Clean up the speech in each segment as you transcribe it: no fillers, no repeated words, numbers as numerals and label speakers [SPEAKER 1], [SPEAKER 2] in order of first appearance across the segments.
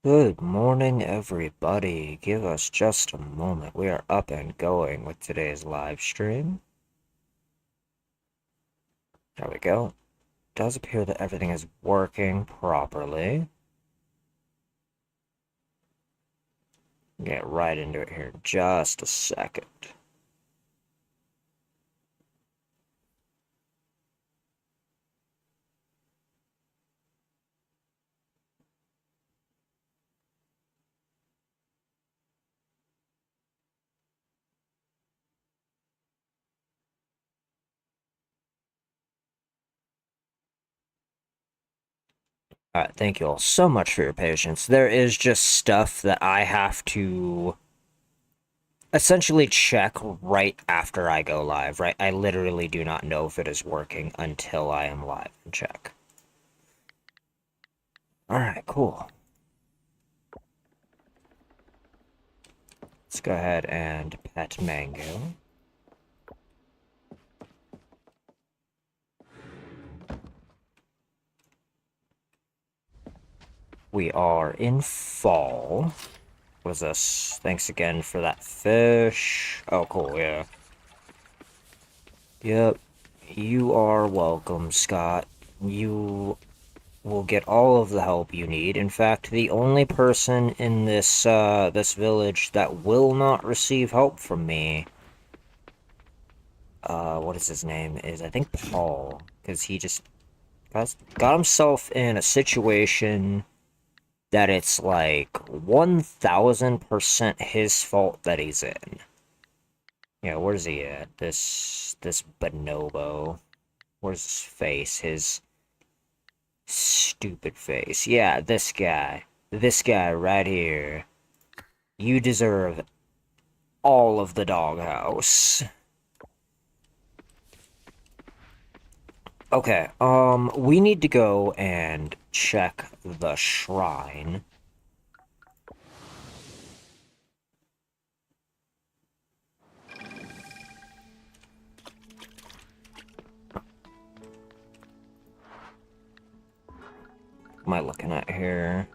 [SPEAKER 1] Good morning, everybody. Give us just a moment. We are up and going with today's live stream. There we go. Does appear that everything is working properly. Get right into it here in just a second. Alright, thank you all so much for your patience. There is just stuff that I have to essentially check right after I go live, right? I literally do not know if it is working until I am live and check. Alright, cool. Let's go ahead and pet Mango. We are in fall. What is this? Thanks again for that fish. Oh, cool, yeah. Yep. You are welcome, Scott. You will get all of the help you need. In fact, the only person in this village that will not receive help from me, what is his name, is I think Paul. Because he just got himself in a situation that it's like 1000% his fault that he's in. Yeah, where's he at? This bonobo. Where's his face? His stupid face. Yeah, this guy. This guy right here. You deserve all of the doghouse. Okay, we need to go and check the shrine. What am I looking at here?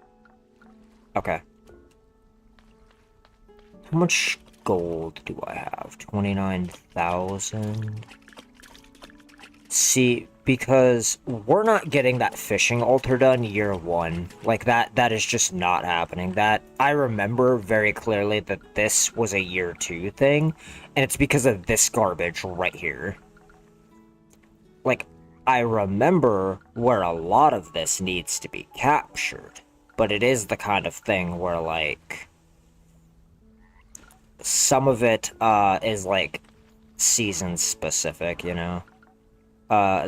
[SPEAKER 1] Okay. How much gold do I have? 29,000? See, because we're not getting that fishing altar done year one. Like, that is just not happening. That, I remember very clearly that this was a year two thing, and it's because of this garbage right here. Like, I remember where a lot of this needs to be captured, but it is the kind of thing where, like, some of it, is, like, season specific, you know?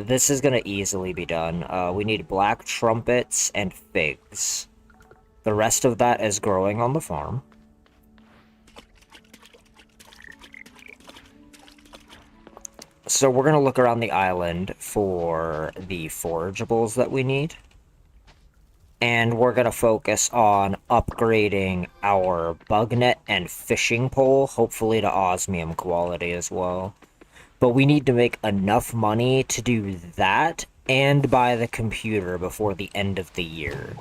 [SPEAKER 1] This is gonna easily be done. We need black trumpets and figs. The rest of that is growing on the farm. So we're gonna look around the island for the forageables that we need. And we're gonna focus on upgrading our bug net and fishing pole, hopefully to osmium quality as well. But we need to make enough money to do that and buy the computer before the end of the year.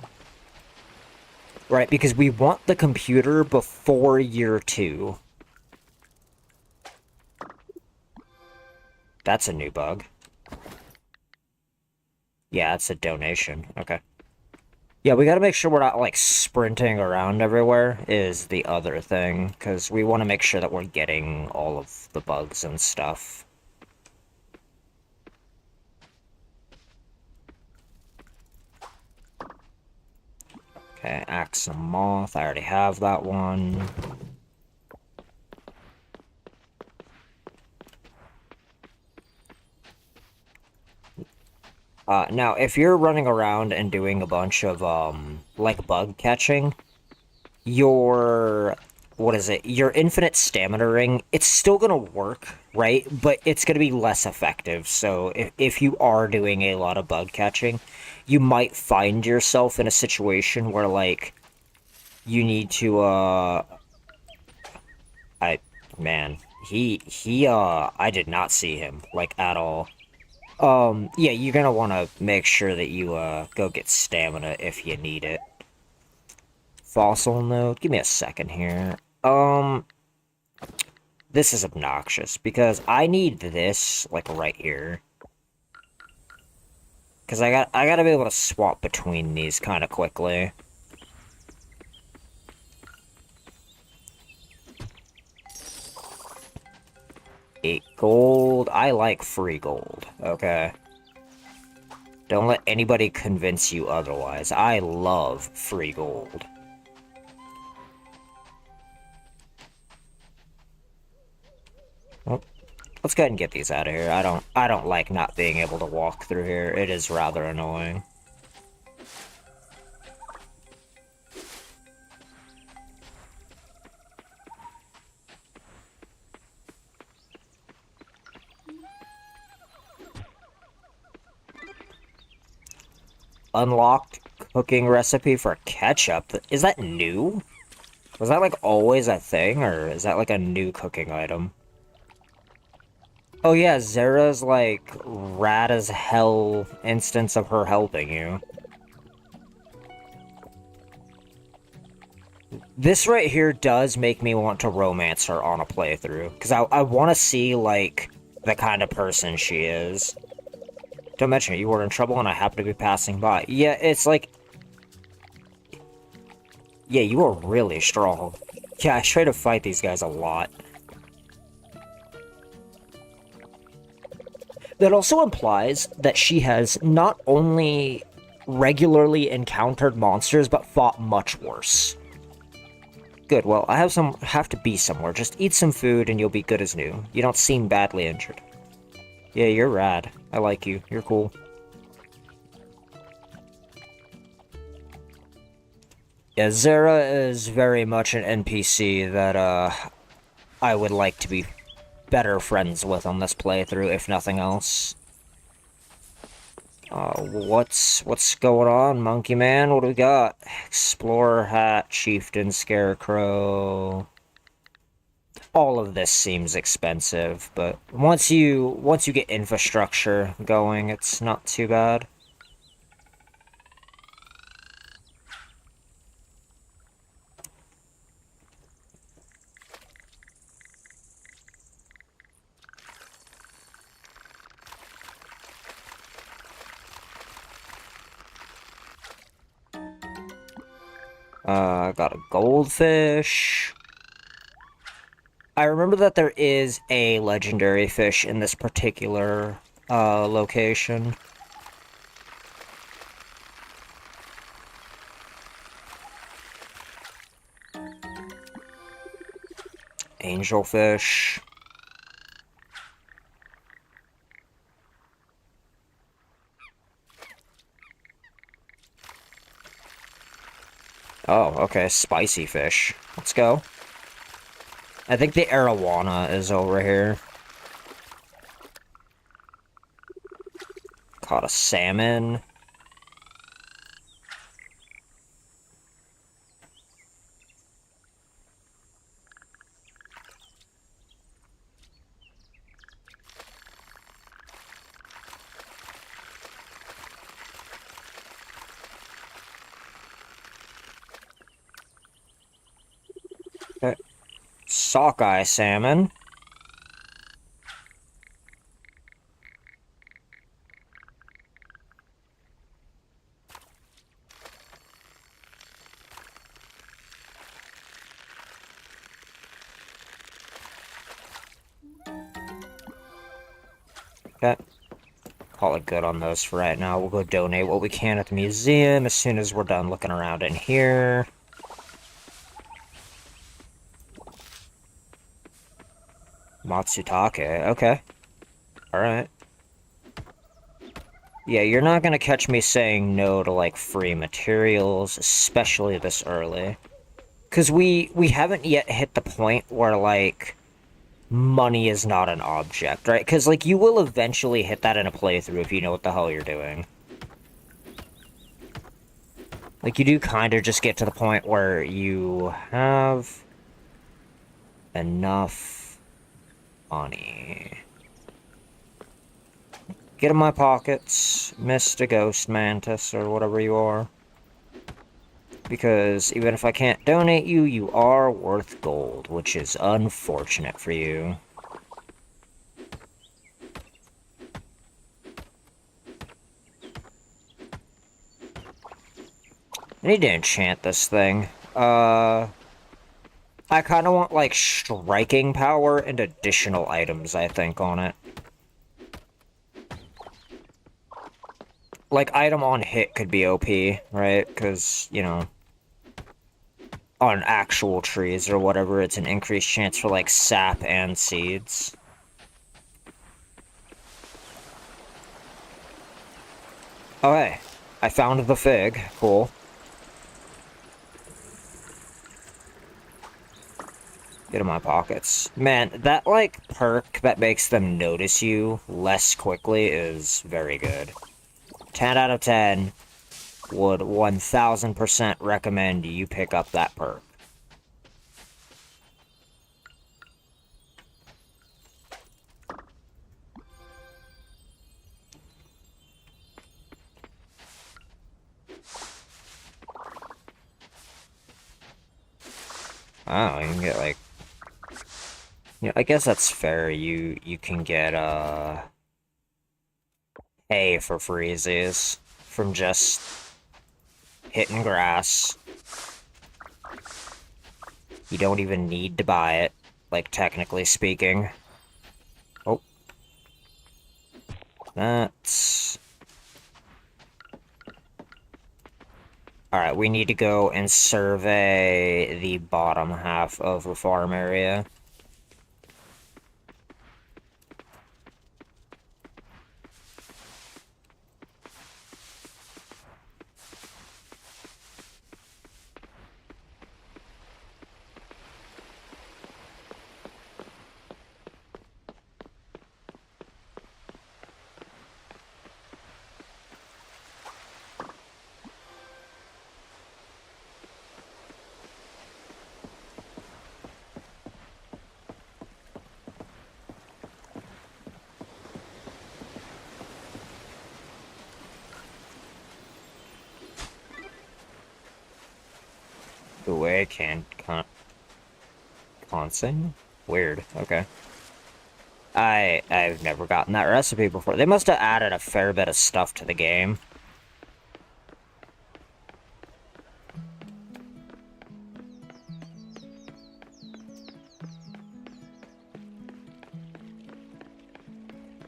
[SPEAKER 1] Right, because we want the computer before year two. That's a new bug. Yeah, it's a donation. Okay. Yeah, we gotta make sure we're not, like, sprinting around everywhere, is the other thing. Because we want to make sure that we're getting all of the bugs and stuff. Okay, Axum Moth, I already have that one. Now, if you're running around and doing a bunch of, like, bug catching, your, what is it, your infinite stamina ring, it's still gonna work, right? But it's gonna be less effective, so if you are doing a lot of bug catching, you might find yourself in a situation where, like, you need to, man, I did not see him, like, at all. Yeah, you're gonna want to make sure that you, go get stamina if you need it. Fossil node. Give me a second here. Um, this is obnoxious because I need this like right here. Because I gotta be able to swap between these kind of quickly. Eight gold. I like free gold. Okay. Don't let anybody convince you otherwise. I love free gold. Well, let's go ahead and get these out of here. I don't like not being able to walk through here. It is rather annoying. Unlocked cooking recipe for ketchup. Is that new? Was that like always a thing, or is that like a new cooking item? Oh yeah, Zara's like rad as hell instance of her helping you. This right here does make me want to romance her on a playthrough, because I want to see, like, the kind of person she is. Don't mention it, you were in trouble and I happen to be passing by. Yeah, it's like... Yeah, you are really strong. Yeah, I try to fight these guys a lot. That also implies that she has not only regularly encountered monsters, but fought much worse. Good, well, I have to be somewhere. Just eat some food and you'll be good as new. You don't seem badly injured. Yeah, you're rad. I like you. You're cool. Yeah, Zara is very much an NPC that, I would like to be better friends with on this playthrough, if nothing else. What's going on, Monkey Man? What do we got? Explorer hat, Chieftain, Scarecrow. All of this seems expensive, but once you get infrastructure going, it's not too bad. I got a goldfish. I remember that there is a legendary fish in this particular location. Angelfish. Oh, okay, spicy fish. Let's go. I think the arowana is over here. Caught a salmon. Okay. Sockeye salmon. Okay. Call it good on those for right now. We'll go donate what we can at the museum as soon as we're done looking around in here. Matsutake, okay. Alright. Yeah, you're not gonna catch me saying no to, like, free materials, especially this early. Because we haven't yet hit the point where, like, money is not an object, right? Because, like, you will eventually hit that in a playthrough if you know what the hell you're doing. Like, you do kind of just get to the point where you have enough money. Get in my pockets, Mr. Ghost Mantis, or whatever you are. because even if I can't donate you, you are worth gold, which is unfortunate for you. I need to enchant this thing. I kind of want, like, striking power and additional items, I think, on it. Like, item on hit could be OP, right? Because, you know, on actual trees or whatever, it's an increased chance for, like, sap and seeds. Oh, hey. I found the fig. Cool. Get in my pockets. Man, that, like, perk that makes them notice you less quickly is very good. 10 out of 10 would 1000% recommend you pick up that perk. Oh, you can get, like... You know, I guess that's fair. You can get, hay for freezes from just hitting grass. You don't even need to buy it, like, technically speaking. Oh. That's... Alright, we need to go and survey the bottom half of the farm area. Away consing? Weird. Okay. I've never gotten that recipe before. They must have added a fair bit of stuff to the game.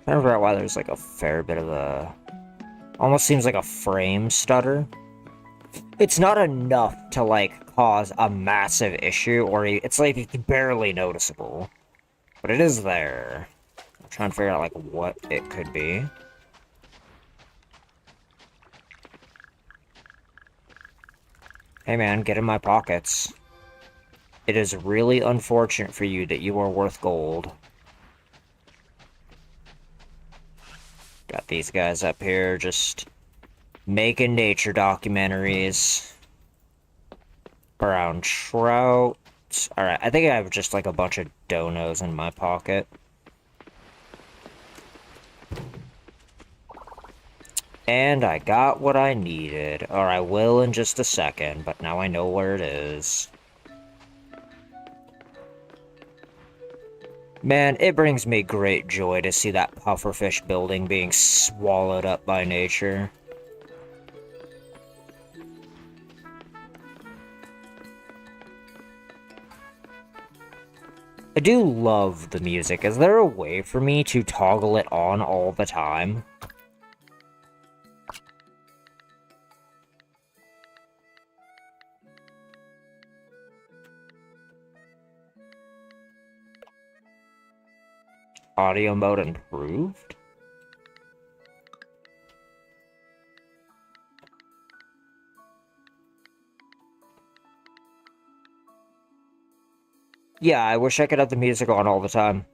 [SPEAKER 1] I don't figure out why there's like a fair bit of a... Almost seems like a frame stutter. It's not enough to, like, cause a massive issue, or it's, like, it's barely noticeable. But it is there. I'm trying to figure out, like, what it could be. Hey, man, get in my pockets. It is really unfortunate for you that you are worth gold. Got these guys up here just making nature documentaries. Brown trout. Alright, I think I have just like a bunch of donos in my pocket. And I got what I needed. Or I will in just a second, but now I know where it is. Man, it brings me great joy to see that pufferfish building being swallowed up by nature. I do love the music. Is there a way for me to toggle it on all the time? Audio mode improved? Yeah, I wish I could have the music on all the time.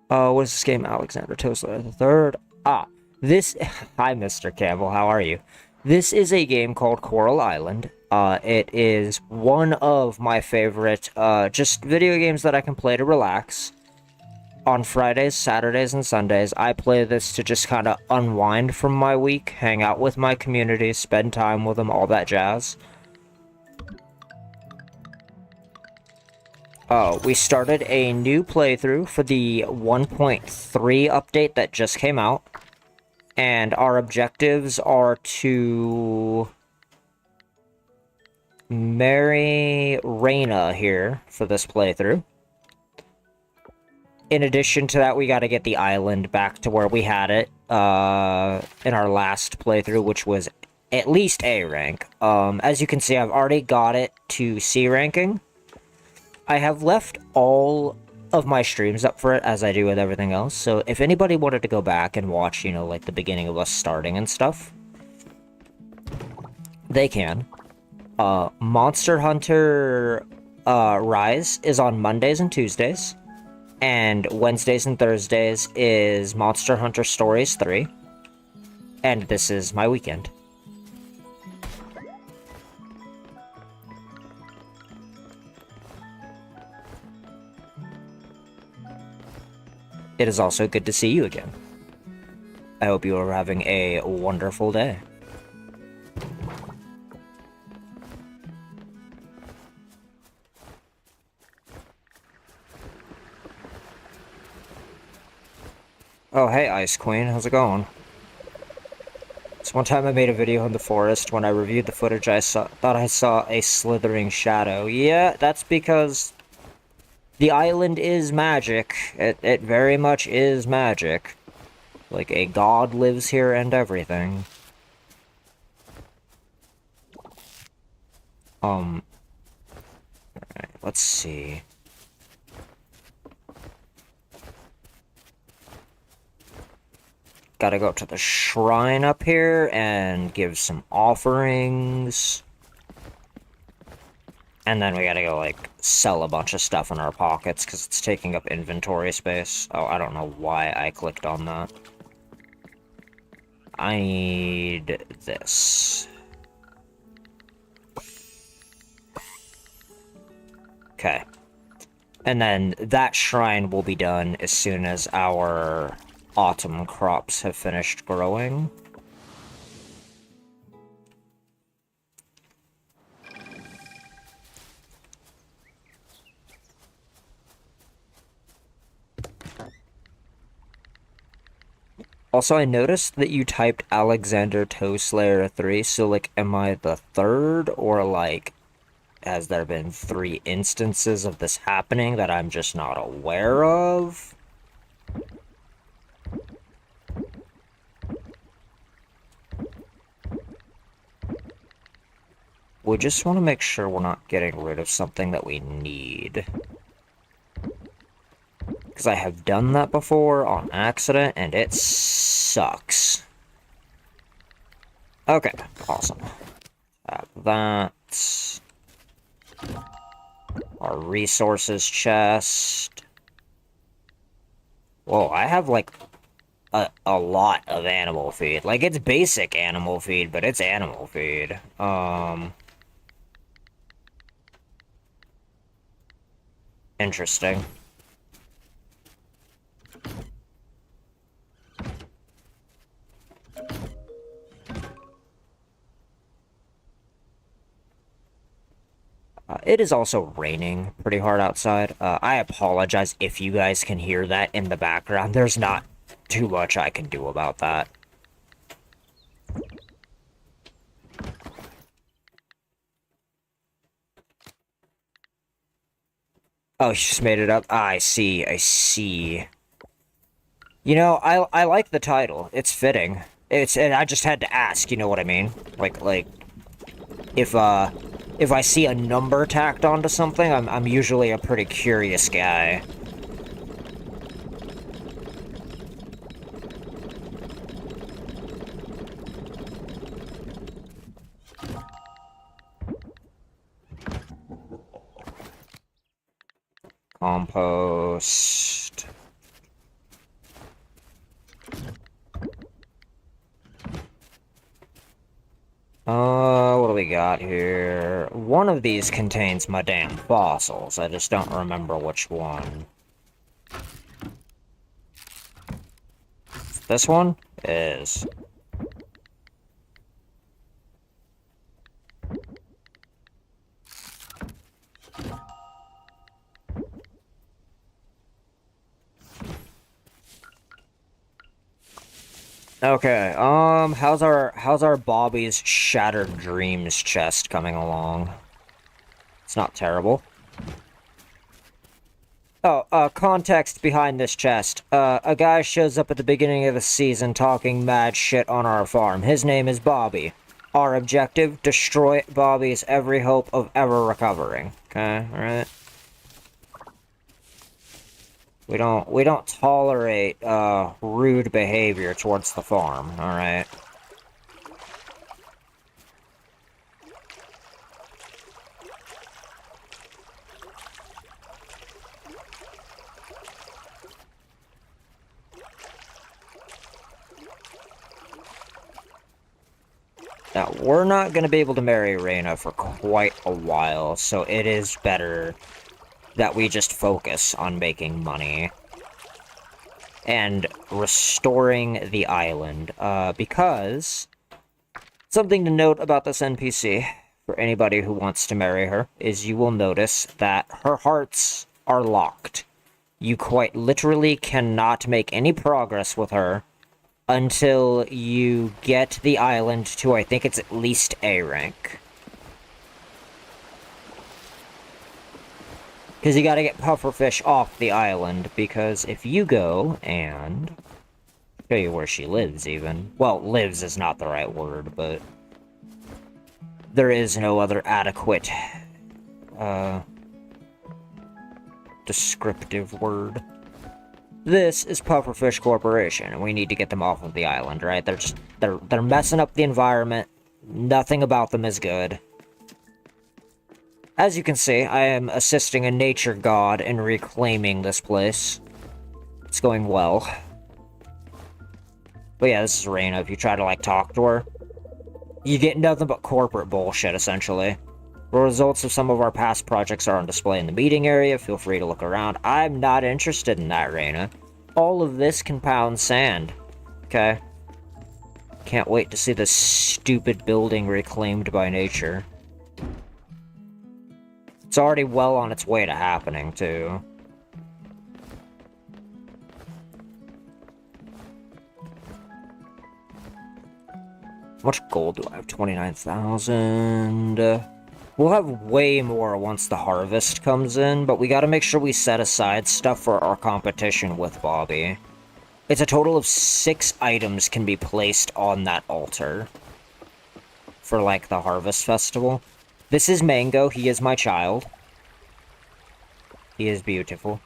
[SPEAKER 1] What is this game? Alexander Tosler III. This... Hi, Mr. Campbell, how are you? This is a game called Coral Island. It is one of my favorite, just video games that I can play to relax. on Fridays, Saturdays, and Sundays, I play this to just kind of unwind from my week, hang out with my community, spend time with them, all that jazz. We started a new playthrough for the 1.3 update that just came out. And our objectives are to marry Reyna here for this playthrough. In addition to that, we got to get the island back to where we had it in our last playthrough, which was at least A rank. As you can see, I've already got it to C ranking. I have left all of my streams up for it, as I do with everything else, so if anybody wanted to go back and watch, you know, like the beginning of us starting and stuff, they can. Monster Hunter Rise is on Mondays and Tuesdays, and Wednesdays and Thursdays is Monster Hunter Stories 3, and this is my weekend. It is also good to see you again. I hope you are having a wonderful day. Oh, hey, Ice Queen. How's it going? So one time I made a video in the forest. When I reviewed the footage, I thought I saw a slithering shadow. Yeah, that's because the island is magic. It very much is magic. Like, a god lives here and everything. Alright, let's see. Gotta go to the shrine up here and give some offerings. And then we gotta go, like, sell a bunch of stuff in our pockets, because it's taking up inventory space. Oh, I don't know why I clicked on that. I need this. Okay. And then that shrine will be done as soon as our autumn crops have finished growing. Also, I noticed that you typed Alexander Toeslayer 3, so, like, am I the third, or, like, has there been 3 instances of this happening that I'm just not aware of? We just want to make sure we're not getting rid of something that we need. Because I have done that before on accident, and it sucks. Okay, awesome. Have that. Our resources chest. Whoa, I have, like, a lot of animal feed. Like, it's basic animal feed, but it's animal feed. Interesting. It is also raining pretty hard outside. I apologize if you guys can hear that in the background. There's not too much I can do about that. Oh, she just made it up? Ah, I see, I see. You know, I like the title. It's fitting. And I just had to ask, you know what I mean? Like, if I see a number tacked onto something, I'm usually a pretty curious guy. Compost. What do we got here? One of these contains my damn fossils. I just don't remember which one. This one is... Okay, how's our Bobby's Shattered Dreams chest coming along? It's not terrible. Oh, context behind this chest. A guy shows up at the beginning of the season talking mad shit on our farm. His name is Bobby. Our objective, destroy Bobby's every hope of ever recovering. Okay, alright? We don't tolerate, rude behavior towards the farm, alright? Now, we're not gonna be able to marry Reyna for quite a while, so it is better that we just focus on making money and restoring the island, because something to note about this NPC, for anybody who wants to marry her, is you will notice that her hearts are locked. You quite literally cannot make any progress with her until you get the island to, I think it's at least A rank. Because you gotta get pufferfish off the island, because if you go and... show you where she lives, even. Well, lives is not the right word, but... there is no other adequate, descriptive word. This is Pufferfish Corporation, and we need to get them off of the island, right? They're messing up the environment. Nothing about them is good. As you can see, I am assisting a nature god in reclaiming this place. It's going well. But yeah, this is Reyna. If you try to, like, talk to her, you get nothing but corporate bullshit, essentially. The results of some of our past projects are on display in the meeting area. Feel free to look around. I'm not interested in that, Reyna. All of this can pound sand. Okay? Can't wait to see this stupid building reclaimed by nature. It's already well on its way to happening, too. How much gold do I have? 29,000. We'll have way more once the harvest comes in, but we gotta make sure we set aside stuff for our competition with Bobby. It's a total of 6 items can be placed on that altar. For, like, the harvest festival. This is Mango. He is my child. He is beautiful.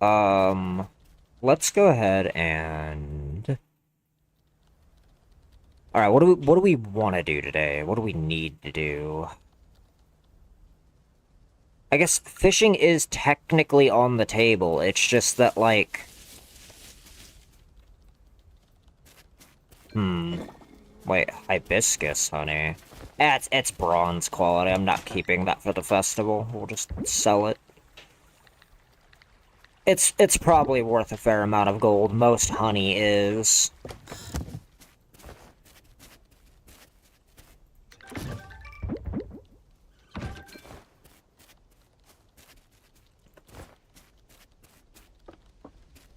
[SPEAKER 1] Let's go ahead and... Alright, what do we want to do today? What do we need to do? I guess fishing is technically on the table. It's just that, like... Wait, hibiscus, honey. It's bronze quality. I'm not keeping that for the festival. We'll just sell it. It's probably worth a fair amount of gold. Most honey is.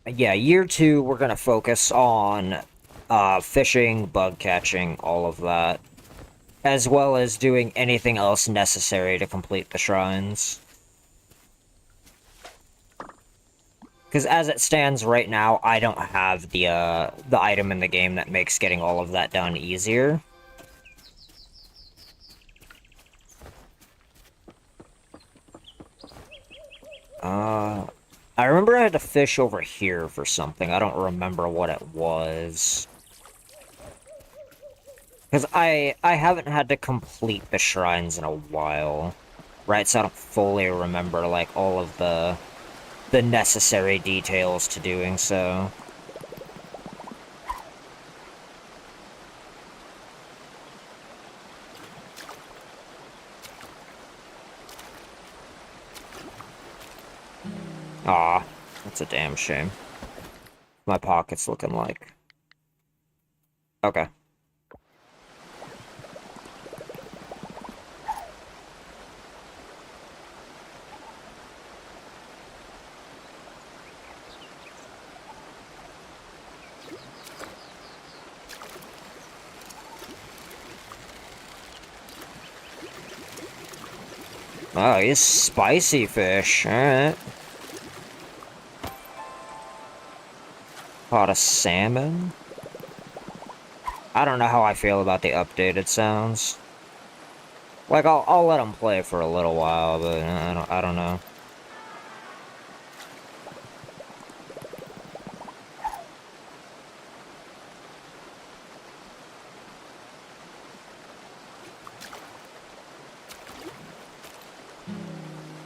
[SPEAKER 1] Yeah, year 2, we're gonna focus on fishing, bug catching, all of that. As well as doing anything else necessary to complete the shrines. Because as it stands right now, I don't have the item in the game that makes getting all of that done easier. I remember I had to fish over here for something. I don't remember what it was. Because I haven't had to complete the shrines in a while. Right, so I don't fully remember, like, all of the necessary details to doing so. Aw. That's a damn shame. My pocket's looking like. Okay. Oh, he's spicy fish. Alright. Pot of salmon. I don't know how I feel about the updated sounds. Like, I'll let them play for a little while, but I don't know.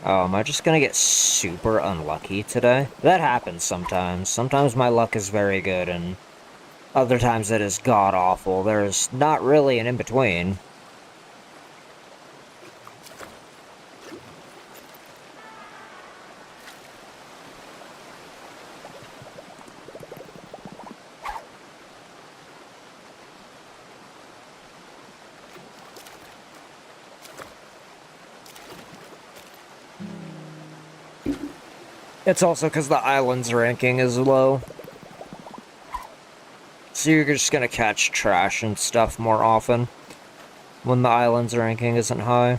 [SPEAKER 1] Oh, am I just gonna get super unlucky today? That happens sometimes. Sometimes my luck is very good, and other times it is god-awful. There's not really an in-between. It's also because the island's ranking is low. So you're just gonna catch trash and stuff more often when the island's ranking isn't high.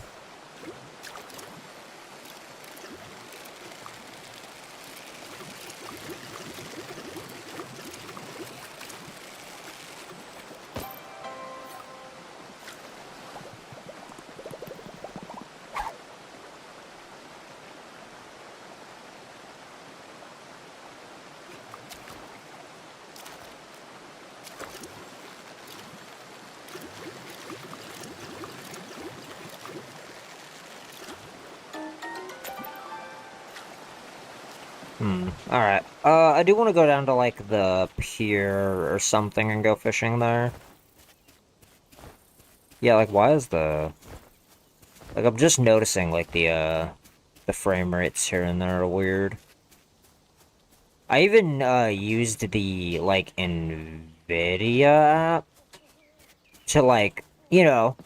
[SPEAKER 1] Alright. I do want to go down to, like, the pier or something and go fishing there. Yeah, like, why is the... Like, I'm just noticing, like, the frame rates here and there are weird. I even, used the, like, NVIDIA app to, like, you know,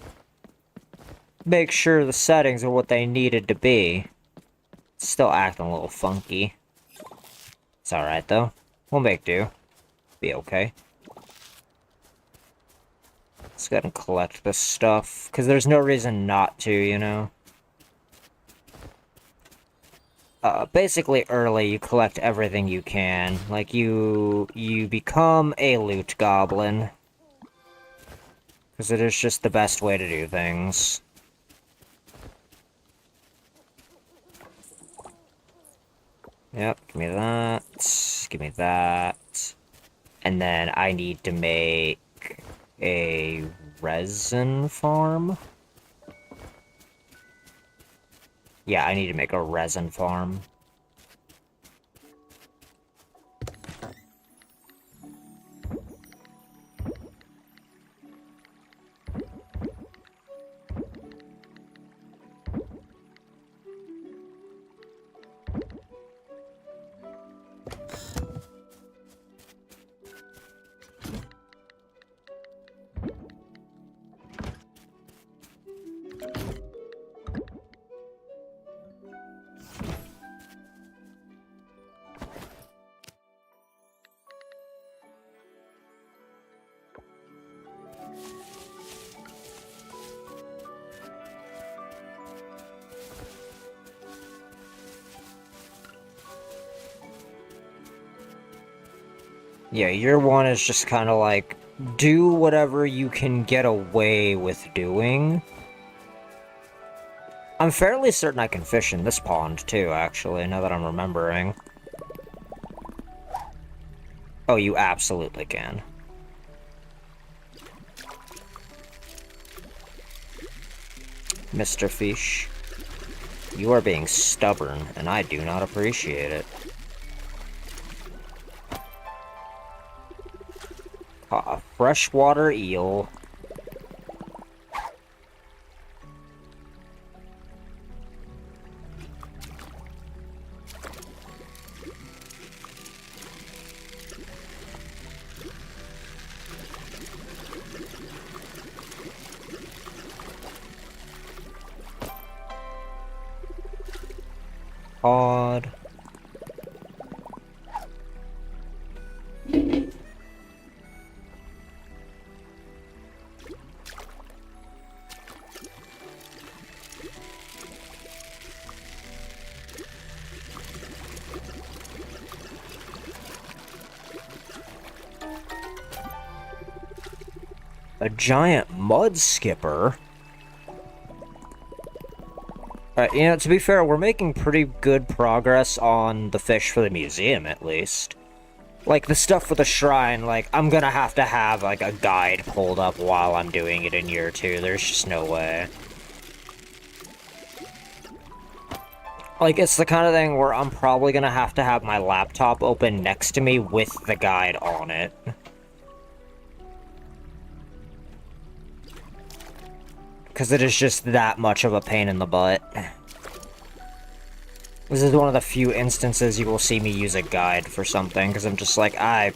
[SPEAKER 1] make sure the settings are what they needed to be. It's still acting a little funky. It's alright, though. We'll make do. Be okay. Let's go ahead and collect this stuff, because there's no reason not to, you know? Basically early, you collect everything you can. Like, you become a loot goblin. Because it is just the best way to do things. Yep, give me that. Give me that. And then I need to make a resin farm. Yeah, I need to make a resin farm. Yeah, year one is just kind of like, do whatever you can get away with doing. I'm fairly certain I can fish in this pond, too, actually, now that I'm remembering. Oh, you absolutely can. Mr. Fish. You are being stubborn, and I do not appreciate it. Ah, freshwater eel. Odd. A giant mud skipper? You know, to be fair, we're making pretty good progress on the fish for the museum, at least. Like, the stuff for the shrine, like, I'm gonna have to have, like, a guide pulled up while I'm doing it in year 2. There's just no way. Like, it's the kind of thing where I'm probably gonna have to have my laptop open next to me with the guide on it. Because it is just that much of a pain in the butt. This is one of the few instances you will see me use a guide for something, because I'm just like, I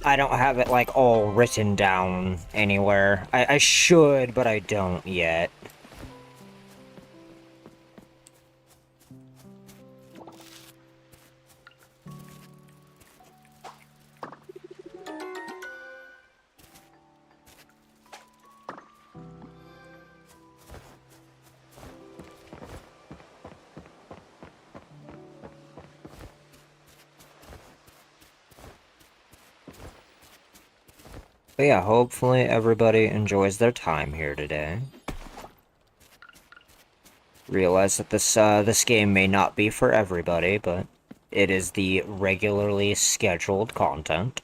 [SPEAKER 1] don't have it, like, all written down anywhere. I should, but I don't yet. But yeah, hopefully everybody enjoys their time here today. Realize that this game may not be for everybody, but it is the regularly scheduled content.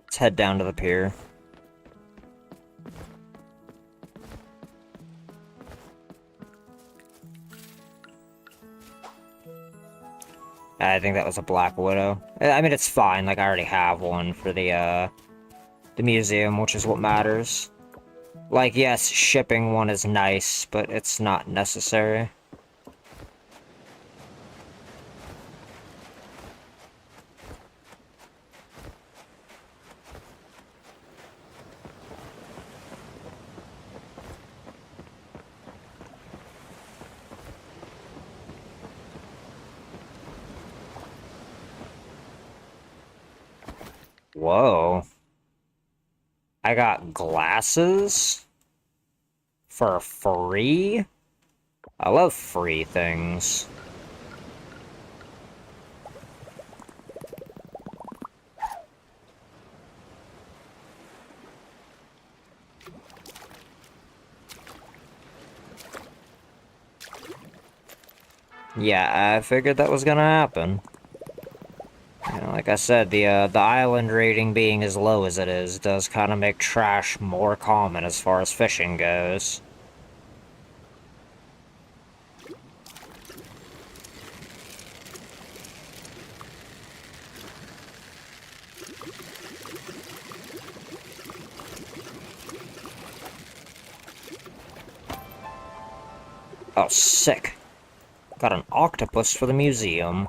[SPEAKER 1] Let's head down to the pier. I think that was a Black Widow. I mean, it's fine, like, I already have one for the museum, which is what matters. Like, yes, shipping one is nice, but it's not necessary. Whoa. I got glasses? For free? I love free things. Yeah, I figured that was gonna happen. You know, like I said, the island rating being as low as it is does kind of make trash more common as far as fishing goes. Oh, sick. Got an octopus for the museum.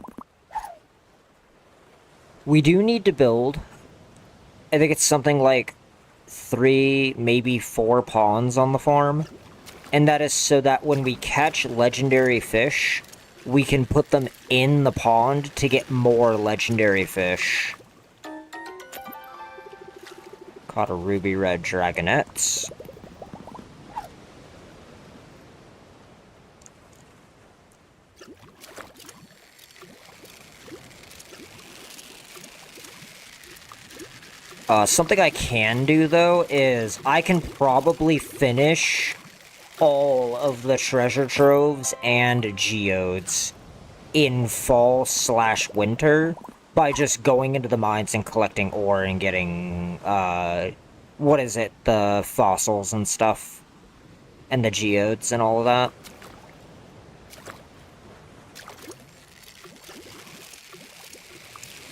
[SPEAKER 1] We do need to build, I think it's something like 3, maybe 4 ponds on the farm. And that is so that when we catch legendary fish, we can put them in the pond to get more legendary fish. Caught a ruby red dragonette. Something I can do, though, is I can probably finish all of the treasure troves and geodes in fall/winter by just going into the mines and collecting ore and getting, what is it? The fossils and stuff. And the geodes and all of that.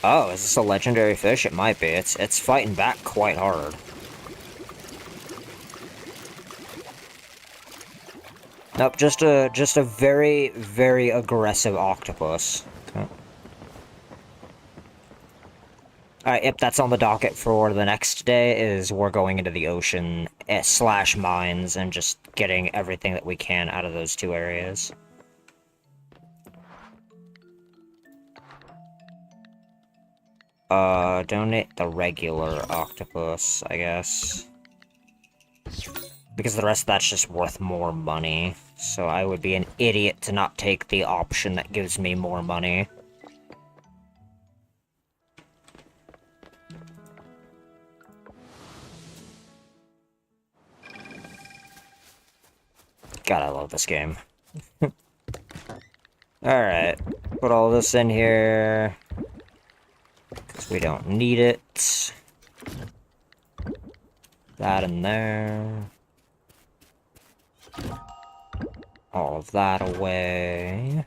[SPEAKER 1] Oh, is this a legendary fish? It might be. It's fighting back quite hard. Nope, just a very, very aggressive octopus. Okay. Alright, yep, that's on the docket for the next day, is we're going into the ocean slash mines and just getting everything that we can out of those two areas. Donate the regular octopus, I guess. Because the rest of that's just worth more money. So I would be an idiot to not take the option that gives me more money. God, I love this game. Alright, put all this in here. Because we don't need it. That in there. All of that away.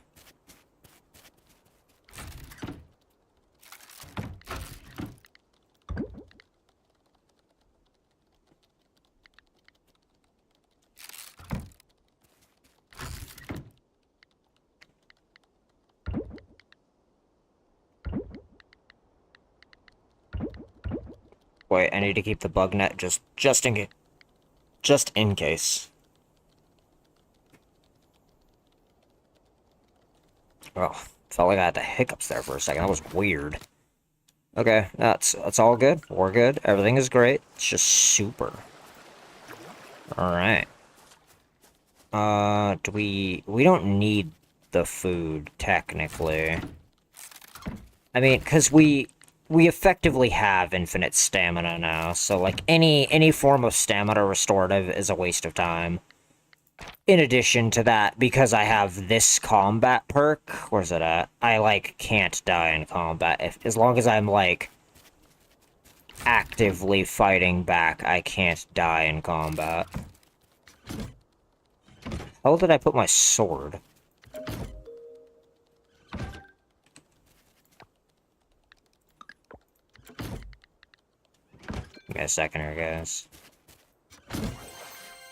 [SPEAKER 1] Wait, I need to keep the bug net just in case. Just in case. Oh, felt like I had the hiccups there for a second. That was weird. Okay, that's all good. We're good. Everything is great. It's just super. Alright. We don't need the food, technically. I mean, because we effectively have infinite stamina now, so, like, any form of stamina restorative is a waste of time. In addition to that, because I have this combat perk, where's it at? I, like, can't die in combat. As long as I'm, like, actively fighting back, I can't die in combat. How did I put my sword? Give me a second here, guys.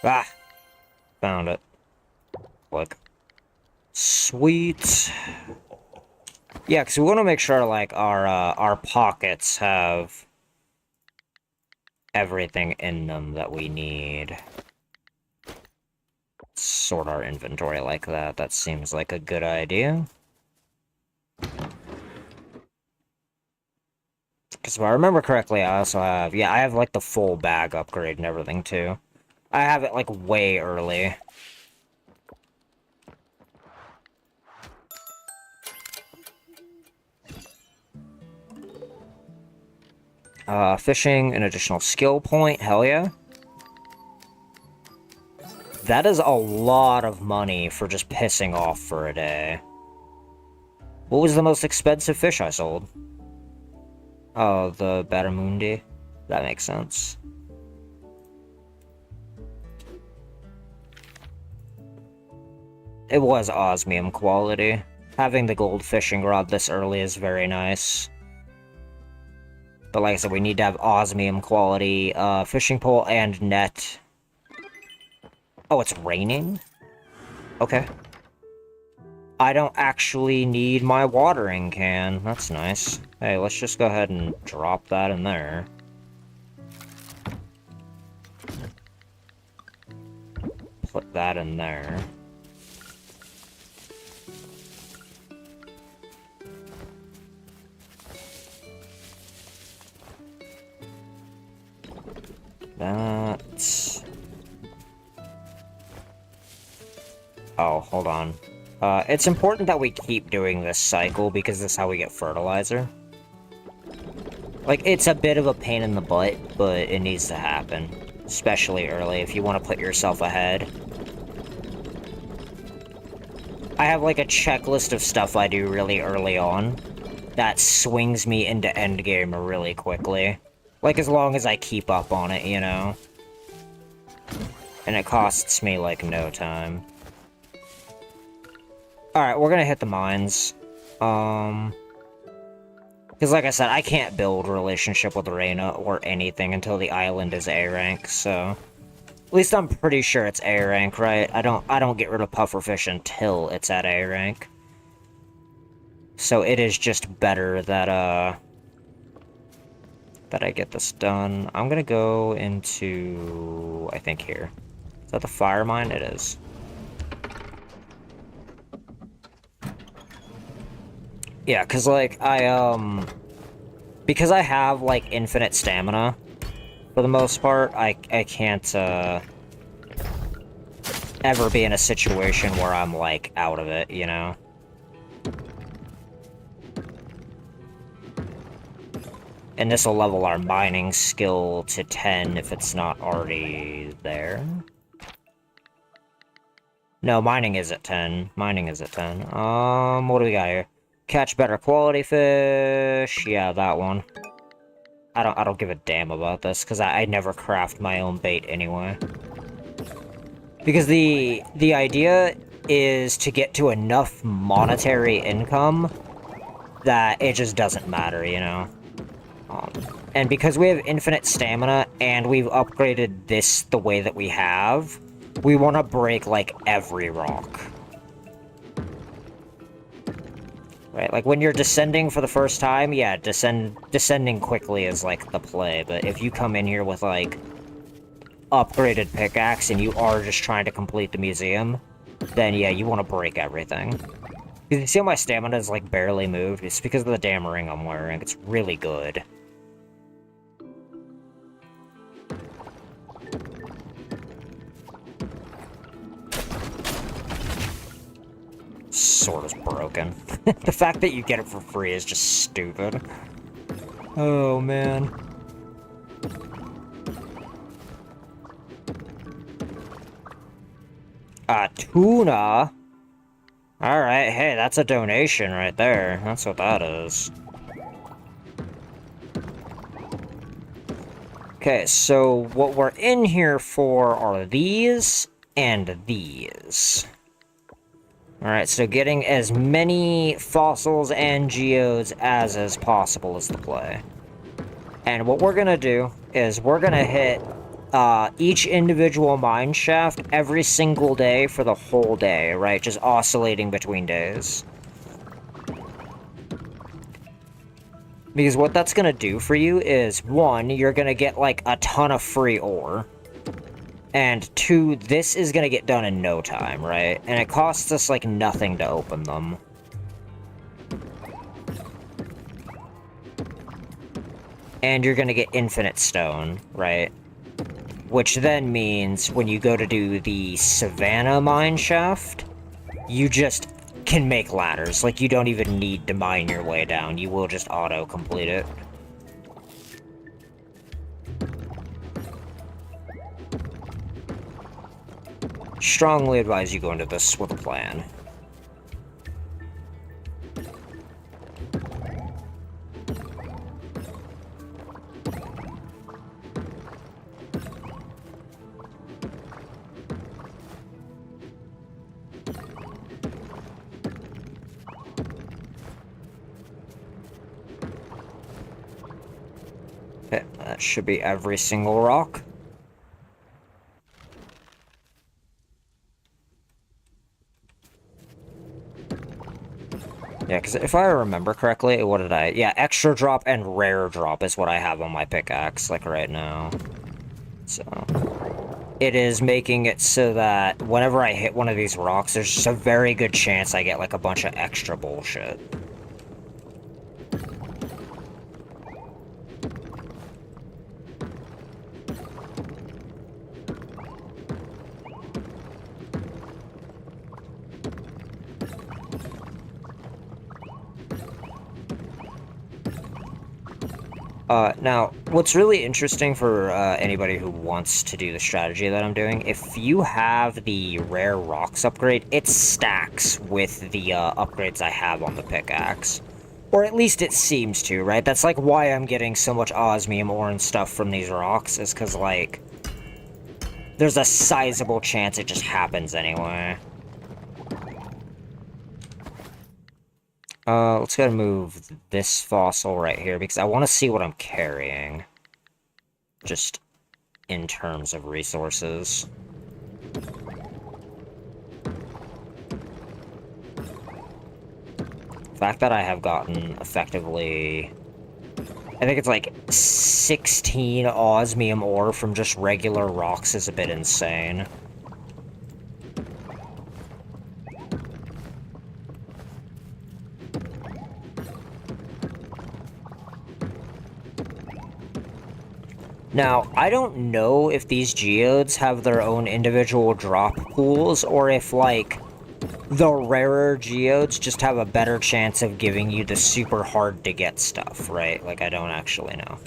[SPEAKER 1] Ah! Found it. Look. Sweet. Yeah, because we want to make sure, like, our pockets have everything in them that we need. Sort our inventory like that. That seems like a good idea. Because if I remember correctly, I also have... Yeah, I have, like, the full bag upgrade and everything, too. I have it, like, way early. Fishing, an additional skill point. Hell yeah. That is a lot of money for just pissing off for a day. What was the most expensive fish I sold? Oh, the Barramundi. That makes sense. It was osmium quality. Having the gold fishing rod this early is very nice. But like I said, we need to have osmium quality fishing pole and net. Oh, it's raining? Okay. I don't actually need my watering can. That's nice. Hey, let's just go ahead and drop that in there. Put that in there. That... Oh, hold on. It's important that we keep doing this cycle, because this is how we get fertilizer. Like, it's a bit of a pain in the butt, but it needs to happen. Especially early, if you want to put yourself ahead. I have, like, a checklist of stuff I do really early on that swings me into endgame really quickly. Like, as long as I keep up on it, you know? And it costs me, like, no time. Alright, we're gonna hit the mines. Because like I said, I can't build relationship with Reina or anything until the island is A rank, so... At least I'm pretty sure it's A rank, right? I don't get rid of pufferfish until it's at A rank. So it is just better that that I get this done. I'm gonna go into, I think here. Is that the fire mine? It is. Yeah, because, like, because I have, like, infinite stamina, for the most part, I can't, ever be in a situation where I'm, like, out of it, you know? And this will level our mining skill to 10 if it's not already there. No, mining is at 10. Mining is at 10. What do we got here? Catch better quality fish. Yeah, that one. I don't give a damn about this, because I never craft my own bait anyway. Because the idea is to get to enough monetary income that it just doesn't matter, you know? And because we have infinite stamina, and we've upgraded this the way that we have, we want to break, like, every rock. Right, like, when you're descending for the first time, yeah, descending quickly is, like, the play, but if you come in here with, like, upgraded pickaxe and you are just trying to complete the museum, then, yeah, you want to break everything. You see how my stamina is, like, barely moved? It's because of the damn ring I'm wearing. It's really good. Sword is broken. The fact that you get it for free is just stupid. Oh, man. Tuna? Alright, hey, that's a donation right there. That's what that is. Okay, so what we're in here for are these and these. Alright, so getting as many fossils and geodes as is possible is the play. And what we're gonna do is we're gonna hit each individual mine shaft every single day for the whole day, right? Just oscillating between days. Because what that's gonna do for you is, one, you're gonna get, like, a ton of free ore. And two, this is gonna get done in no time, right? And it costs us, like, nothing to open them. And you're gonna get infinite stone, right? Which then means when you go to do the Savannah mine shaft, you just can make ladders. Like, you don't even need to mine your way down. You will just auto-complete it. Strongly advise you go into this with a plan. Okay, that should be every single rock. Yeah, because if I remember correctly, what did I... Yeah, extra drop and rare drop is what I have on my pickaxe, like, right now. So... It is making it so that whenever I hit one of these rocks, there's just a very good chance I get, like, a bunch of extra bullshit. Now, what's really interesting for anybody who wants to do the strategy that I'm doing, if you have the rare rocks upgrade, it stacks with the upgrades I have on the pickaxe. Or at least it seems to, right? That's like why I'm getting so much osmium ore and stuff from these rocks, is because, like, there's a sizable chance it just happens anyway. Let's go move this fossil right here, because I want to see what I'm carrying. Just in terms of resources. The fact that I have gotten effectively... I think it's like 16 osmium ore from just regular rocks is a bit insane. Now, I don't know if these geodes have their own individual drop pools, or if, like, the rarer geodes just have a better chance of giving you the super hard-to-get stuff, right? Like, I don't actually know.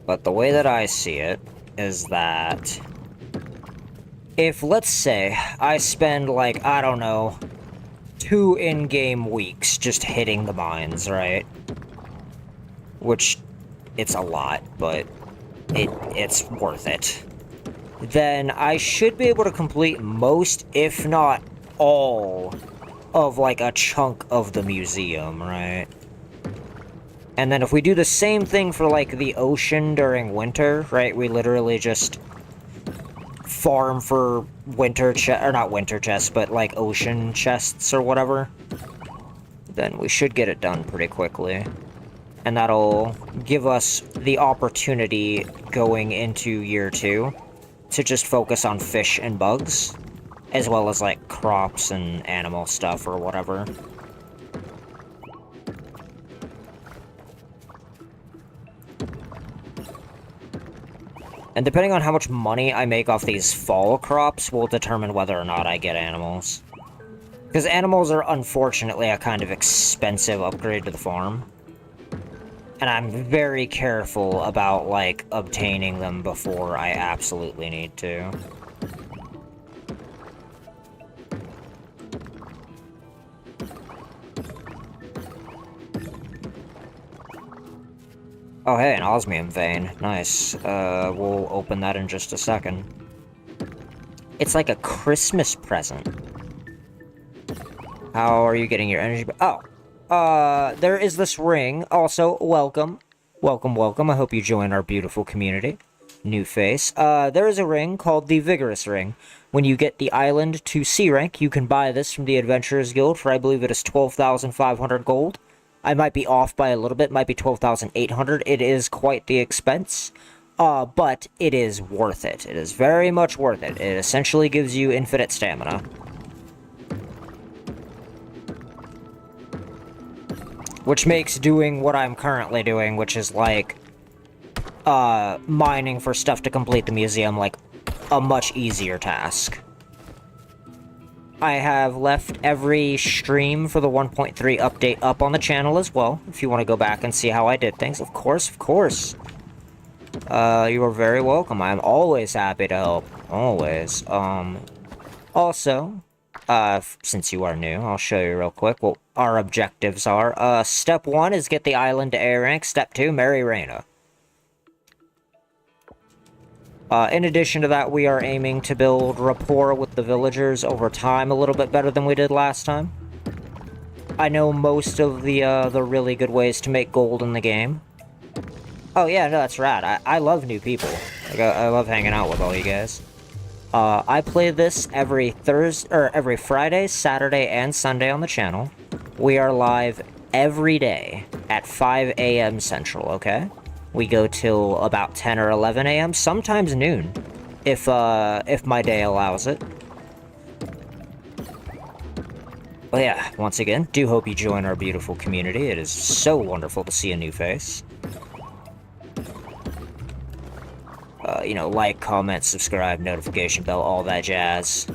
[SPEAKER 1] But the way that I see it is that if, let's say, I spend, like, I don't know, 2 in-game weeks just hitting the mines, right? Which, it's a lot, but it's worth it. Then I should be able to complete most, if not all, of, like, a chunk of the museum, right? And then if we do the same thing for, like, the ocean during winter, right, we literally just farm for winter or not winter chests, but, like, ocean chests or whatever, then we should get it done pretty quickly. And that'll give us the opportunity going into year 2 to just focus on fish and bugs, as well as, like, crops and animal stuff or whatever. And depending on how much money I make off these fall crops will determine whether or not I get animals. Because animals are unfortunately a kind of expensive upgrade to the farm. And I'm very careful about, like, obtaining them before I absolutely need to. Oh, hey, an osmium vein. Nice. We'll open that in just a second. It's like a Christmas present. How are you getting your energy? Oh. There is this ring. Also, welcome. Welcome, welcome. I hope you join our beautiful community. New face. There is a ring called the Vigorous Ring. When you get the island to C rank, you can buy this from the Adventurers Guild for, I believe it is 12,500 gold. I might be off by a little bit, might be 12,800. It is quite the expense, but it is worth it. It is very much worth it. It essentially gives you infinite stamina. Which makes doing what I'm currently doing, which is, like, mining for stuff to complete the museum, like, a much easier task. I have left every stream for the 1.3 update up on the channel as well, if you want to go back and see how I did things. Of course, of course. You are very welcome. I'm always happy to help. Always. Also, since you are new, I'll show you real quick what our objectives are. Step 1 is get the island to A rank. Step 2, marry Reyna. In addition to that, we are aiming to build rapport with the villagers over time a little bit better than we did last time. I know most of the really good ways to make gold in the game. Oh yeah, no, that's rad. I love new people. Like, I love hanging out with all you guys. I play this every Friday, Saturday, and Sunday on the channel. We are live every day at 5 a.m. Central, okay? We go till about 10 or 11 a.m., sometimes noon, if my day allows it. Well, yeah, once again, do hope you join our beautiful community. It is so wonderful to see a new face. You know, like, comment, subscribe, notification bell, all that jazz.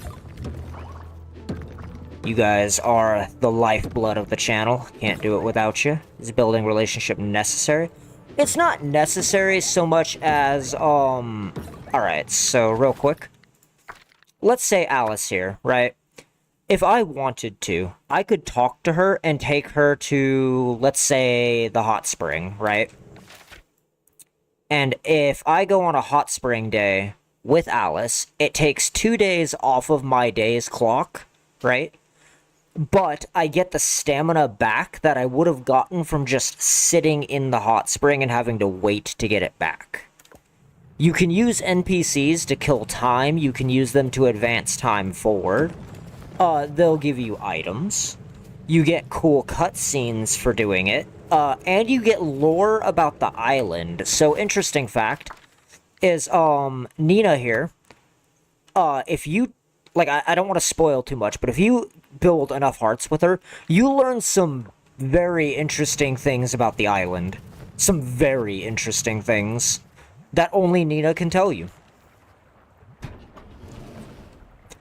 [SPEAKER 1] You guys are the lifeblood of the channel. Can't do it without you. Is building relationship necessary? It's not necessary so much as, Alright, so real quick. Let's say Alice here, right? If I wanted to, I could talk to her and take her to, let's say, the hot spring, right? And if I go on a hot spring day with Alice, it takes 2 days off of my day's clock, right? But I get the stamina back that I would have gotten from just sitting in the hot spring and having to wait to get it back. You can use NPCs to kill time, you can use them to advance time forward. They'll give you items. You get cool cutscenes for doing it. And you get lore about the island. So, interesting fact is, Nina here, if you, like, I don't want to spoil too much, but if you build enough hearts with her, you learn some very interesting things about the island. Some very interesting things that only Nina can tell you.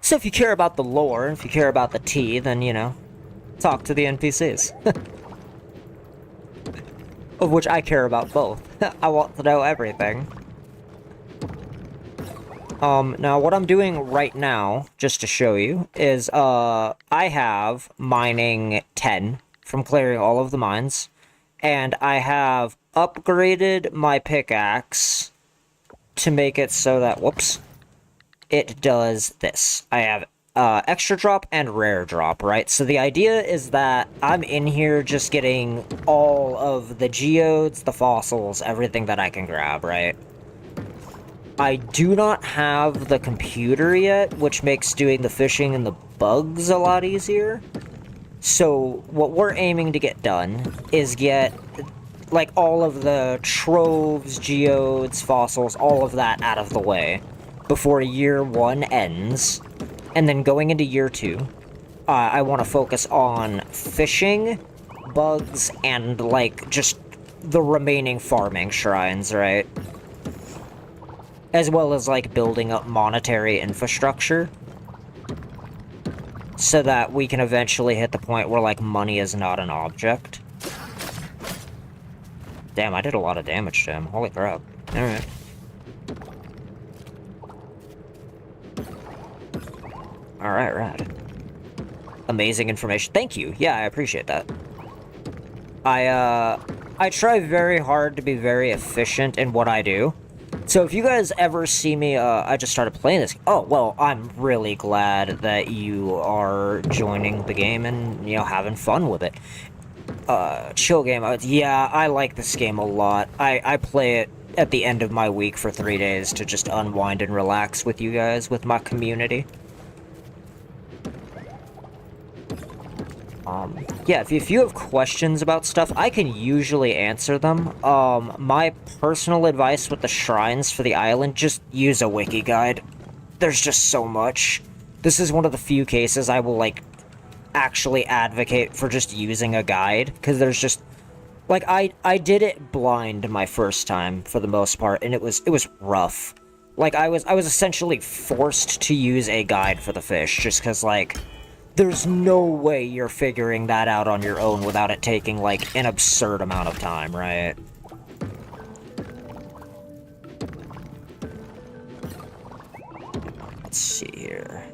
[SPEAKER 1] So if you care about the lore, if you care about the tea, then, you know, talk to the NPCs. Of which I care about both. I want to know everything. Now what I'm doing right now, just to show you, is, I have mining 10 from clearing all of the mines, and I have upgraded my pickaxe to make it so that, whoops, it does this. I have extra drop and rare drop, right? So the idea is that I'm in here just getting all of the geodes, the fossils, everything that I can grab, right? I do not have the computer yet, which makes doing the fishing and the bugs a lot easier. So what we're aiming to get done is get, like, all of the troves, geodes, fossils, all of that out of the way before year 1 ends. And then going into year 2, I want to focus on fishing, bugs, and, like, just the remaining farming shrines, right? As well as, like, building up monetary infrastructure. So that we can eventually hit the point where, like, money is not an object. Damn, I did a lot of damage to him. Holy crap. Alright. Alright, right. Amazing information. Thank you. Yeah, I appreciate that. I try very hard to be very efficient in what I do. So if you guys ever see me, I just started playing this. Oh, well, I'm really glad that you are joining the game and, you know, having fun with it. Chill game. Yeah, I like this game a lot. I play it at the end of my week for 3 days to just unwind and relax with you guys, with my community. Yeah, if you have questions about stuff, I can usually answer them. My personal advice with the shrines for the island, just use a wiki guide. There's just so much. This is one of the few cases I will, like, actually advocate for just using a guide, because there's just, like, I did it blind my first time, for the most part, and it was rough. Like, I was essentially forced to use a guide for the fish, just because, like, there's no way you're figuring that out on your own without it taking, like, an absurd amount of time, right? Let's see here.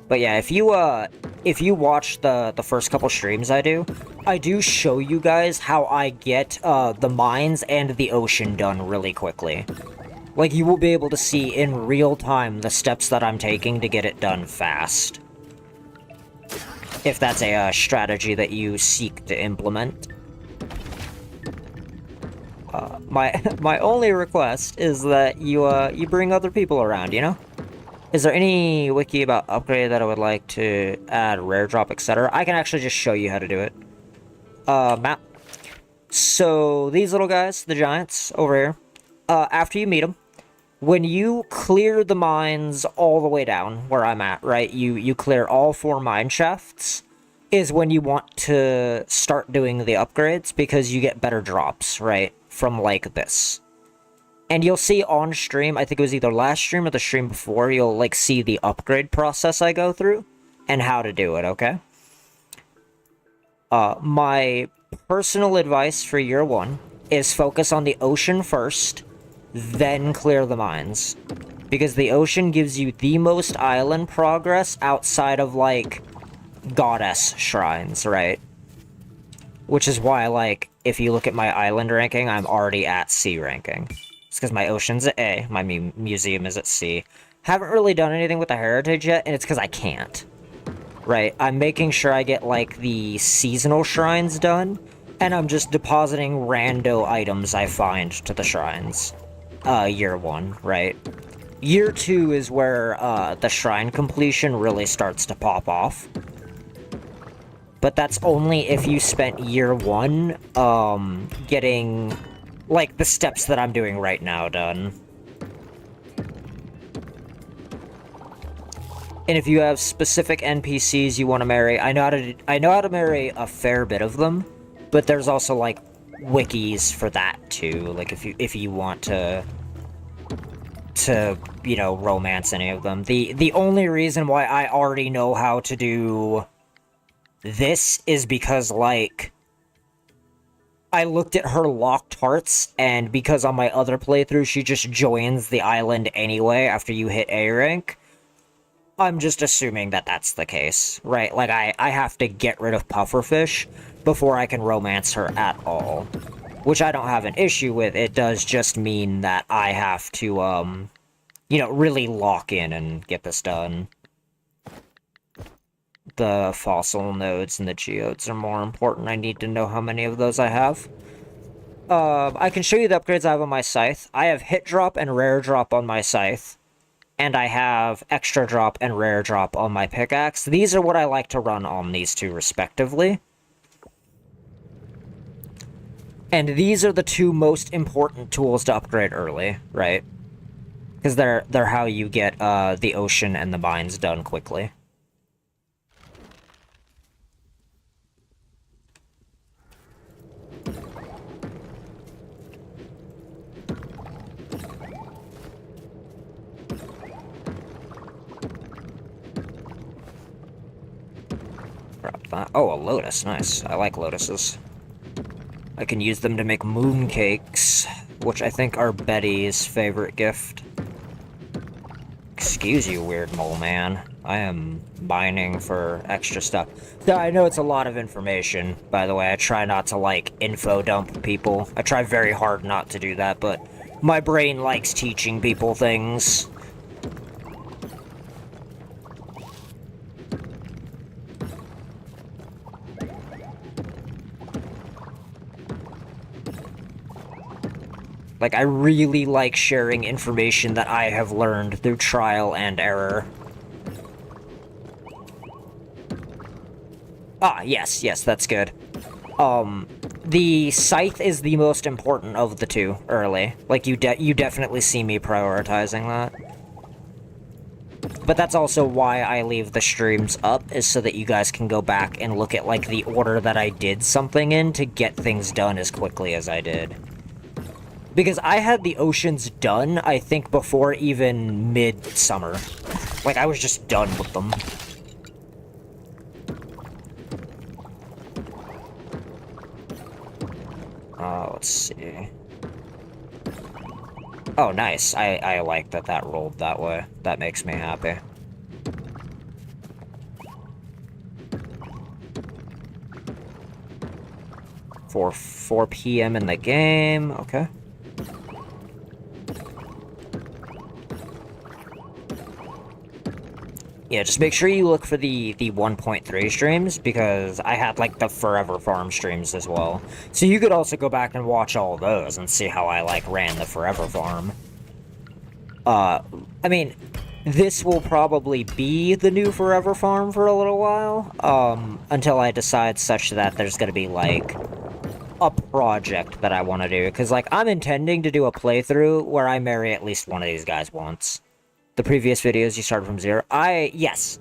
[SPEAKER 1] But yeah, if you watch the first couple streams I do show you guys how I get, the mines and the ocean done really quickly. Like, you will be able to see in real time the steps that I'm taking to get it done fast. If that's a strategy that you seek to implement. My only request is that you bring other people around, you know? Is there any wiki about upgrade that I would like to add, rare drop, etc.? I can actually just show you how to do it. Map. So, these little guys, the giants, over here, after you meet them, when you clear the mines all the way down where I'm at, right, you clear all 4 mine shafts, is when you want to start doing the upgrades, because you get better drops, right, from, like, this. And you'll see on stream, I think it was either last stream or the stream before, you'll, like, see the upgrade process I go through. and how to do it, okay? My personal advice for year 1 is focus on the ocean first, then clear the mines. Because the ocean gives you the most island progress outside of, like, goddess shrines, right? Which is why, like, if you look at my island ranking, I'm already at C ranking. It's because my ocean's at A, my museum is at C. Haven't really done anything with the heritage yet, and it's because I can't. Right? I'm making sure I get, like, the seasonal shrines done, and I'm just depositing rando items I find to the shrines. Year 1, right? Year 2 is where, the shrine completion really starts to pop off. But that's only if you spent year 1, getting, like, the steps that I'm doing right now done. And if you have specific NPCs you want to marry, I know how to marry a fair bit of them, but there's also, like, wikis for that, too. Like, if you want to, you know, romance any of them. The only reason why I already know how to do this is because, like, I looked at her locked hearts, and because on my other playthrough she just joins the island anyway after you hit A rank, I'm just assuming that that's the case, right? Like, I have to get rid of pufferfish before I can romance her at all. Which I don't have an issue with, it does just mean that I have to, you know, really lock in and get this done. The fossil nodes and the geodes are more important. I need to know how many of those I have. I can show you the upgrades I have on my scythe. I have hit drop and rare drop on my scythe. And I have extra drop and rare drop on my pickaxe. These are what I like to run on these two, respectively. And these are the two most important tools to upgrade early, right? Because they're how you get the ocean and the mines done quickly. Drop that. Oh, a lotus. Nice. I like lotuses. I can use them to make mooncakes, which I think are Betty's favorite gift. Excuse you, weird mole man. I am mining for extra stuff. So I know it's a lot of information, by the way. I try not to, like, info dump people. I try very hard not to do that, but my brain likes teaching people things. Like, I really like sharing information that I have learned through trial and error. Ah, yes, that's good. The scythe is the most important of the two, early. Like, you definitely see me prioritizing that. But that's also why I leave the streams up, is so that you guys can go back and look at, like, the order that I did something in to get things done as quickly as I did. Because I had the oceans done, I think, before even mid-summer. Like, I was just done with them. Let's see. Oh, nice. I like that that rolled that way. That makes me happy. For 4 p.m. in the game. Okay. Yeah, just make sure you look for the 1.3 streams, because I had, like, the Forever Farm streams as well. So you could also go back and watch all of those and see how I, like, ran the Forever Farm. I mean, this will probably be the new Forever Farm for a little while, until I decide such that there's gonna be, like, a project that I want to do. Because, like, I'm intending to do a playthrough where I marry at least one of these guys once. The previous videos, you started from 0. Yes,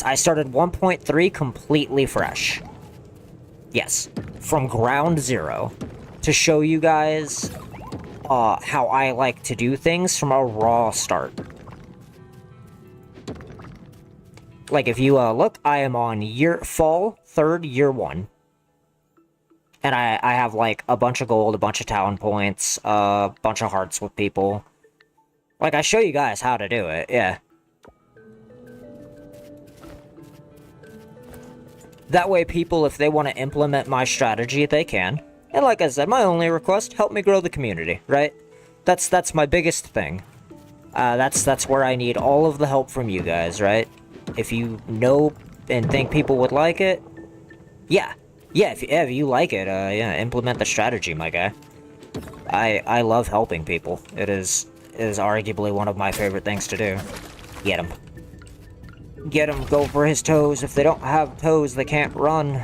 [SPEAKER 1] I started 1.3 completely fresh. Yes, from ground 0. To show you guys, how I like to do things from a raw start. Like, if you look, I am on fall 3rd, year 1. And I have, like, a bunch of gold, a bunch of talent points, a bunch of hearts with people. Like, I show you guys how to do it, yeah. That way people, if they want to implement my strategy, they can. And like I said, my only request, help me grow the community, right? That's my biggest thing. That's where I need all of the help from you guys, right? If you know and think people would like it, yeah. Yeah, if you like it, yeah, implement the strategy, my guy. I love helping people. It is arguably one of my favorite things to do. Get him. Get him, go for his toes. If they don't have toes, they can't run.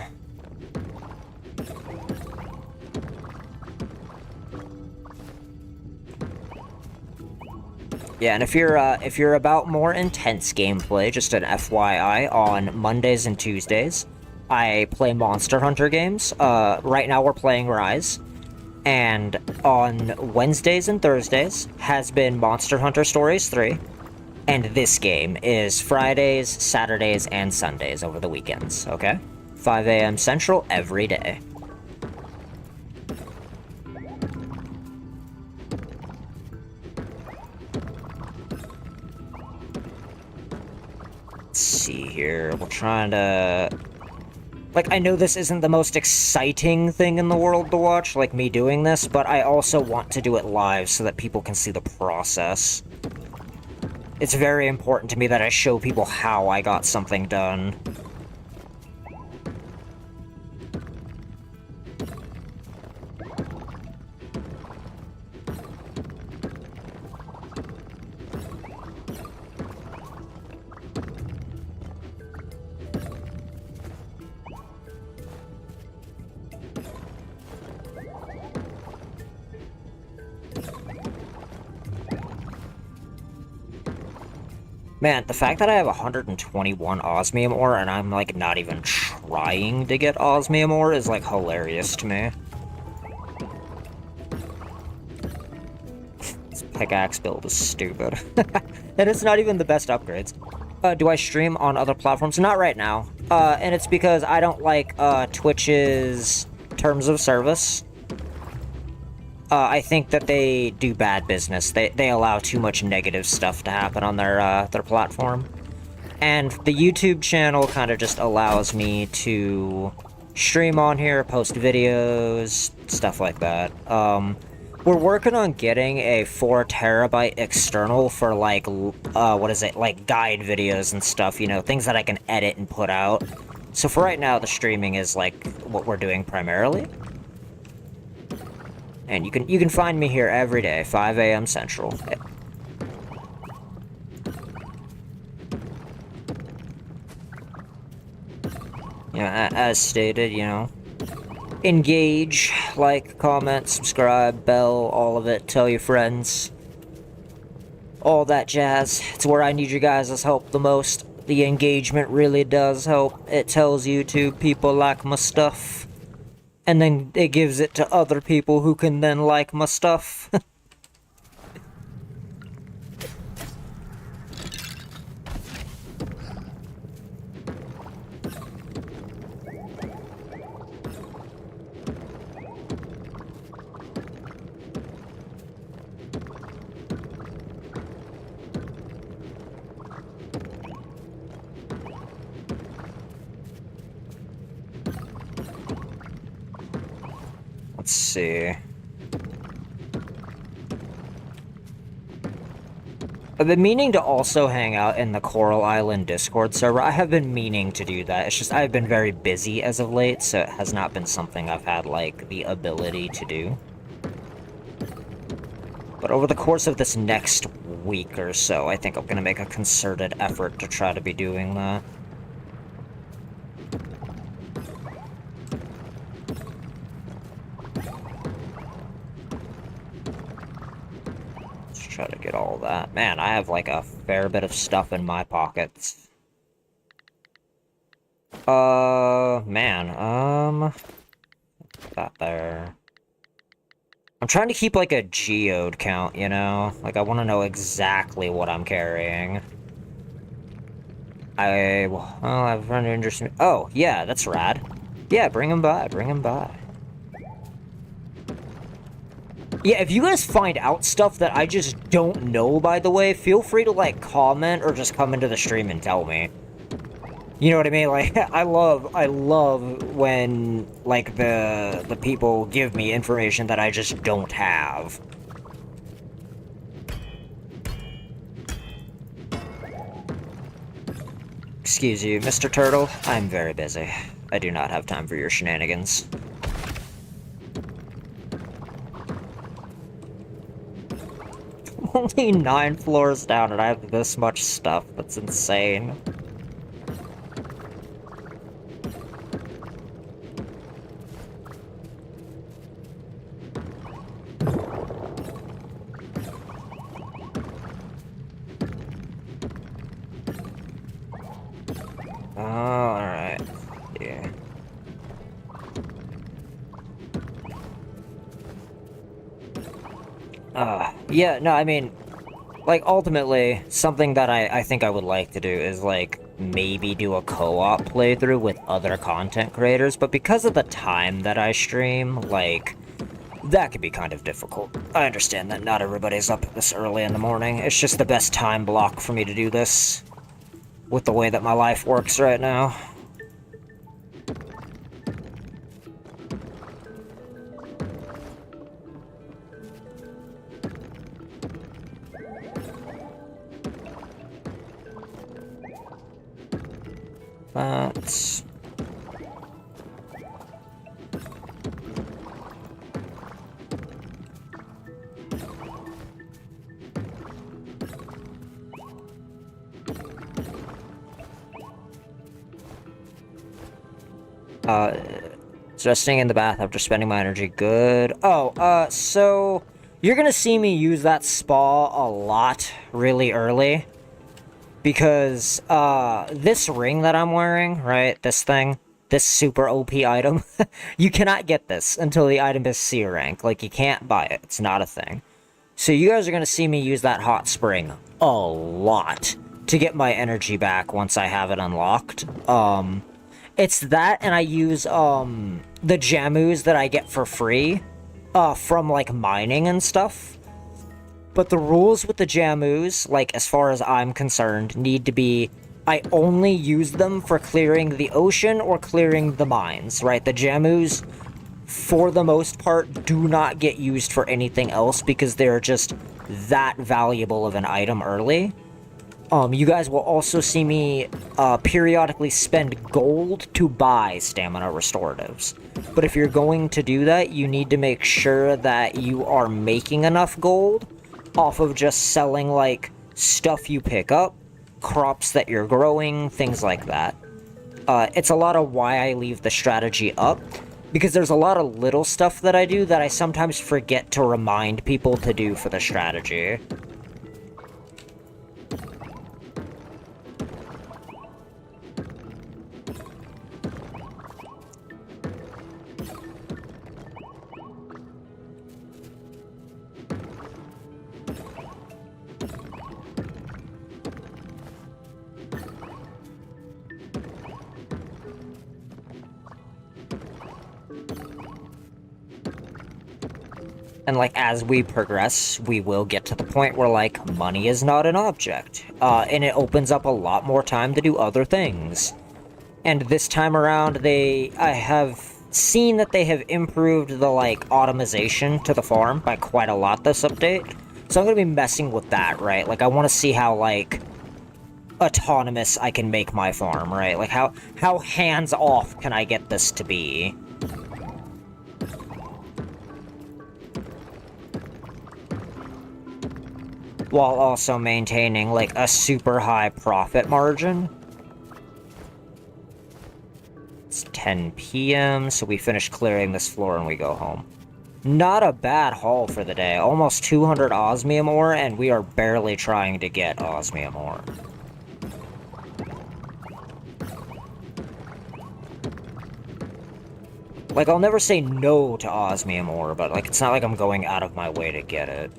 [SPEAKER 1] Yeah, and if you're about more intense gameplay, just an FYI, on Mondays and Tuesdays, I play Monster Hunter games. Right now we're playing Rise. And on Wednesdays and Thursdays has been Monster Hunter Stories 3. And this game is Fridays, Saturdays, and Sundays over the weekends, okay? 5 a.m. Central every day. Let's see here. We're trying to... Like, I know this isn't the most exciting thing in the world to watch, like me doing this, but I also want to do it live so that people can see the process. It's very important to me that I show people how I got something done. Man, the fact that I have 121 osmium ore and I'm, like, not even trying to get osmium ore is, like, hilarious to me. This pickaxe build is stupid. And it's not even the best upgrades. Do I stream on other platforms? Not right now. And it's because I don't like, Twitch's terms of service. I think that they do bad business. They allow too much negative stuff to happen on their platform. And the YouTube channel kind of just allows me to stream on here, post videos, stuff like that. We're working on getting a 4 terabyte external for, like, what is it, like, guide videos and stuff, you know, things that I can edit and put out. So for right now, the streaming is, like, what we're doing primarily. And you can find me here every day, 5 a.m. Central. You know, as stated, you know, engage, like, comment, subscribe, bell, all of it, tell your friends. All that jazz. It's where I need you guys' help the most. The engagement really does help. It tells YouTube people like my stuff. And then it gives it to other people who can then like my stuff. Let's see. I've been meaning to also hang out in the Coral Island Discord server. I have been meaning to do that. It's just I've been very busy as of late, so it has not been something I've had, like, the ability to do. But over the course of this next week or so, I think I'm gonna make a concerted effort to try to be doing that. Try to get all that. Man, I have, like, a fair bit of stuff in my pockets. Man, that there. I'm trying to keep, like, a geode count, you know? Like, I want to know exactly what I'm carrying. Well, I've run into interesting. Oh, yeah, that's rad. Yeah, bring him by, bring him by. Yeah, if you guys find out stuff that I just don't know, by the way, feel free to, like, comment or just come into the stream and tell me. You know what I mean? Like, I love when, like, the people give me information that I just don't have. Excuse you, Mr. Turtle. I'm very busy. I do not have time for your shenanigans. Only 9 floors down and I have this much stuff. That's insane. Oh, alright. Yeah. Yeah, no, I mean, like, ultimately, something that I think I would like to do is, like, maybe do a co-op playthrough with other content creators, but because of the time that I stream, like, that could be kind of difficult. I understand that not everybody's up this early in the morning. It's just the best time block for me to do this, with the way that my life works right now. That's... resting in the bath after spending my energy. Good. Oh, so... You're gonna see me use that spa a lot really early. Because, this ring that I'm wearing, right, this thing, this super OP item, you cannot get this until the item is C rank. Like, you can't buy it. It's not a thing. So you guys are gonna see me use that hot spring a lot to get my energy back once I have it unlocked. It's that, and I use, the Jamus that I get for free, from, like, mining and stuff. But the rules with the Jamus, like, as far as I'm concerned, need to be... I only use them for clearing the ocean or clearing the mines, right? The Jamus, for the most part, do not get used for anything else because they're just that valuable of an item early. You guys will also see me periodically spend gold to buy stamina restoratives. But if you're going to do that, you need to make sure that you are making enough gold off of just selling, like, stuff you pick up, crops that you're growing, things like that. It's a lot of why I leave the strategy up, because there's a lot of little stuff that I do that I sometimes forget to remind people to do for the strategy. And, like, as we progress, we will get to the point where, like, money is not an object. And it opens up a lot more time to do other things. And this time around, I have seen that they have improved the, like, automation to the farm by quite a lot this update. So I'm gonna be messing with that, right? Like, I want to see how, like, autonomous I can make my farm, right? Like, how hands-off can I get this to be? While also maintaining, like, a super high profit margin. It's 10 p.m., so we finish clearing this floor and we go home. Not a bad haul for the day. Almost 200 osmium ore, and we are barely trying to get osmium ore. Like, I'll never say no to osmium ore, but, like, it's not like I'm going out of my way to get it.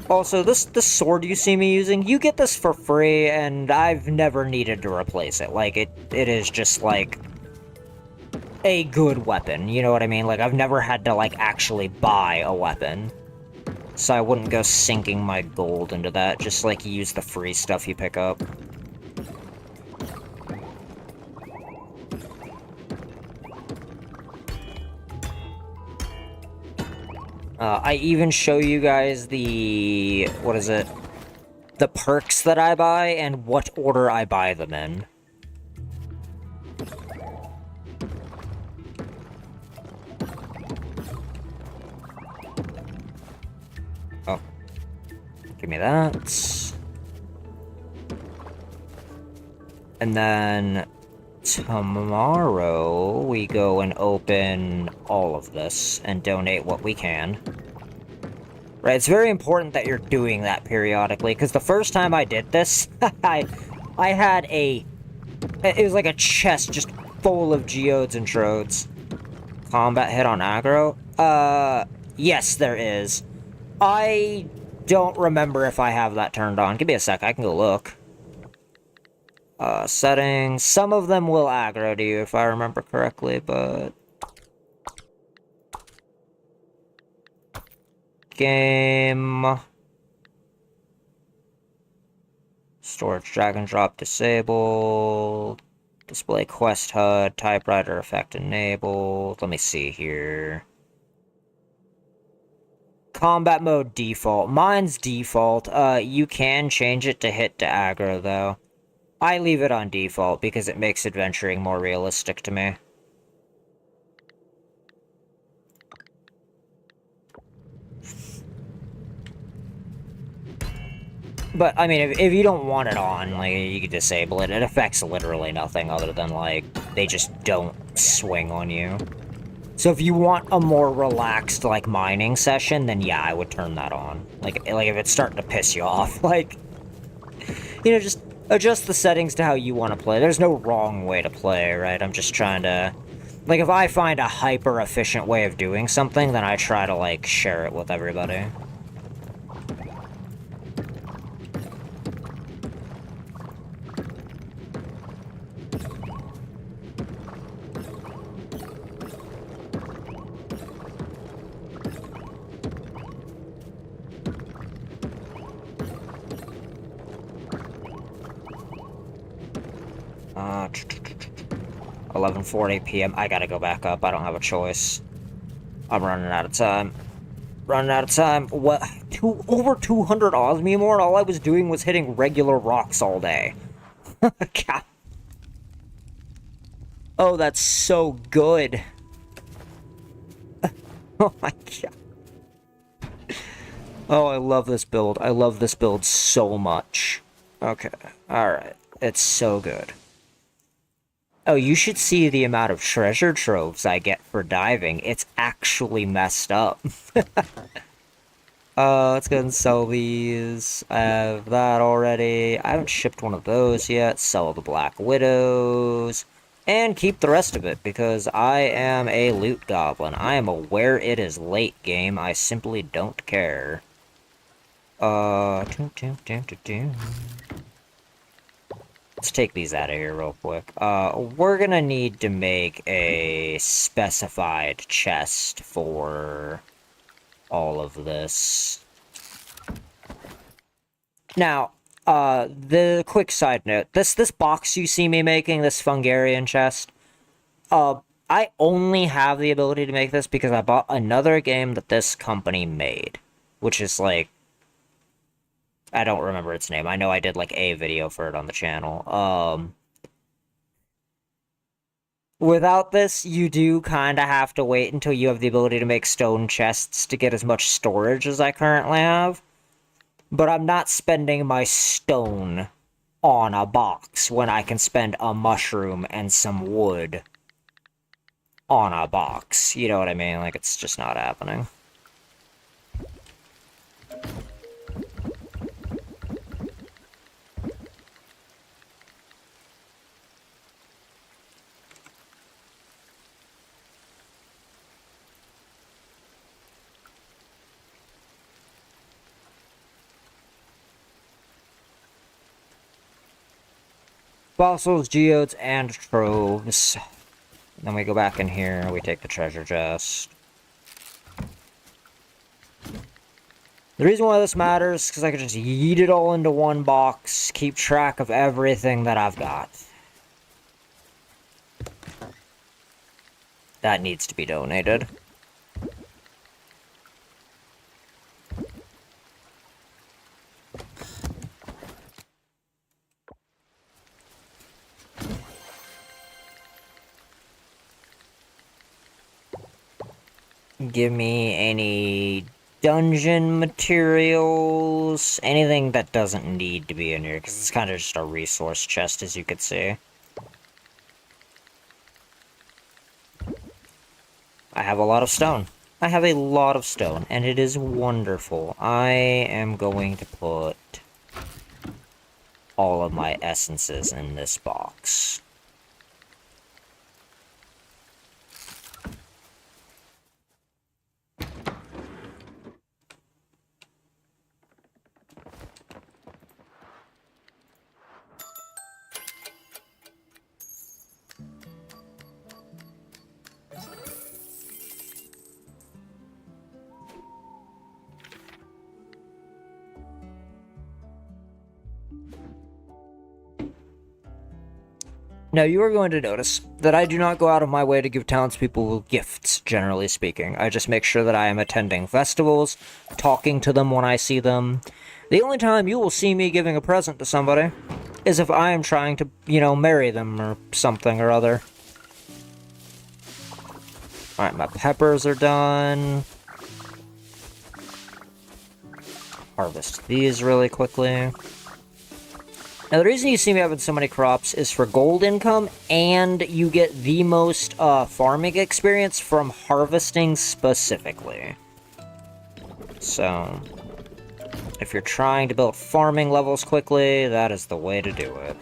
[SPEAKER 1] Also, this sword you see me using, you get this for free, and I've never needed to replace it. Like, it is just, like, a good weapon, you know what I mean? Like, I've never had to, like, actually buy a weapon. So I wouldn't go sinking my gold into that, just, like, use the free stuff you pick up. I even show you guys the... what is it? The perks that I buy and what order I buy them in. Oh. Give me that. And then tomorrow we go and open all of this and donate what we can. Right, it's very important that you're doing that periodically, because the first time I did this, I had a... it was like a chest just full of geodes and trodes. Combat hit on aggro? Yes, there is. I don't remember if I have that turned on. Give me a sec, I can go look. Settings. Some of them will aggro to you, if I remember correctly, but... Game... Storage drag and drop disabled. Display quest HUD, typewriter effect enabled. Let me see here. Combat mode default. Mine's default. You can change it to hit to aggro, though. I leave it on default because it makes adventuring more realistic to me. But, I mean, if you don't want it on, like, you can disable it. It affects literally nothing other than, like, they just don't swing on you. So if you want a more relaxed, like, mining session, then yeah, I would turn that on. Like if it's starting to piss you off, like... You know, just adjust the settings to how you want to play. There's no wrong way to play, right? I'm just trying to... Like, if I find a hyper-efficient way of doing something, then I try to, like, share it with everybody. 11:40 p.m. I gotta go back up. I don't have a choice. I'm running out of time. Running out of time. What? Over 200 osmium ore? All I was doing was hitting regular rocks all day. God. Oh, that's so good. Oh my god. Oh, I love this build. I love this build so much. Okay. Alright. It's so good. Oh, you should see the amount of treasure troves I get for diving. It's actually messed up. Let's go and sell these. I have that already. I haven't shipped one of those yet. Sell the Black Widows. And keep the rest of it, because I am a loot goblin. I am aware it is late game. I simply don't care. Let's take these out of here real quick. We're gonna need to make a specified chest for all of this. Now, the quick side note, this box you see me making, this Fungarian chest, I only have the ability to make this because I bought another game that this company made, which is like, I don't remember its name. I know I did like a video for it on the channel. Without this, you do kind of have to wait until you have the ability to make stone chests to get as much storage as I currently have. But I'm not spending my stone on a box when I can spend a mushroom and some wood on a box. You know what I mean? Like, it's just not happening. Fossils, geodes, and troves. Then we go back in here, we take the treasure chest. The reason why this matters is because I can just yeet it all into one box, keep track of everything that I've got. That needs to be donated. Give me any dungeon materials, anything that doesn't need to be in here, because it's kind of just a resource chest, as you could see. I have a lot of stone. I have a lot of stone, and it is wonderful. I am going to put all of my essences in this box. Now, you are going to notice that I do not go out of my way to give townspeople gifts, generally speaking. I just make sure that I am attending festivals, talking to them when I see them. The only time you will see me giving a present to somebody is if I am trying to, marry them or something or other. Alright, my peppers are done. Harvest these really quickly. Now, the reason you see me having so many crops is for gold income, and you get the most farming experience from harvesting specifically. So, if you're trying to build farming levels quickly, that is the way to do it.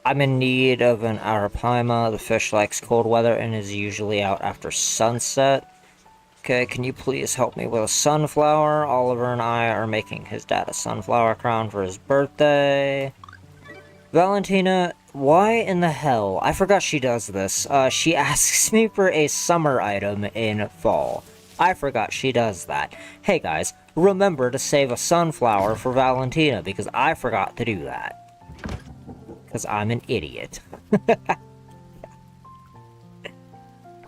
[SPEAKER 1] I'm in need of an arapaima. The fish likes cold weather and is usually out after sunset. Okay, can you please help me with a sunflower? Oliver and I are making his dad a sunflower crown for his birthday. Valentina, why in the hell? I forgot she does this. She asks me for a summer item in fall. I forgot she does that. Hey guys, remember to save a sunflower for Valentina because I forgot to do that. Because I'm an idiot.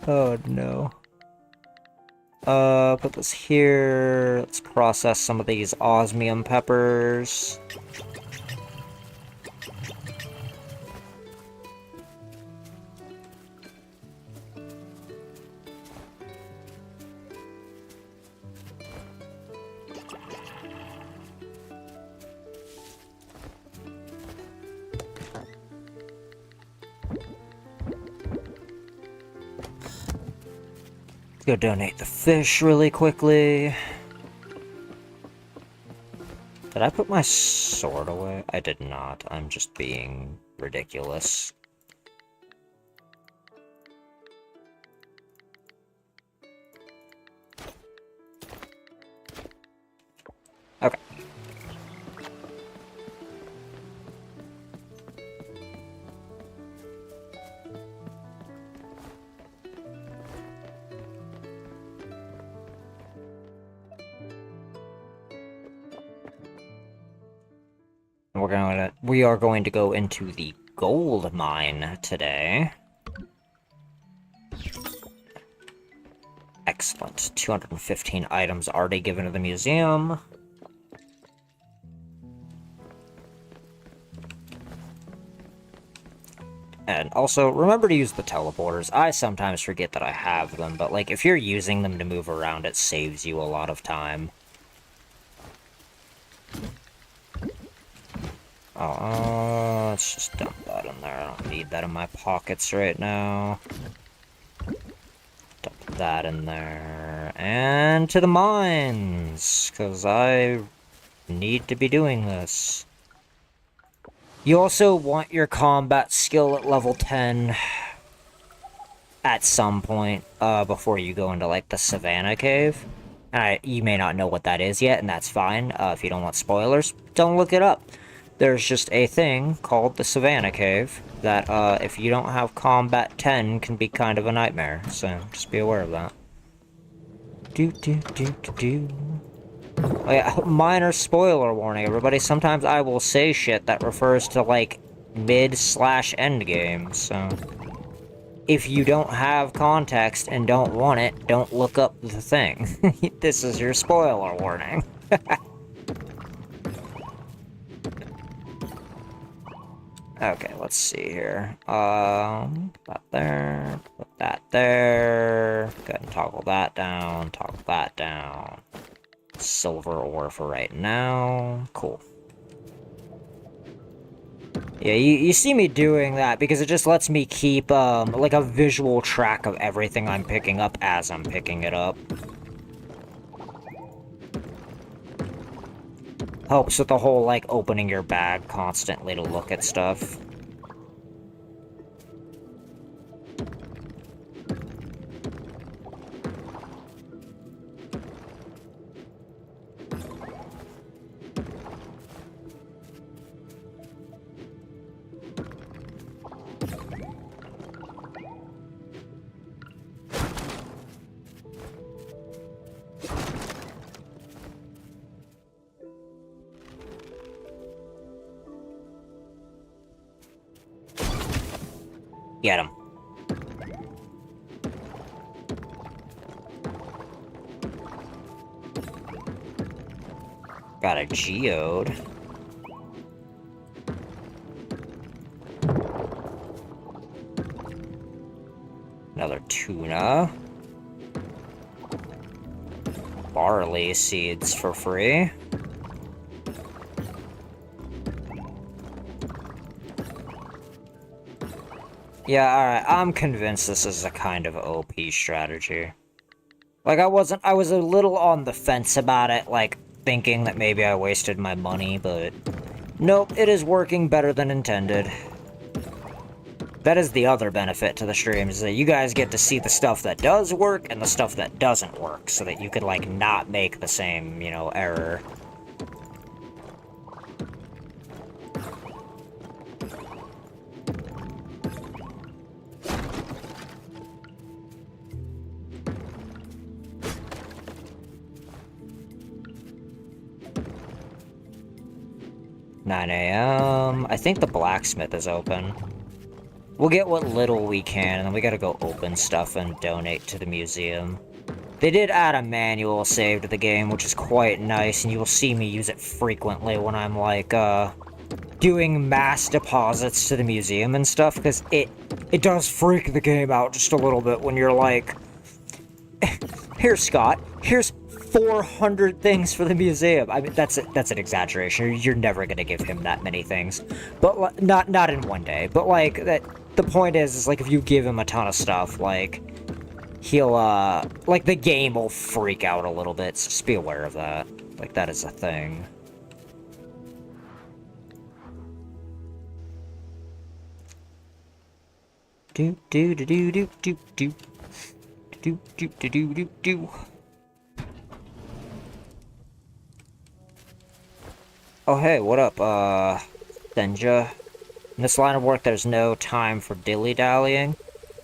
[SPEAKER 1] Oh no. Put this here. Let's process some of these osmium peppers. Go donate the fish really quickly. Did I put my sword away? I did not. I'm just being ridiculous. Okay. We are going to go into the gold mine today. Excellent. 215 items already given to the museum. And also, remember to use the teleporters. I sometimes forget that I have them, but like, if you're using them to move around, it saves you a lot of time. Oh, let's just dump that in there. I don't need that in my pockets right now. Dump that in there. And to the mines, because I need to be doing this. You also want your combat skill at level 10 at some point before you go into, like, the Savannah Cave. You may not know what that is yet, and that's fine. If you don't want spoilers, don't look it up. There's just a thing called the Savannah Cave that, if you don't have combat 10, can be kind of a nightmare. So, just be aware of that. Oh yeah, minor spoiler warning, everybody. Sometimes I will say shit that refers to, like, mid/end game, so... If you don't have context and don't want it, don't look up the thing. This is your spoiler warning. Okay, let's see here. That there, put that there. Go ahead and toggle that down, toggle that down. Silver ore for right now. Cool. Yeah, you see me doing that because it just lets me keep, like a visual track of everything I'm picking up as I'm picking it up. Helps with the whole, like, opening your bag constantly to look at stuff. Get him. Got a geode. Another tuna. Barley seeds for free. Yeah, alright, I'm convinced this is a kind of OP strategy. Like, I was a little on the fence about it, like, thinking that maybe I wasted my money, but... Nope, it is working better than intended. That is the other benefit to the streams, is that you guys get to see the stuff that does work and the stuff that doesn't work, so that you could, like, not make the same, you know, error. 9 a.m. I think the blacksmith is open. We'll get what little we can, and then we gotta go open stuff and donate to the museum. They did add a manual save to the game, which is quite nice, and you will see me use it frequently when I'm, like, doing mass deposits to the museum and stuff, because it does freak the game out just a little bit when you're like, here, Scott, here's 400 things for the museum. I mean, that's an exaggeration. You're never gonna give him that many things, but not in one day. But like that, the point is like if you give him a ton of stuff, like he'll like the game will freak out a little bit. So just be aware of that. Like that is a thing. Do do do do do do do do do do do do do. Oh hey, what up, Senja? In this line of work, there's no time for dilly-dallying.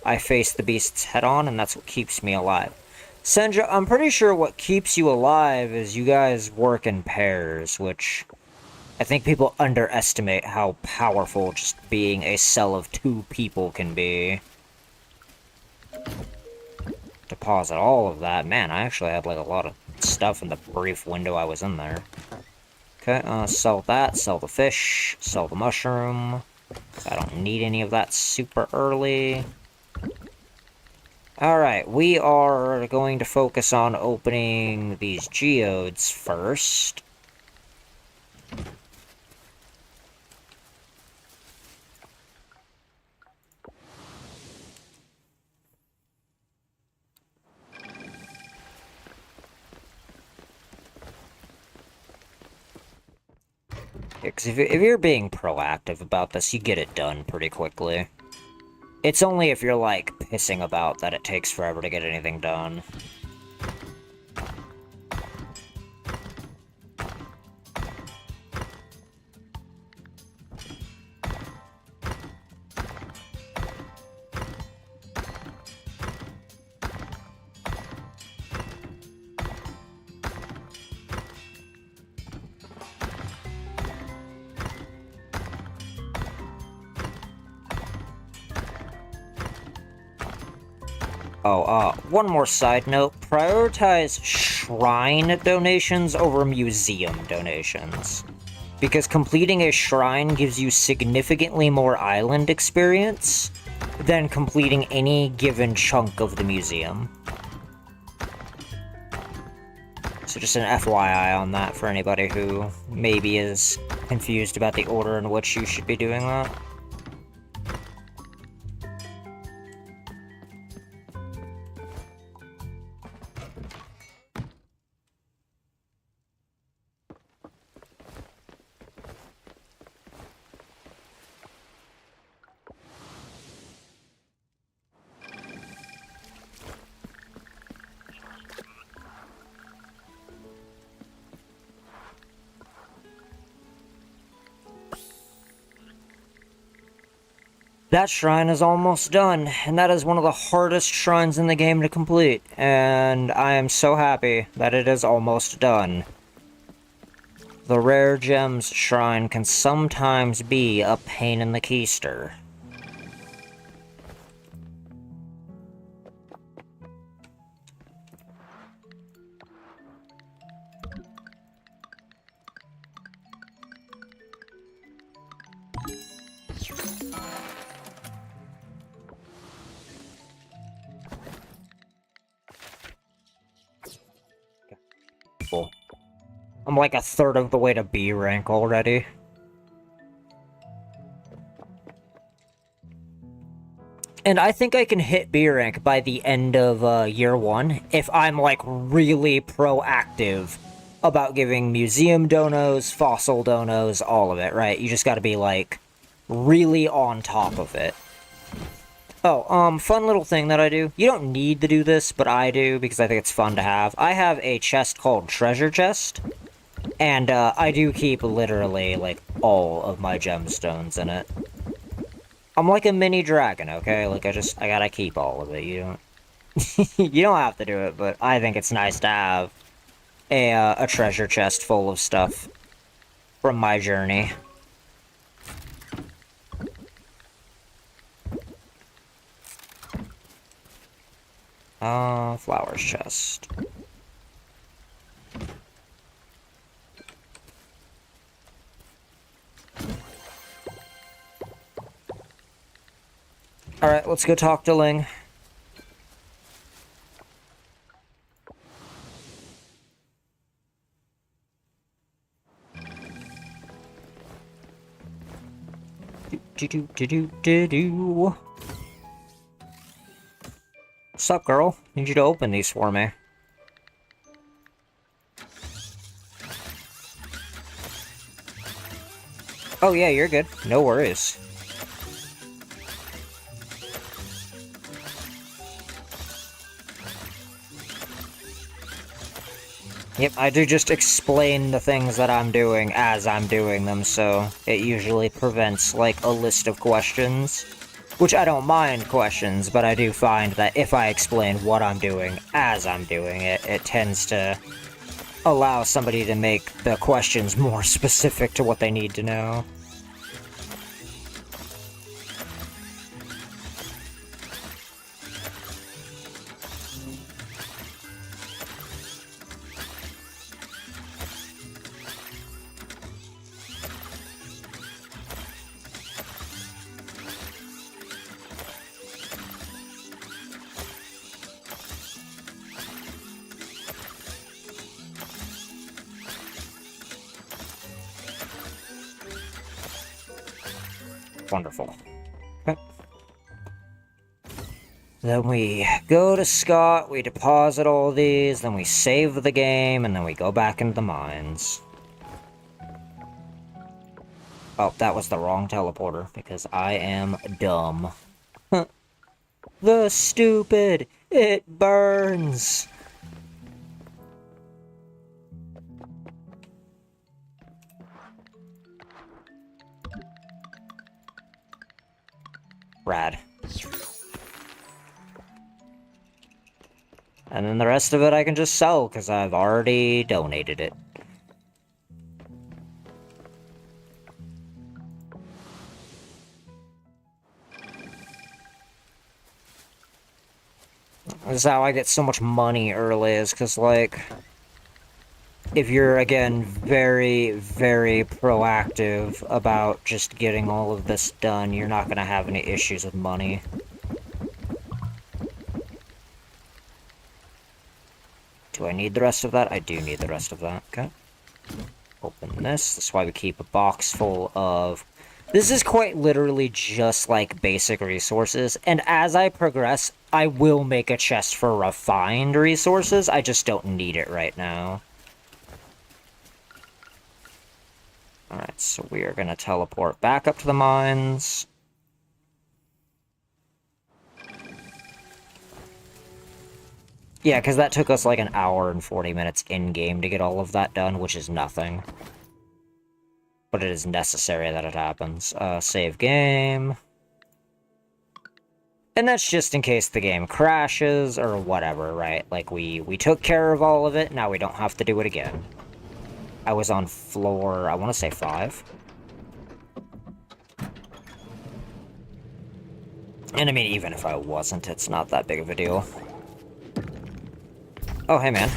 [SPEAKER 1] I face the beasts head-on, and that's what keeps me alive. Senja, I'm pretty sure what keeps you alive is you guys work in pairs, which I think people underestimate how powerful just being a cell of 2 people can be. Deposit all of that. Man, I actually had like a lot of stuff in the brief window I was in there. Okay, sell that, sell the fish, sell the mushroom. I don't need any of that super early. Alright, we are going to focus on opening these geodes first. Because if you're being proactive about this, you get it done pretty quickly. It's only if you're, like, pissing about that it takes forever to get anything done. Oh, one more side note. Prioritize shrine donations over museum donations. Because completing a shrine gives you significantly more island experience than completing any given chunk of the museum. So just an FYI on that for anybody who maybe is confused about the order in which you should be doing that. That shrine is almost done, and that is one of the hardest shrines in the game to complete, and I am so happy that it is almost done. The Rare Gems shrine can sometimes be a pain in the keister. Cool. I'm like a third of the way to B rank already. And I think I can hit B rank by the end of year 1 if I'm like really proactive about giving museum donos, fossil donos, all of it, right? You just gotta be like really on top of it. Oh, fun little thing that I do. You don't need to do this, but I do because I think it's fun to have. I have a chest called Treasure Chest, and I do keep literally like all of my gemstones in it. I'm like a mini dragon, okay? Like I gotta keep all of it. You don't you don't have to do it, but I think it's nice to have a treasure chest full of stuff from my journey. Flowers chest. Alright, let's go talk to Ling. Do. What's up, girl? Need you to open these for me. Oh yeah, you're good. No worries. Yep, I do just explain the things that I'm doing as I'm doing them, so it usually prevents, like, a list of questions. Which I don't mind questions, but I do find that if I explain what I'm doing as I'm doing it, it tends to allow somebody to make the questions more specific to what they need to know. Wonderful. Okay. Then we go to Scott, we deposit all these, then we save the game, and then we go back into the mines. Oh, that was the wrong teleporter, because I am dumb. The stupid! It burns! Rad. And then the rest of it I can just sell, because I've already donated it. This is how I get so much money early, is because, like, if you're, again, very, very proactive about just getting all of this done, you're not going to have any issues with money. Do I need the rest of that? I do need the rest of that. Okay. Open this. That's why we keep a box full of... This is quite literally just, like, basic resources, and as I progress, I will make a chest for refined resources, I just don't need it right now. Alright, so we are gonna teleport back up to the mines. Yeah, because that took us like an hour and 40 minutes in-game to get all of that done, which is nothing. But it is necessary that it happens. Save game. And that's just in case the game crashes or whatever, right? Like, we took care of all of it, now we don't have to do it again. I was on floor, I want to say 5. And I mean, even if I wasn't, it's not that big of a deal. Oh, hey, man.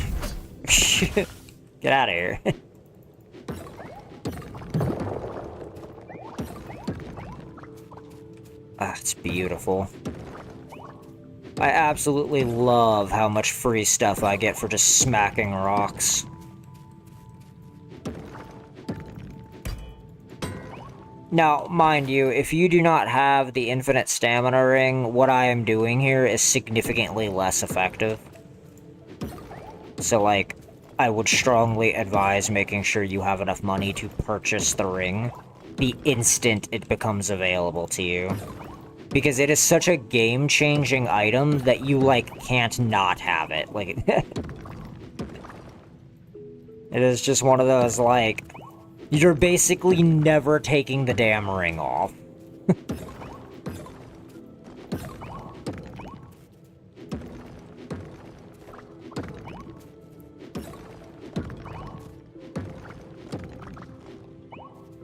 [SPEAKER 1] Get out of here. Ah, it's beautiful. I absolutely love how much free stuff I get for just smacking rocks. Now, mind you, if you do not have the infinite stamina ring, what I am doing here is significantly less effective. So, like, I would strongly advise making sure you have enough money to purchase the ring the instant it becomes available to you. Because it is such a game-changing item that you, like, can't not have it. Like, it is just one of those, like, you're basically never taking the damn ring off.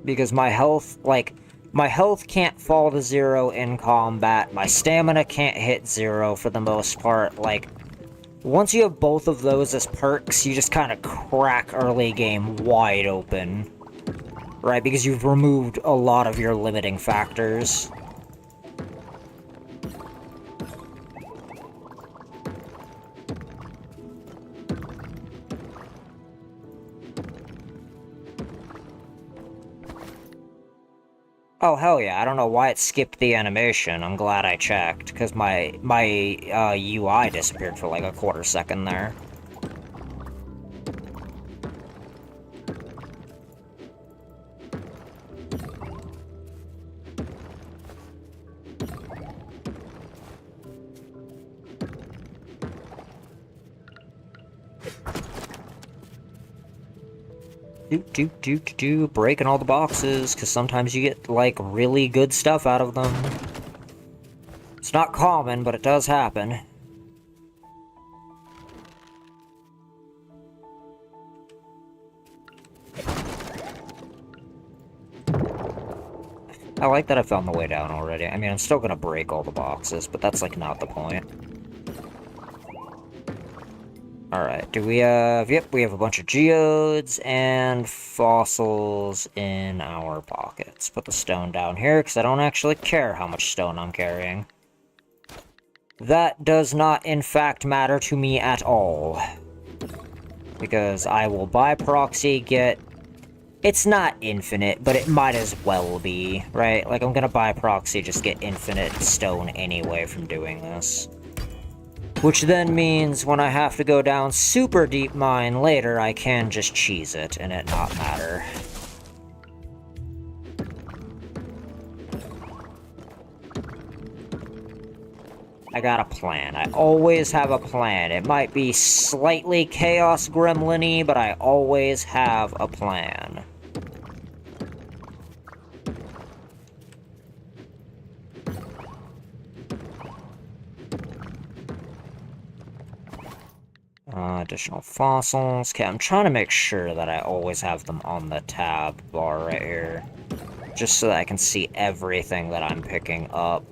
[SPEAKER 1] Because my health, like, my health can't fall to 0 in combat, my stamina can't hit 0 for the most part, like, once you have both of those as perks, you just kind of crack early game wide open. Right, because you've removed a lot of your limiting factors. Oh, hell yeah, I don't know why it skipped the animation. I'm glad I checked, because my UI disappeared for like a quarter second there. Breaking all the boxes, because sometimes you get, like, really good stuff out of them. It's not common, but it does happen. I like that I found the way down already. I mean, I'm still gonna break all the boxes, but that's, like, not the point. Alright, do we have... Yep, we have a bunch of geodes and fossils in our pockets. Put the stone down here, because I don't actually care how much stone I'm carrying. That does not, in fact, matter to me at all. Because I will buy proxy, get... It's not infinite, but it might as well be, right? Like, I'm gonna buy proxy, just get infinite stone anyway from doing this. Which then means when I have to go down super deep mine later, I can just cheese it and it not matter. I got a plan. I always have a plan. It might be slightly Chaos Gremlin-y, but I always have a plan. Additional fossils. Okay, I'm trying to make sure that I always have them on the tab bar right here. Just so that I can see everything that I'm picking up.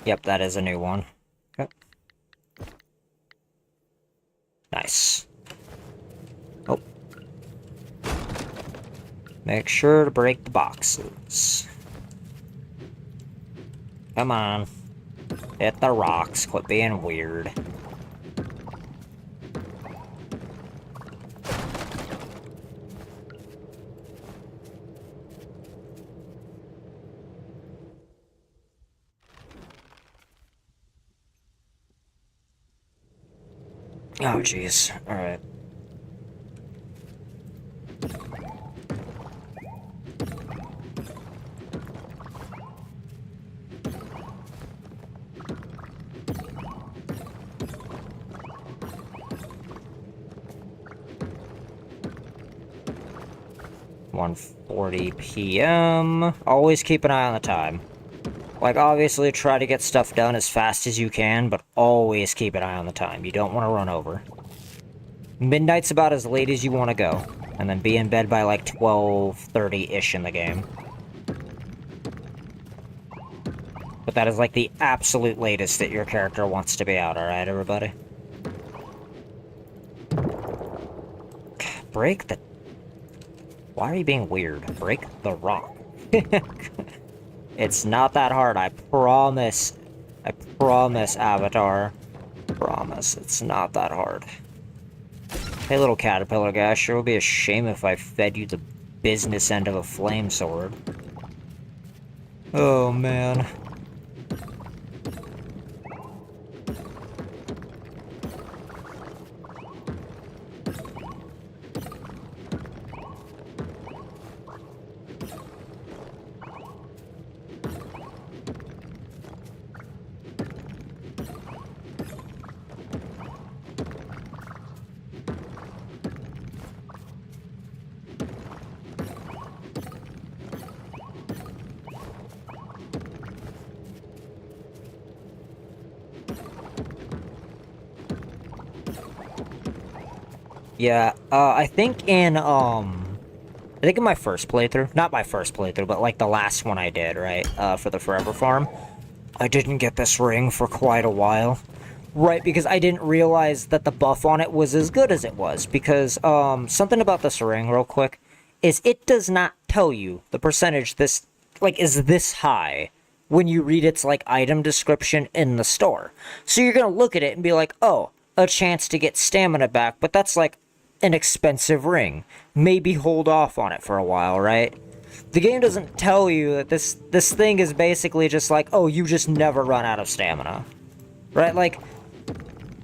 [SPEAKER 1] Yep, that is a new one. Okay. Nice. Oh. Make sure to break the boxes. Come on. Hit the rocks. Quit being weird. Oh, jeez. Alright. $1:40 p.m. Always keep an eye on the time. Like, obviously try to get stuff done as fast as you can, but always keep an eye on the time. You don't want to run over. Midnight's about as late as you want to go. And then be in bed by like 12:30-ish in the game. But that is like the absolute latest that your character wants to be out, alright, everybody? Break the... Why are you being weird? Break the rock. It's not that hard, I promise. I promise, Avatar. Promise, it's not that hard. Hey, little caterpillar guy, sure would be a shame if I fed you the business end of a flame sword. Oh, man. Yeah, I think in my first playthrough, not my first playthrough, but like the last one I did, right, for the Forever Farm, I didn't get this ring for quite a while. Right, because I didn't realize that the buff on it was as good as it was, because, something about this ring, real quick, is it does not tell you the percentage this, like, is this high when you read its, like, item description in the store. So you're gonna look at it and be like, oh, a chance to get stamina back, but that's, like, an expensive ring. Maybe hold off on it for a while, right? The game doesn't tell you that this thing is basically just like, oh, you just never run out of stamina. Right? Like,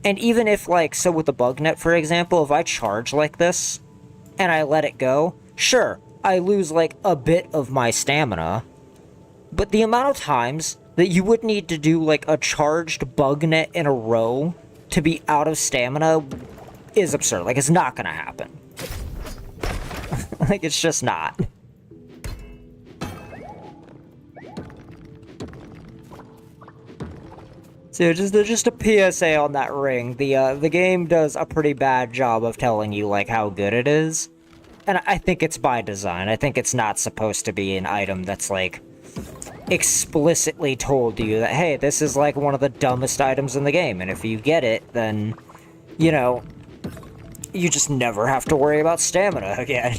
[SPEAKER 1] and even if, like, so with the bug net, for example, if I charge like this, and I let it go, sure, I lose, like, a bit of my stamina, but the amount of times that you would need to do, like, a charged bug net in a row to be out of stamina is absurd. Like, it's not gonna happen. Like, it's just not. So just a PSA on that ring. The game does a pretty bad job of telling you, like, how good it is. And I think it's by design. I think it's not supposed to be an item that's, like, explicitly told to you that, hey, this is, like, one of the dumbest items in the game, and if you get it, then, you know, you just never have to worry about stamina again.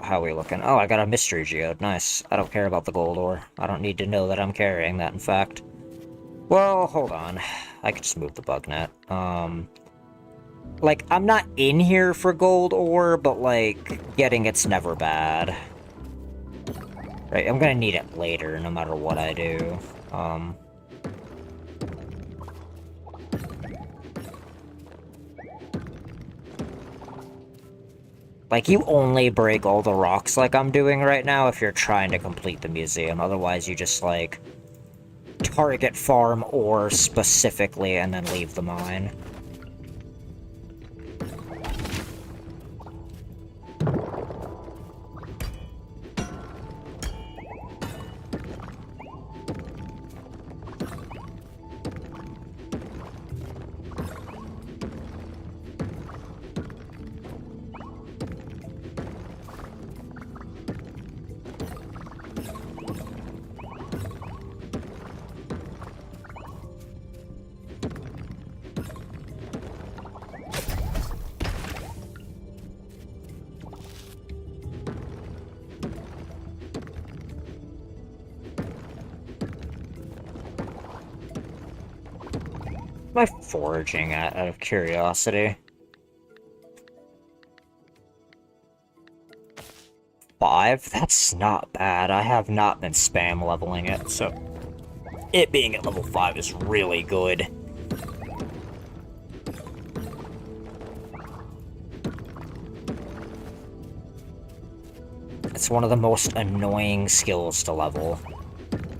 [SPEAKER 1] How are we looking? Oh, I got a mystery geode. Nice. I don't care about the gold ore. I don't need to know that I'm carrying that, in fact. Well, hold on. I could just move the bug net. Like, I'm not in here for gold ore, but, like, getting it's never bad. Right, I'm gonna need it later, no matter what I do. Like, you only break all the rocks like I'm doing right now if you're trying to complete the museum. Otherwise, you just, like, target farm ore specifically and then leave the mine. Am I foraging at, out of curiosity? 5? That's not bad. I have not been spam leveling it, so it being at level 5 is really good. It's one of the most annoying skills to level.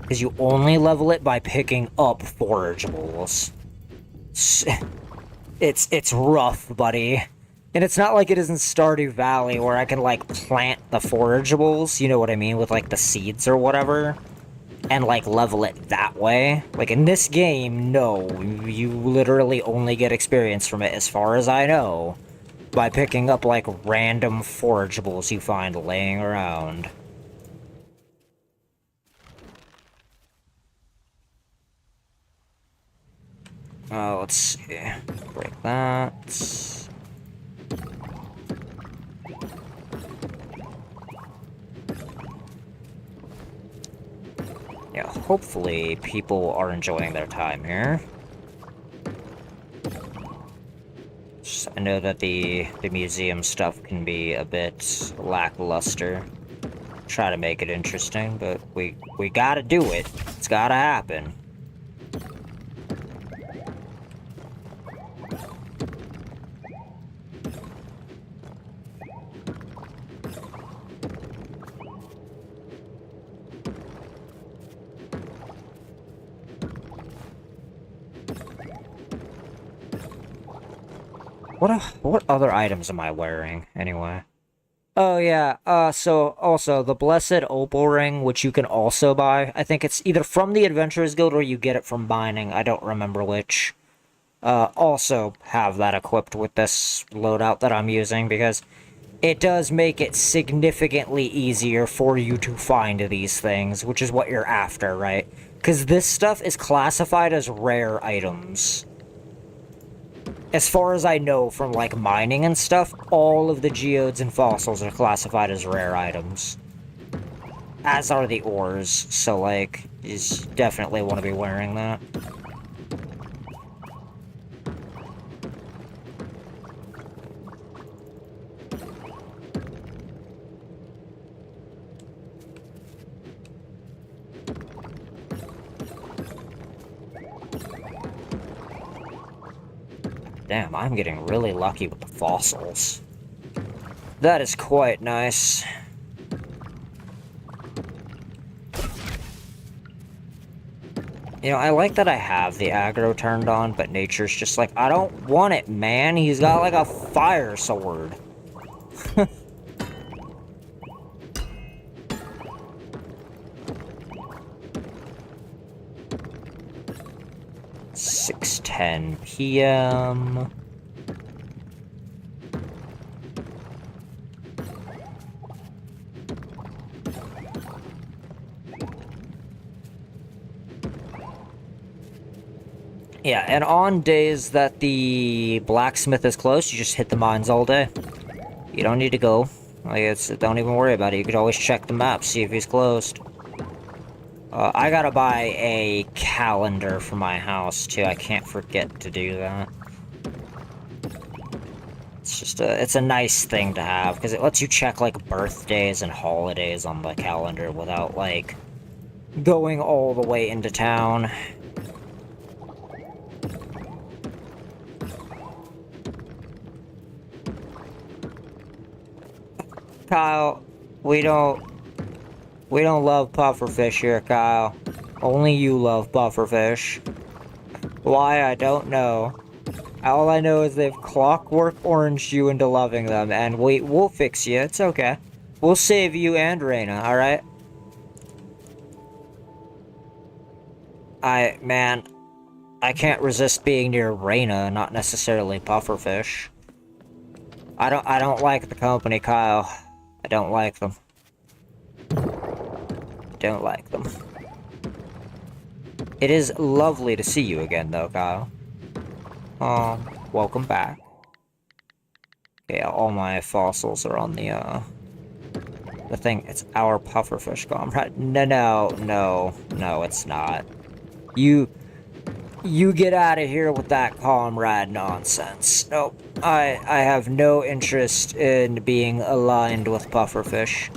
[SPEAKER 1] Because you only level it by picking up forageables. It's rough, buddy. And it's not like it is in Stardew Valley where I can, like, plant the forageables, you know what I mean, with, like, the seeds or whatever, and, like, level it that way. Like, in this game, no, you literally only get experience from it, as far as I know, by picking up, like, random forageables you find laying around. Let's see. Break that. Yeah, hopefully people are enjoying their time here. I know that the museum stuff can be a bit lackluster. Try to make it interesting, but we gotta do it. It's gotta happen. What other items am I wearing, anyway? Oh, yeah, so, also, the Blessed Opal Ring, which you can also buy, I think it's either from the Adventurers Guild or you get it from mining, I don't remember which. Also have that equipped with this loadout that I'm using, because it does make it significantly easier for you to find these things, which is what you're after, right? Because this stuff is classified as rare items. As far as I know from, like, mining and stuff, all of the geodes and fossils are classified as rare items. As are the ores, so, like, you definitely want to be wearing that. Damn, I'm getting really lucky with the fossils. That is quite nice. You know, I like that I have the aggro turned on, but nature's just like, I don't want it, man. He's got like a fire sword. 6:10 p.m. Yeah, and on days that the blacksmith is closed, you just hit the mines all day. You don't need to go. Like, don't even worry about it. You could always check the map, see if he's closed. I gotta buy a calendar for my house, too. I can't forget to do that. It's just it's a nice thing to have, because it lets you check, like, birthdays and holidays on the calendar without, like, going all the way into town. Kyle, we don't love pufferfish here, Kyle. Only you love pufferfish. Why, I don't know. All I know is they've clockwork oranged you into loving them, and we'll fix you, it's okay. We'll save you and Reyna, alright? Man, I can't resist being near Reyna, not necessarily pufferfish. I don't like the company, Kyle. I don't like them. Don't like them. It is lovely to see you again, though, Kyle. Welcome back. Okay, all my fossils are on the thing. It's our pufferfish comrade. No, it's not. You get out of here with that comrade nonsense. Nope. I have no interest in being aligned with pufferfish.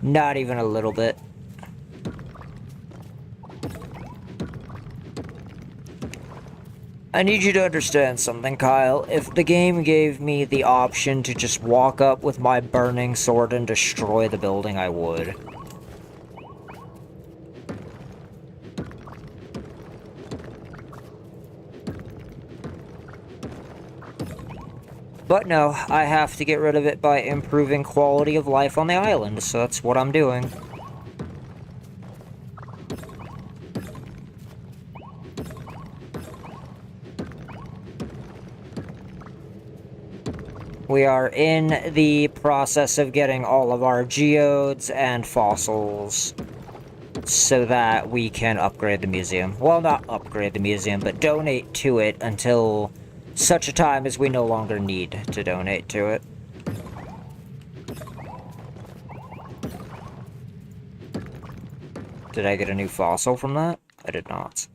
[SPEAKER 1] Not even a little bit. I need you to understand something, Kyle. If the game gave me the option to just walk up with my burning sword and destroy the building, I would. But no, I have to get rid of it by improving quality of life on the island, so that's what I'm doing. We are in the process of getting all of our geodes and fossils so that we can upgrade the museum. Well, not upgrade the museum, but donate to it until such a time as we no longer need to donate to it. Did I get a new fossil from that? I did not.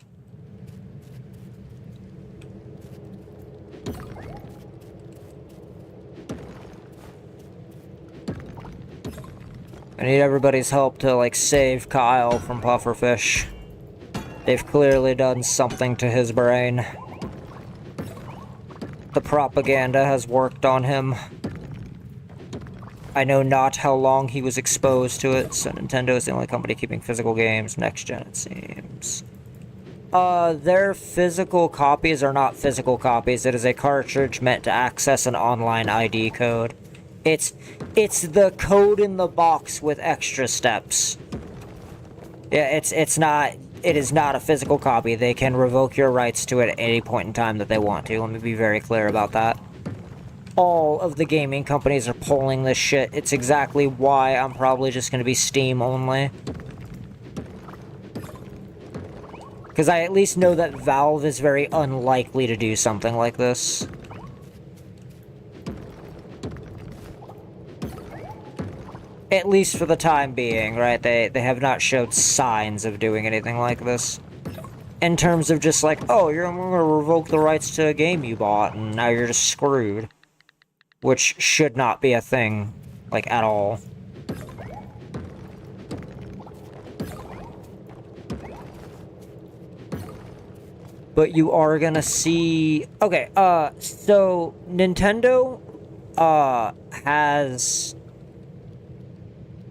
[SPEAKER 1] I need everybody's help to, like, save Kyle from pufferfish. They've clearly done something to his brain. The propaganda has worked on him. I know not how long he was exposed to it, so Nintendo is the only company keeping physical games. Next gen, it seems. Their physical copies are not physical copies. It is a cartridge meant to access an online ID code. It's the code in the box with extra steps. Yeah, it is not a physical copy. They can revoke your rights to it at any point in time that they want to. Let me be very clear about that. All of the gaming companies are pulling this shit. It's exactly why I'm probably just gonna be Steam only. Because I at least know that Valve is very unlikely to do something like this. At least for the time being, right? They have not showed signs of doing anything like this. In terms of just like, oh, you're gonna revoke the rights to a game you bought, and now you're just screwed. Which should not be a thing, like, at all. But you are gonna see... Okay, so Nintendo, has...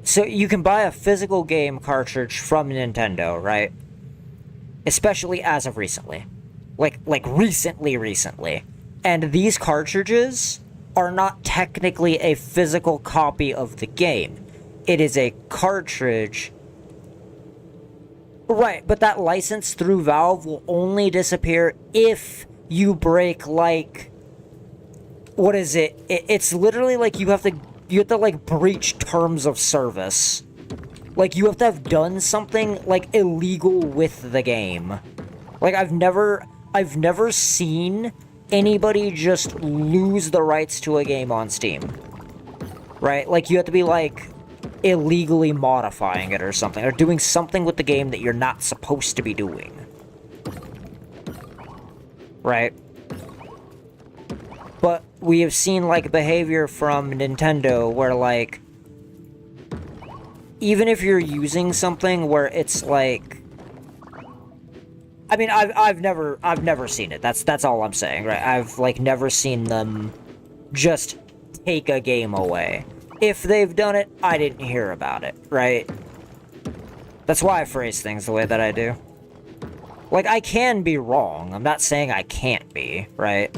[SPEAKER 1] So you can buy a physical game cartridge from Nintendo, right? Especially as of recently. Like recently. And these cartridges are not technically a physical copy of the game. It is a cartridge. Right, but that license through Valve will only disappear if you break, like... What is it? It's literally like you have to, like, breach terms of service. Like, you have to have done something, like, illegal with the game. Like, I've never seen anybody just lose the rights to a game on Steam. right? Like, you have to be, like, illegally modifying it or something, or doing something with the game that you're not supposed to be doing. Right? But we have seen, like, behavior from Nintendo where, like, even if you're using something where it's, like... I mean, I've never seen it. That's all I'm saying, right? I've, like, never seen them just take a game away. If they've done it, I didn't hear about it, right? That's why I phrase things the way that I do. Like, I can be wrong. I'm not saying I can't be, right?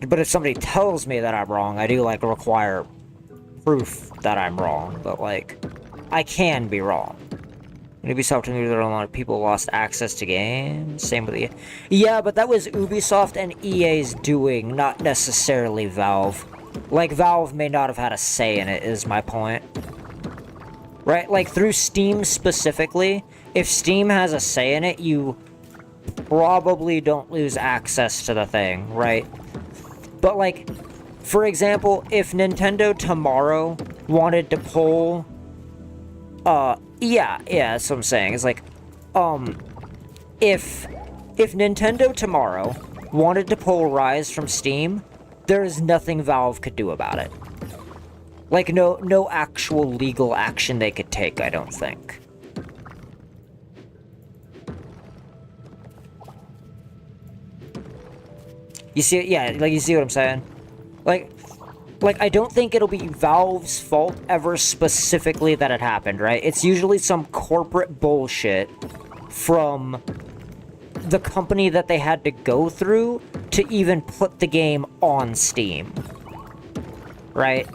[SPEAKER 1] But if somebody tells me that I'm wrong, I do, like, require proof that I'm wrong. But, like, I can be wrong. Ubisoft knew that a lot of people lost access to games. Same with the... Yeah, but that was Ubisoft and EA's doing, not necessarily Valve. Like, Valve may not have had a say in it, is my point. Right? Like, through Steam specifically, if Steam has a say in it, you probably don't lose access to the thing, right? But, like, for example, if Nintendo tomorrow wanted to pull... yeah, that's what I'm saying. It's like, if Nintendo tomorrow wanted to pull Rise from Steam, there is nothing Valve could do about it. Like, no actual legal action they could take, I don't think. You see, yeah, like, you see what I'm saying? Like, I don't think it'll be Valve's fault ever specifically that it happened, right? It's usually some corporate bullshit from the company that they had to go through to even put the game on Steam. Right?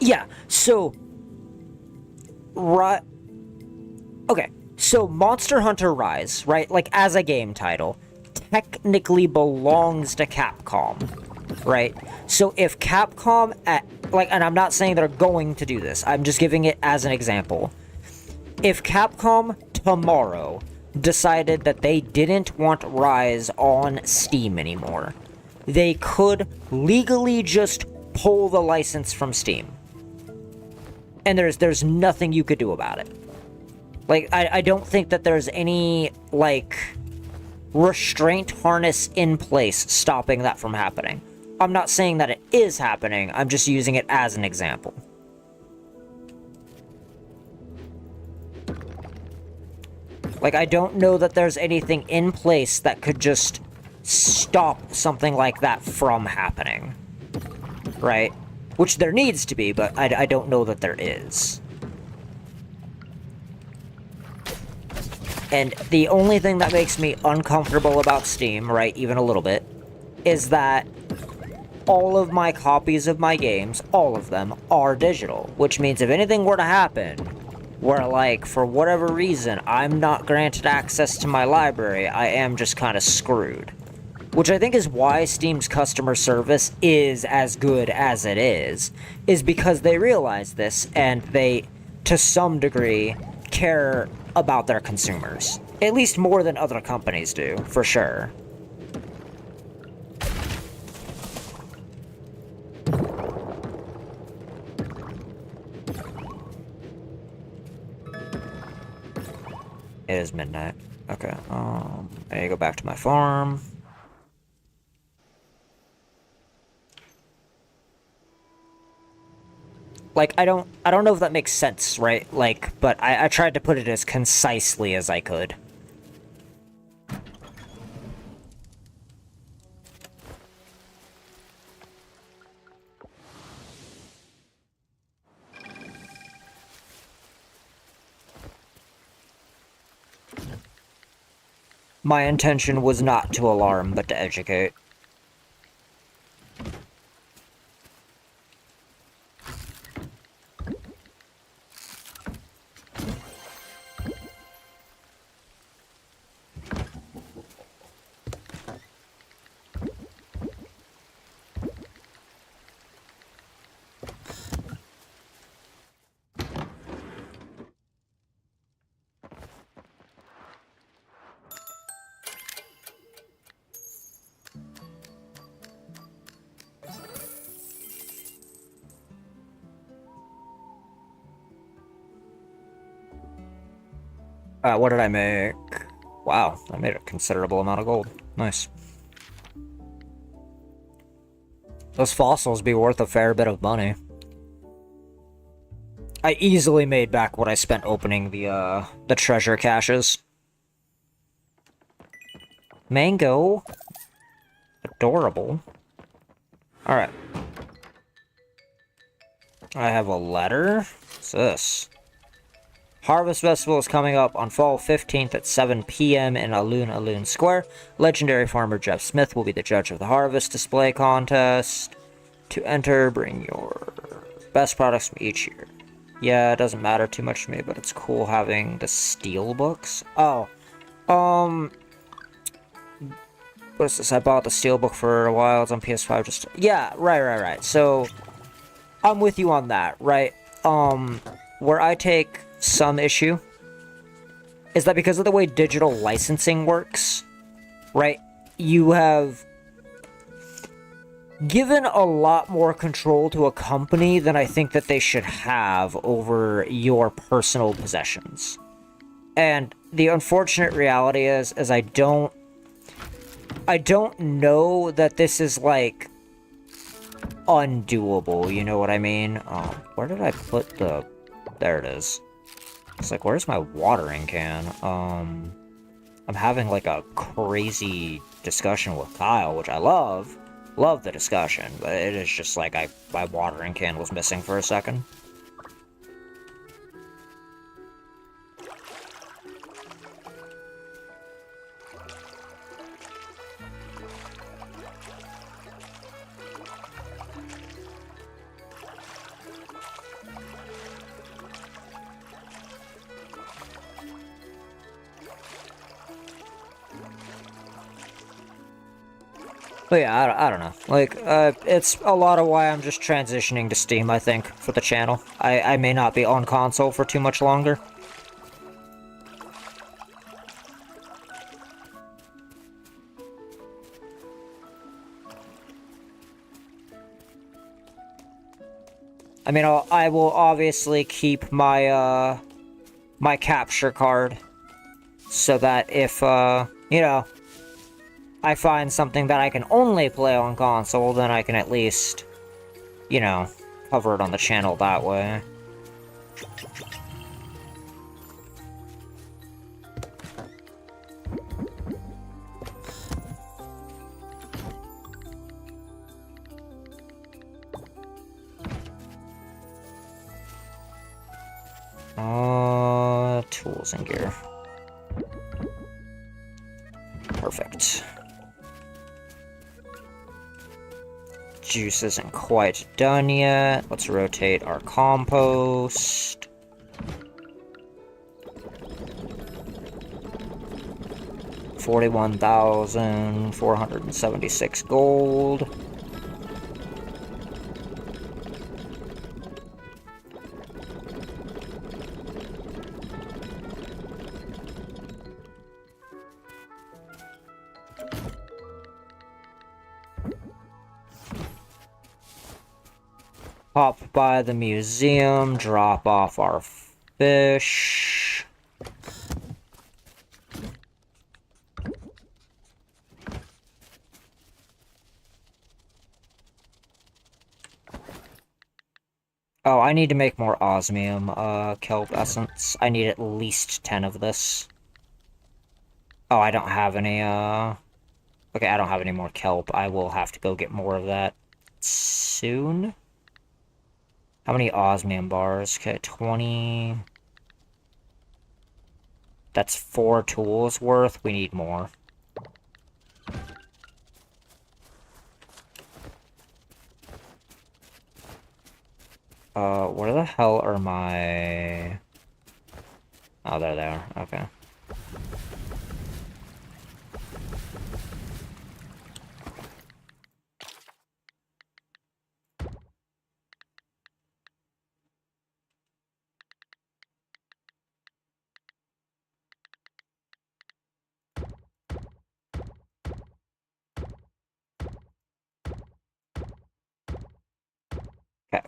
[SPEAKER 1] Yeah, so... Right... Okay, so Monster Hunter Rise, right? Like, as a game title, technically belongs to Capcom, right? So if Capcom and I'm not saying they're going to do this, I'm just giving it as an example. If Capcom tomorrow decided that they didn't want Rise on Steam anymore, they could legally just pull the license from Steam. And there's nothing you could do about it. Like, I don't think that there's any, like, restraint harness in place stopping that from happening. I'm not saying that it is happening, I'm just using it as an example. Like, I don't know that there's anything in place that could just stop something like that from happening. Right? Which there needs to be, but I don't know that there is. And the only thing that makes me uncomfortable about Steam, right, even a little bit, is that all of my copies of my games, all of them, are digital. Which means if anything were to happen, where, like, for whatever reason, I'm not granted access to my library, I am just kind of screwed. Which I think is why Steam's customer service is as good as it is because they realize this, and they, to some degree, care about their consumers. At least more than other companies do, for sure. It is midnight. Okay, I need to go back to my farm. Like, I don't know if that makes sense, right? Like, but I tried to put it as concisely as I could. My intention was not to alarm, but to educate. What did I make? Wow, I made a considerable amount of gold. Nice. Those fossils be worth a fair bit of money. I easily made back what I spent opening the treasure caches. Mango. Adorable. Alright. I have a letter. What's this? Harvest Festival is coming up on fall 15th at 7 p.m. in Alun Square. Legendary farmer Jeff Smith will be the judge of the harvest display contest. To enter, bring your best products from each year. Yeah, it doesn't matter too much to me, but it's cool having the steel books. Oh, what's this? I bought the steel book for a while. It's on PS5. Just yeah, right. So I'm with you on that, right? Where I take some issue is that because of the way digital licensing works, right? You have given a lot more control to a company than I think that they should have over your personal possessions. And the unfortunate reality is I don't know that this is like undoable, you know what I mean? Where did I put the... There it is. It's like, where's my watering can? I'm having like a crazy discussion with Kyle, which I love. Love the discussion, but it is just like my watering can was missing for a second. But yeah, I don't know. Like, it's a lot of why I'm just transitioning to Steam, I think, for the channel. I may not be on console for too much longer. I mean, I will obviously keep my, my capture card. So that if, you know, I find something that I can only play on console, then I can at least, you know, cover it on the channel that way. Tools and gear. Perfect. Juice isn't quite done yet. Let's rotate our compost. $41,476 gold. Hop by the museum, drop off our fish. Oh, I need to make more osmium, kelp essence. I need at least 10 of this. Oh, I don't have any, okay, I don't have any more kelp. I will have to go get more of that soon. How many osmium bars? Okay, 20... That's 4 tools worth. We need more. Where the hell are my... Oh, they're there. Okay. Okay.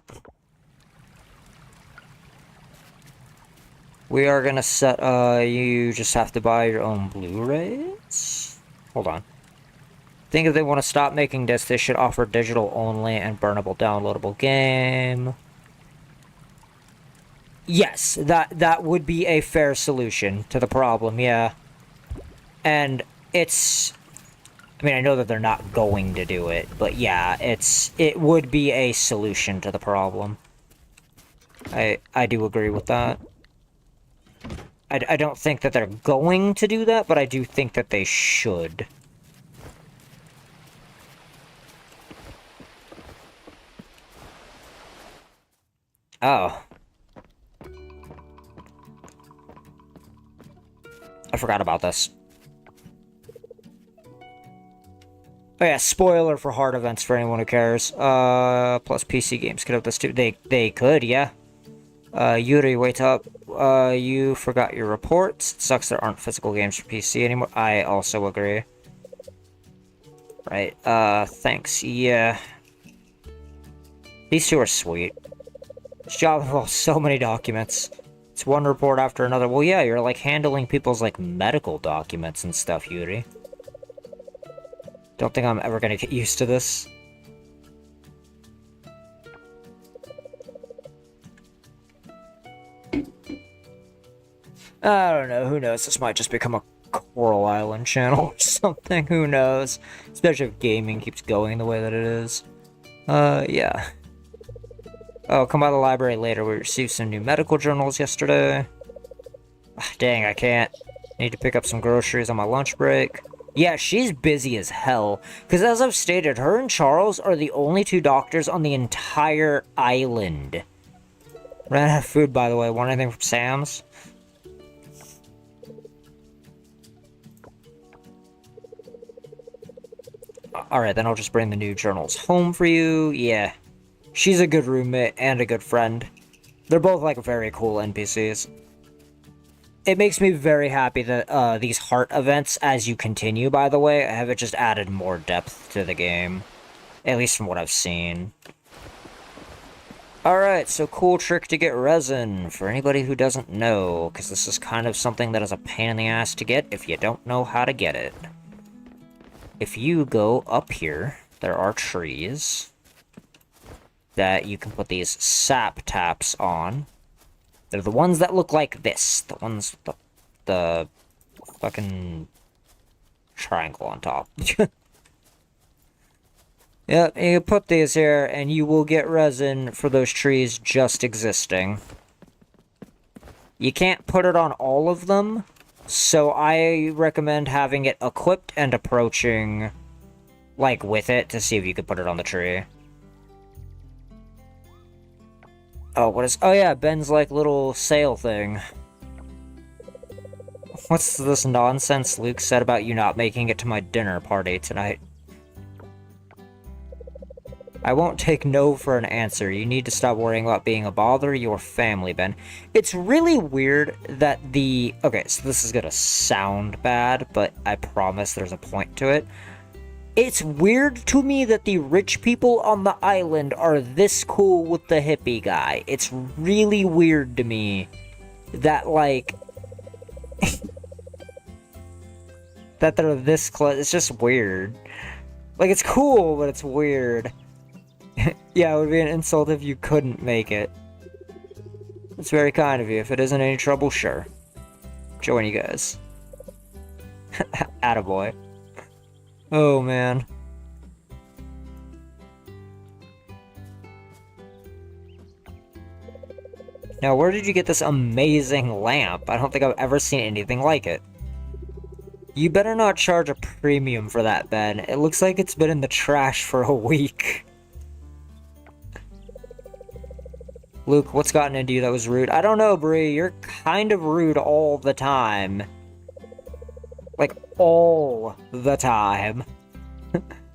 [SPEAKER 1] We are gonna set, you just have to buy your own Blu-rays? Hold on. I think if they want to stop making this, they should offer digital only and burnable downloadable game. Yes, that would be a fair solution to the problem, yeah. And it's... I mean, I know that they're not going to do it, but yeah, it would be a solution to the problem. I do agree with that. I don't think that they're going to do that, but I do think that they should. Oh. I forgot about this. Oh yeah, spoiler for hard events for anyone who cares. Plus PC games could have this too. They could, yeah. Yuri, wait up. You forgot your reports. It sucks there aren't physical games for PC anymore. I also agree. Right, thanks, yeah. These two are sweet. This job involves so many documents. It's one report after another. Well, yeah, you're like handling people's like medical documents and stuff, Yuri. Don't think I'm ever gonna get used to this. I don't know, who knows? This might just become a Coral Island channel or something, who knows? Especially if gaming keeps going the way that it is. Yeah. Oh, come by the library later. We received some new medical journals yesterday. Ah, dang, I can't. Need to pick up some groceries on my lunch break. Yeah, she's busy as hell. Because as I've stated, her and Charles are the only two doctors on the entire island. Ran out of food, by the way. Want anything from Sam's? Alright, then I'll just bring the new journals home for you. Yeah. She's a good roommate and a good friend. They're both, like, very cool NPCs. It makes me very happy that these heart events, as you continue, by the way, have just added more depth to the game. At least from what I've seen. Alright, so cool trick to get resin, for anybody who doesn't know, because this is kind of something that is a pain in the ass to get if you don't know how to get it. If you go up here, there are trees that you can put these sap taps on. They're the ones that look like this. The ones with the fucking triangle on top. Yep, you put these here, and you will get resin for those trees just existing. You can't put it on all of them, so I recommend having it equipped and approaching, like, with it to see if you could put it on the tree. Oh, what is... Oh, yeah, Ben's, like, little sail thing. What's this nonsense Luke said about you not making it to my dinner party tonight? I won't take no for an answer. You need to stop worrying about being a bother to your family, Ben. It's really weird that the... Okay, so this is gonna sound bad, but I promise there's a point to it. It's weird to me that the rich people on the island are this cool with the hippie guy. It's really weird to me that, like... that they're this close. It's just weird. Like, it's cool, but it's weird. Yeah, it would be an insult if you couldn't make it. It's very kind of you. If it isn't any trouble, sure. Join you guys. Attaboy. Oh, man. Now, where did you get this amazing lamp? I don't think I've ever seen anything like it. You better not charge a premium for that, Ben. It looks like it's been in the trash for a week. Luke, what's gotten into you that was rude? I don't know, Bree. You're kind of rude all the time. Like, all the time.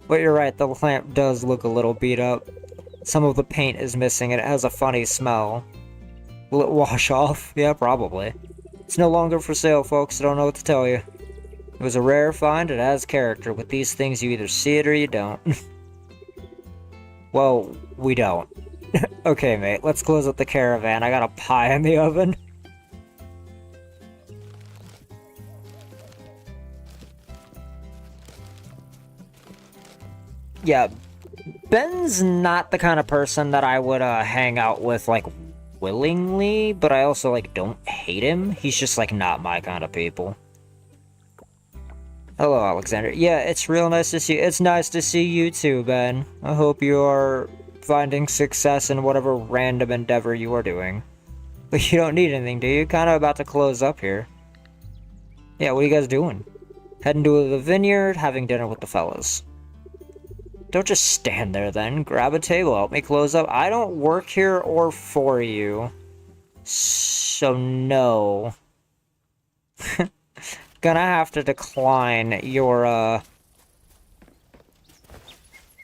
[SPEAKER 1] But you're right, the lamp does look a little beat up. Some of the paint is missing and it has a funny smell. Will it wash off? Yeah, probably. It's no longer for sale, folks. I don't know what to tell you. It was a rare find. It has character. With these things, you either see it or you don't. Well, we don't. Okay, mate. Let's close up the caravan. I got a pie in the oven. Yeah, Ben's not the kind of person that I would hang out with, like, willingly, but I also, like, don't hate him. He's just, like, not my kind of people. Hello, Alexander. Yeah, it's real nice to see you. It's nice to see you too, Ben. I hope you are finding success in whatever random endeavor you are doing. But you don't need anything, do you? Kind of about to close up here. Yeah, what are you guys doing? Heading to the vineyard, having dinner with the fellas. Don't just stand there then. Grab a table, help me close up. I don't work here or for you. So no. Gonna have to decline your,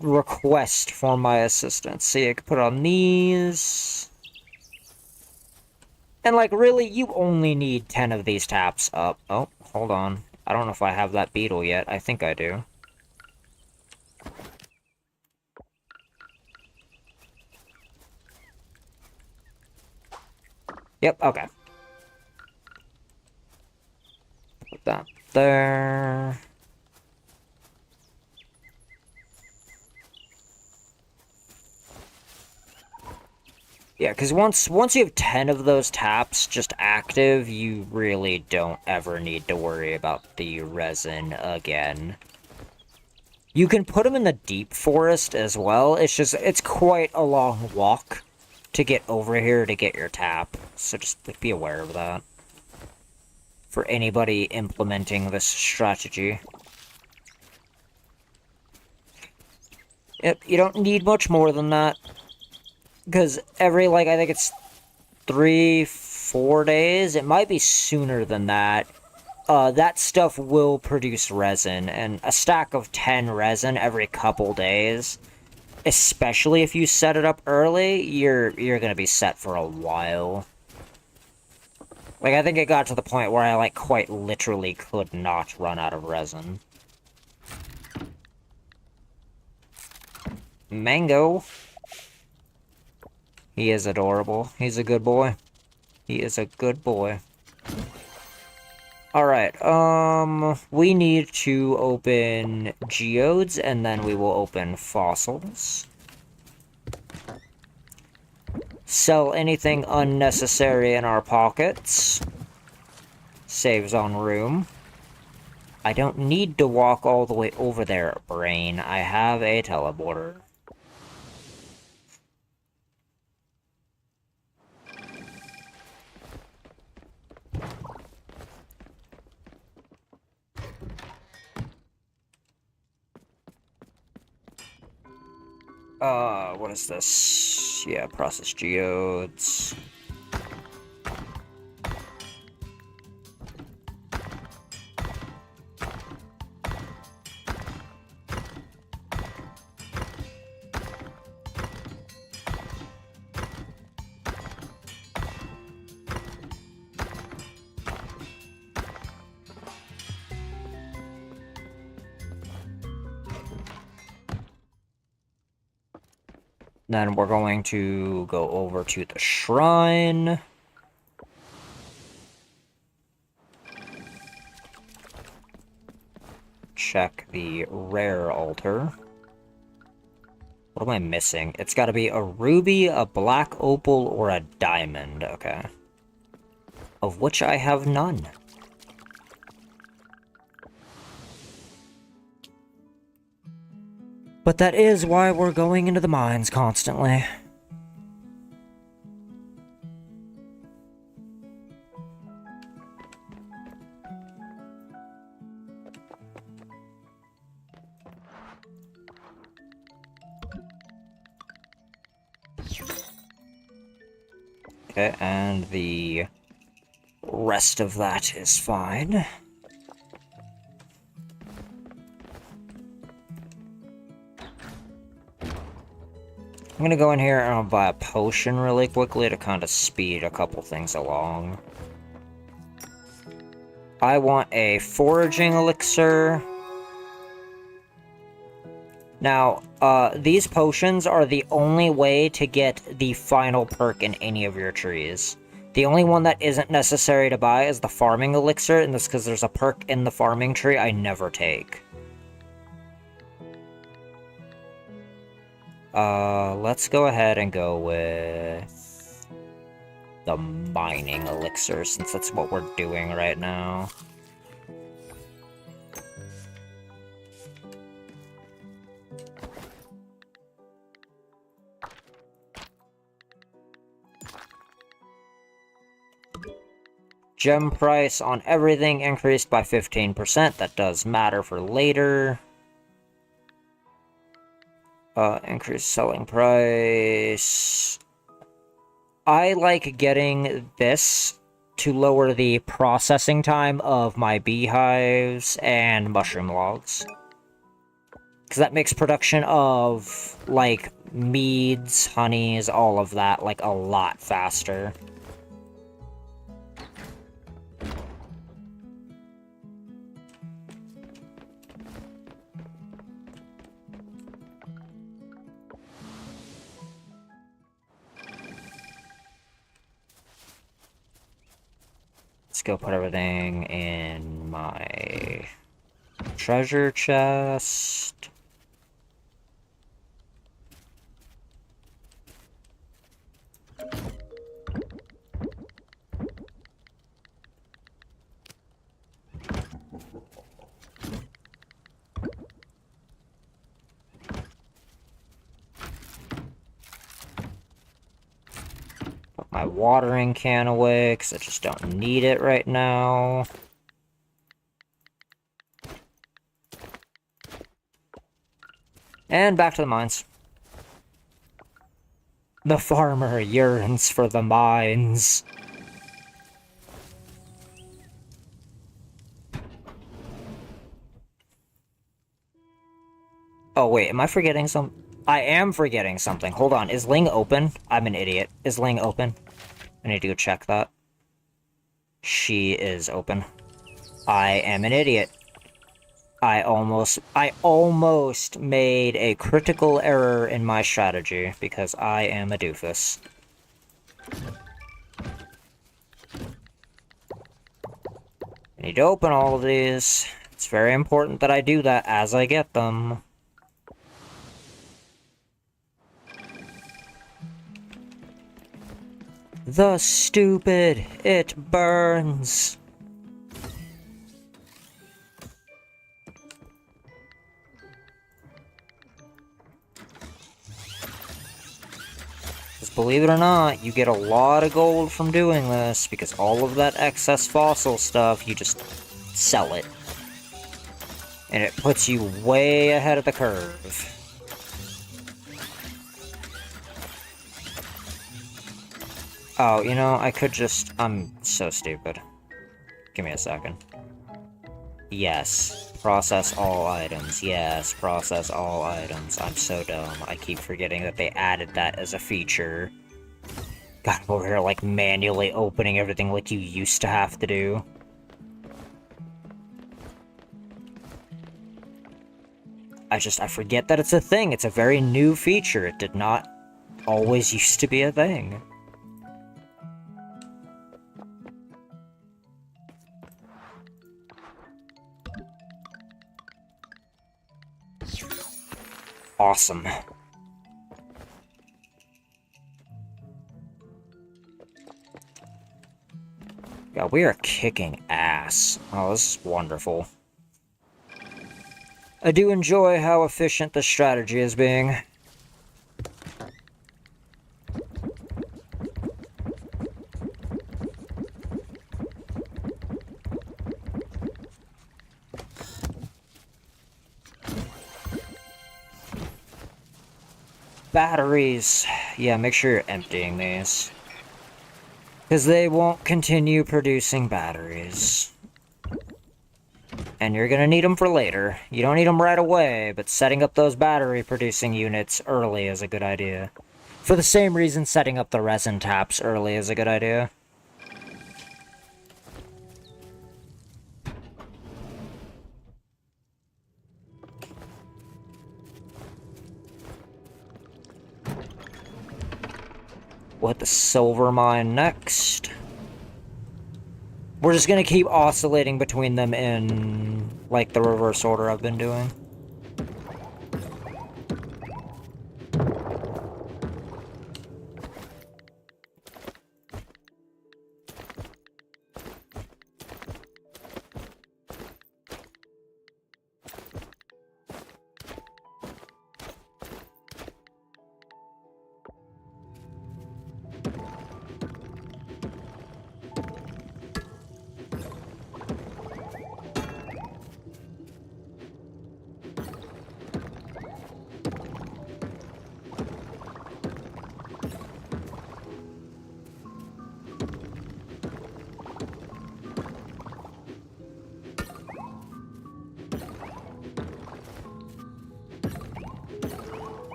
[SPEAKER 1] request for my assistance. See, I can put on these. And, like, really, you only need 10 of these taps up. Oh, hold on. I don't know if I have that beetle yet. I think I do. Yep, okay. Put that there. Yeah, because once you have 10 of those taps just active, you really don't ever need to worry about the resin again. You can put them in the deep forest as well. It's quite a long walk to get over here to get your tap. So just like, be aware of that. For anybody implementing this strategy. Yep, you don't need much more than that. Because every, like, I think it's 3-4 days, it might be sooner than that, that stuff will produce resin, and a stack of 10 resin every couple days, especially if you set it up early, you're gonna be set for a while. Like, I think it got to the point where I, like, quite literally could not run out of resin. Mango. He is adorable. He's a good boy. He is a good boy. Alright, we need to open geodes, and then we will open fossils. Sell anything unnecessary in our pockets. Saves on room. I don't need to walk all the way over there, brain. I have a teleporter. What is this? Yeah, process geodes. Then we're going to go over to the shrine. Check the rare altar. What am I missing? It's got to be a ruby, a black opal, or a diamond. Okay. Of which I have none. But that is why we're going into the mines constantly. Okay, and the rest of that is fine. I'm gonna go in here and I'll buy a potion really quickly to kind of speed a couple things along. I want a foraging elixir. Now, these potions are the only way to get the final perk in any of your trees. The only one that isn't necessary to buy is the farming elixir, and that's because there's a perk in the farming tree I never take. Let's go ahead and go with the mining elixir, since that's what we're doing right now. Gem price on everything increased by 15%. That does matter for later. Increased selling price. I like getting this to lower the processing time of my beehives and mushroom logs. Because that makes production of, like, meads, honeys, all of that, like, a lot faster. Let's go put everything in my treasure chest. Put my watering can away, because I just don't need it right now. And back to the mines. The farmer yearns for the mines. Oh wait, am I forgetting some? I am forgetting something. Hold on, is Ling open? I'm an idiot. Is Ling open? I need to go check that. She is open. I am an idiot. I almost made a critical error in my strategy, because I am a doofus. I need to open all of these. It's very important that I do that as I get them. The stupid, it burns. Because believe it or not, you get a lot of gold from doing this, because all of that excess fossil stuff, you just sell it. And it puts you way ahead of the curve. Oh, you know, I could just... I'm so stupid. Give me a second. Yes. Process all items. Yes, process all items. I'm so dumb. I keep forgetting that they added that as a feature. God, I'm over here, like, manually opening everything like you used to have to do. I forget that it's a thing. It's a very new feature. It did not always used to be a thing. Awesome. God, we are kicking ass. Oh, this is wonderful. I do enjoy how efficient the strategy is being. Batteries. Yeah, make sure you're emptying these. Because they won't continue producing batteries. And you're gonna need them for later. You don't need them right away, but setting up those battery producing units early is a good idea. For the same reason setting up the resin taps early is a good idea. We'll hit the silver mine next. We're just gonna keep oscillating between them in, like, the reverse order I've been doing.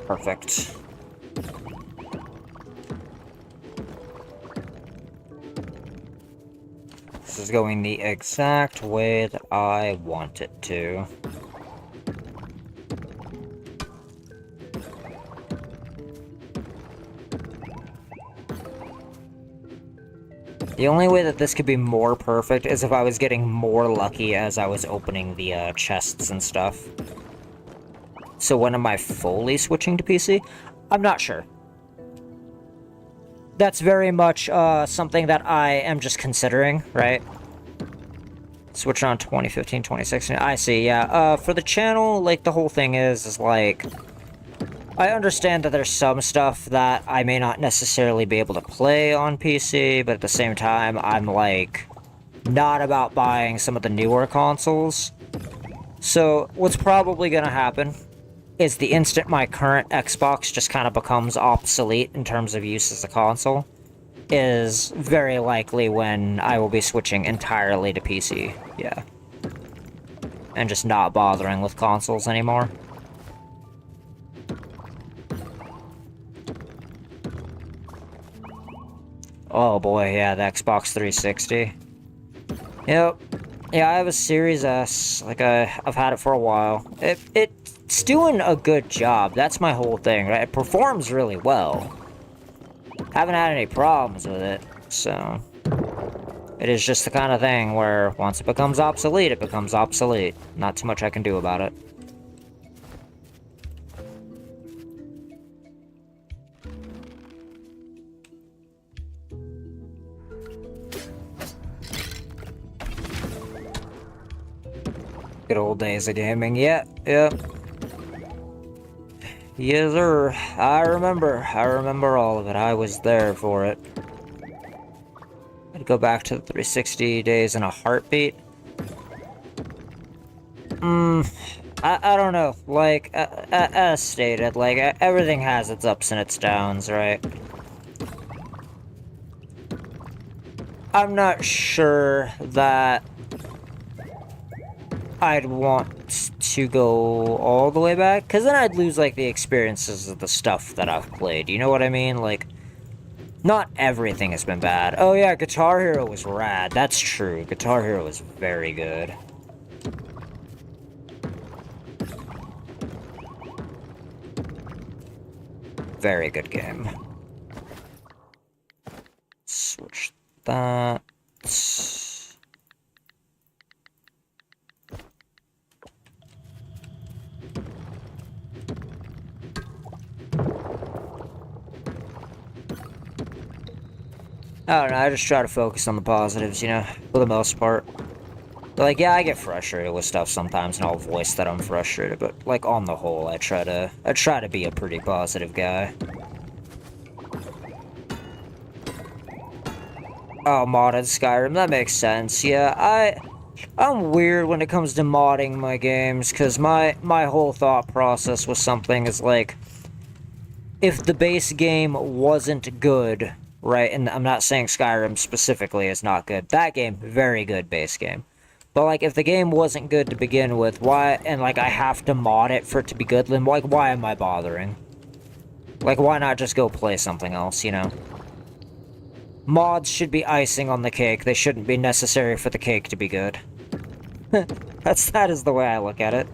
[SPEAKER 1] Perfect. This is going the exact way that I want it to. The only way that this could be more perfect is if I was getting more lucky as I was opening the chests and stuff. So when am I fully switching to PC? I'm not sure. That's very much something that I am just considering, right? Switch on 2015, 2016. I see, yeah. For the channel, like, the whole thing is like... I understand that there's some stuff that I may not necessarily be able to play on PC, but at the same time, I'm, like, not about buying some of the newer consoles. So, what's probably gonna happen is the instant my current Xbox just kind of becomes obsolete in terms of use as a console, is very likely when I will be switching entirely to PC, yeah. And just not bothering with consoles anymore. Oh boy, yeah, the Xbox 360. Yep. Yeah, I have a Series S. Like, I've had it for a while. It's doing a good job. That's my whole thing, right? It performs really well. Haven't had any problems with it, so... It is just the kind of thing where once it becomes obsolete, it becomes obsolete. Not too much I can do about it. Good old days of gaming, yeah. Yes, sir. I remember all of it. I was there for it. I'd go back to the 360 days in a heartbeat. I don't know. Like, as stated, like, everything has its ups and its downs, right? I'm not sure that I'd want to go all the way back, because then I'd lose, like, the experiences of the stuff that I've played, you know what I mean? Like, not everything has been bad. Oh yeah, Guitar Hero was rad, that's true. Guitar Hero was very good. Very good game. Switch that... I don't know, I just try to focus on the positives, you know, for the most part. But, like, yeah, I get frustrated with stuff sometimes, and I'll voice that I'm frustrated, but, like, on the whole, I try to be a pretty positive guy. Oh, modded Skyrim, that makes sense, yeah, I'm weird when it comes to modding my games, because my whole thought process was something is, like, if the base game wasn't good... Right, and I'm not saying Skyrim specifically is not good. That game, very good base game. But, like, if the game wasn't good to begin with, why, and, like, I have to mod it for it to be good, then, like, why am I bothering? Like, why not just go play something else, you know? Mods should be icing on the cake. They shouldn't be necessary for the cake to be good. That is the way I look at it.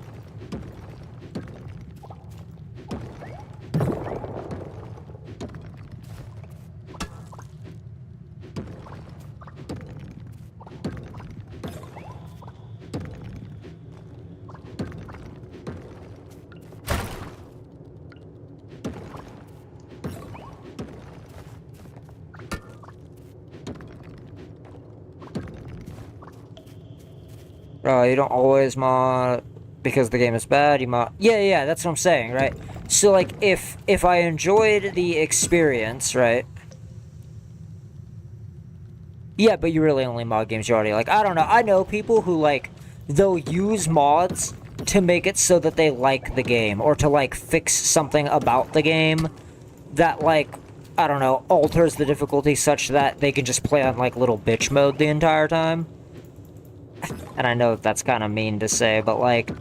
[SPEAKER 1] You don't always mod because the game is bad, you mod... Yeah, that's what I'm saying, right? So, like, if I enjoyed the experience, right? Yeah, but you really only mod games you already like. I don't know, I know people who, like, they'll use mods to make it so that they like the game, or to, like, fix something about the game that, like, I don't know, alters the difficulty such that they can just play on, like, little bitch mode the entire time. And I know that's kind of mean to say, but, like...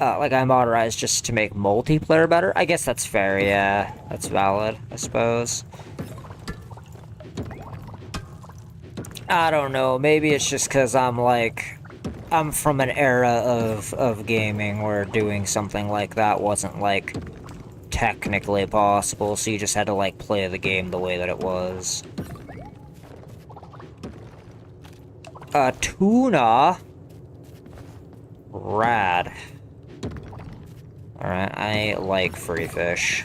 [SPEAKER 1] like I modernized just to make multiplayer better. I guess that's fair, yeah. That's valid, I suppose. I don't know, maybe it's just because I'm from an era of gaming where doing something like that wasn't, like, technically possible, so you just had to, like, play the game the way that it was. Tuna? Rad. Alright, I like free fish.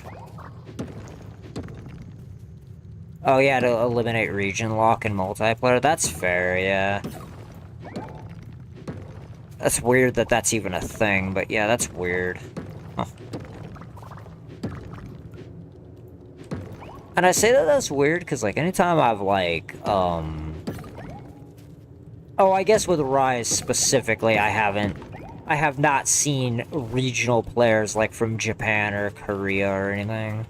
[SPEAKER 1] Oh yeah, to eliminate region lock in multiplayer? That's fair, yeah. That's weird that that's even a thing, but yeah, that's weird. Huh. And I say that that's weird because, like, anytime I've, like, Oh, I guess with Rise specifically, I have not seen regional players, like, from Japan or Korea or anything.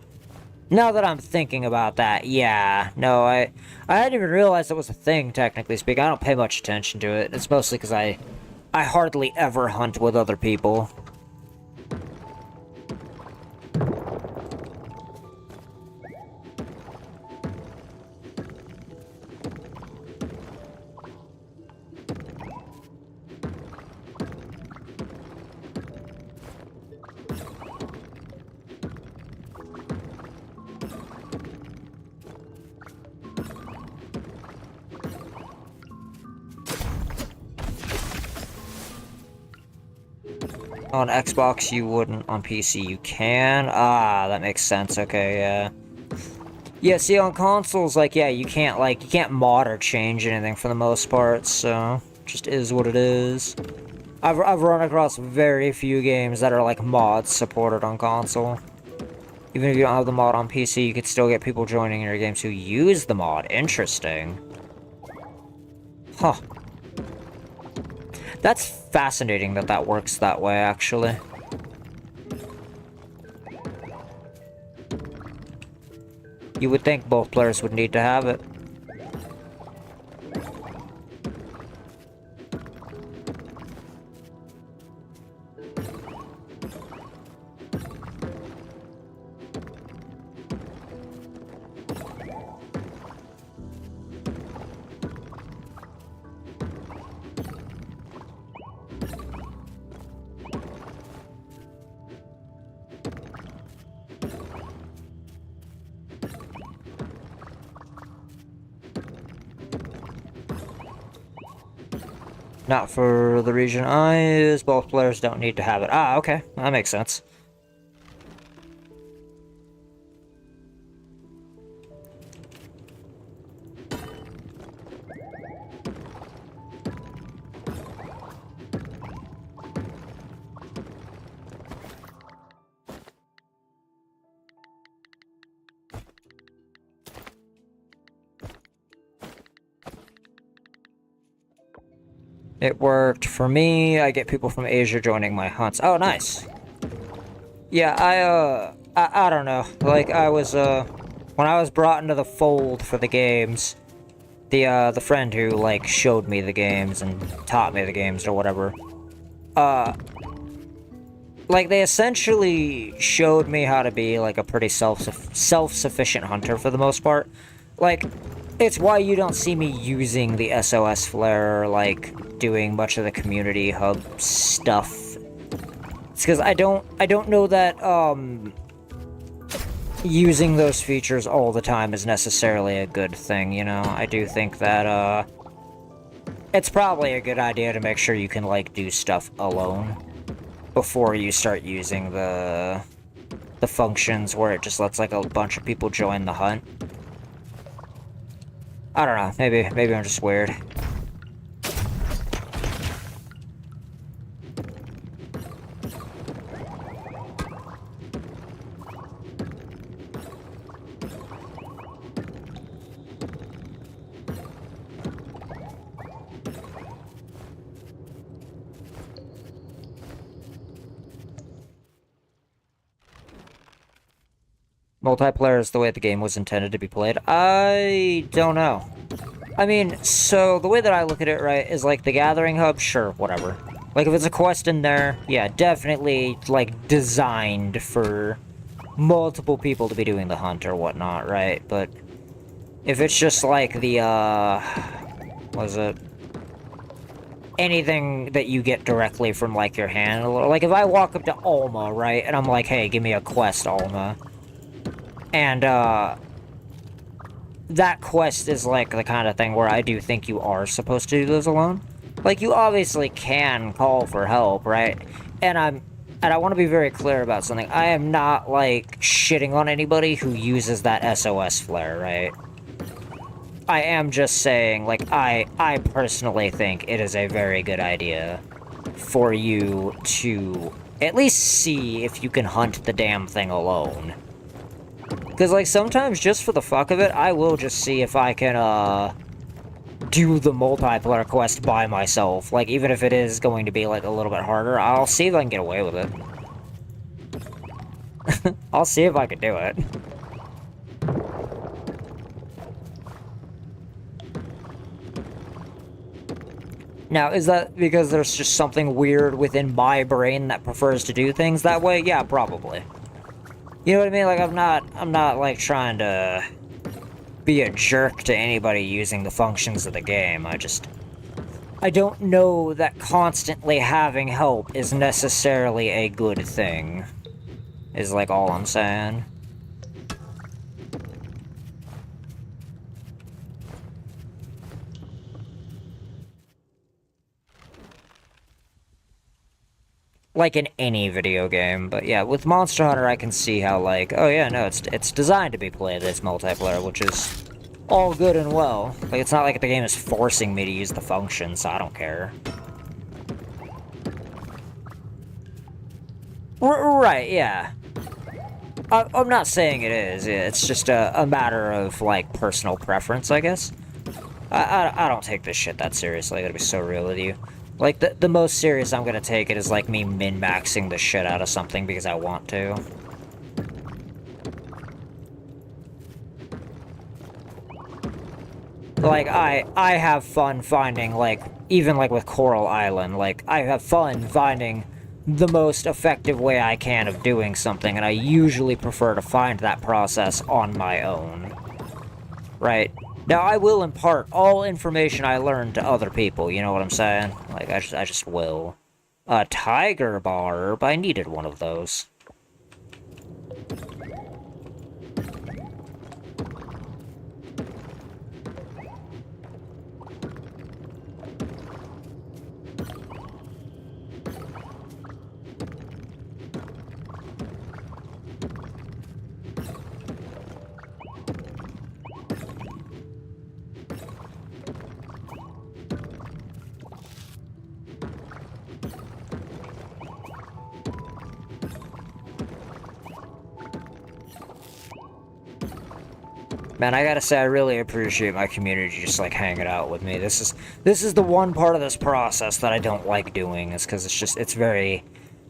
[SPEAKER 1] Now that I'm thinking about that, yeah. No, I hadn't even realized it was a thing, technically speaking. I don't pay much attention to it. It's mostly because I hardly ever hunt with other people. On Xbox, you wouldn't. On PC, you can. Ah, that makes sense. Okay, yeah. Yeah, see, on consoles, like, yeah, you can't mod or change anything for the most part, so just is what it is. I've run across very few games that are, like, mods supported on console. Even if you don't have the mod on PC, you could still get people joining your games who use the mod. Interesting. Huh. That's fascinating that that works that way, actually. You would think both players would need to have it. Not for the region I use, both players don't need to have it. Ah, okay. That makes sense. It worked for me. I get people from Asia joining my hunts. Oh, nice. Yeah, I don't know. Like, when I was brought into the fold for the games, the friend who, like, showed me the games and taught me the games or whatever, like, they essentially showed me how to be, like, a pretty self-sufficient hunter for the most part. Like, it's why you don't see me using the SOS flare, or, like, doing much of the community hub stuff. It's because I don't know that, using those features all the time is necessarily a good thing, you know? I do think that, it's probably a good idea to make sure you can, like, do stuff alone before you start using the functions where it just lets, like, a bunch of people join the hunt. I don't know, maybe I'm just weird. Multiplayer is the way the game was intended to be played. I don't know. I mean, so the way that I look at it, right, is like the Gathering Hub, sure, whatever. Like, if it's a quest in there, yeah, definitely, like, designed for multiple people to be doing the hunt or whatnot, right? But if it's just like the, was it? Anything that you get directly from, like, your handler. Like, if I walk up to Alma, right, and I'm like, hey, give me a quest, Alma. And, that quest is, like, the kind of thing where I do think you are supposed to do those alone. Like, you obviously can call for help, right? And I want to be very clear about something. I am not, like, shitting on anybody who uses that SOS flare, right? I am just saying, like, I personally think it is a very good idea for you to at least see if you can hunt the damn thing alone. Because, like, sometimes just for the fuck of it, I will just see if I can, do the multiplayer quest by myself. Like, even if it is going to be, like, a little bit harder, I'll see if I can get away with it. I'll see if I can do it. Now, is that because there's just something weird within my brain that prefers to do things that way? Yeah, probably. You know what I mean? Like, I'm not, like, trying to be a jerk to anybody using the functions of the game. I don't know that constantly having help is necessarily a good thing. Is, like, all I'm saying. Like in any video game, but yeah, with Monster Hunter I can see how, like, oh yeah, no, it's designed to be played as multiplayer, which is all good and well. Like, it's not like the game is forcing me to use the function, so I don't care. Right, yeah. I'm not saying it is, it's just a matter of, like, personal preference, I guess. I don't take this shit that seriously, I gotta be so real with you. Like, the most serious I'm gonna take it is, like, me min-maxing the shit out of something because I want to. Like, I have fun finding, like, even, like, with Coral Island, like, I have fun finding the most effective way I can of doing something, and I usually prefer to find that process on my own. Right? Now, I will impart all information I learn to other people, you know what I'm saying? Like, I just will. A tiger barb, I needed one of those. Man, I gotta say, I really appreciate my community just, like, hanging out with me. This is the one part of this process that I don't like doing, is because it's very,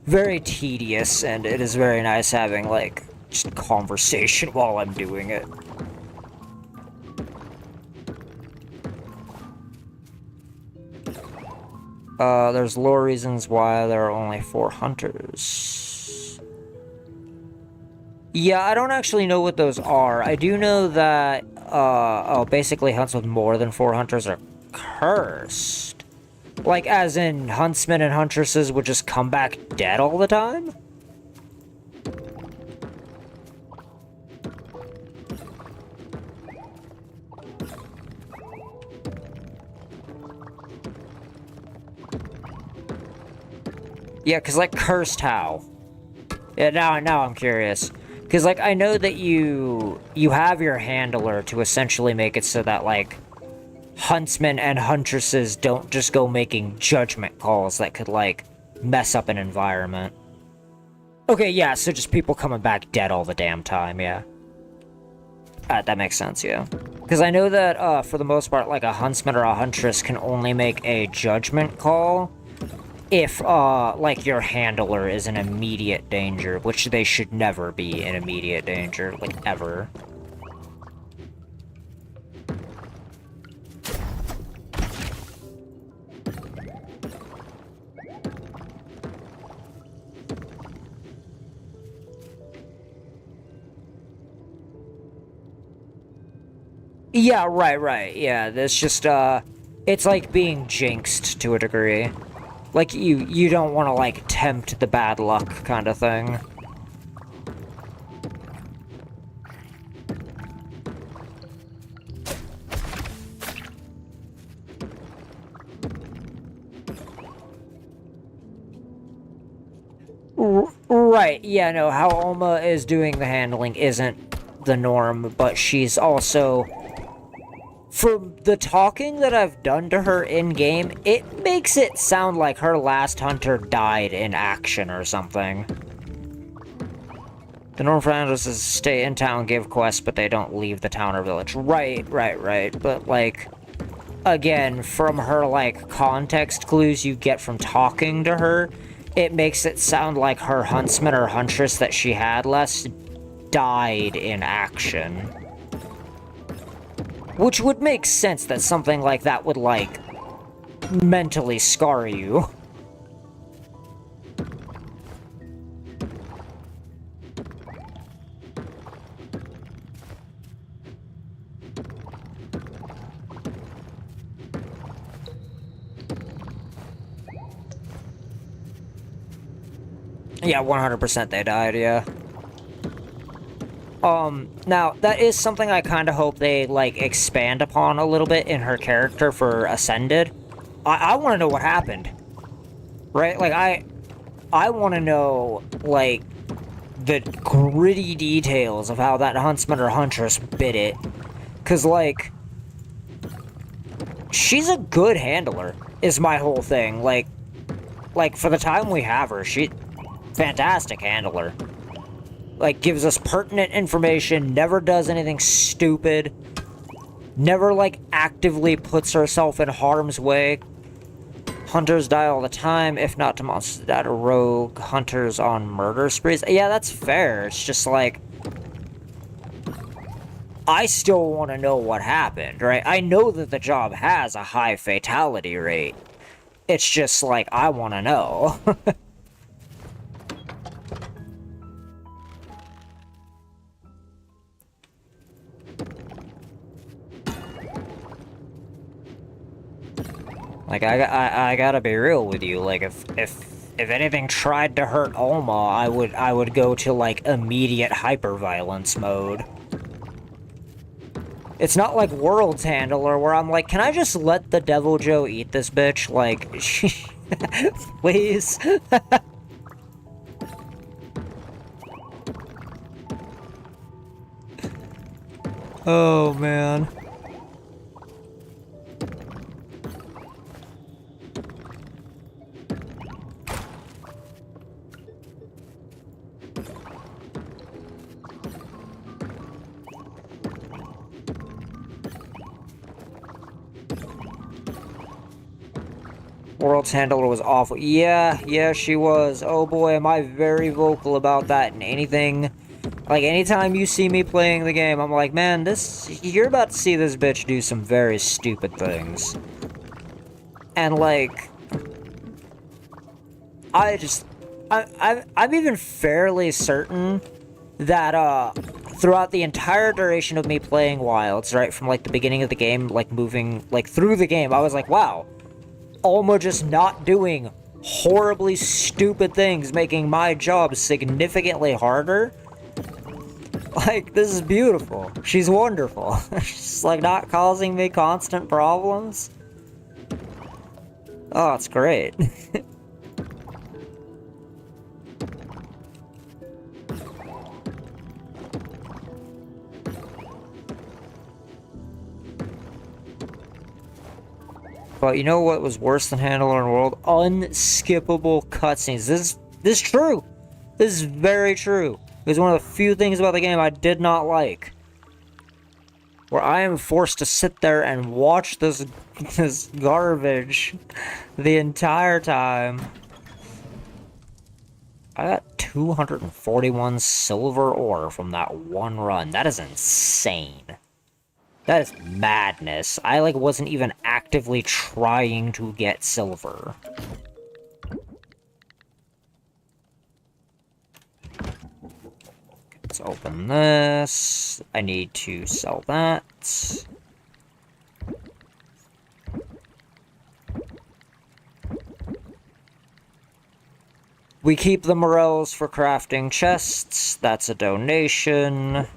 [SPEAKER 1] very tedious, and it is very nice having, like, just conversation while I'm doing it. There's lore reasons why there are only 4 hunters. Yeah, I don't actually know what those are. I do know that, basically hunts with more than 4 hunters are cursed. Like, as in, huntsmen and huntresses would just come back dead all the time? Yeah, because, like, cursed how? Yeah, now I'm curious. Because, like, I know that you have your handler to essentially make it so that, like, huntsmen and huntresses don't just go making judgment calls that could, like, mess up an environment. Okay, yeah, so just people coming back dead all the damn time, yeah. That makes sense, yeah. Because I know that, for the most part, like, a huntsman or a huntress can only make a judgment call if, like, your handler is in immediate danger, which they should never be in immediate danger, like, ever. Yeah, right. Yeah, that's just, it's like being jinxed to a degree. Like, you don't want to, like, tempt the bad luck kind of thing. Right, yeah, no, how Alma is doing the handling isn't the norm, but she's also... From the talking that I've done to her in-game, it makes it sound like her last hunter died in action or something. The norm for hunters is stay in town, give quests, but they don't leave the town or village. Right. But, like, again, from her, like, context clues you get from talking to her, it makes it sound like her huntsman or huntress that she had last died in action. Which would make sense that something like that would, like, mentally scar you. Yeah, 100% they died, yeah. Now, that is something I kind of hope they, like, expand upon a little bit in her character for Ascended. I want to know what happened. Right? Like, I want to know, like, the gritty details of how that huntsman or huntress bit it. Because, like, she's a good handler, is my whole thing. Like, for the time we have her, fantastic handler. Like, gives us pertinent information, never does anything stupid, never, like, actively puts herself in harm's way. Hunters die all the time, if not to monsters that are rogue hunters on murder sprees. Yeah, that's fair. It's just like, I still want to know what happened, right? I know that the job has a high fatality rate. It's just like, I want to know. Like, I gotta be real with you. Like, if anything tried to hurt Alma, I would go to, like, immediate hyper-violence mode. It's not like World's Handler, where I'm like, can I just let the Devil Joe eat this bitch? Like, please? Oh, man. World's Handler was awful. Yeah, she was. Oh boy, am I very vocal about that and anything. Like, anytime you see me playing the game, I'm like, man, you're about to see this bitch do some very stupid things. And, like, I'm even fairly certain that, throughout the entire duration of me playing Wilds, right, from, like, the beginning of the game, like, moving, like, through the game, I was like, wow, Alma just not doing horribly stupid things, making my job significantly harder. Like, this is beautiful. She's wonderful. She's, like, not causing me constant problems. Oh, it's great. But you know what was worse than Handler in the World? Unskippable cutscenes. This is true. This is very true. It was one of the few things about the game I did not like. Where I am forced to sit there and watch this garbage the entire time. I got 241 silver ore from that one run. That is insane. That is madness. I, like, wasn't even actively trying to get silver. Let's open this. I need to sell that. We keep the morels for crafting chests. That's a donation.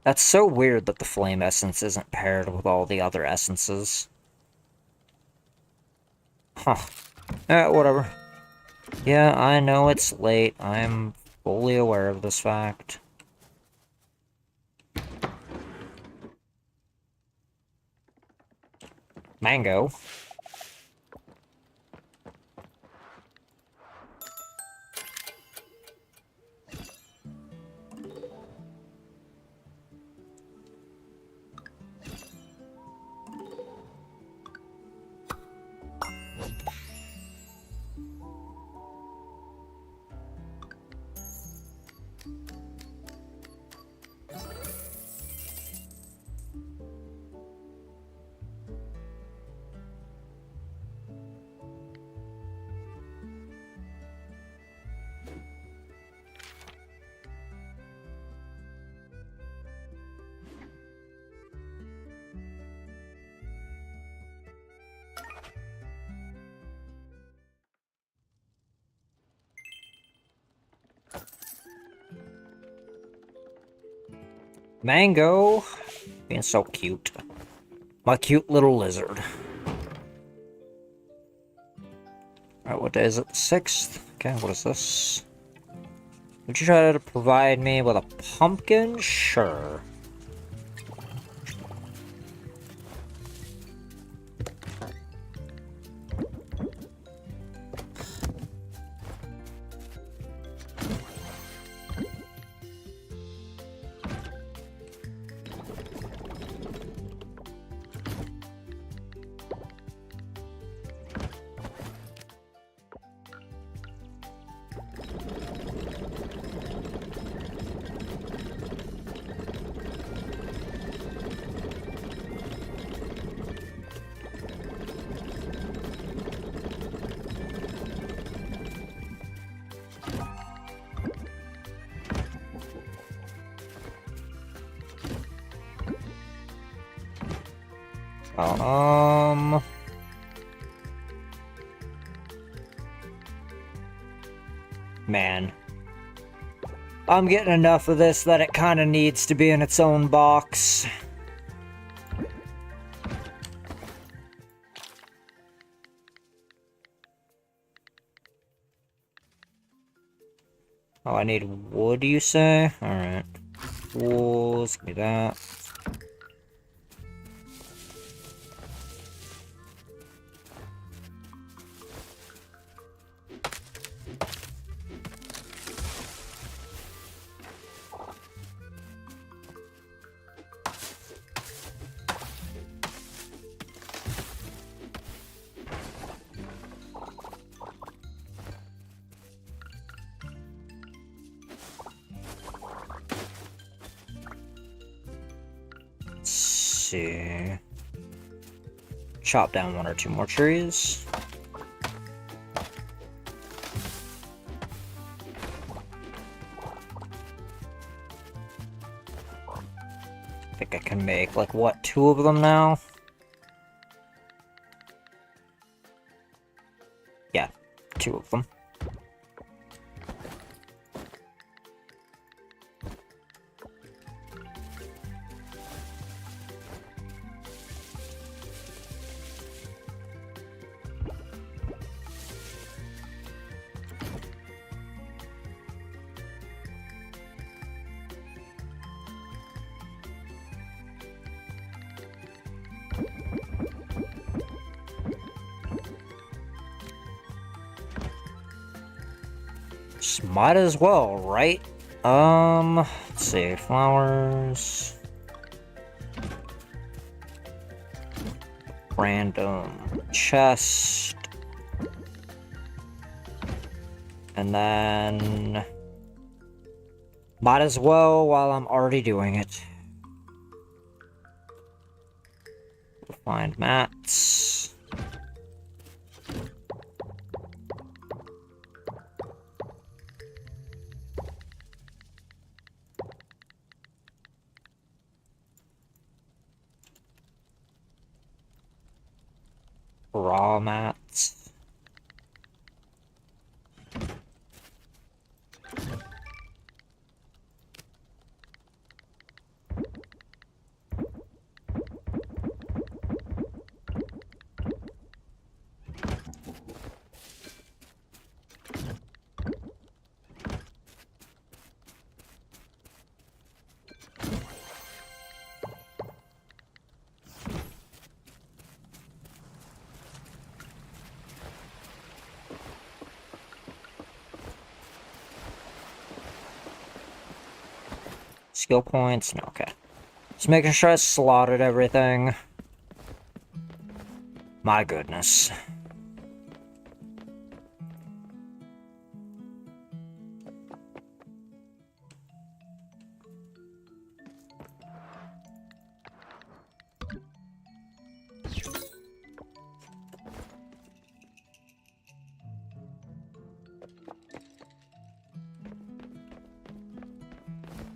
[SPEAKER 1] That's so weird that the flame essence isn't paired with all the other essences. Huh. Whatever. Yeah, I know it's late. I'm fully aware of this fact. Mango. Mango! Being so cute. My cute little lizard. Alright, what day is it? 6th? Okay, what is this? Would you try to provide me with a pumpkin? Sure. Man. I'm getting enough of this that it kind of needs to be in its own box. Oh, I need wood, you say? Alright. Wools, give me that. See. Chop down 1 or 2 more trees. I think I can make, like, what, 2 of them now? Yeah, 2 of them. Just might as well, right? Let's see, flowers. Random chest. And then Might as well while I'm already doing it. Find mats. Raw mats. Skill points? No, okay. Just making sure I slotted everything. My goodness.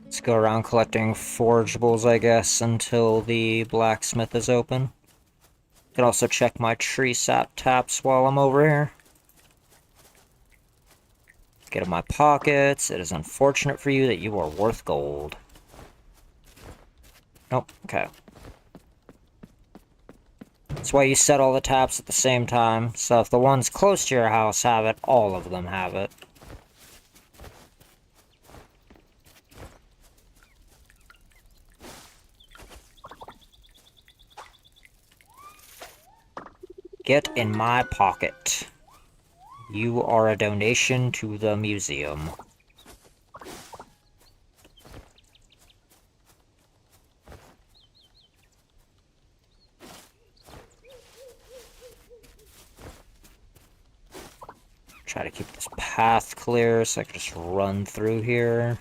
[SPEAKER 1] Let's go around collecting forageables, I guess, until the blacksmith is open. Could also check my tree sap taps while I'm over here. Get in my pockets. It is unfortunate for you that you are worth gold. Nope, okay. That's why you set all the taps at the same time, so if the ones close to your house have it, all of them have it. Get in my pocket. You are a donation to the museum. Try to keep this path clear so I can just run through here.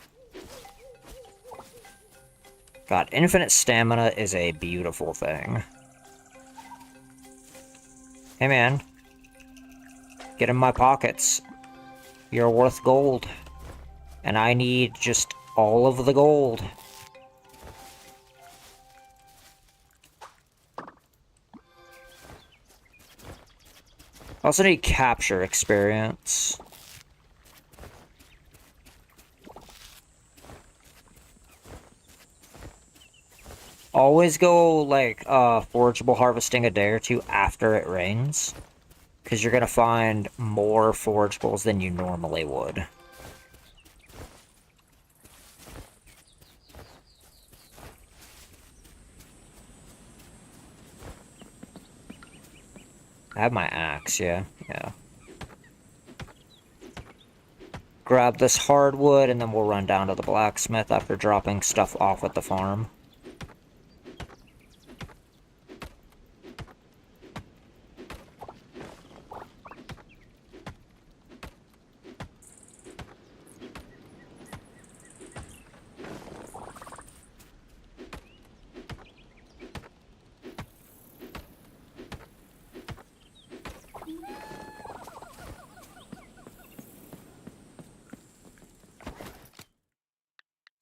[SPEAKER 1] God, infinite stamina is a beautiful thing. Hey man, get in my pockets. You're worth gold. And I need just all of the gold. I also need capture experience. Always go, like, forageable harvesting a day or two after it rains. Because you're gonna find more forageables than you normally would. I have my axe, yeah. Grab this hardwood, and then we'll run down to the blacksmith after dropping stuff off at the farm.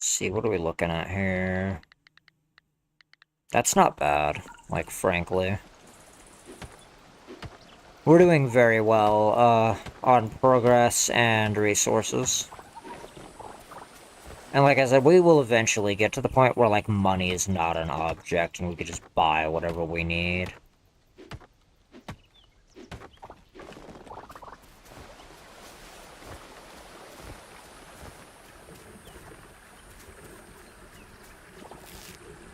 [SPEAKER 1] See, what are we looking at here? That's not bad, like, frankly. We're doing very well, on progress and resources. And like I said, we will eventually get to the point where, like, money is not an object, and we can just buy whatever we need.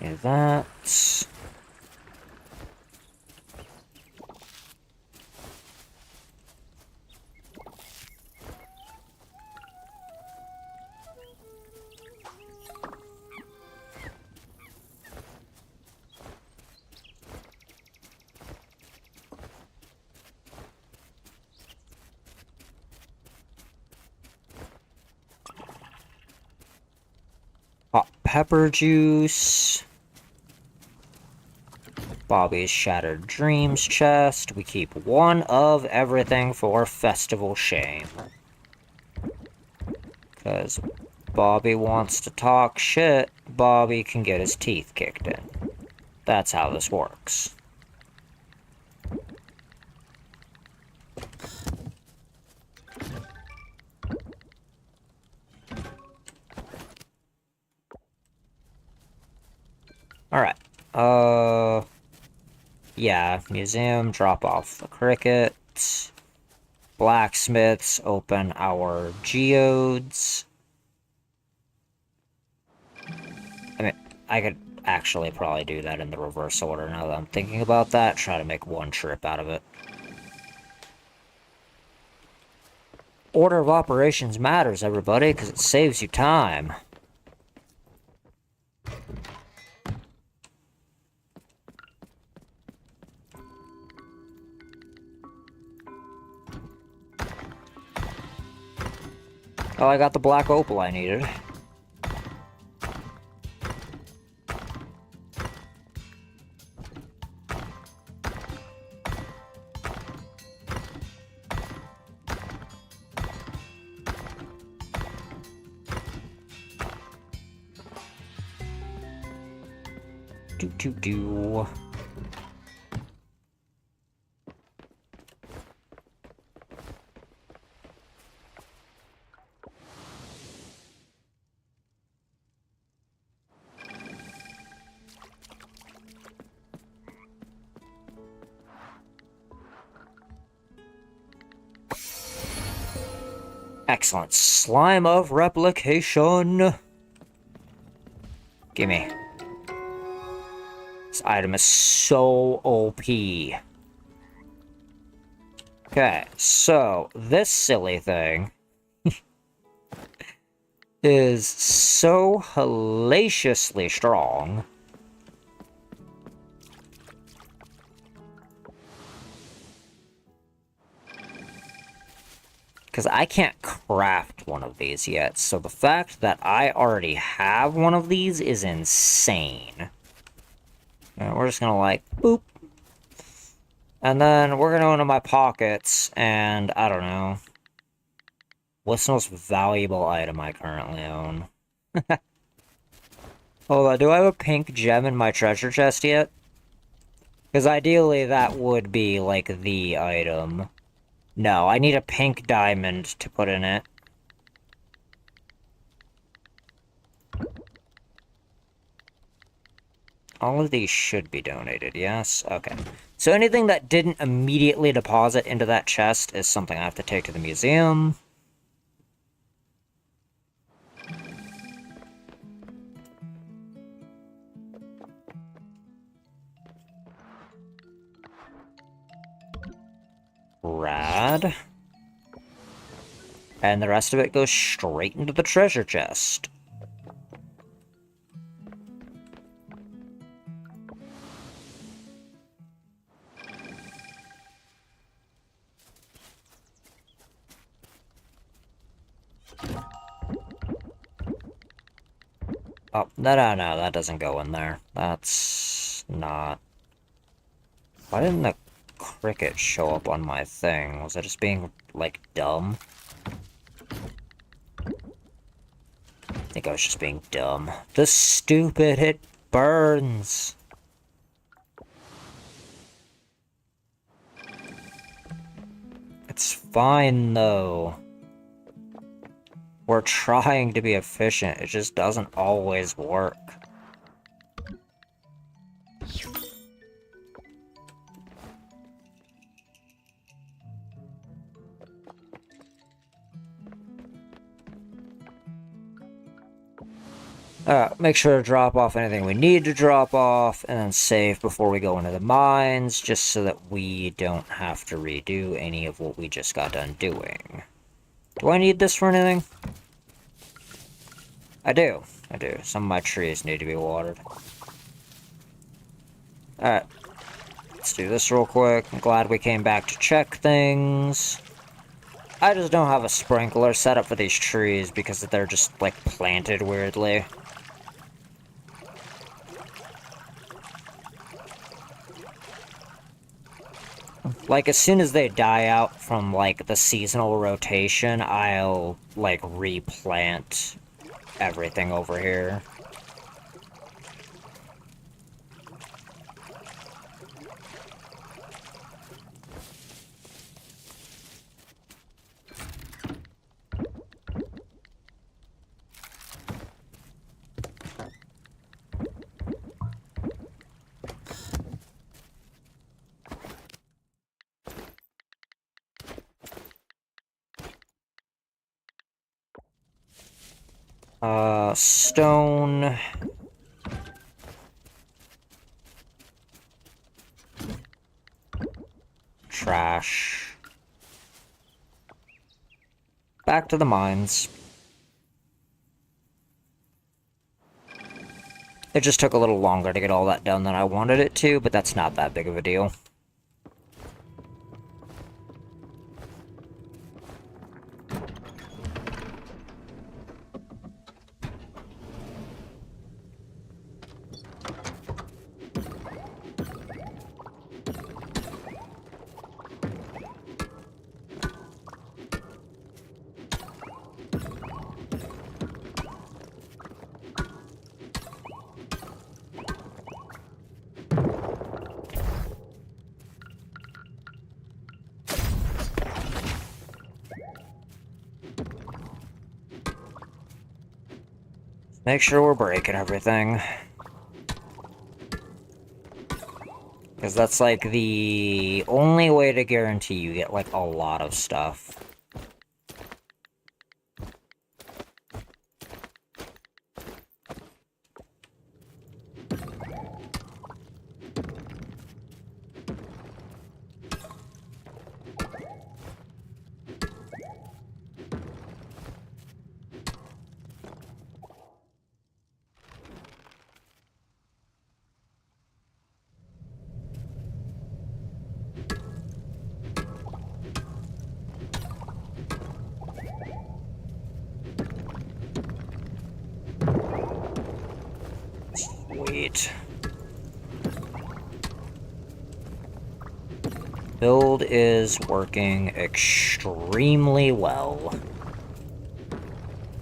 [SPEAKER 1] Yeah, that... pepper juice. Bobby's Shattered Dreams chest. We keep one of everything for festival shame. Because Bobby wants to talk shit, Bobby can get his teeth kicked in. That's how this works. Alright. Yeah, museum, drop off the cricket. Blacksmiths, open our geodes. I mean, I could actually probably do that in the reverse order now that I'm thinking about that. Try to make one trip out of it. Order of operations matters, everybody, because it saves you time. Oh, I got the black opal I needed. Do. Excellent. Slime of replication. Gimme. This item is so OP. Okay, so this silly thing is so hellaciously strong. Because I can't craft one of these yet, so the fact that I already have one of these is insane. And we're just gonna, like, boop. And then we're gonna go into my pockets, and I don't know. What's the most valuable item I currently own? Hold on, do I have a pink gem in my treasure chest yet? Because ideally that would be, like, the item. No, I need a pink diamond to put in it. All of these should be donated, yes? Okay. So anything that didn't immediately deposit into that chest is something I have to take to the museum. Rad. And the rest of it goes straight into the treasure chest. Oh, no, that doesn't go in there. That's not... Why didn't the cricket show up on my thing? Was I just being, like, dumb? I think I was just being dumb. The stupid, it burns! It's fine, though. We're trying to be efficient, it just doesn't always work. Make sure to drop off anything we need to drop off, and then save before we go into the mines, just so that we don't have to redo any of what we just got done doing. Do I need this for anything? I do. Some of my trees need to be watered. Alright. Let's do this real quick. I'm glad we came back to check things. I just don't have a sprinkler set up for these trees because they're just, like, planted weirdly. Like, as soon as they die out from, like, the seasonal rotation, I'll, like, replant everything over here. Stone. Trash. Back to the mines. It just took a little longer to get all that done than I wanted it to, but that's not that big of a deal. Make sure we're breaking everything. Because that's, like, the only way to guarantee you get, like, a lot of stuff. Sweet. Build is working extremely well.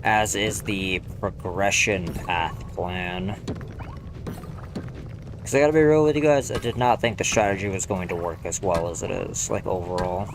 [SPEAKER 1] As is the progression path plan. Because I gotta be real with you guys, I did not think the strategy was going to work as well as it is, like, overall.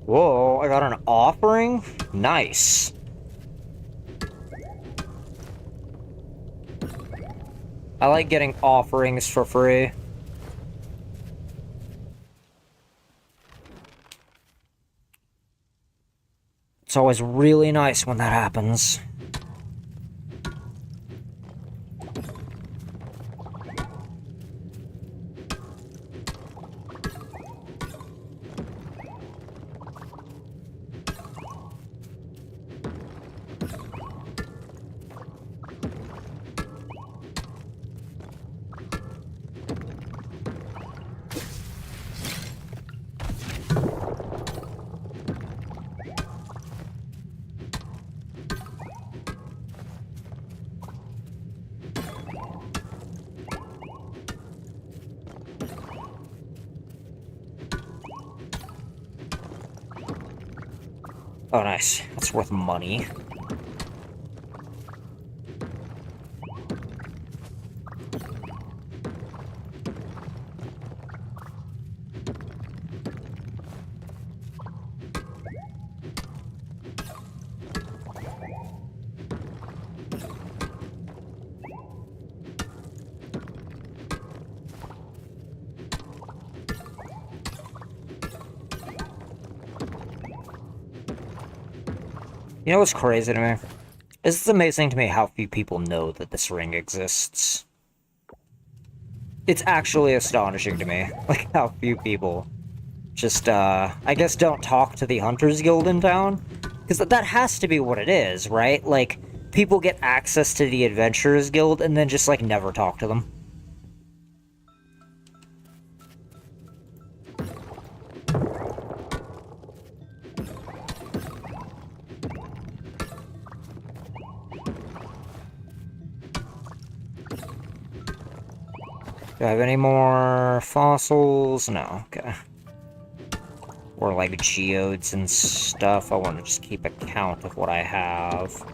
[SPEAKER 1] Whoa, I got an offering? Nice. I like getting offerings for free. It's always really nice when that happens. Oh, nice. That's worth money. You know what's crazy to me? It's amazing to me how few people know that this ring exists. It's actually astonishing to me, like, how few people just, I guess don't talk to the Hunters Guild in town. Because that has to be what it is, right? Like, people get access to the Adventurers Guild and then just, like, never talk to them. Do I have any more fossils? No, okay. Or like geodes and stuff. I want to just keep a count of what I have.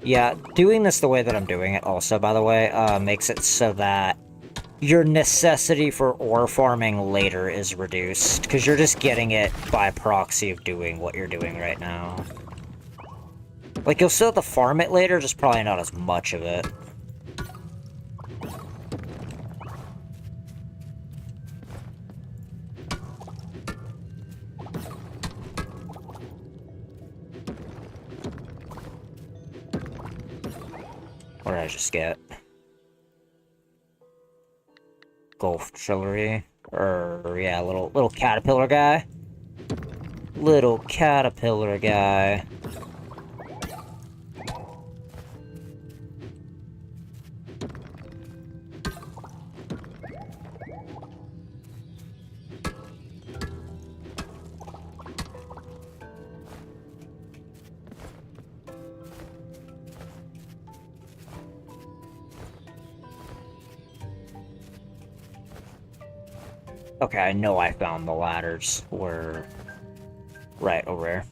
[SPEAKER 1] Yeah, doing this the way that I'm doing it also, by the way, makes it so that your necessity for ore farming later is reduced, because you're just getting it by proxy of doing what you're doing right now. Like, you'll still have to farm it later, just probably not as much of it. What did I just get? Golf Trillery? Or, yeah, little caterpillar guy. Little caterpillar guy. Okay, I know I found the ladders. Were right over there.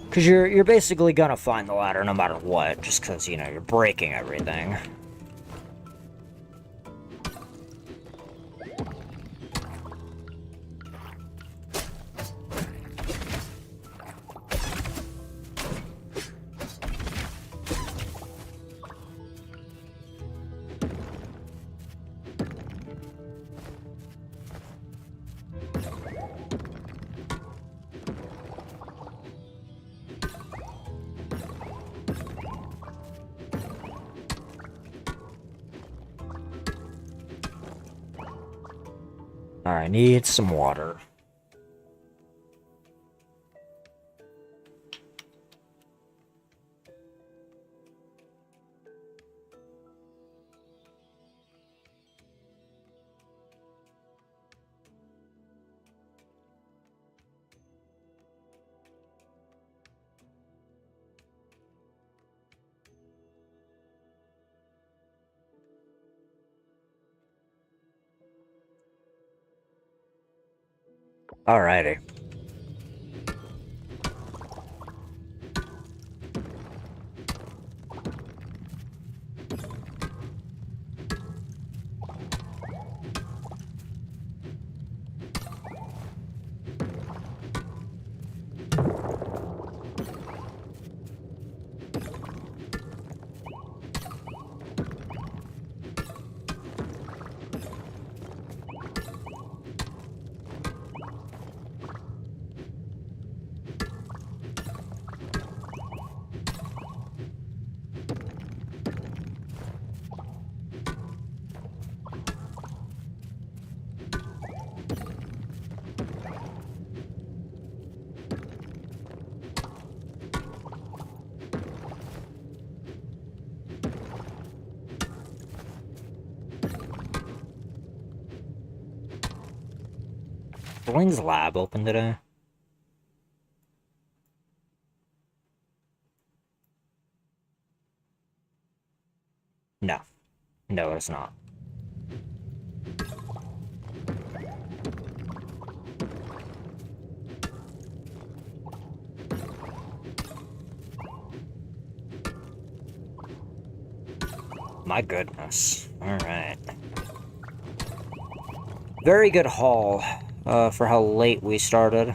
[SPEAKER 1] Because you're basically gonna find the ladder no matter what, just because, you know, you're breaking everything. Alright, need some water. Alrighty. Blaine's lab open today? No. No, it's not. My goodness. Alright. Very good haul, for how late we started.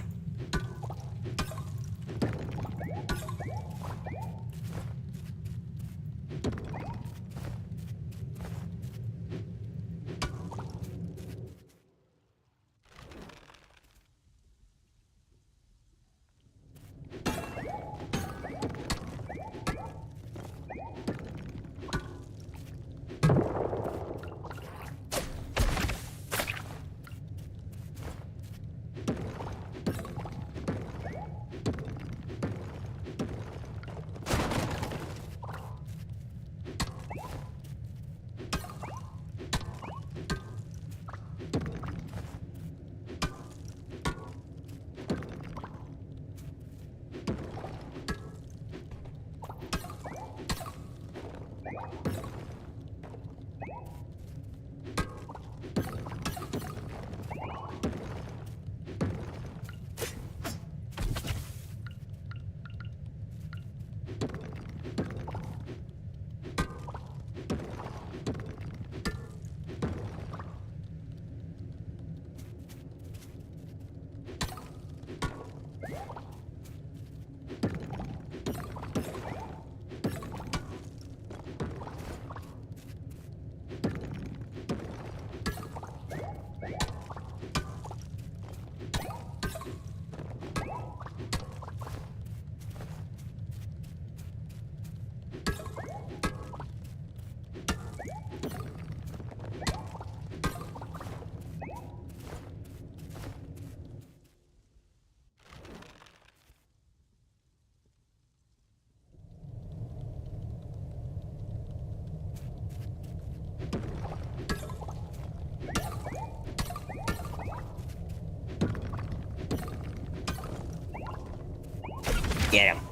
[SPEAKER 1] Get him.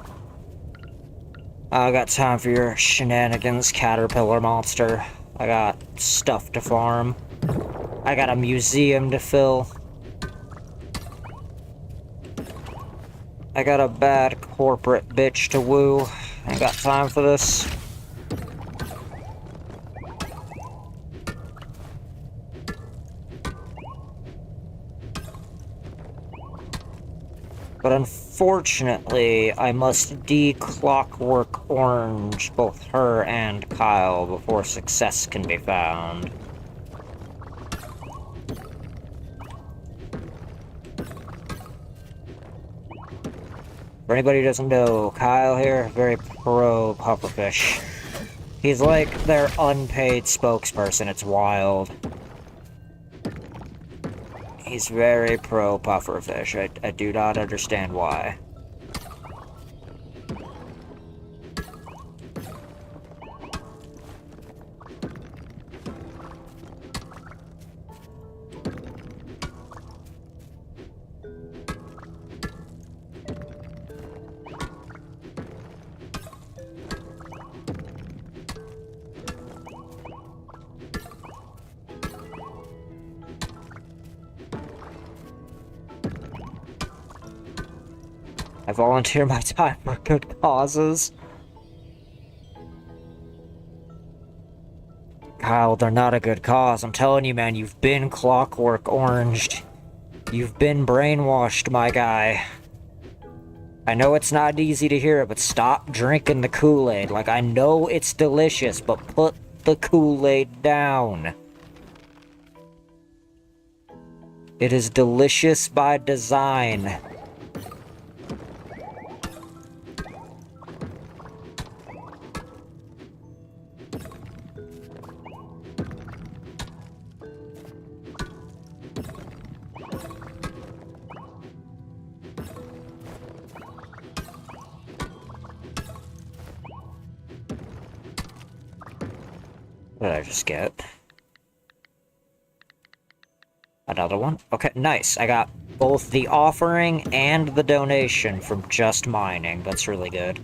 [SPEAKER 1] I got time for your shenanigans, caterpillar monster. I got stuff to farm. I got a museum to fill. I got a bad corporate bitch to woo. I ain't got time for this. But unfortunately, I must de-clockwork orange both her and Kyle before success can be found. For anybody who doesn't know, Kyle here, very pro pufferfish. He's like their unpaid spokesperson, it's wild. He's very pro pufferfish. I do not understand why. I volunteer my time for good causes. Kyle, they're not a good cause. I'm telling you, man, you've been clockwork oranged. You've been brainwashed, my guy. I know it's not easy to hear, but stop drinking the Kool-Aid. Like, I know it's delicious, but put the Kool-Aid down. It is delicious by design. What did I just get? Another one? Okay, nice. I got both the offering and the donation from just mining. That's really good.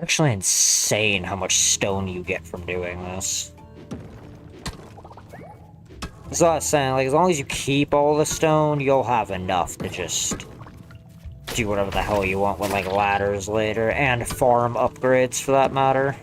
[SPEAKER 1] Actually insane how much stone you get from doing this. That's what I was saying, like, as long as you keep all the stone, you'll have enough to just do whatever the hell you want with, like, ladders later, and farm upgrades, for that matter.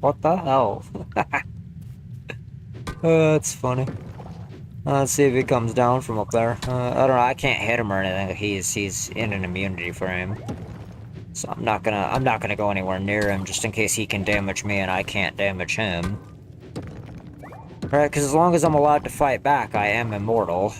[SPEAKER 1] What the hell? That's funny. Let's see if he comes down from up there. I don't know, I can't hit him or anything. He's in an immunity frame. So I'm not gonna go anywhere near him just in case he can damage me and I can't damage him. Right, because as long as I'm allowed to fight back, I am immortal.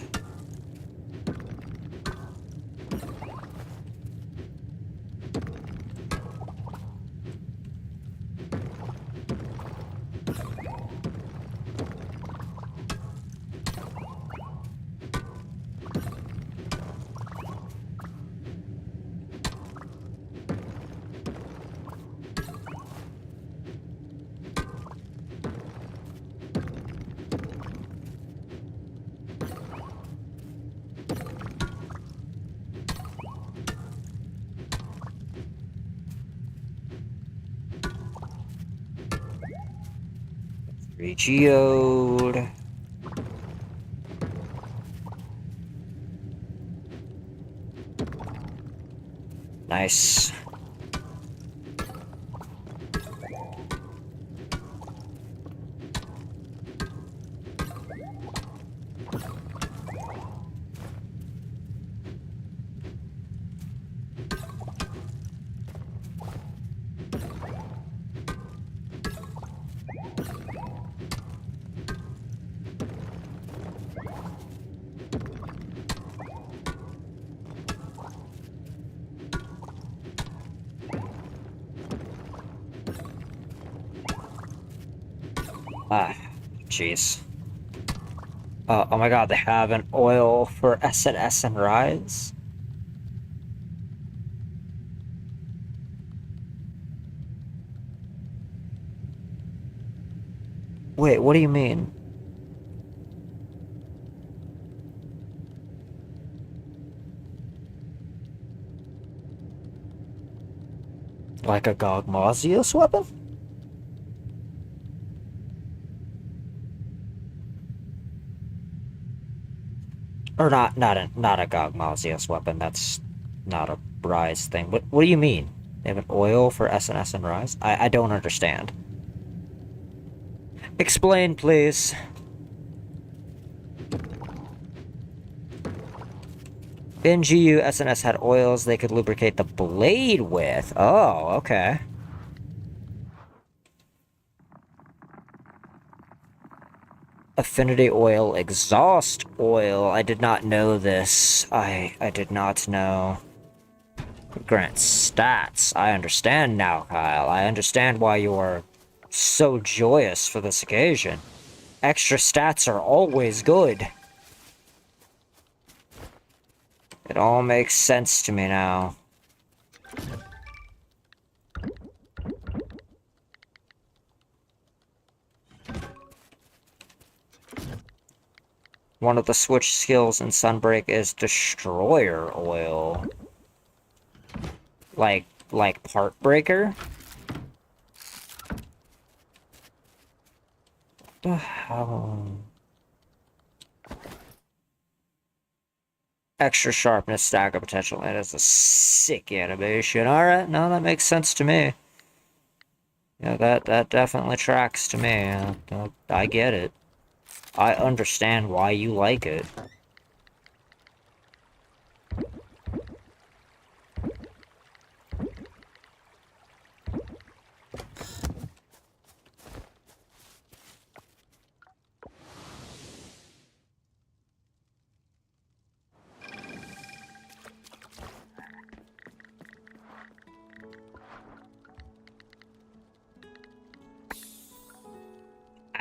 [SPEAKER 1] Geode. Nice. Ah, jeez. Oh my god, they have an oil for S&S and Rise? Wait, what do you mean? Like a Gogmasius weapon? Or not a Gogmasius weapon. That's not a Rise thing. What do you mean? They have an oil for SNS and Rise? I don't understand. Explain, please. In GU, SNS had oils they could lubricate the blade with. Oh, okay. Affinity oil, exhaust oil. I did not know this. I did not know. Grant stats. I understand now, Kyle. I understand why you are so joyous for this occasion. Extra stats are always good. It all makes sense to me now. One of the switch skills in Sunbreak is Destroyer Oil. Like Part Breaker? What the hell? Extra sharpness, stagger potential. That is a sick animation. Alright, no, that makes sense to me. Yeah, that definitely tracks to me. I get it. I understand why you like it.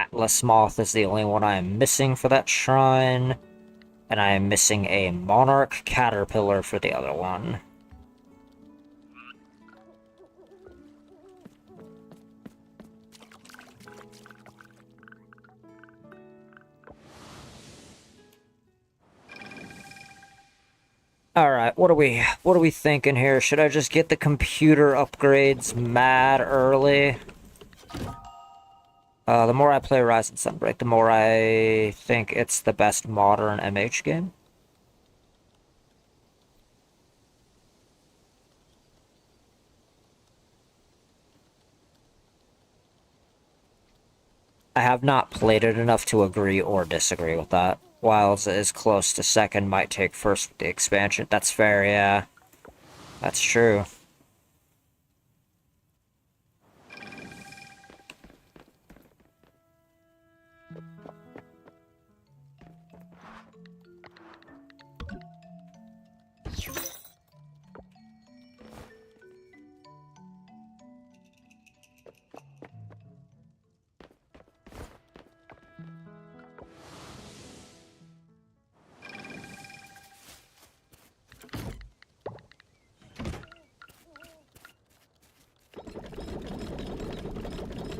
[SPEAKER 1] Atlas Moth is the only one I am missing for that shrine. And I am missing a Monarch Caterpillar for the other one. Alright, what are we thinking here? Should I just get the computer upgrades mad early? The more I play Rise and Sunbreak, the more I think it's the best modern MH game. I have not played it enough to agree or disagree with that. Wilds is close to second, might take first with the expansion. That's fair, yeah. That's true.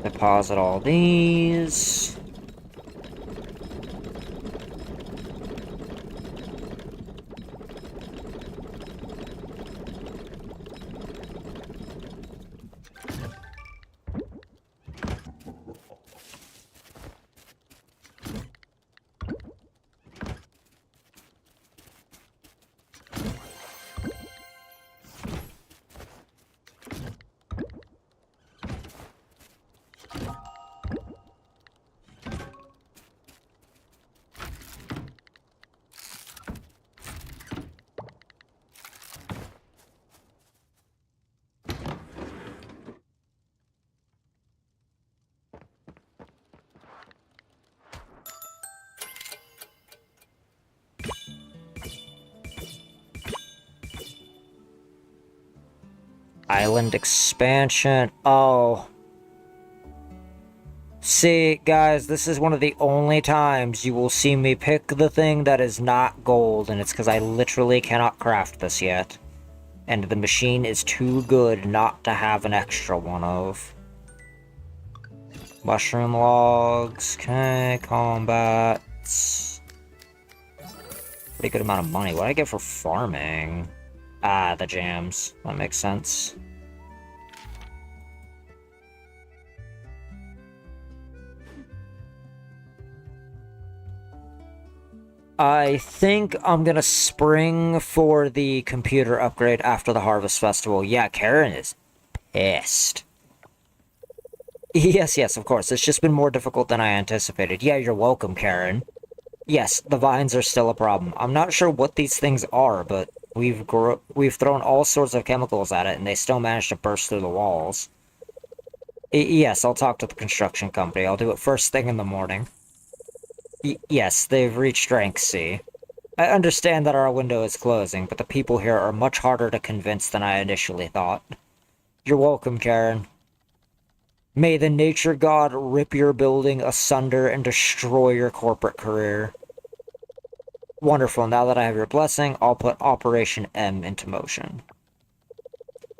[SPEAKER 1] Deposit all these. Island expansion. Oh. See, guys, this is one of the only times you will see me pick the thing that is not gold, and it's because I literally cannot craft this yet. And the machine is too good not to have an extra one of. Mushroom logs. Okay, combat. Pretty good amount of money. What do I get for farming? Ah, the jams. That makes sense. I think I'm gonna spring for the computer upgrade after the Harvest Festival. Yeah, Karen is pissed. Yes, yes, of course. It's just been more difficult than I anticipated. Yeah, you're welcome, Karen. Yes, the vines are still a problem. I'm not sure what these things are, but we've thrown all sorts of chemicals at it, and they still manage to burst through the walls. Yes, I'll talk to the construction company. I'll do it first thing in the morning. Yes, they've reached rank C. I understand that our window is closing, but the people here are much harder to convince than I initially thought. You're welcome, Karen. May the nature god rip your building asunder and destroy your corporate career. Wonderful, now that I have your blessing, I'll put Operation M into motion.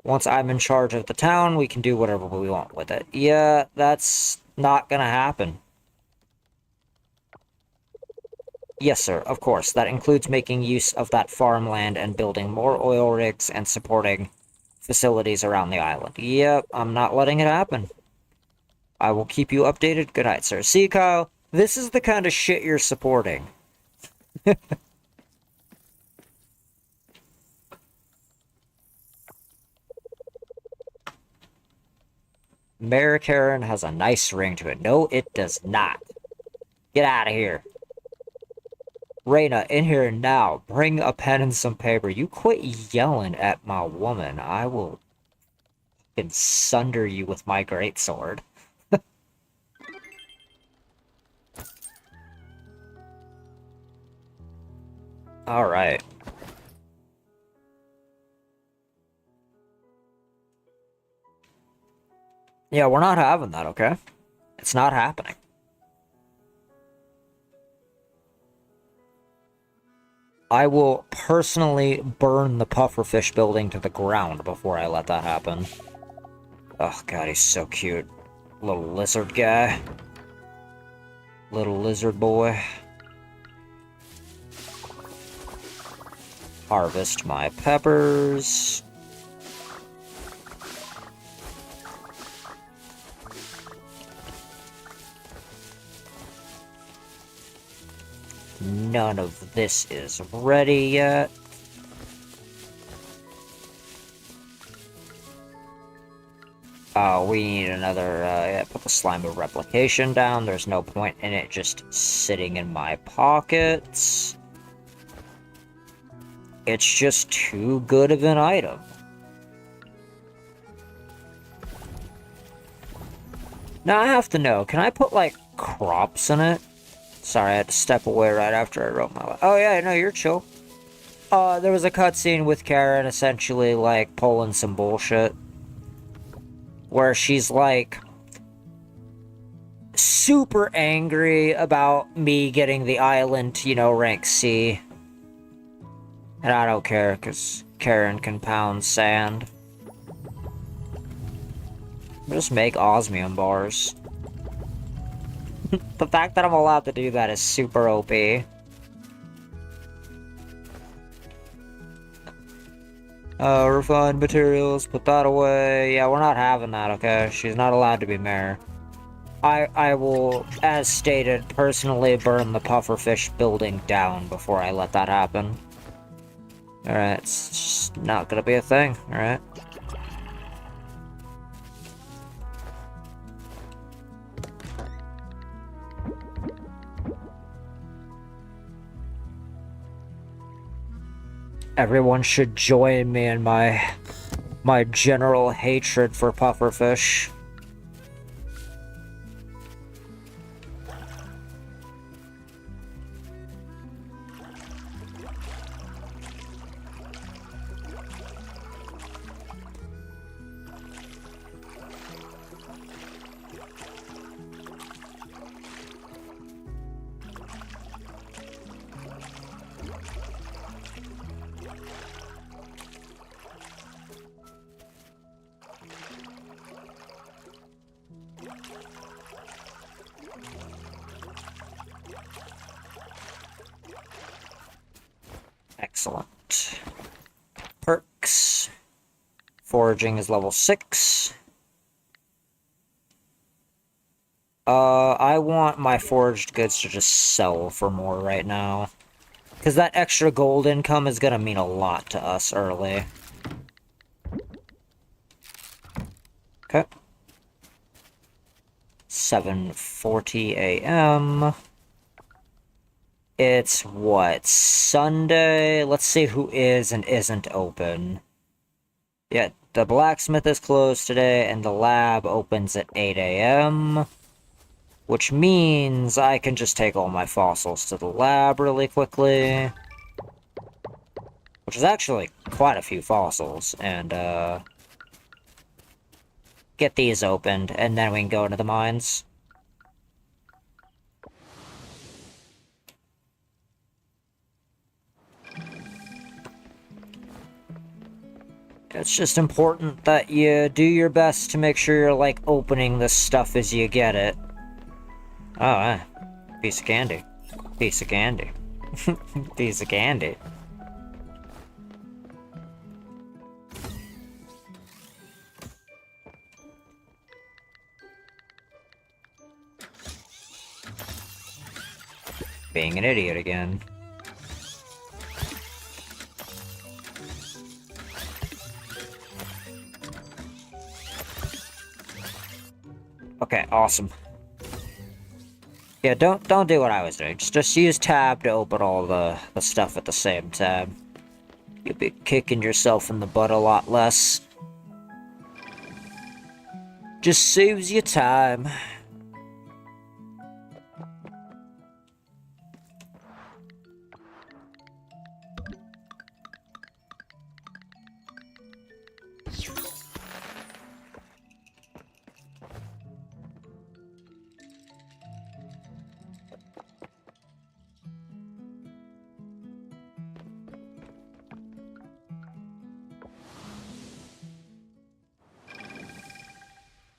[SPEAKER 1] Once I'm in charge of the town, we can do whatever we want with it. Yeah, that's not gonna happen. Yes, sir, of course. That includes making use of that farmland and building more oil rigs and supporting facilities around the island. Yep, I'm not letting it happen. I will keep you updated. Good night, sir. See, Kyle, this is the kind of shit you're supporting. Mayor Karen has a nice ring to it. No, it does not. Get out of here. Reina, in here now. Bring a pen and some paper. You quit yelling at my woman. I will fucking sunder you with my greatsword. Alright. Yeah, we're not having that, okay? It's not happening. I will personally burn the pufferfish building to the ground before I let that happen. Oh god, he's so cute. Little lizard guy. Little lizard boy. Harvest my peppers. None of this is ready yet. We need another, yeah, put the slime of replication down. There's no point in it just sitting in my pockets. It's just too good of an item. Now I have to know, can I put, like, crops in it? Sorry, I had to step away right after I wrote my... Oh yeah, no, you're chill. There was a cutscene with Karen essentially, like, pulling some bullshit. Where she's, like, super angry about me getting the island, you know, rank C. And I don't care, because Karen can pound sand. Just make osmium bars. The fact that I'm allowed to do that is super OP. Refined materials, put that away. Yeah, we're not having that, okay? She's not allowed to be mayor. I will, as stated, personally burn the pufferfish building down before I let that happen. Alright, it's just not gonna be a thing, alright? Everyone should join me in my general hatred for pufferfish. Excellent. Perks. Foraging is level 6. I want my foraged goods to just sell for more right now. Because that extra gold income is going to mean a lot to us early. Okay. 7:40 a.m. It's what? Sunday? Let's see who is and isn't open. Yeah, the blacksmith is closed today, and the lab opens at 8 a.m. Which means I can just take all my fossils to the lab really quickly. Which is actually quite a few fossils, and, get these opened, and then we can go into the mines. It's just important that you do your best to make sure you're, like, opening this stuff as you get it. Oh, piece of candy. Piece of candy. Piece of candy. Being an idiot again. Okay, awesome. Yeah, don't do what I was doing. Just use tab to open all the stuff at the same time. You'll be kicking yourself in the butt a lot less. Just saves you time.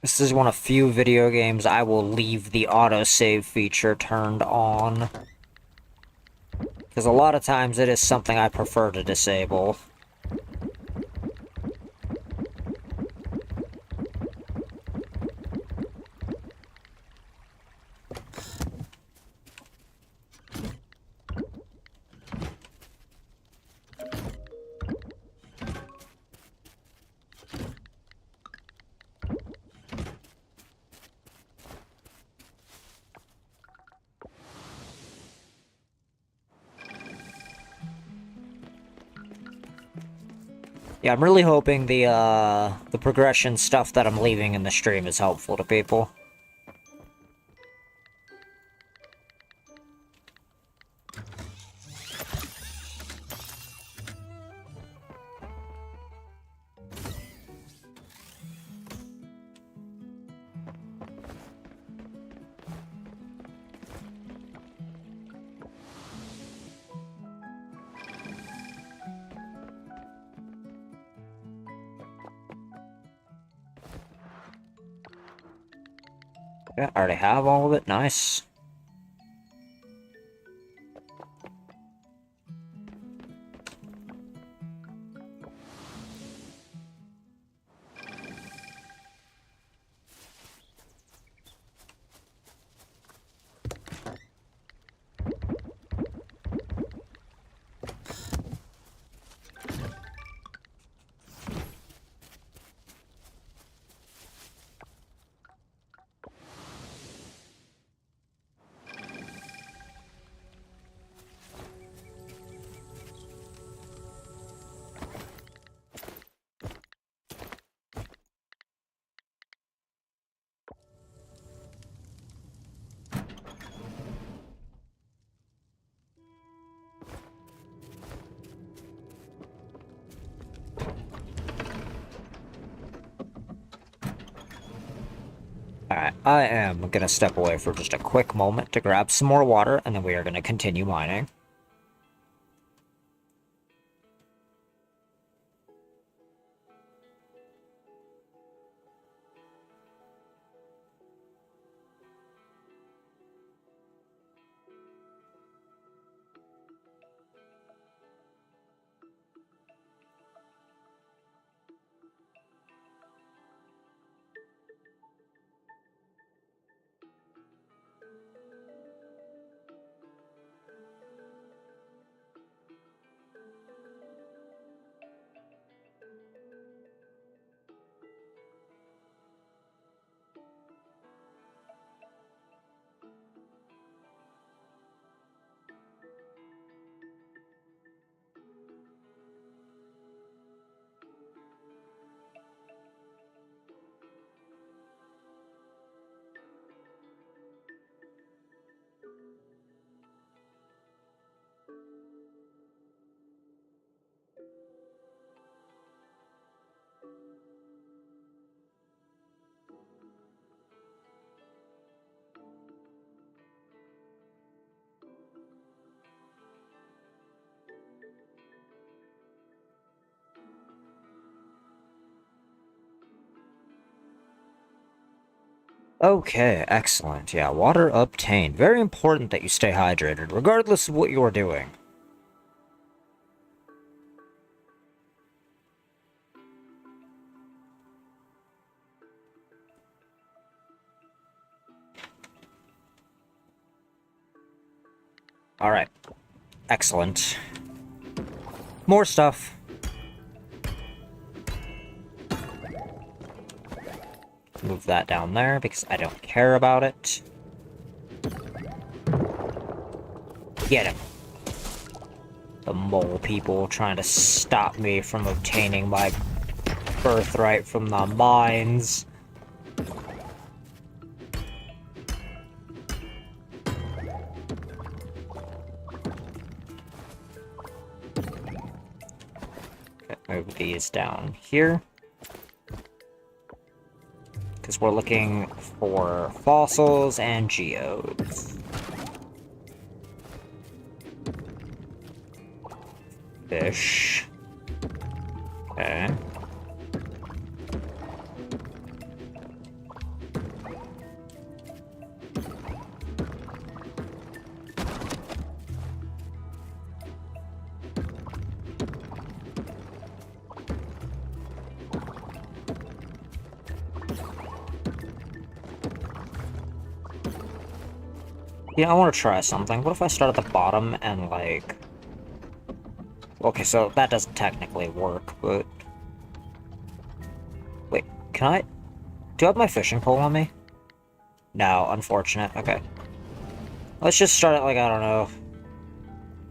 [SPEAKER 1] This is one of few video games I will leave the autosave feature turned on. Because a lot of times it is something I prefer to disable. Yeah, I'm really hoping the progression stuff that I'm leaving in the stream is helpful to people. Yeah, I already have all of it. Nice. Alright, I am gonna step away for just a quick moment to grab some more water, and then we are gonna continue mining. Okay, excellent. Yeah, water obtained. Very important that you stay hydrated, regardless of what you're doing. Alright. Excellent. More stuff. Move that down there because I don't care about it. Get him. The mole people trying to stop me from obtaining my birthright from the mines. Okay, move these down here. Because we're looking for fossils and geodes. Fish. Okay. Yeah, I want to try something. What if I start at the bottom and, like... Okay, so that doesn't technically work, but... Wait, can I... Do I have my fishing pole on me? No, unfortunate. Okay. Let's just start at, like, I don't know...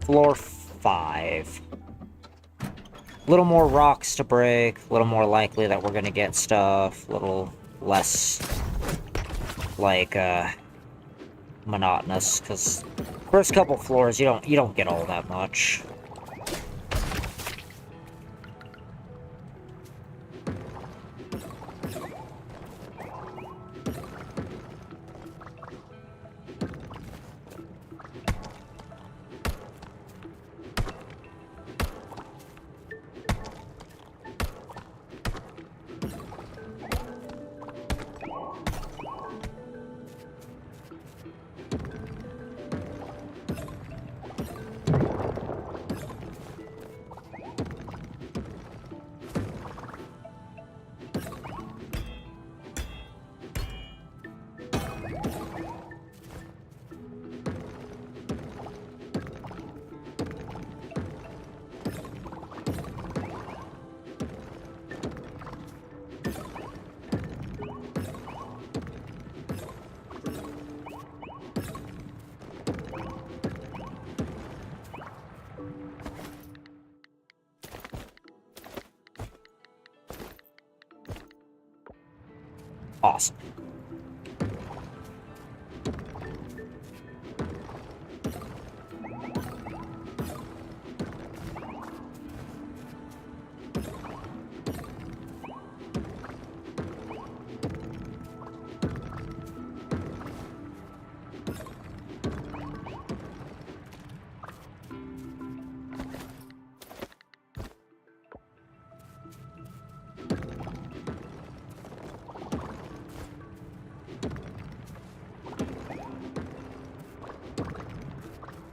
[SPEAKER 1] Floor 5. A little more rocks to break, a little more likely that we're gonna get stuff, a little less... like, monotonous, because first couple floors you don't get all that much. Awesome.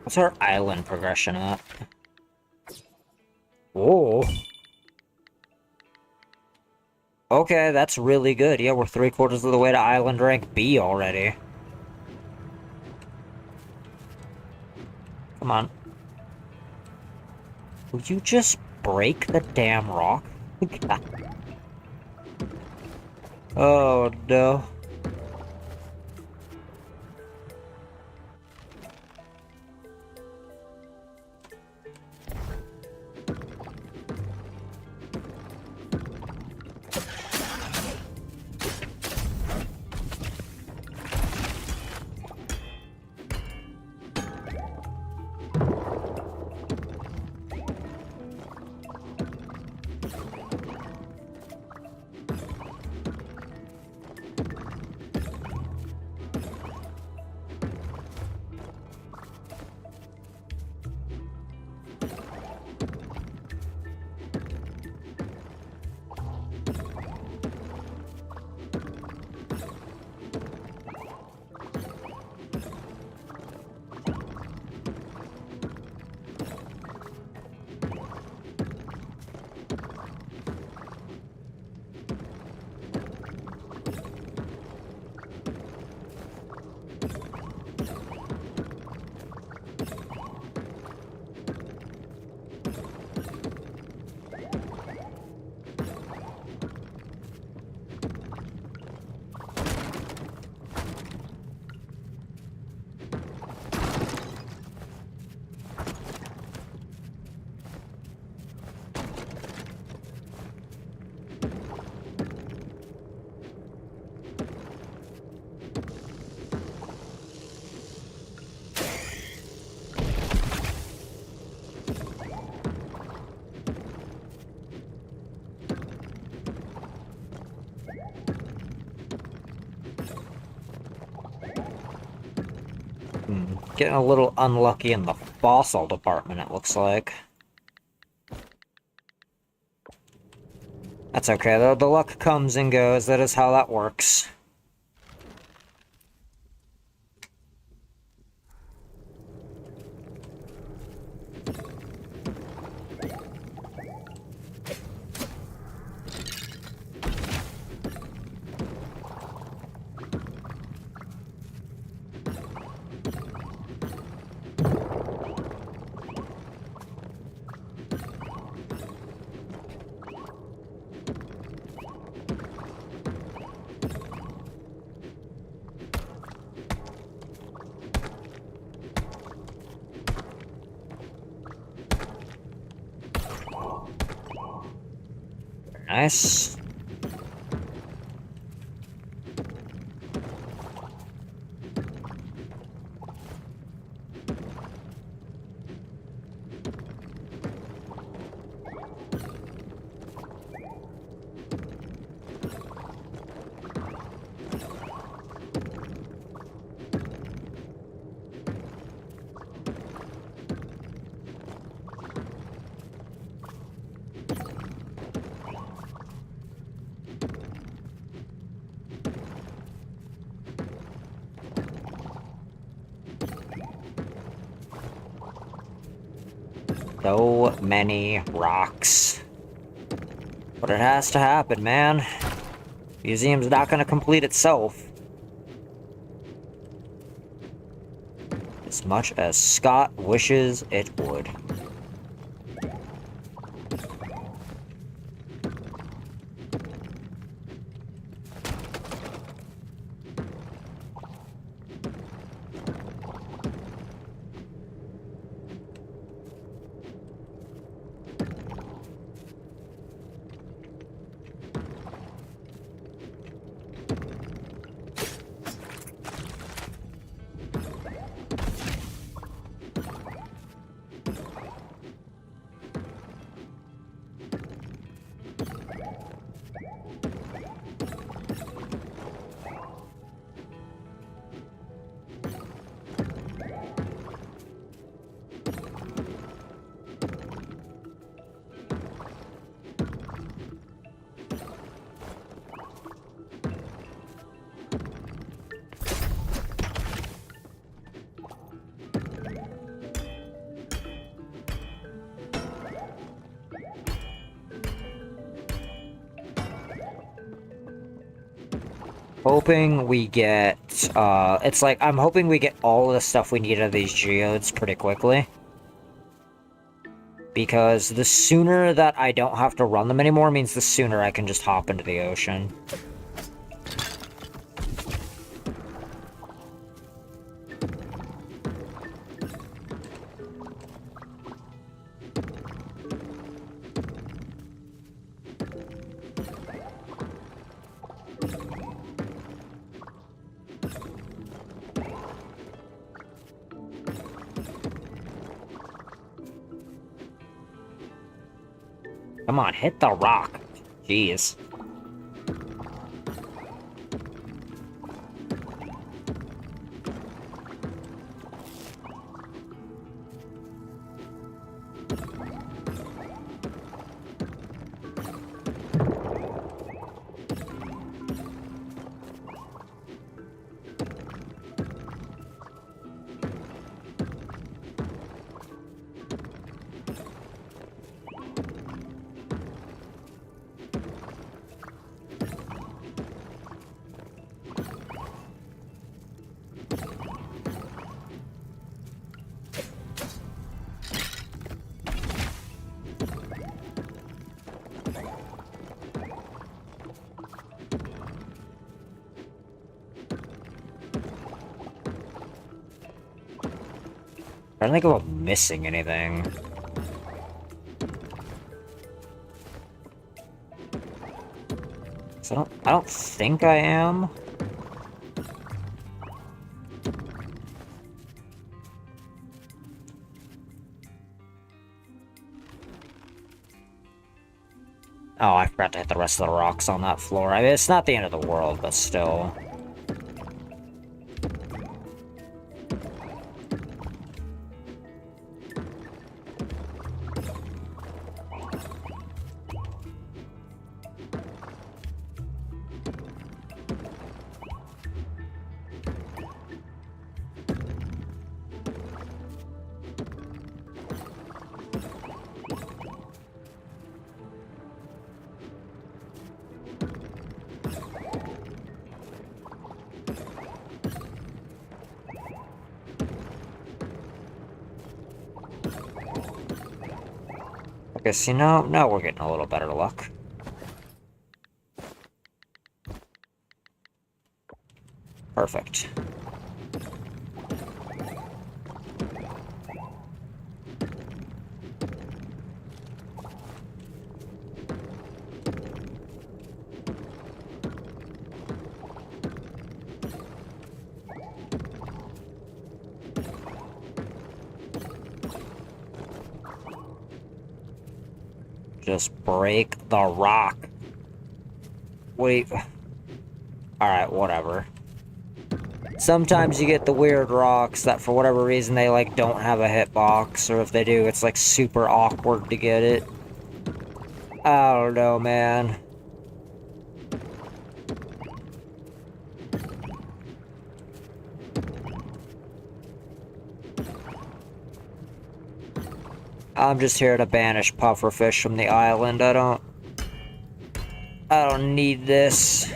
[SPEAKER 1] What's our island progression at? Whoa. Okay, that's really good. Yeah, we're 3/4 of the way to island rank B already. Come on. Will you just break the damn rock? Oh, no. Getting a little unlucky in the fossil department, it looks like. That's okay, though. The luck comes and goes. That is how that works. Nice. So many rocks. But it has to happen, man. Museum's not gonna complete itself. As much as Scott wishes it would. Hoping we get, it's like, I'm hoping we get all of the stuff we need out of these geodes pretty quickly. Because the sooner that I don't have to run them anymore means the sooner I can just hop into the ocean. Come on, hit the rock. Jeez. I don't think about missing anything. So I don't think I am. Oh, I forgot to hit the rest of the rocks on that floor. I mean, it's not the end of the world, but still. Guess, you know, now we're getting a little better luck. Perfect. Just break the rock. Wait. Alright, whatever. Sometimes you get the weird rocks that for whatever reason they like don't have a hitbox, or if they do, it's like super awkward to get it. I don't know, man. I'm just here to banish pufferfish from the island. I don't need this.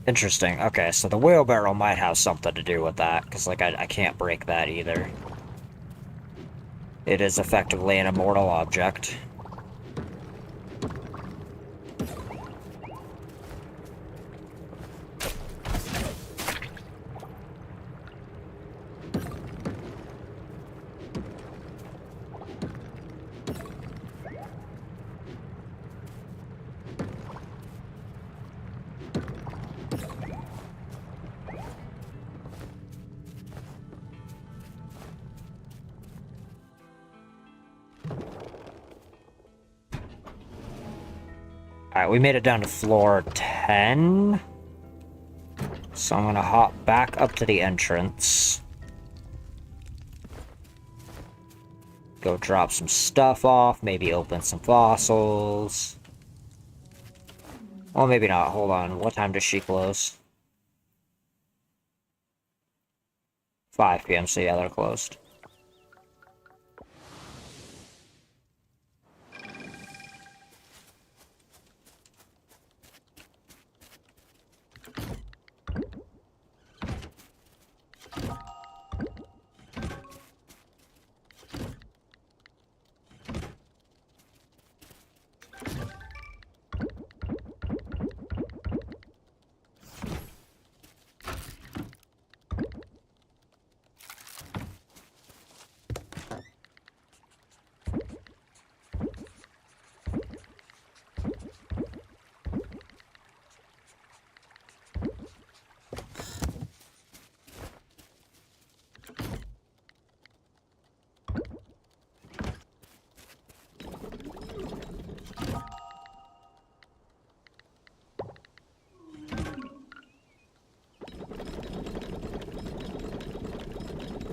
[SPEAKER 1] Interesting. Okay, so the wheelbarrow might have something to do with that, because, like, I can't break that either. It is effectively an immortal object. Alright, we made it down to floor 10. So I'm gonna hop back up to the entrance. Go drop some stuff off, maybe open some fossils. Well, maybe not. Hold on. What time does she close? 5 p.m., so yeah, they're closed.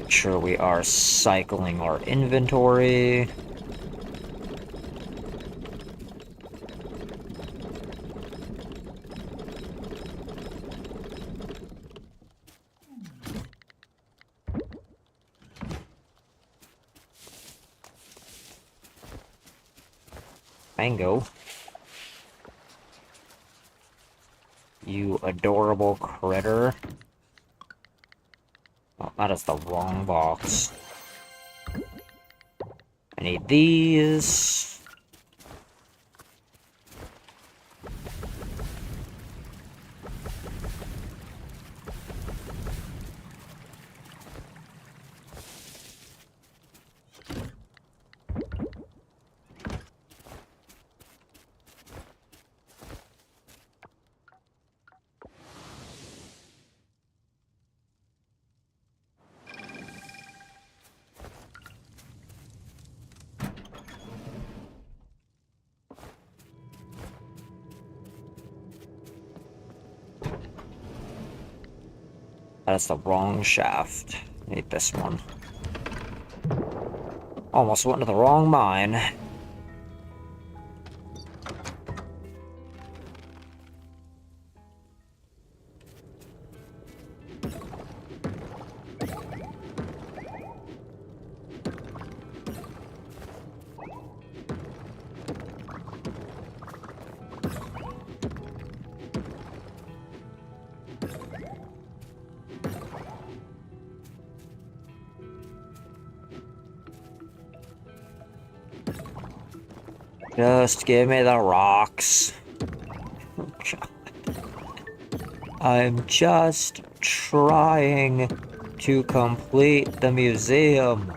[SPEAKER 1] Make sure we are cycling our inventory. Mango. You adorable critter. Oh, that is the wrong box. I need these. That's the wrong shaft. Need this one. Almost went to the wrong mine. Just give me the rocks. God. I'm just trying to complete the museum.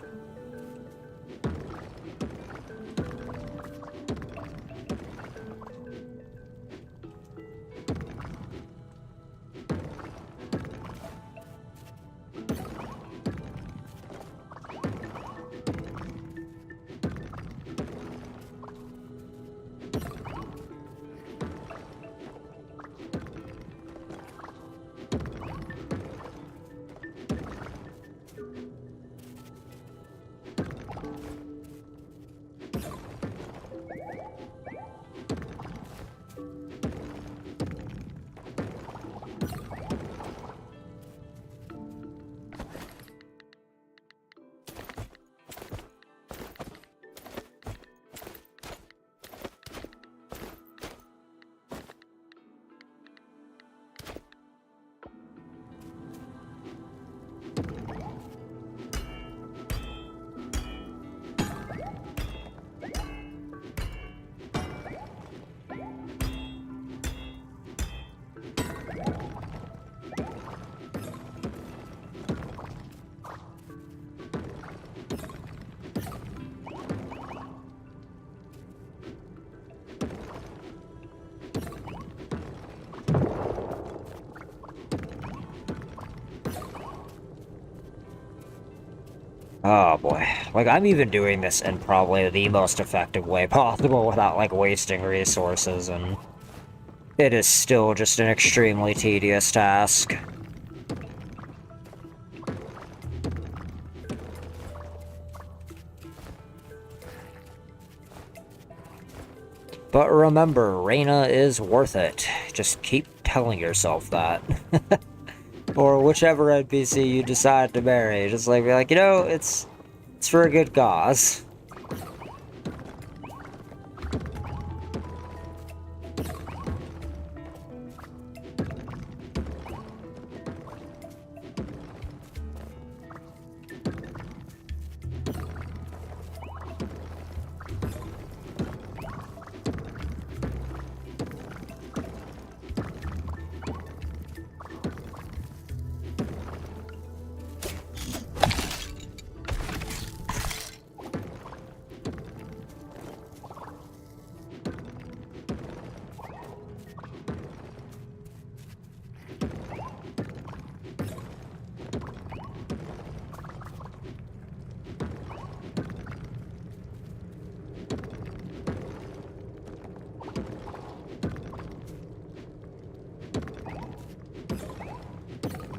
[SPEAKER 1] Oh boy. Like, I'm even doing this in probably the most effective way possible without, like, wasting resources, and it is still just an extremely tedious task. But remember, Reina is worth it. Just keep telling yourself that. Or whichever NPC you decide to marry. Just like, be like, you know, it's for a good cause.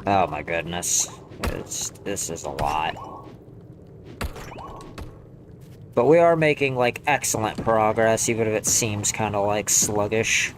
[SPEAKER 1] Oh my goodness. This is a lot. But we are making, like, excellent progress, even if it seems kind of, like, sluggish.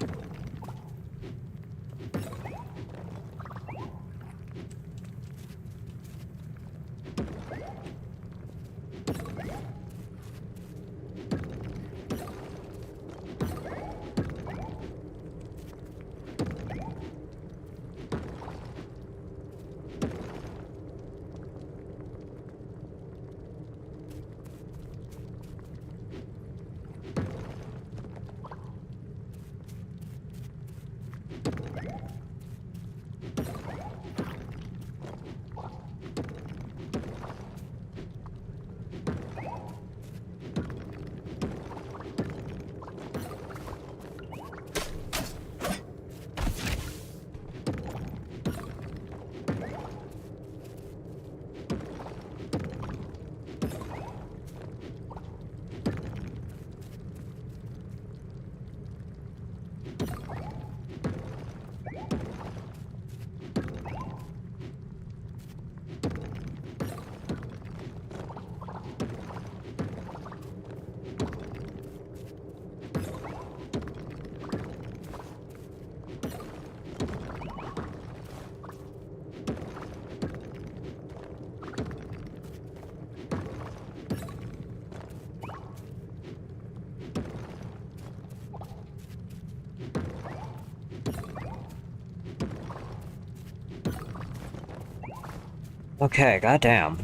[SPEAKER 1] Okay, goddamn.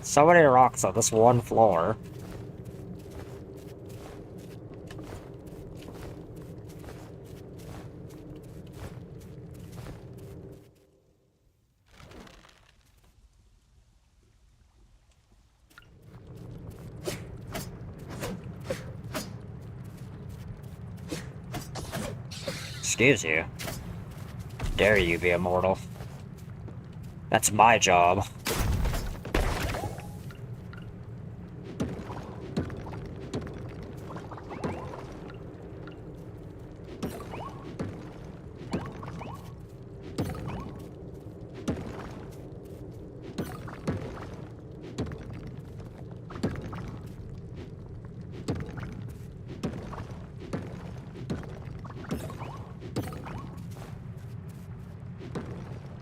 [SPEAKER 1] So many rocks on this one floor. Excuse you. Dare you be immortal? That's my job.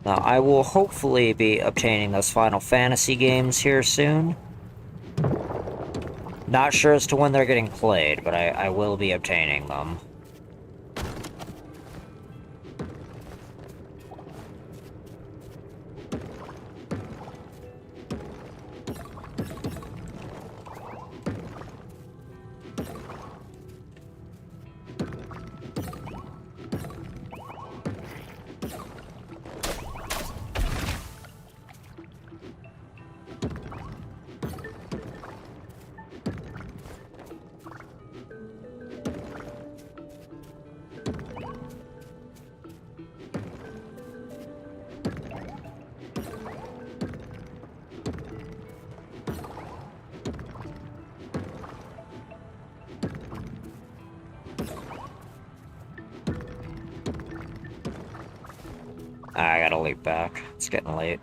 [SPEAKER 1] Now, I will hopefully be obtaining those Final Fantasy games here soon. Not sure as to when they're getting played, but I will be obtaining them. I gotta leap back. It's getting late.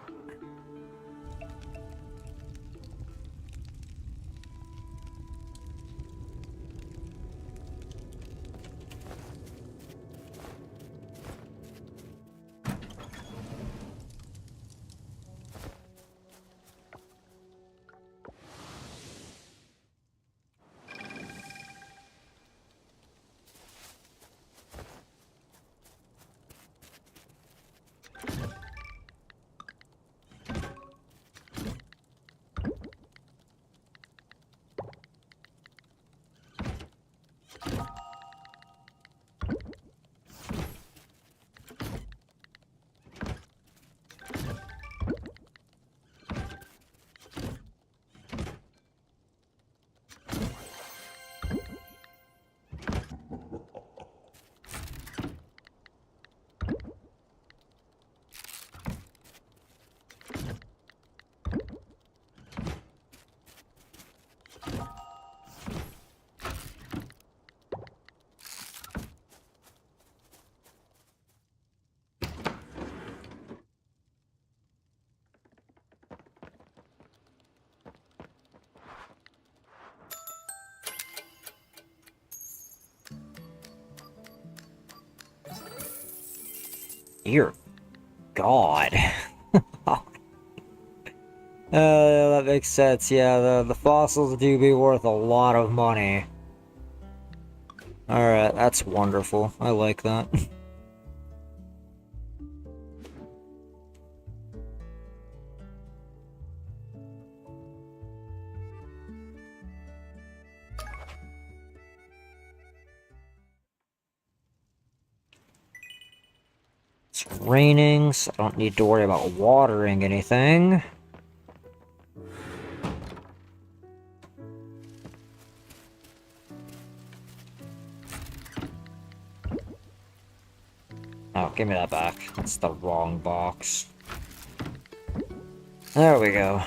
[SPEAKER 1] Dear God. That makes sense. Yeah, the fossils do be worth a lot of money. Alright, that's wonderful. I like that. It's raining, so I don't need to worry about watering anything. Oh, give me that back. That's the wrong box. There we go.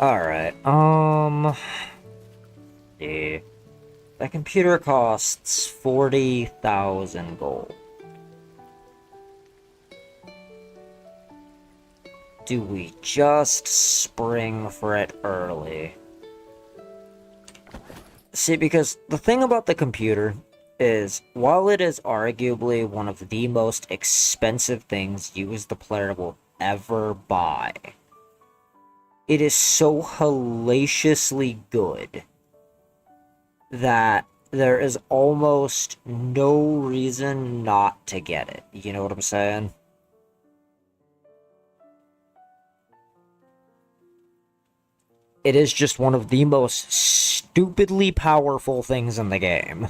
[SPEAKER 1] Alright, yeah. That computer costs 40,000 gold. do we just spring for it early? See, because the thing about the computer is, while it is arguably one of the most expensive things you as the player will ever buy, it is so hellaciously good that there is almost no reason not to get it. You know what I'm saying? It is just one of the most stupidly powerful things in the game.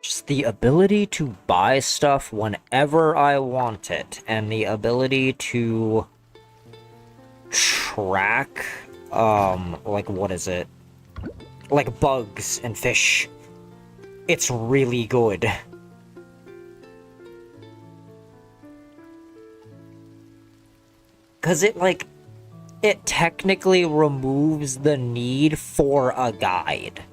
[SPEAKER 1] Just the ability to buy stuff whenever I want it, and the ability to track, like, what is it? Like bugs and fish. It's really good. Because it technically removes the need for a guide.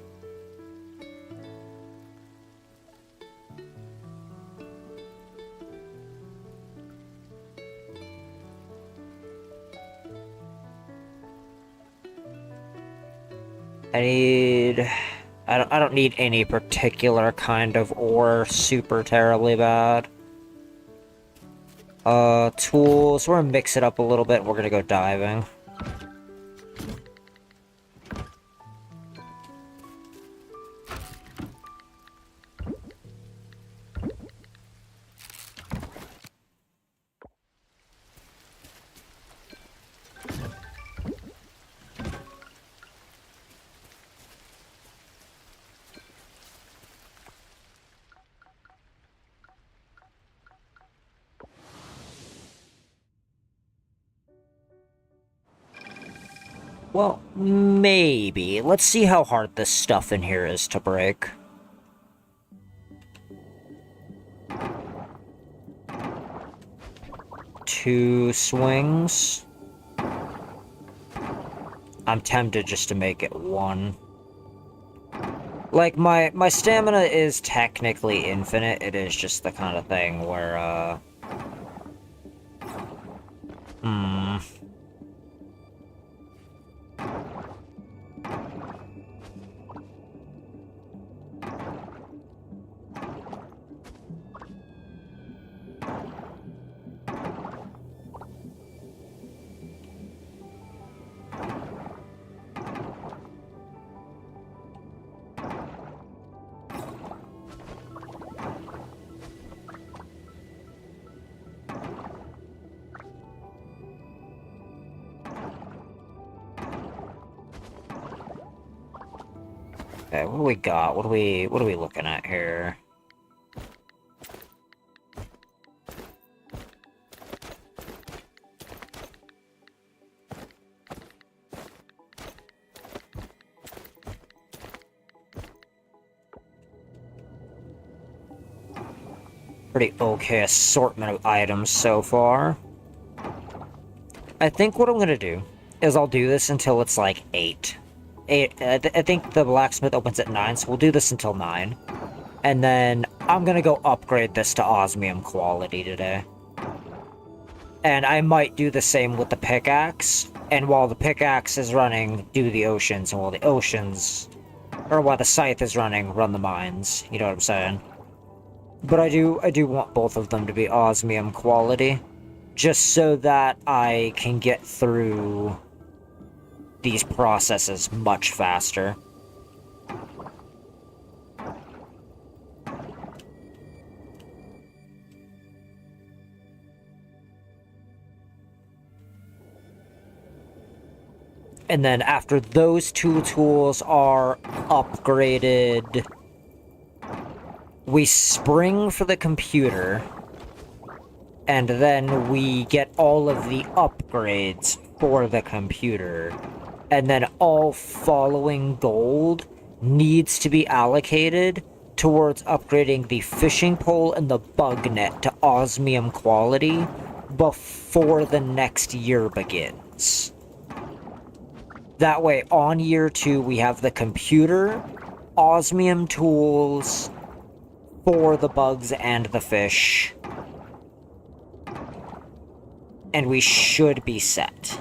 [SPEAKER 1] I don't need any particular kind of ore super terribly bad. Tools, we're gonna mix it up a little bit, we're gonna go diving. Well, maybe. Let's see how hard this stuff in here is to break. Two swings. I'm tempted just to make it one. Like, my stamina is technically infinite. It is just the kind of thing where, Okay, what do we got? What are we looking at here? Pretty okay assortment of items so far. I think what I'm gonna do is I'll do this until it's like 8. I think the blacksmith opens at 9, so we'll do this until 9. And then I'm gonna go upgrade this to osmium quality today. And I might do the same with the pickaxe. And while the pickaxe is running, do the oceans. And while the oceans... Or while the scythe is running, run the mines. You know what I'm saying? But I do want both of them to be osmium quality. Just so that I can get through these processes much faster. And then after those two tools are upgraded, we spring for the computer, and then we get all of the upgrades for the computer. And then all following gold needs to be allocated towards upgrading the fishing pole and the bug net to osmium quality before the next year begins. That way, on year 2, we have the computer, osmium tools for the bugs and the fish, and we should be set.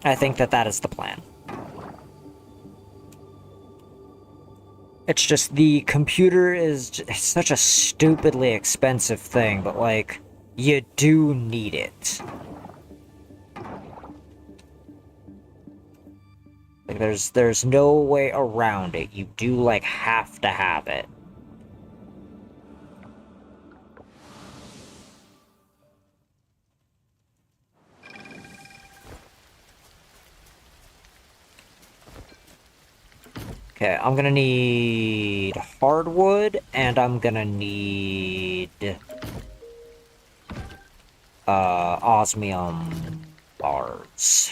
[SPEAKER 1] I think that is the plan. It's just the computer is such a stupidly expensive thing, but like, you do need it. Like, there's no way around it. You do, like, have to have it. Okay, I'm gonna need hardwood, and I'm gonna need osmium bars.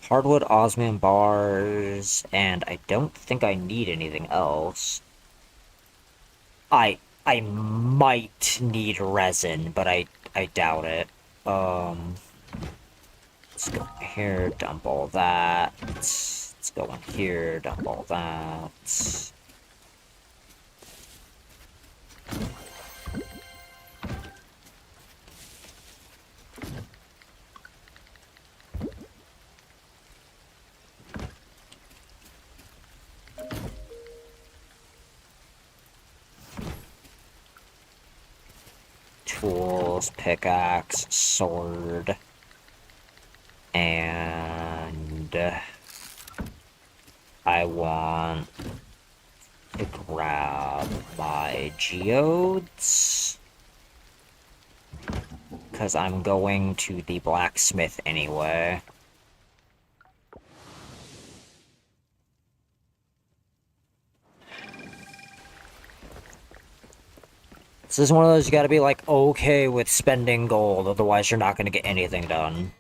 [SPEAKER 1] Hardwood, osmium bars, and I don't think I need anything else. I might need resin, but I doubt it. Let's go here, dump all that. Let's go in here, dump all that. Tools, pickaxe, sword, and I want to grab my geodes, because I'm going to the blacksmith anyway. This is one of those you gotta be, like, okay with spending gold, otherwise you're not gonna get anything done.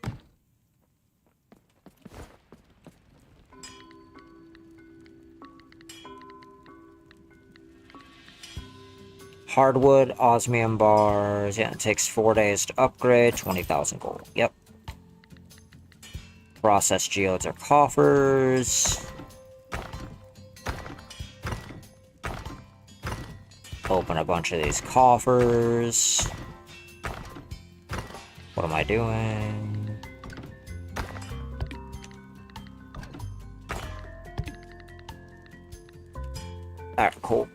[SPEAKER 1] Hardwood, osmium bars, yeah, it takes 4 days to upgrade, 20,000 gold, yep. Processed geodes are coffers. Open a bunch of these coffers. What am I doing? Alright, cool.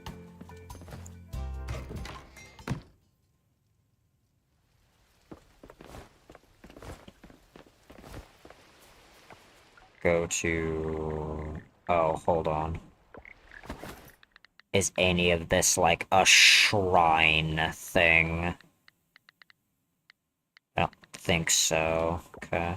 [SPEAKER 1] Go to... Oh, hold on. Is any of this, like, a shrine thing? I don't think so. Okay.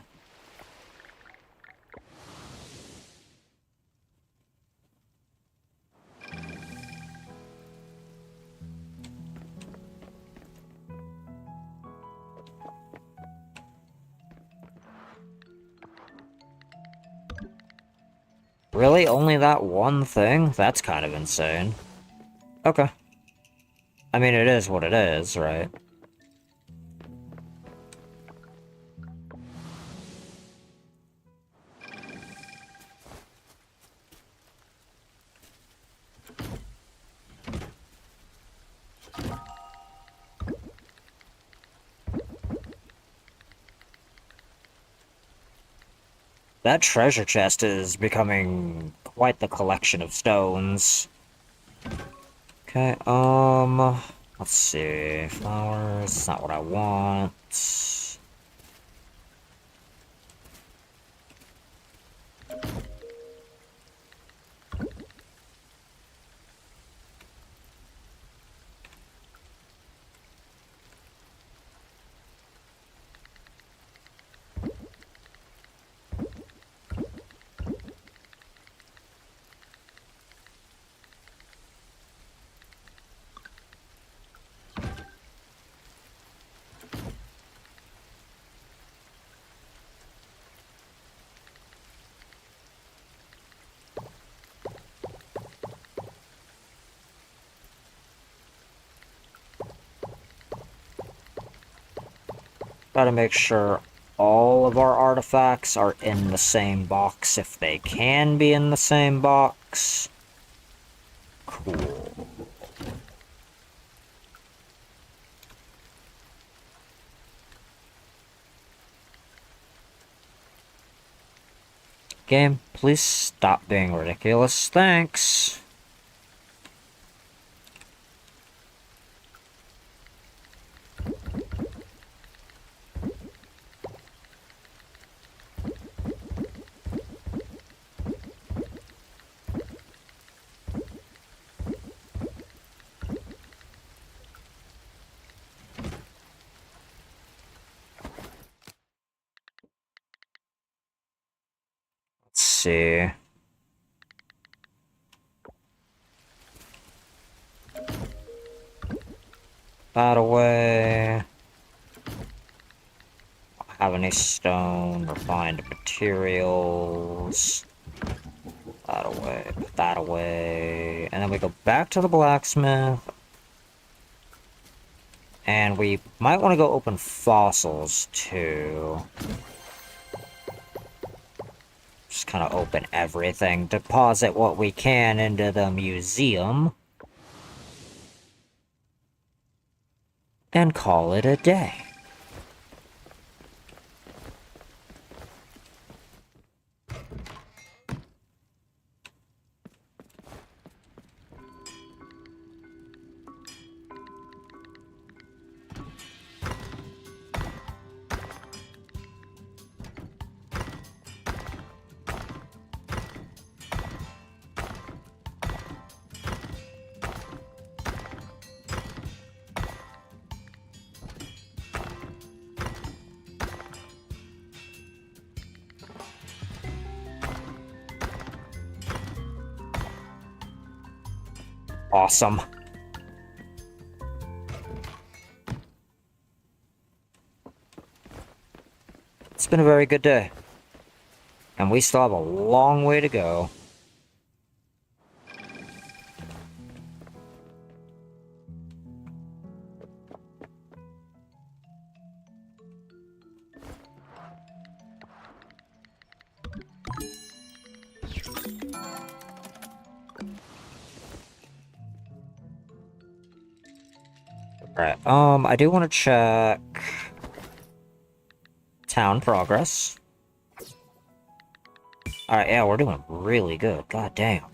[SPEAKER 1] Really? Only that one thing? That's kind of insane. Okay. I mean, it is what it is, right? That treasure chest is becoming quite the collection of stones. Okay, let's see. Flowers, it's not what I want. Gotta make sure all of our artifacts are in the same box if they can be in the same box. Cool. Game, please stop being ridiculous. Thanks. Let's see. That away. Don't have any stone, refined materials. That away, put that away. And then we go back to the blacksmith. And we might want to go open fossils, too. Just kind of open everything. Deposit what we can into the museum. And call it a day. Awesome. It's been a very good day. And we still have a long way to go. Alright, I do want to check town progress. Alright, yeah, we're doing really good. God damn.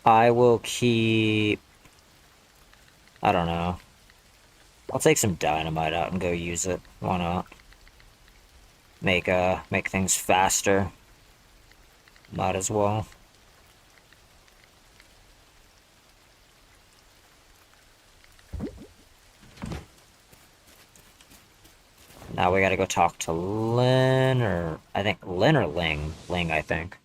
[SPEAKER 1] I will keep... I don't know. I'll take some dynamite out and go use it. Why not? Make things faster. Might as well. Now we gotta go talk to Lin, or... I think Lin or Ling. Ling, I think.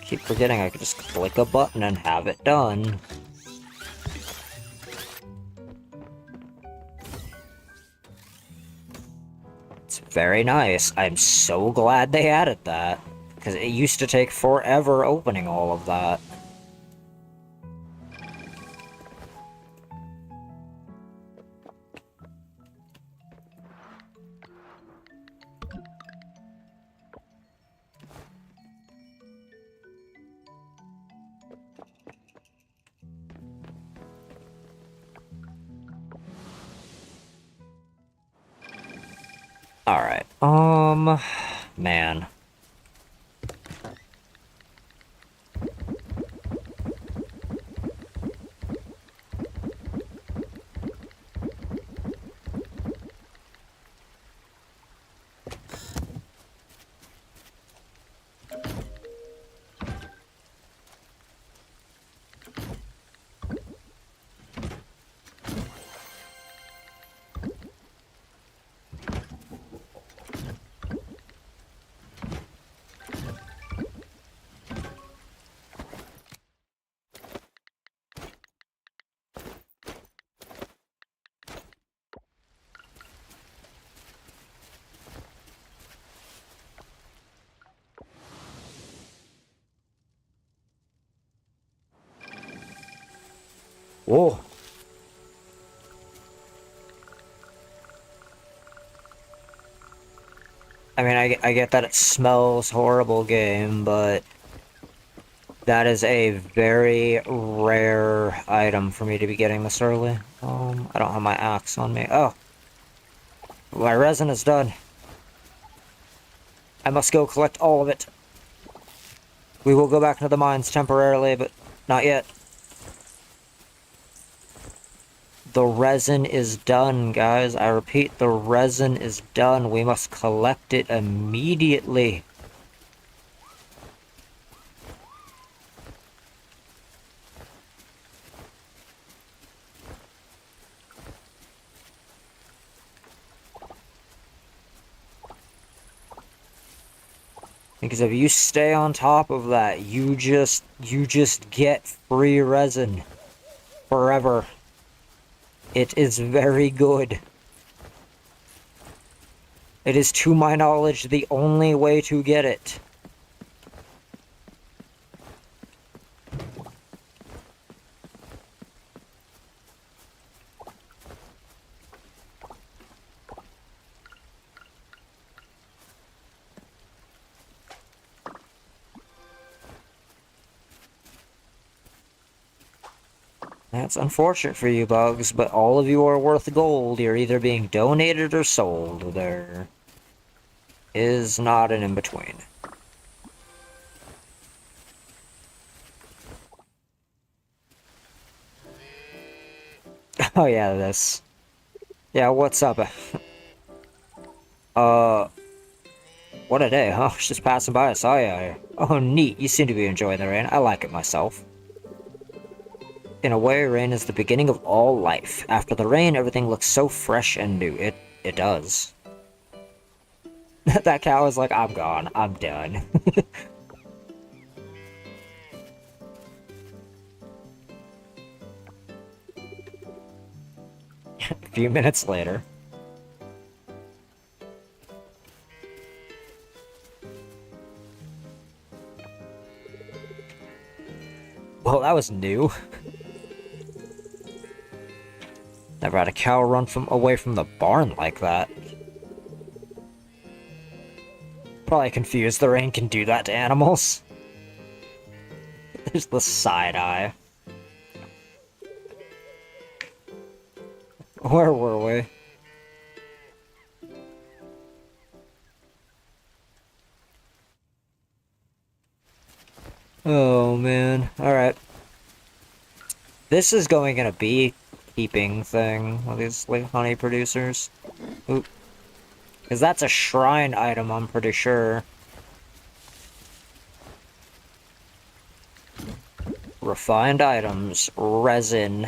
[SPEAKER 1] Keep forgetting I could just click a button and have it done. It's very nice. I'm so glad they added that. Because it used to take forever opening all of that. Alright, man. Whoa. I mean, I get that it smells horrible, game, but that is a very rare item for me to be getting this early. I don't have my axe on me. Oh, my resin is done. I must go collect all of it. We will go back into the mines temporarily, but not yet. The resin is done, guys. I repeat, the resin is done. We must collect it immediately. Because if you stay on top of that, you just get free resin forever. It is very good. It is, to my knowledge, the only way to get it. That's unfortunate for you, Bugs, but all of you are worth gold. You're either being donated or sold. There is not an in-between. Oh yeah, this. Yeah, what's up? What a day, huh? Just passing by, I saw ya. Oh, neat. You seem to be enjoying the rain. I like it myself. In a way, rain is the beginning of all life. After the rain, everything looks so fresh and new. It does. That cow is like, I'm gone. I'm done. A few minutes later. Well, that was new. Never had a cow run away from the barn like that. Probably confused the rain can do that to animals. There's the side eye. Where were we? Oh man. Alright. This is going in a beekeeping thing with these like honey producers. Oop. Because that's a shrine item, I'm pretty sure. Refined items, resin.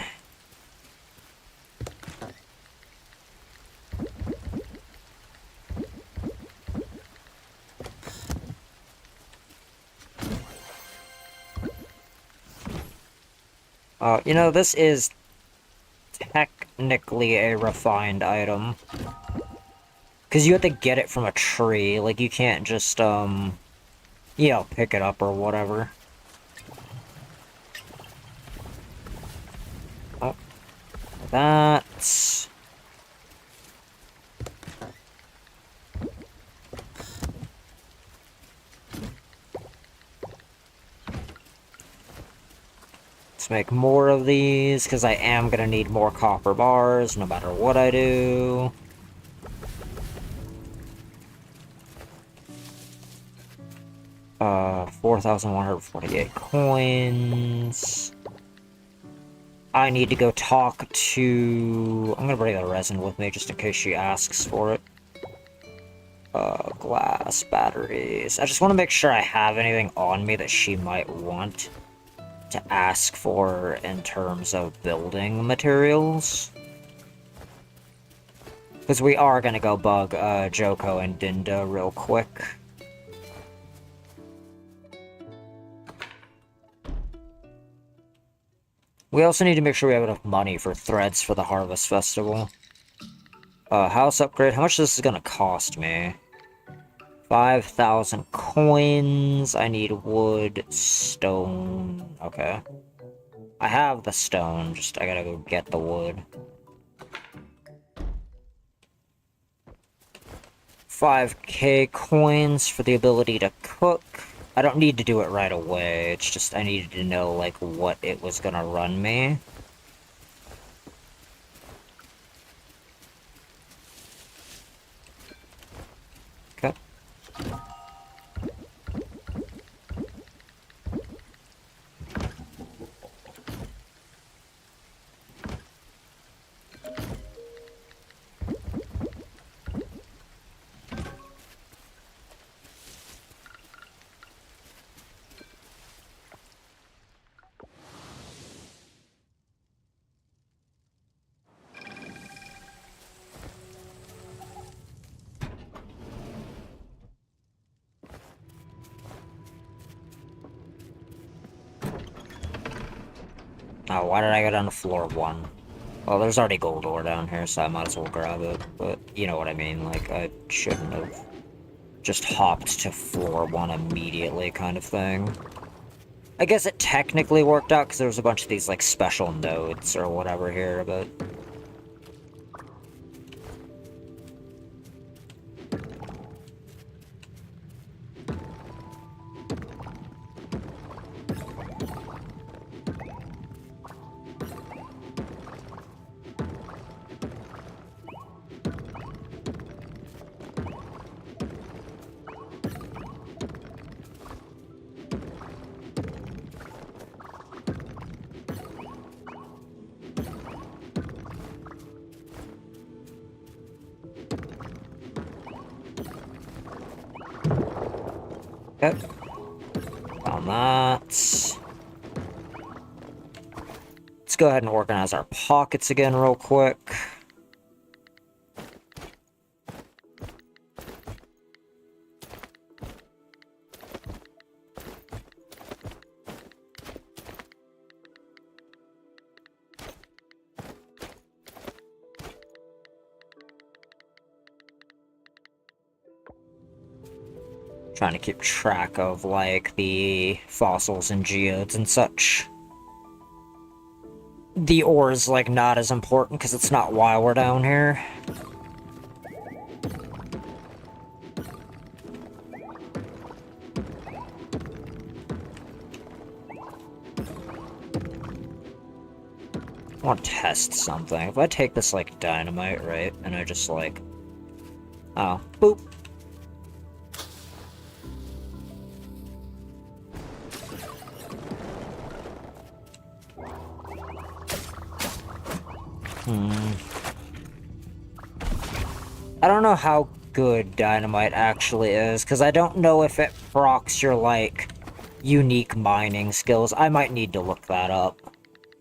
[SPEAKER 1] You know, this is technically a refined item. Because you have to get it from a tree, like you can't just, you know, pick it up or whatever. Oh. That's... Let's make more of these, because I am going to need more copper bars, no matter what I do. 4,148 coins. I need to go talk to... I'm gonna bring the resin with me just in case she asks for it. Glass, batteries. I just want to make sure I have anything on me that she might want to ask for in terms of building materials. Because we are gonna go bug Joko and Dinda real quick. We also need to make sure we have enough money for threads for the Harvest Festival. House upgrade. How much this is gonna cost me? 5,000 coins. I need wood, stone. Okay. I have the stone, just I gotta go get the wood. 5k coins for the ability to cook. I don't need to do it right away, it's just I needed to know, like, what it was gonna run me. Okay. Oh, why did I go down to floor 1? Well, there's already gold ore down here, so I might as well grab it. But, you know what I mean, like, I shouldn't have just hopped to floor 1 immediately, kind of thing. I guess it technically worked out, because there was a bunch of these, like, special nodes or whatever here, but... Okay. Found that. Let's go ahead and organize our pockets again real quick. Trying to keep track of, like, the fossils and geodes and such. The ore is, like, not as important because it's not why we're down here. I want to test something. If I take this, like, dynamite, right, and I just, like... Oh, boop. I don't know how good dynamite actually is, because I don't know if it procs your, like, unique mining skills. I might need to look that up.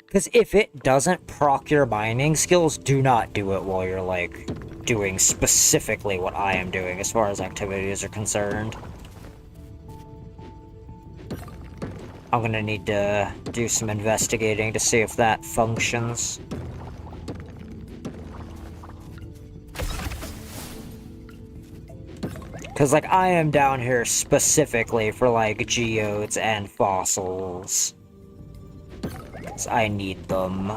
[SPEAKER 1] Because if it doesn't proc your mining skills, do not do it while you're, like, doing specifically what I am doing as far as activities are concerned. I'm gonna need to do some investigating to see if that functions. Because, like, I am down here specifically for, like, geodes and fossils. Because I need them.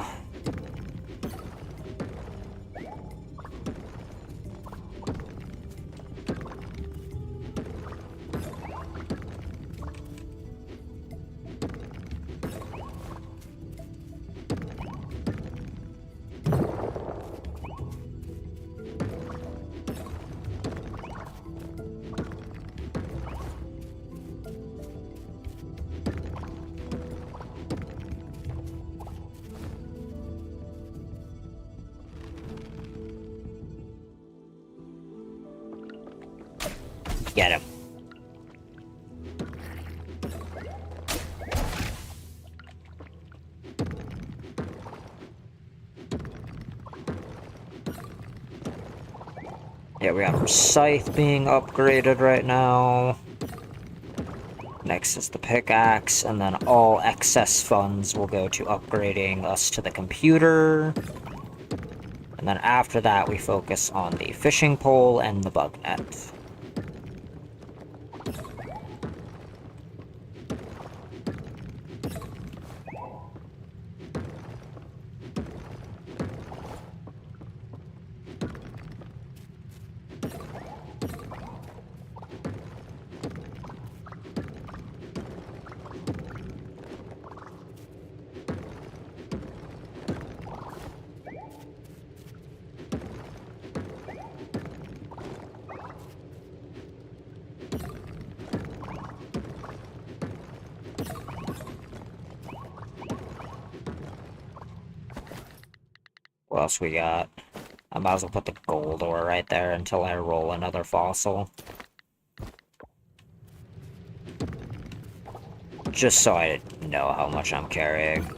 [SPEAKER 1] Get him. Yeah, we have our scythe being upgraded right now. Next is the pickaxe, and then all excess funds will go to upgrading us to the computer. And then after that, we focus on the fishing pole and the bug net. What else we got? I might as well put the gold ore right there until I roll another fossil. Just so I know how much I'm carrying.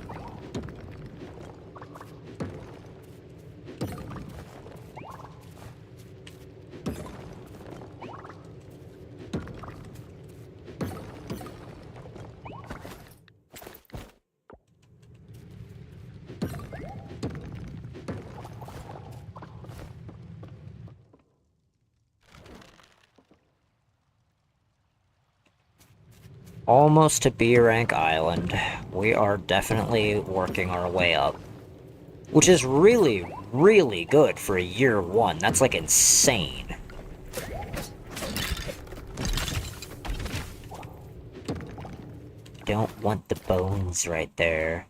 [SPEAKER 1] Almost to B rank island. We are definitely working our way up. Which is really, really good for a year 1. That's like insane. Don't want the bones right there.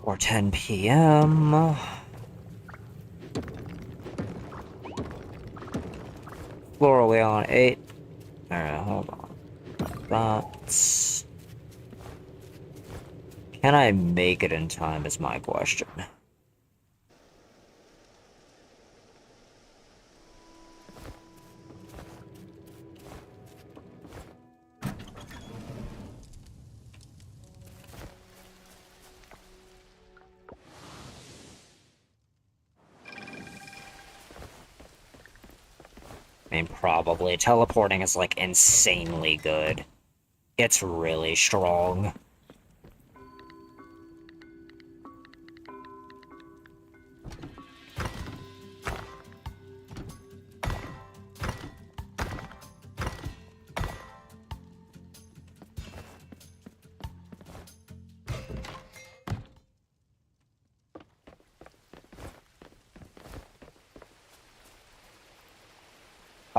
[SPEAKER 1] Or 10 p.m. Floor are we on? 8. Alright, hold on. That's... Can I make it in time is my question. I mean, probably. Teleporting is, like, insanely good. It's really strong.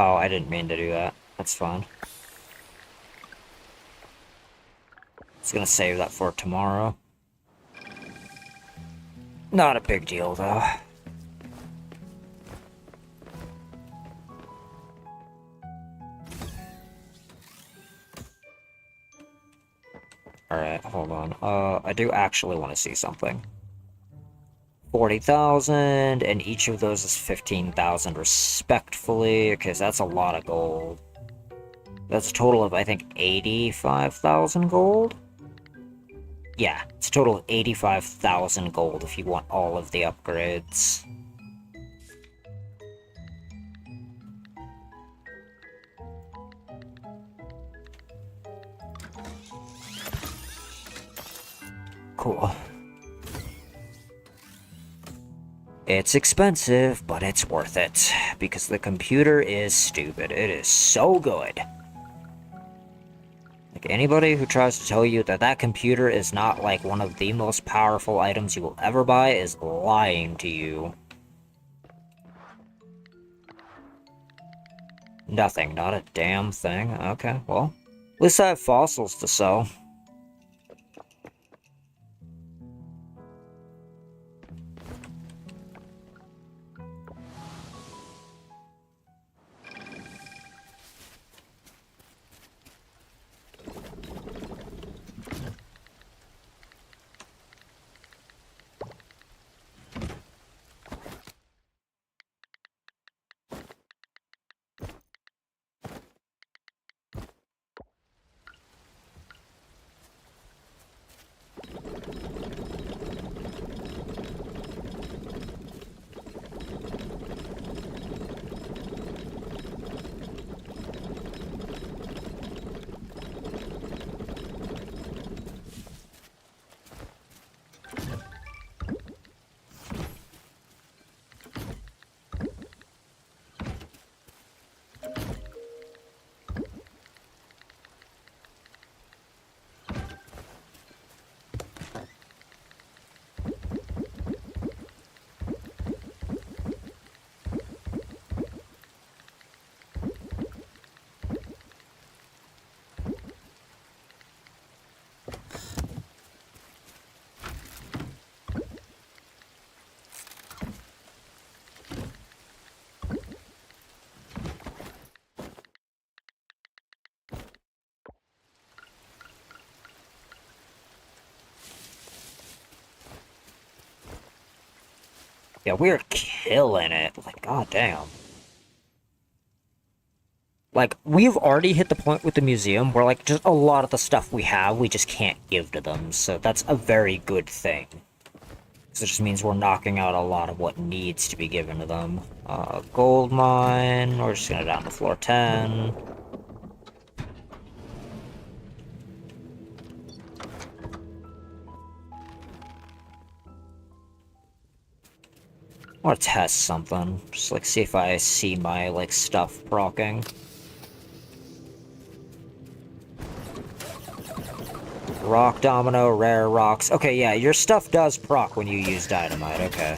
[SPEAKER 1] Oh, I didn't mean to do that. That's fine. I was gonna save that for tomorrow. Not a big deal, though. Alright, hold on. I do actually want to see something. 40,000, and each of those is 15,000 respectfully. Okay, so that's a lot of gold. That's a total of, I think, 85,000 gold? Yeah, it's a total of 85,000 gold if you want all of the upgrades. Cool. It's expensive, but it's worth it, because the computer is stupid. It is so good. Like, anybody who tries to tell you that that computer is not, like, one of the most powerful items you will ever buy is lying to you. Nothing, not a damn thing. Okay, well, at least I have fossils to sell. Yeah, we're killing it. Like, goddamn. Like, we've already hit the point with the museum where, like, just a lot of the stuff we have, we just can't give to them. So that's a very good thing. Because it just means we're knocking out a lot of what needs to be given to them. Gold mine. We're just gonna down to floor 10. I want to test something. Just, like, see if I see my, like, stuff proccing. Rock domino, rare rocks. Okay, yeah, your stuff does proc when you use dynamite, okay.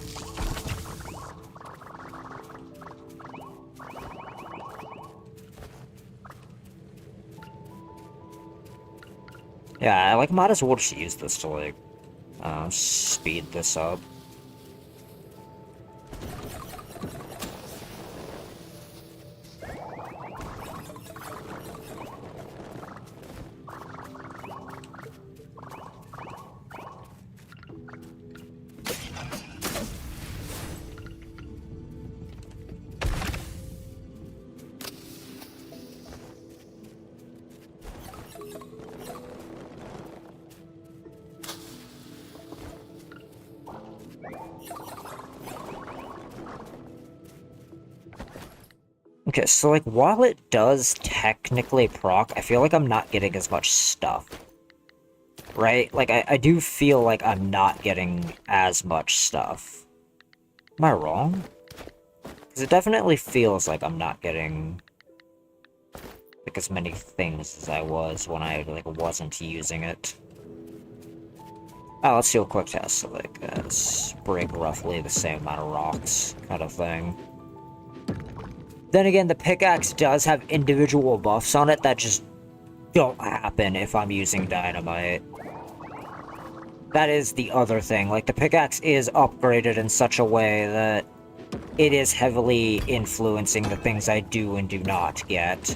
[SPEAKER 1] Yeah, I, like, might as well just use this to, like, speed this up. Okay, so, like, while it does technically proc, I feel like I'm not getting as much stuff. Right? Like, I do feel like I'm not getting as much stuff. Am I wrong? Because it definitely feels like I'm not getting, like, as many things as I was when I, like, wasn't using it. Oh, let's do a quick test. So, like, let's break roughly the same amount of rocks, kind of thing. Then again, the pickaxe does have individual buffs on it that just don't happen if I'm using dynamite. That is the other thing. Like, the pickaxe is upgraded in such a way that it is heavily influencing the things I do and do not get.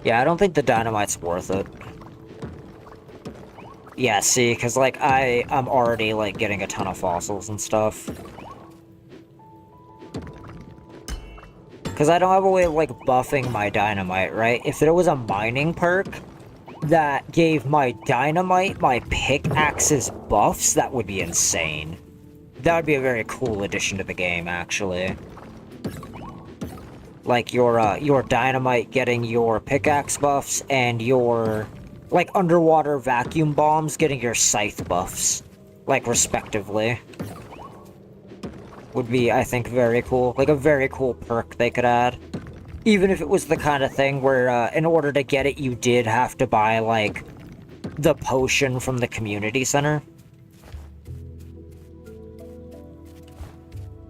[SPEAKER 1] Yeah, I don't think the dynamite's worth it. Yeah, see, because, like, I'm already, like, getting a ton of fossils and stuff. Because I don't have a way of, like, buffing my dynamite, right? If there was a mining perk that gave my dynamite my pickaxe's buffs, that would be insane. That would be a very cool addition to the game, actually. Like your dynamite getting your pickaxe buffs, and your, like, underwater vacuum bombs getting your scythe buffs, like, respectively. Would be, I think, very cool. Like, a very cool perk they could add. Even if it was the kind of thing where, in order to get it, you did have to buy, like, the potion from the community center.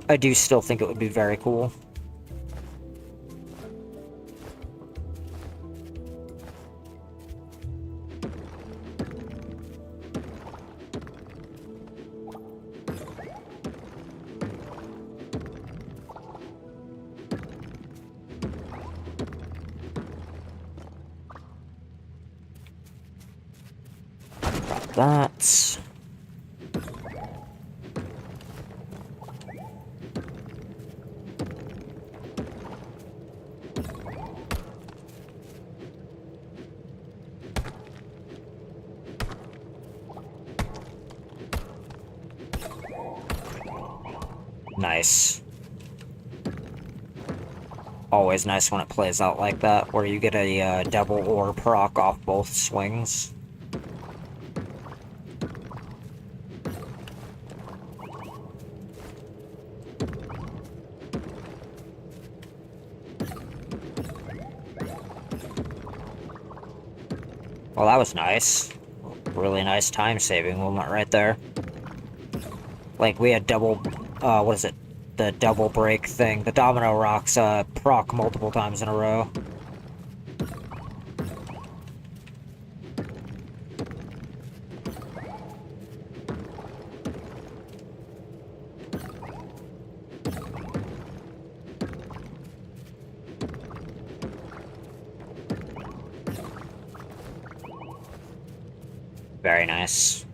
[SPEAKER 1] I do still think it would be very cool. That's... nice. Always nice when it plays out like that, where you get a double ore proc off both swings. Well, that was nice. Really nice time-saving moment right there. Like, we had double, what is it? The double break thing. The domino rocks, proc multiple times in a row. Very nice.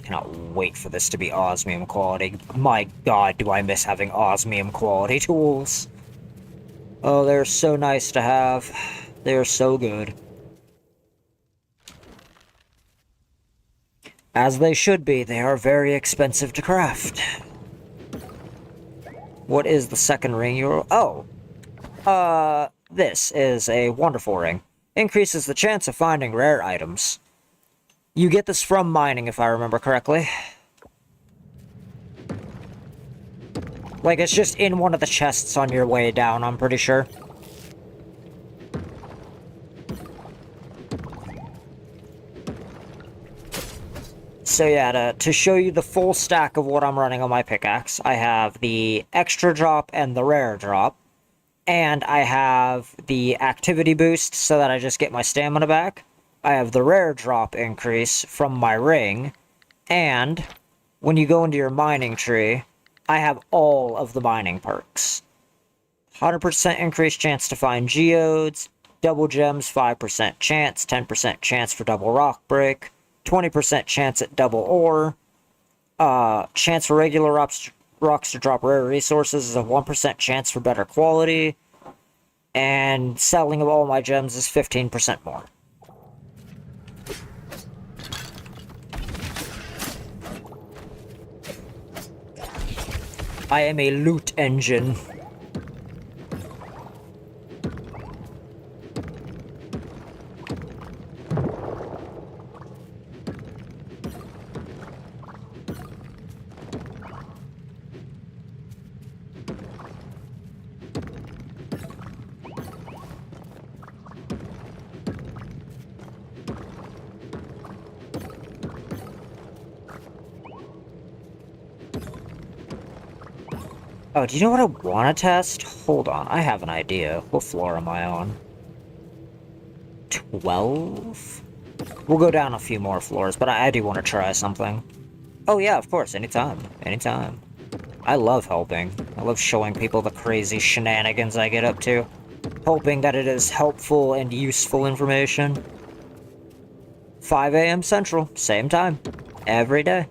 [SPEAKER 1] Cannot wait for this to be osmium quality. My god, do I miss having osmium quality tools. Oh, they're so nice to have. They're so good. As they should be, they are very expensive to craft. What is the second ring you're... oh! This is a wonderful ring. Increases the chance of finding rare items. You get this from mining, if I remember correctly. Like, it's just in one of the chests on your way down, I'm pretty sure. So yeah, to show you the full stack of what I'm running on my pickaxe, I have the extra drop and the rare drop. And I have the activity boost so that I just get my stamina back. I have the rare drop increase from my ring. And when you go into your mining tree, I have all of the mining perks. 100% increased chance to find geodes, double gems, 5% chance, 10% chance for double rock break, 20% chance at double ore, chance for regular rocks to drop rare resources is a 1% chance for better quality, and selling of all my gems is 15% more. I am a loot engine. Oh, do you know what I want to test? Hold on, I have an idea. What floor am I on? 12? We'll go down a few more floors, but I do want to try something. Oh yeah, of course, anytime. Anytime. I love helping. I love showing people the crazy shenanigans I get up to. Hoping that it is helpful and useful information. 5 a.m. Central, same time. Every day.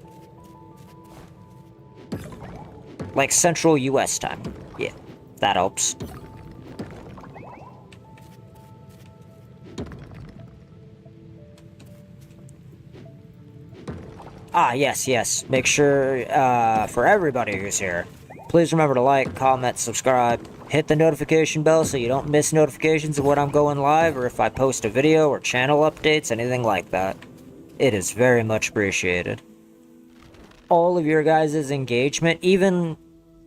[SPEAKER 1] Like Central US time. Yeah, that helps. Ah, yes, yes. Make sure, for everybody who's here, please remember to like, comment, subscribe, hit the notification bell so you don't miss notifications of when I'm going live or if I post a video or channel updates, anything like that. It is very much appreciated. All of your guys' engagement, even...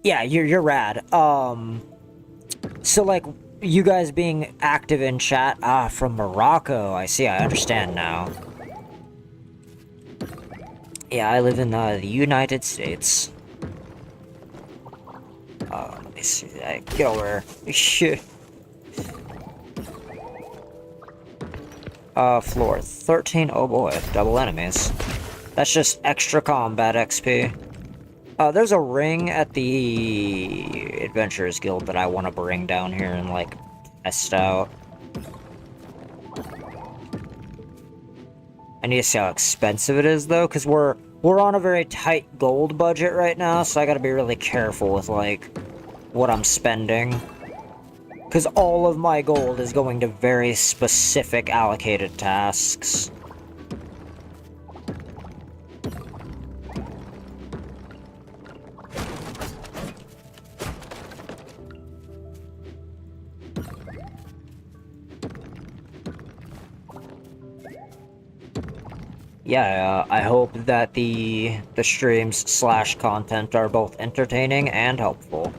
[SPEAKER 1] Yeah, you're rad. So, like, you guys being active in chat, from Morocco, I see, I understand now. Yeah, I live in, the United States. Let me see, get over here. Floor 13, oh boy, double enemies. That's just extra combat XP. There's a ring at the Adventurers Guild that I want to bring down here and, like, test out. I need to see how expensive it is, though, because we're on a very tight gold budget right now, so I gotta be really careful with, like, what I'm spending. Because all of my gold is going to very specific allocated tasks. Yeah, I hope that the streams / content are both entertaining and helpful.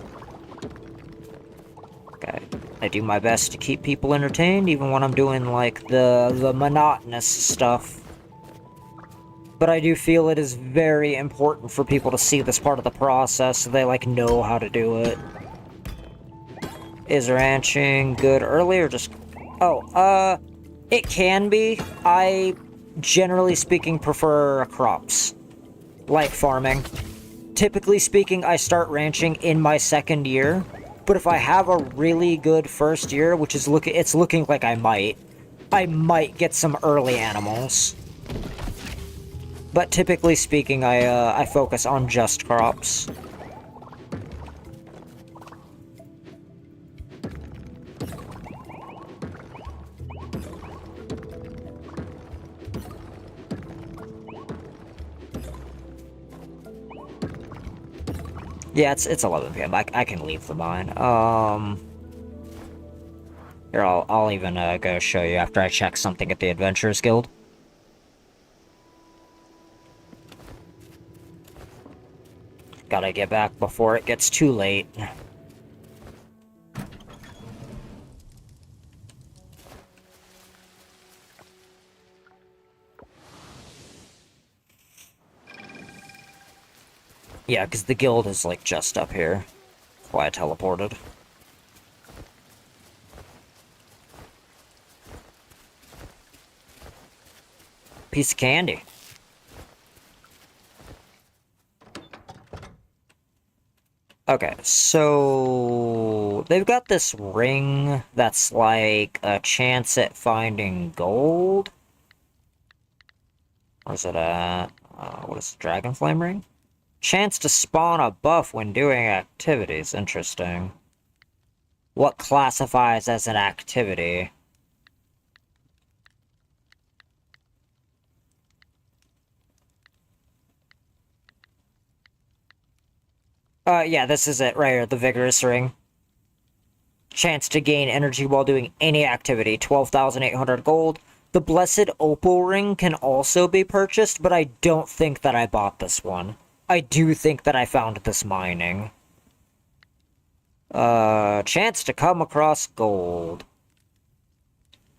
[SPEAKER 1] Okay, I do my best to keep people entertained, even when I'm doing, like, the monotonous stuff. But I do feel it is very important for people to see this part of the process so they, like, know how to do it. Is ranching good early or just... Oh, it can be. I, generally speaking, prefer crops. Like farming. Typically speaking, I start ranching in my second year. But if I have a really good first year, which is it's looking like I might get some early animals. But typically speaking, I focus on just crops. Yeah, it's 11 p.m. I can leave the mine. Here, I'll even go show you after I check something at the Adventurers Guild. Gotta get back before it gets too late. Yeah, because the guild is, like, just up here. That's why I teleported. Piece of candy. Okay, so... They've got this ring that's, like, a chance at finding gold? Where's it at? What is it, Dragon Flame Ring? Chance to spawn a buff when doing activities. Interesting. What classifies as an activity? Yeah, this is it right here, the Vigorous Ring. Chance to gain energy while doing any activity, 12,800 gold. The Blessed Opal Ring can also be purchased, but I don't think that I bought this one. I do think that I found this mining. Chance to come across gold.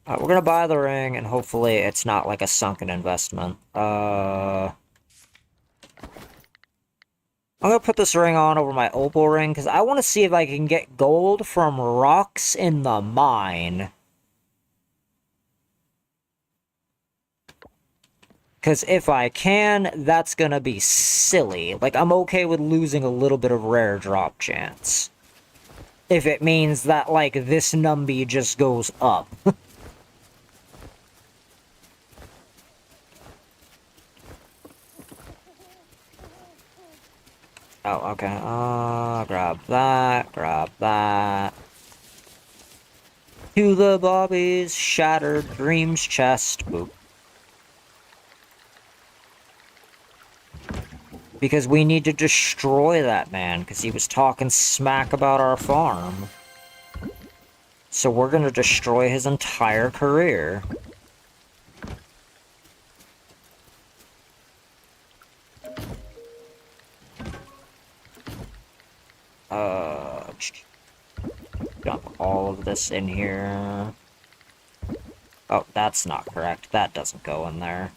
[SPEAKER 1] We're gonna buy the ring, and hopefully it's not like a sunken investment. I'm gonna put this ring on over my opal ring, because I want to see if I can get gold from rocks in the mine. Because if I can, that's gonna be silly. Like, I'm okay with losing a little bit of rare drop chance. If it means that, like, this numby just goes up. Oh, okay. Grab that, grab that. To the Bobby's Shattered Dreams chest. Boop. Because we need to destroy that man, because he was talking smack about our farm. So we're gonna destroy his entire career. Uh, dump all of this in here. Oh, that's not correct. That doesn't go in there.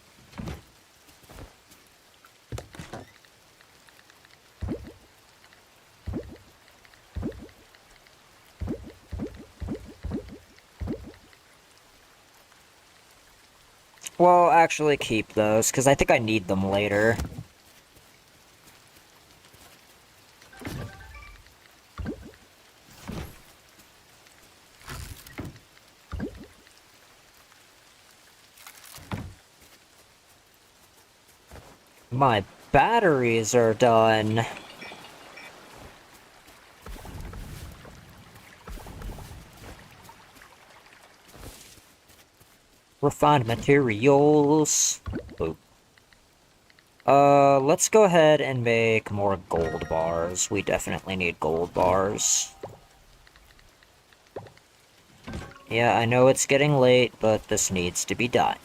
[SPEAKER 1] Well, actually keep those, because I think I need them later. My batteries are done. Refined materials. Boop. Let's go ahead and make more gold bars. We definitely need gold bars. Yeah, I know it's getting late, but this needs to be done.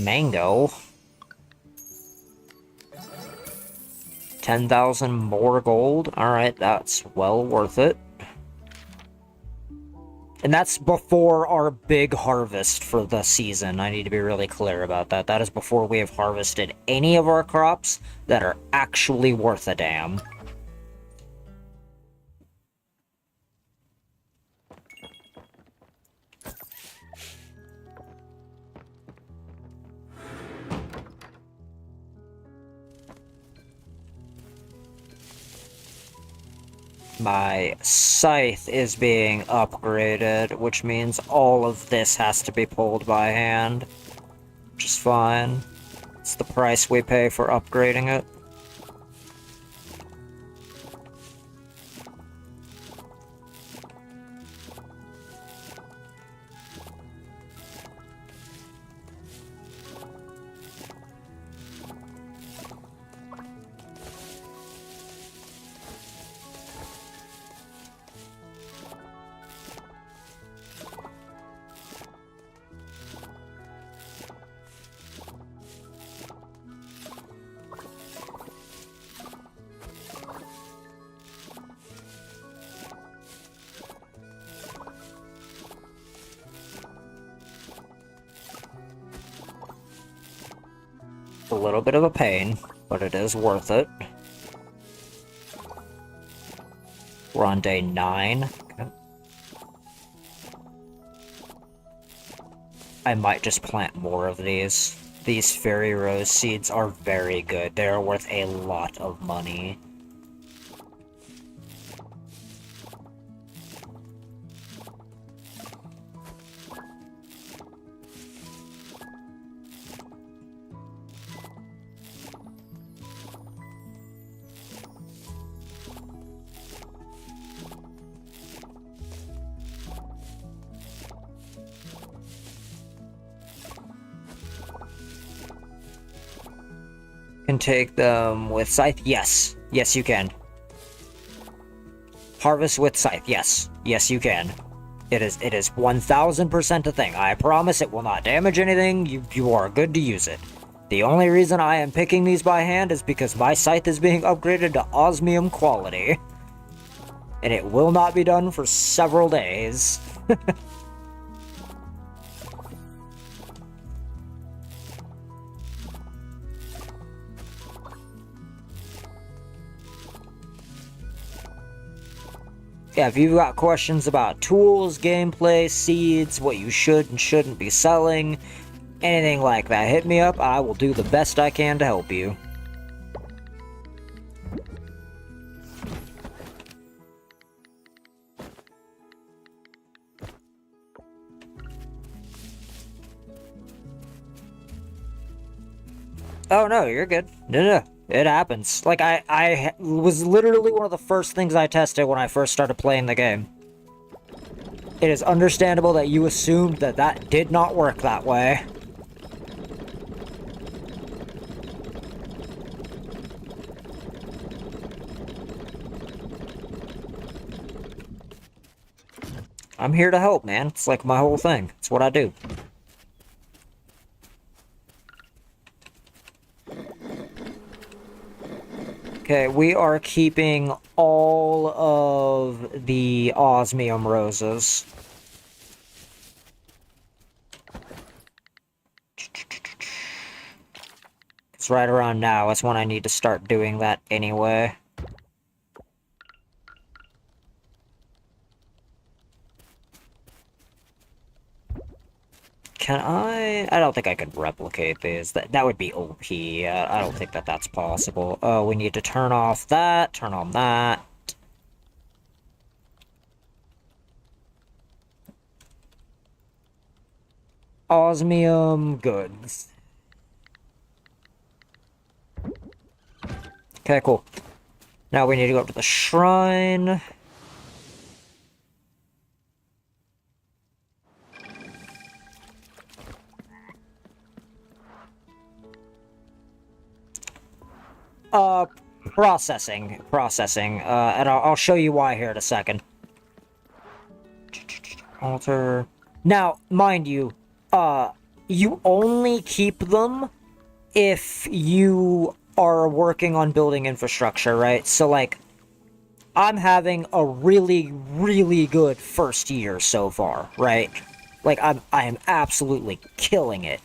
[SPEAKER 1] Mango. 10,000 more gold? Alright, that's well worth it. And that's before our big harvest for the season. I need to be really clear about that. That is before we have harvested any of our crops that are actually worth a damn. My scythe is being upgraded, which means all of this has to be pulled by hand. Which is fine. It's the price we pay for upgrading it. A little bit of a pain, but it is worth it. We're on day 9. Okay. I might just plant more of these. These fairy rose seeds are very good. They are worth a lot of money. Can take them with scythe? Yes. Yes, you can. Harvest with scythe? Yes. Yes, you can. It is 1000% a thing. I promise it will not damage anything. You are good to use it. The only reason I am picking these by hand is because my scythe is being upgraded to osmium quality. And it will not be done for several days. Yeah, if you've got questions about tools, gameplay, seeds, what you should and shouldn't be selling, anything like that, hit me up. I will do the best I can to help you. Oh no, you're good. No, no, it happens. Like I was literally one of the first things I tested when I first started playing the game. It is understandable that you assumed that that did not work that way. I'm here to help, man. It's like my whole thing. It's what I do. Okay, we are keeping all of the osmium roses. It's right around now. It's when I need to start doing that anyway. Can I? I don't think I could replicate these. That would be OP. I don't think that that's possible. Oh, we need to turn off that, turn on that. Osmium goods. Okay, cool. Now we need to go up to the shrine. Processing, and I'll show you why here in a second. Alter. Now, mind you, you only keep them if you are working on building infrastructure, right? So, like, I'm having a really, really good first year so far, right? Like, I am absolutely killing it.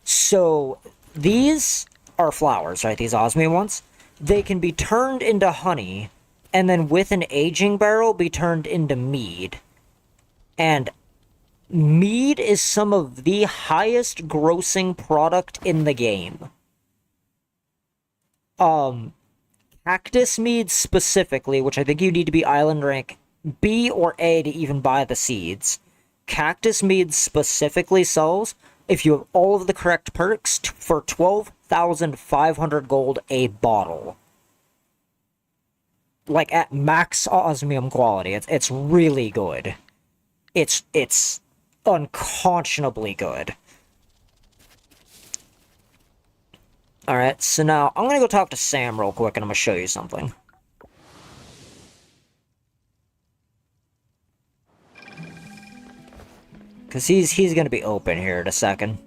[SPEAKER 1] So, these are flowers, right? These osmium ones. They can be turned into honey, and then with an aging barrel, be turned into mead. And mead is some of the highest grossing product in the game. Cactus mead specifically, which I think you need to be island rank B or A to even buy the seeds. Cactus mead specifically sells, if you have all of the correct perks, for 12,500 gold a bottle. Like at max osmium quality. It's really good. It's unconscionably good. Alright, so now I'm gonna go talk to Sam real quick and I'm gonna show you something. Because he's gonna be open here in a second.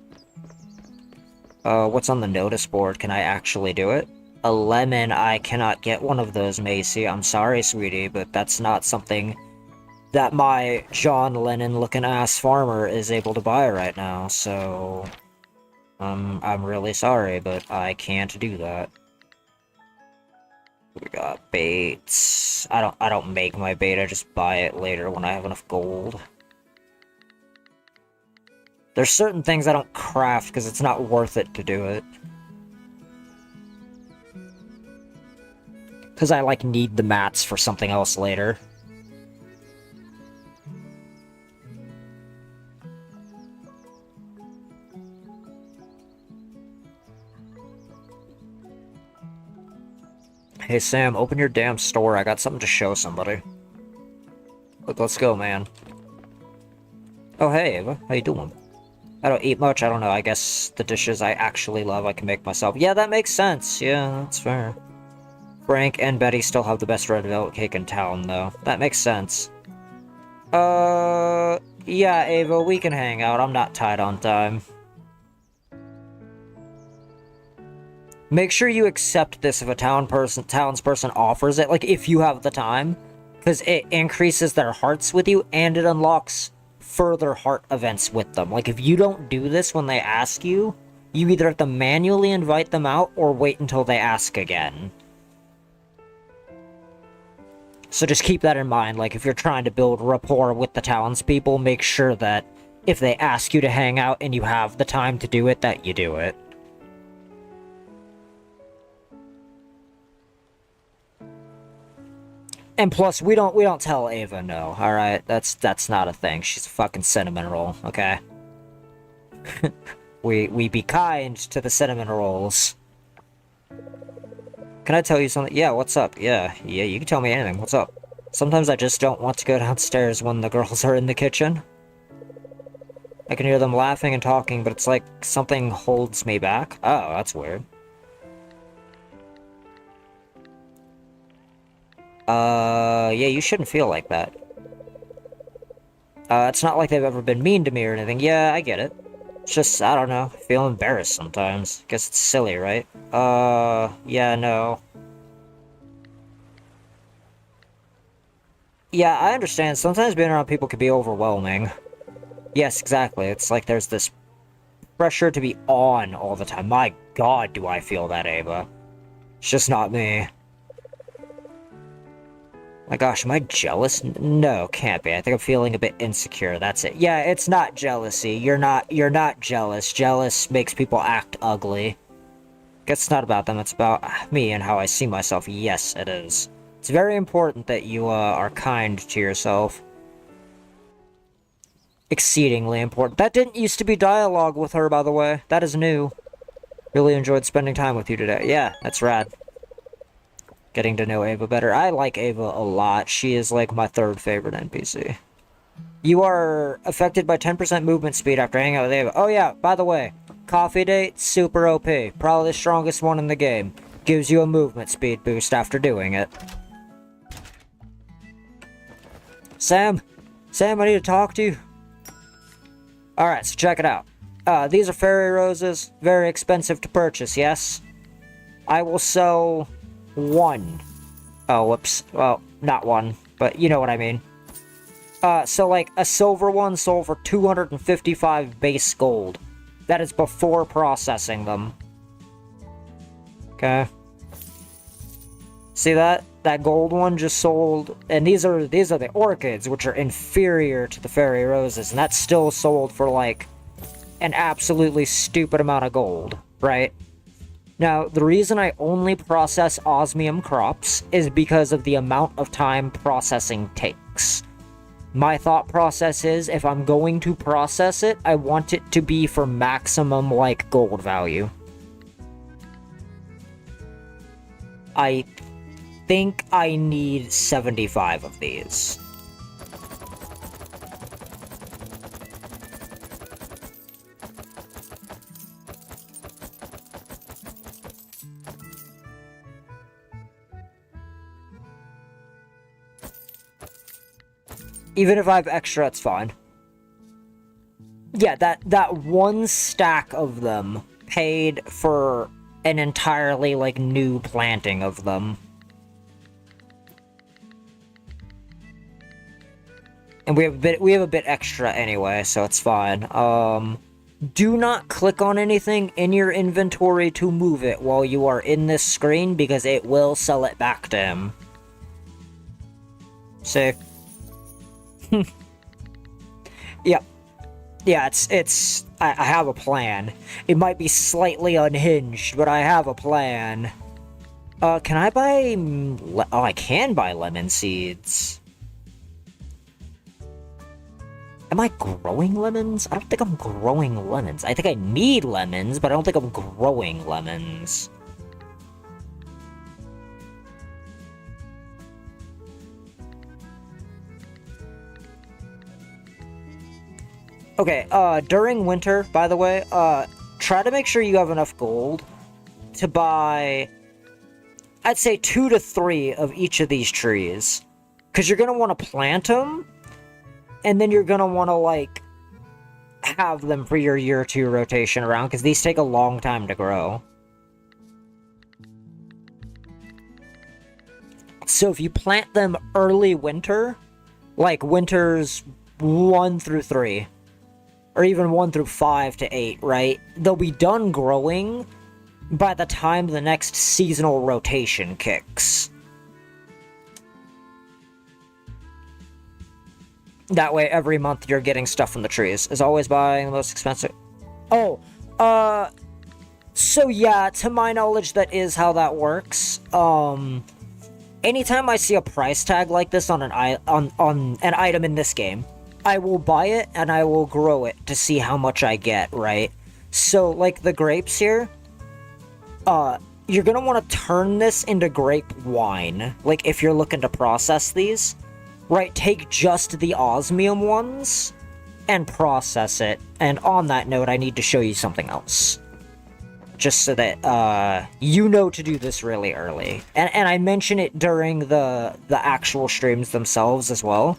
[SPEAKER 1] What's on the notice board? Can I actually do it? A lemon, I cannot get one of those, Macy. I'm sorry, sweetie, but that's not something that my John Lennon-looking ass farmer is able to buy right now, so... I'm really sorry, but I can't do that. We got baits. I don't make my bait, I just buy it later when I have enough gold. There's certain things I don't craft because it's not worth it to do it. Because I, like, need the mats for something else later. Hey, Sam, open your damn store. I got something to show somebody. Let's go, man. Oh, hey, Ava. How you doing? I don't eat much. I don't know. I guess the dishes I actually love I can make myself. Yeah, that makes sense. Yeah, that's fair. Frank and Betty still have the best red velvet cake in town, though. That makes sense. Yeah, Ava, we can hang out. I'm not tight on time. Make sure you accept this if a townsperson offers it, like, if you have the time. Because it increases their hearts with you, and it unlocks further heart events with them. Like, if you don't do this when they ask you, you either have to manually invite them out, or wait until they ask again. So just keep that in mind, like, if you're trying to build rapport with the townspeople, make sure that if they ask you to hang out and you have the time to do it, that you do it. And plus, we don't tell Ava no, alright? That's not a thing. She's a fucking cinnamon roll, okay? we be kind to the cinnamon rolls. Can I tell you something? Yeah, what's up? Yeah, you can tell me anything. What's up? Sometimes I just don't want to go downstairs when the girls are in the kitchen. I can hear them laughing and talking, but it's like something holds me back. Oh, that's weird. Yeah, you shouldn't feel like that. It's not like they've ever been mean to me or anything. Yeah, I get it. It's just, I don't know, I feel embarrassed sometimes. Guess it's silly, right? Yeah, no. Yeah, I understand. Sometimes being around people can be overwhelming. Yes, exactly. It's like there's this pressure to be on all the time. My god, do I feel that, Ava. It's just not me. My gosh, am I jealous? No, can't be. I think I'm feeling a bit insecure. That's it. Yeah, it's not jealousy. You're not jealous. Jealous makes people act ugly. Guess it's not about them, it's about me and how I see myself. Yes, it is. It's very important that you, are kind to yourself. Exceedingly important. That didn't used to be dialogue with her, by the way. That is new. Really enjoyed spending time with you today. Yeah, that's rad. Getting to know Ava better. I like Ava a lot. She is like my third favorite NPC. You are affected by 10% movement speed after hanging out with Ava. Oh yeah, by the way, coffee date, super OP. Probably the strongest one in the game. Gives you a movement speed boost after doing it. Sam? Sam, I need to talk to you. Alright, so check it out. These are fairy roses. Very expensive to purchase, yes? I will sell... one. Oh, whoops. Well, not one, but you know what I mean. So like, a silver one sold for 255 base gold. That is before processing them. Okay. See that? That gold one just sold, and these are the orchids, which are inferior to the fairy roses, and that's still sold for like an absolutely stupid amount of gold, right? Now, the reason I only process osmium crops is because of the amount of time processing takes. My thought process is, if I'm going to process it, I want it to be for maximum, like, gold value. I think I need 75 of these. Even if I have extra, it's fine. Yeah, that one stack of them paid for an entirely, like, new planting of them. And we have a bit extra anyway, so it's fine. Do not click on anything in your inventory to move it while you are in this screen, because it will sell it back to him. Sick. Yep. Yeah, I have a plan. It might be slightly unhinged, but I have a plan. Can I buy... Oh, I can buy lemon seeds. Am I growing lemons? I don't think I'm growing lemons. I think I need lemons, but I don't think I'm growing lemons. Okay, during winter, by the way, try to make sure you have enough gold to buy, I'd say 2 to 3 of each of these trees. Because you're going to want to plant them, and then you're going to want to, like, have them for your year 2 rotation around, because these take a long time to grow. So if you plant them early winter, like winters 1 through 3, or even 1 through 5 to 8, right? They'll be done growing by the time the next seasonal rotation kicks. That way, every month you're getting stuff from the trees. Is always buying the most expensive... Oh, so yeah, to my knowledge, that is how that works. Anytime I see a price tag like this on an item in this game, I will buy it and I will grow it to see how much I get, right? So, like the grapes here, you're gonna want to turn this into grape wine. Like, if you're looking to process these, right, take just the osmium ones and process it. And on that note, I need to show you something else. Just so that, you know to do this really early. And I mention it during the actual streams themselves as well.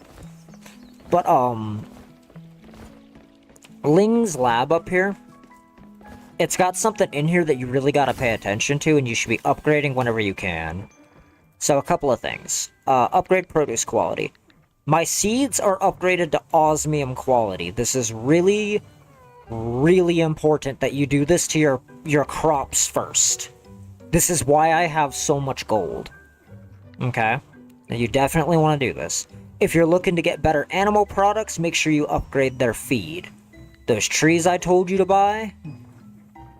[SPEAKER 1] But, Ling's lab up here, it's got something in here that you really gotta pay attention to, and you should be upgrading whenever you can. So, a couple of things. Upgrade produce quality. My seeds are upgraded to osmium quality. This is really, really important that you do this to your crops first. This is why I have so much gold. Okay? Now, you definitely want to do this. If you're looking to get better animal products, make sure you upgrade their feed. Those trees I told you to buy,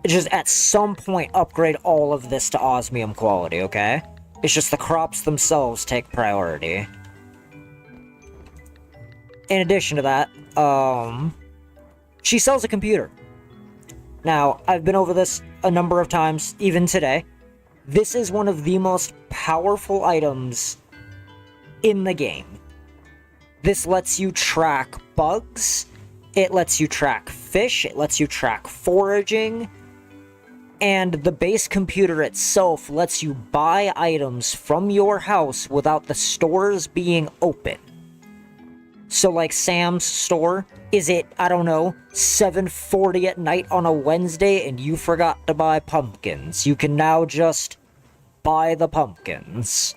[SPEAKER 1] just at some point upgrade all of this to osmium quality, okay? It's just the crops themselves take priority. In addition to that, she sells a computer. Now, I've been over this a number of times, even today. This is one of the most powerful items in the game. This lets you track bugs, it lets you track fish, it lets you track foraging, and the base computer itself lets you buy items from your house without the stores being open. So like Sam's store, is it, I don't know, 7:40 at night on a Wednesday and you forgot to buy pumpkins? You can now just buy the pumpkins.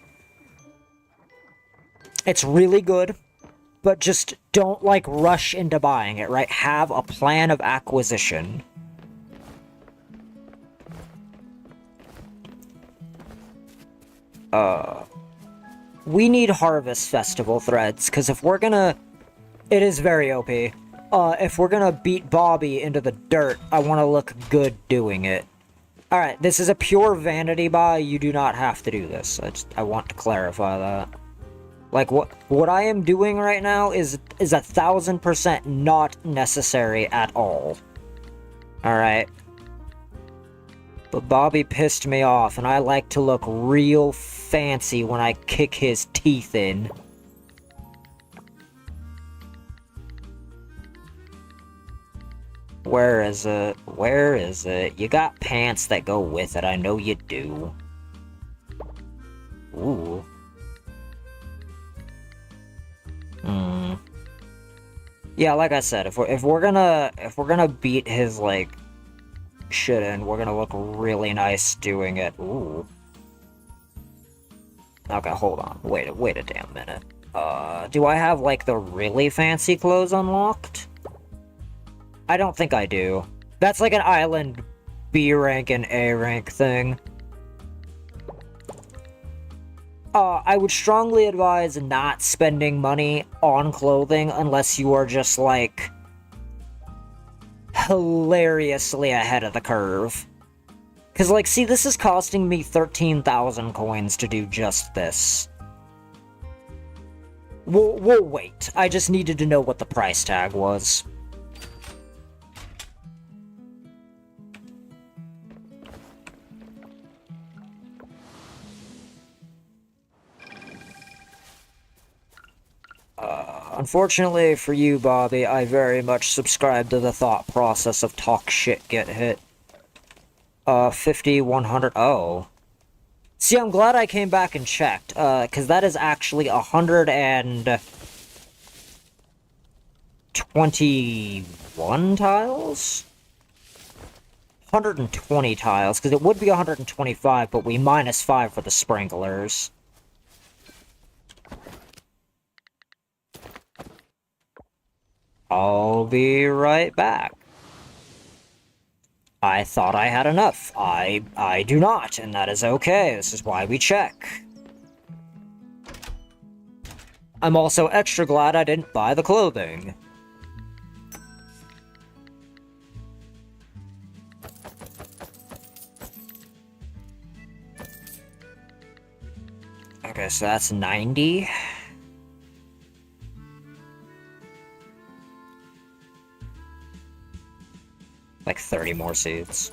[SPEAKER 1] It's really good, but just don't, like, rush into buying it, right? Have a plan of acquisition. We need Harvest Festival threads, because if we're gonna... It is very OP. If we're gonna beat Bobby into the dirt, I want to look good doing it. Alright, this is a pure vanity buy. You do not have to do this. I want to clarify that. Like, what I am doing right now is 1000% not necessary at all. Alright? But Bobby pissed me off, and I like to look real fancy when I kick his teeth in. Where is it? Where is it? You got pants that go with it, I know you do. Ooh. Yeah, like I said, if we're gonna beat his, like, shit in, we're gonna look really nice doing it. Ooh. Okay, hold on. Wait a damn minute. Do I have, like, the really fancy clothes unlocked? I don't think I do. That's like an island B rank and A rank thing. I would strongly advise not spending money on clothing unless you are just, like, hilariously ahead of the curve. Because, like, see, this is costing me 13,000 coins to do just this. We'll wait. I just needed to know what the price tag was. Unfortunately for you, Bobby, I very much subscribe to the thought process of talk shit, get hit. 50, 100, oh. See, I'm glad I came back and checked, because that is actually 121 tiles? 120 tiles, because it would be 125, but we minus 5 for the sprinklers. I'll be right back. I thought I had enough. I do not, and that is okay. This is why we check. I'm also extra glad I didn't buy the clothing. Okay, so that's 90. Like 30 more seeds.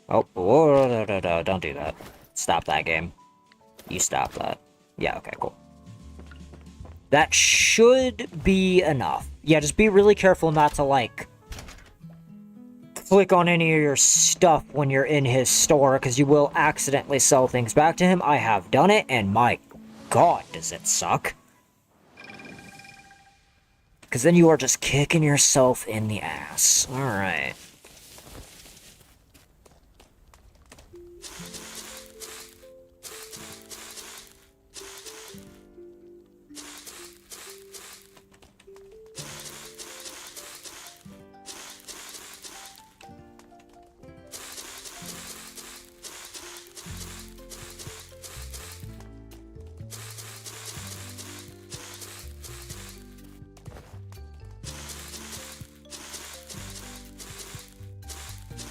[SPEAKER 1] Oh, whoa, don't do that. Stop that game. You stop that. Yeah, okay, cool. That should be enough. Yeah, just be really careful not to, like, click on any of your stuff when you're in his store, because you will accidentally sell things back to him. I have done it, and my god, does it suck. Because then you are just kicking yourself in the ass. Alright.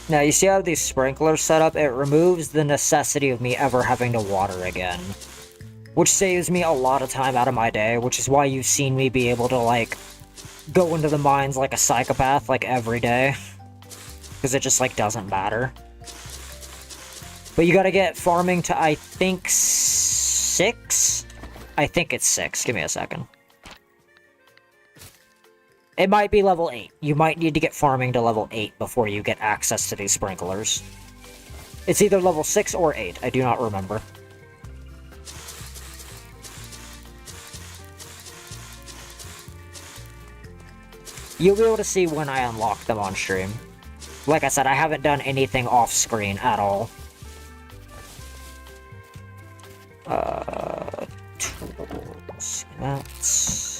[SPEAKER 1] Now, you see how these sprinklers set up? It removes the necessity of me ever having to water again. Which saves me a lot of time out of my day, which is why you've seen me be able to, like, go into the mines like a psychopath, like, every day. Because it just, like, doesn't matter. But you gotta get farming to, I think, 6? I think it's 6. Give me a second. It might be level 8. You might need to get farming to level 8 before you get access to these sprinklers. It's either level 6 or 8. I do not remember. You'll be able to see when I unlock them on stream. Like I said, I haven't done anything off-screen at all. Tools. That's...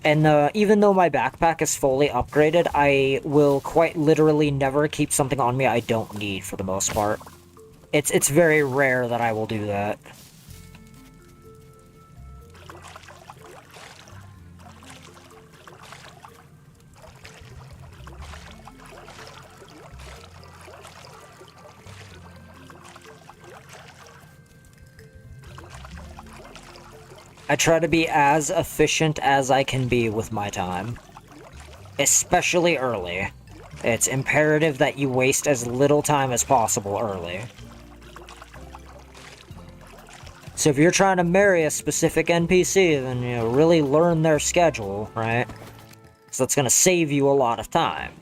[SPEAKER 1] And even though my backpack is fully upgraded, I will quite literally never keep something on me I don't need for the most part. It's very rare that I will do that. I try to be as efficient as I can be with my time. Especially early. It's imperative that you waste as little time as possible early. So if you're trying to marry a specific NPC, then, you know, really learn their schedule, right? So that's gonna save you a lot of time.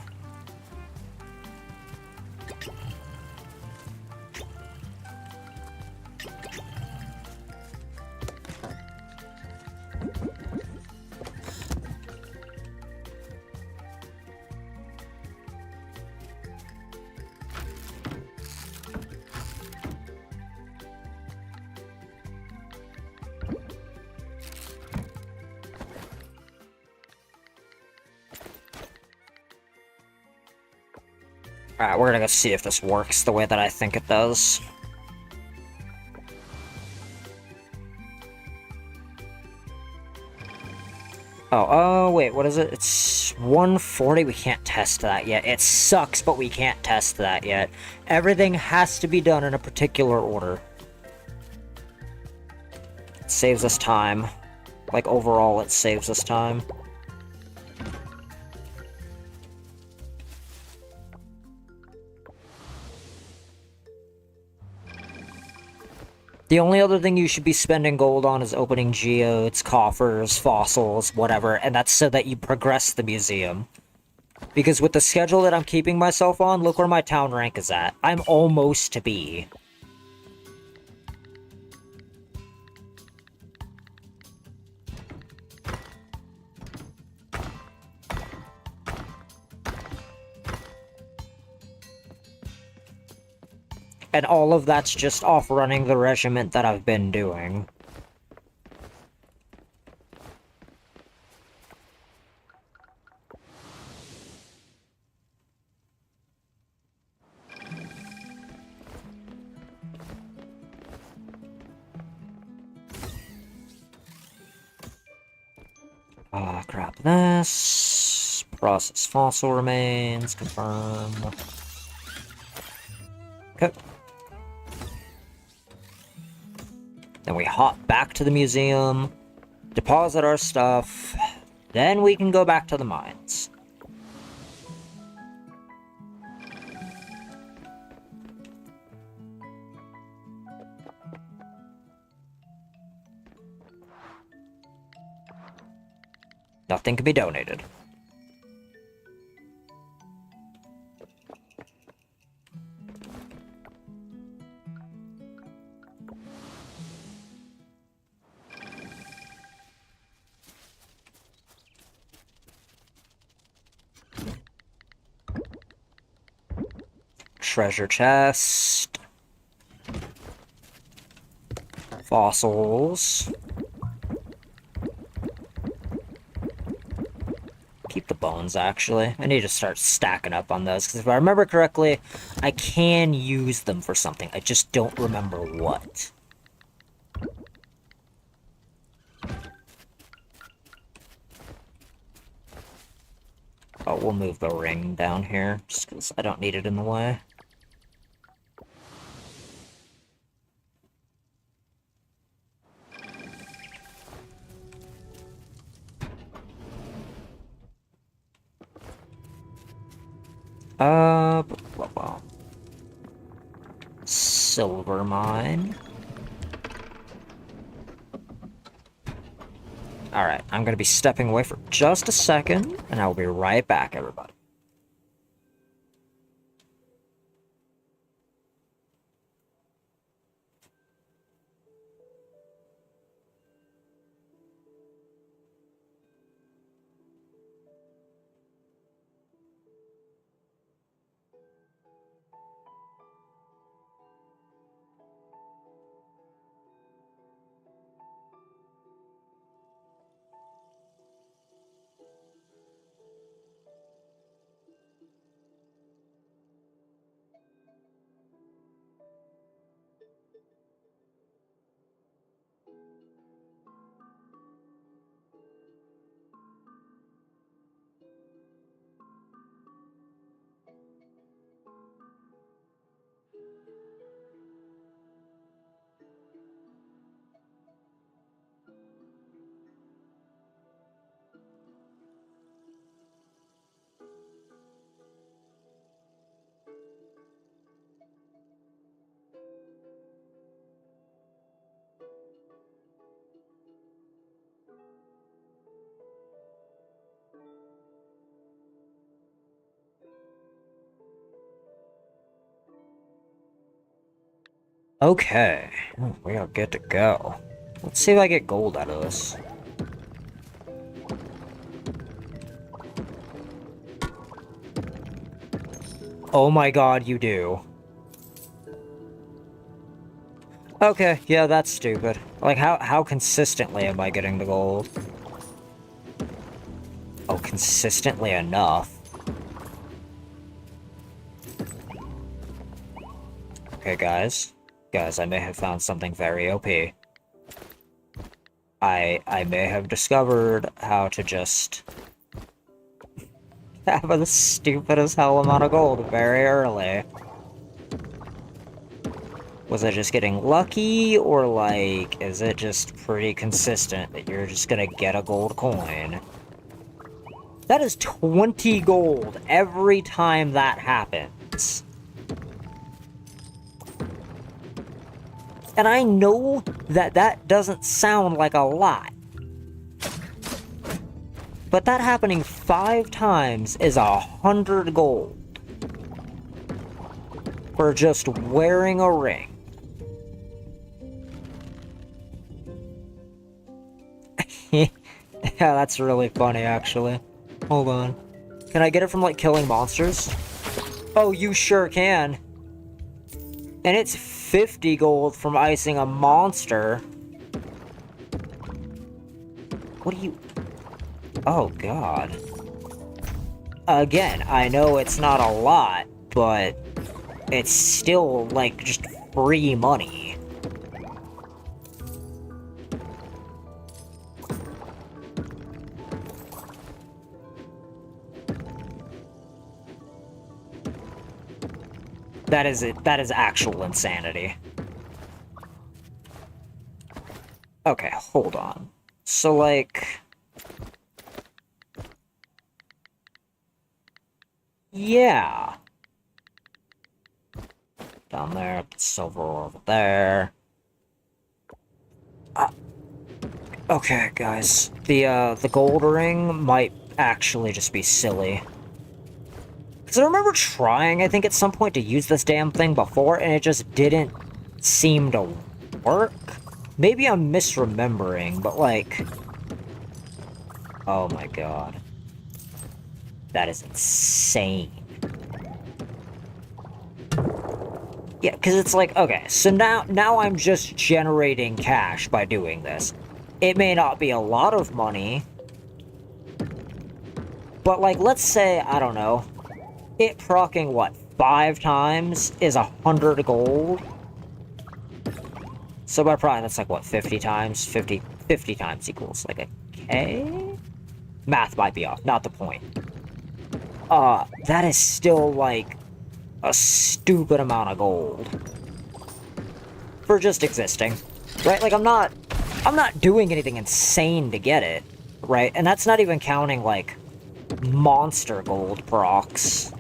[SPEAKER 1] Alright, we're gonna go see if this works the way that I think it does. Oh, wait, what is it? It's 140, we can't test that yet. It sucks, but we can't test that yet. Everything has to be done in a particular order. It saves us time. Like, overall, it saves us time. The only other thing you should be spending gold on is opening geodes, coffers, fossils, whatever, and that's so that you progress the museum. Because with the schedule that I'm keeping myself on, look where my town rank is at. I'm almost to B. And all of that's just off running the regiment that I've been doing. Crap this. Process fossil remains. Confirm. Okay. Then we hop back to the museum, deposit our stuff, then we can go back to the mines. Nothing can be donated. Treasure chest. Fossils. Keep the bones, actually. I need to start stacking up on those, because if I remember correctly, I can use them for something. I just don't remember what. Oh, we'll move the ring down here, just because I don't need it in the way. Blah, blah, blah. Silver mine. Alright, I'm gonna be stepping away for just a second, and I will be right back, everybody. Okay, we are good to go. Let's see if I get gold out of this. Oh my god, you do. Okay, yeah, that's stupid. Like, how consistently am I getting the gold? Oh, consistently enough. Okay, guys. Guys, I may have found something very OP. I may have discovered how to just have a stupid as hell amount of gold very early. Was I just getting lucky, or like, is it just pretty consistent that you're just gonna get a gold coin? That is 20 gold every time that happens. And I know that that doesn't sound like a lot. But that happening 5 times is 100 gold. For just wearing a ring. Yeah, that's really funny, actually. Hold on. Can I get it from, like, killing monsters? Oh, you sure can. And it's 50 gold from icing a monster. What do you... Oh, God. Again, I know it's not a lot, but it's still, like, just free money. That is it. That is actual insanity. Okay, hold on. So, like... Yeah. Down there, silver over there. Okay, guys. The gold ring might actually just be silly. Because I remember trying, I think, at some point to use this damn thing before, and it just didn't seem to work. Maybe I'm misremembering, but like... Oh my god. That is insane. Yeah, because it's like, okay, so now I'm just generating cash by doing this. It may not be a lot of money, but like, let's say, I don't know, it proccing, what, 5 times is 100 gold? So by probably, that's like, what, 50 times? 50 times equals like a K? Math might be off, not the point. That is still like a stupid amount of gold. For just existing. Right? Like, I'm not doing anything insane to get it. Right? And that's not even counting, like, monster gold procs.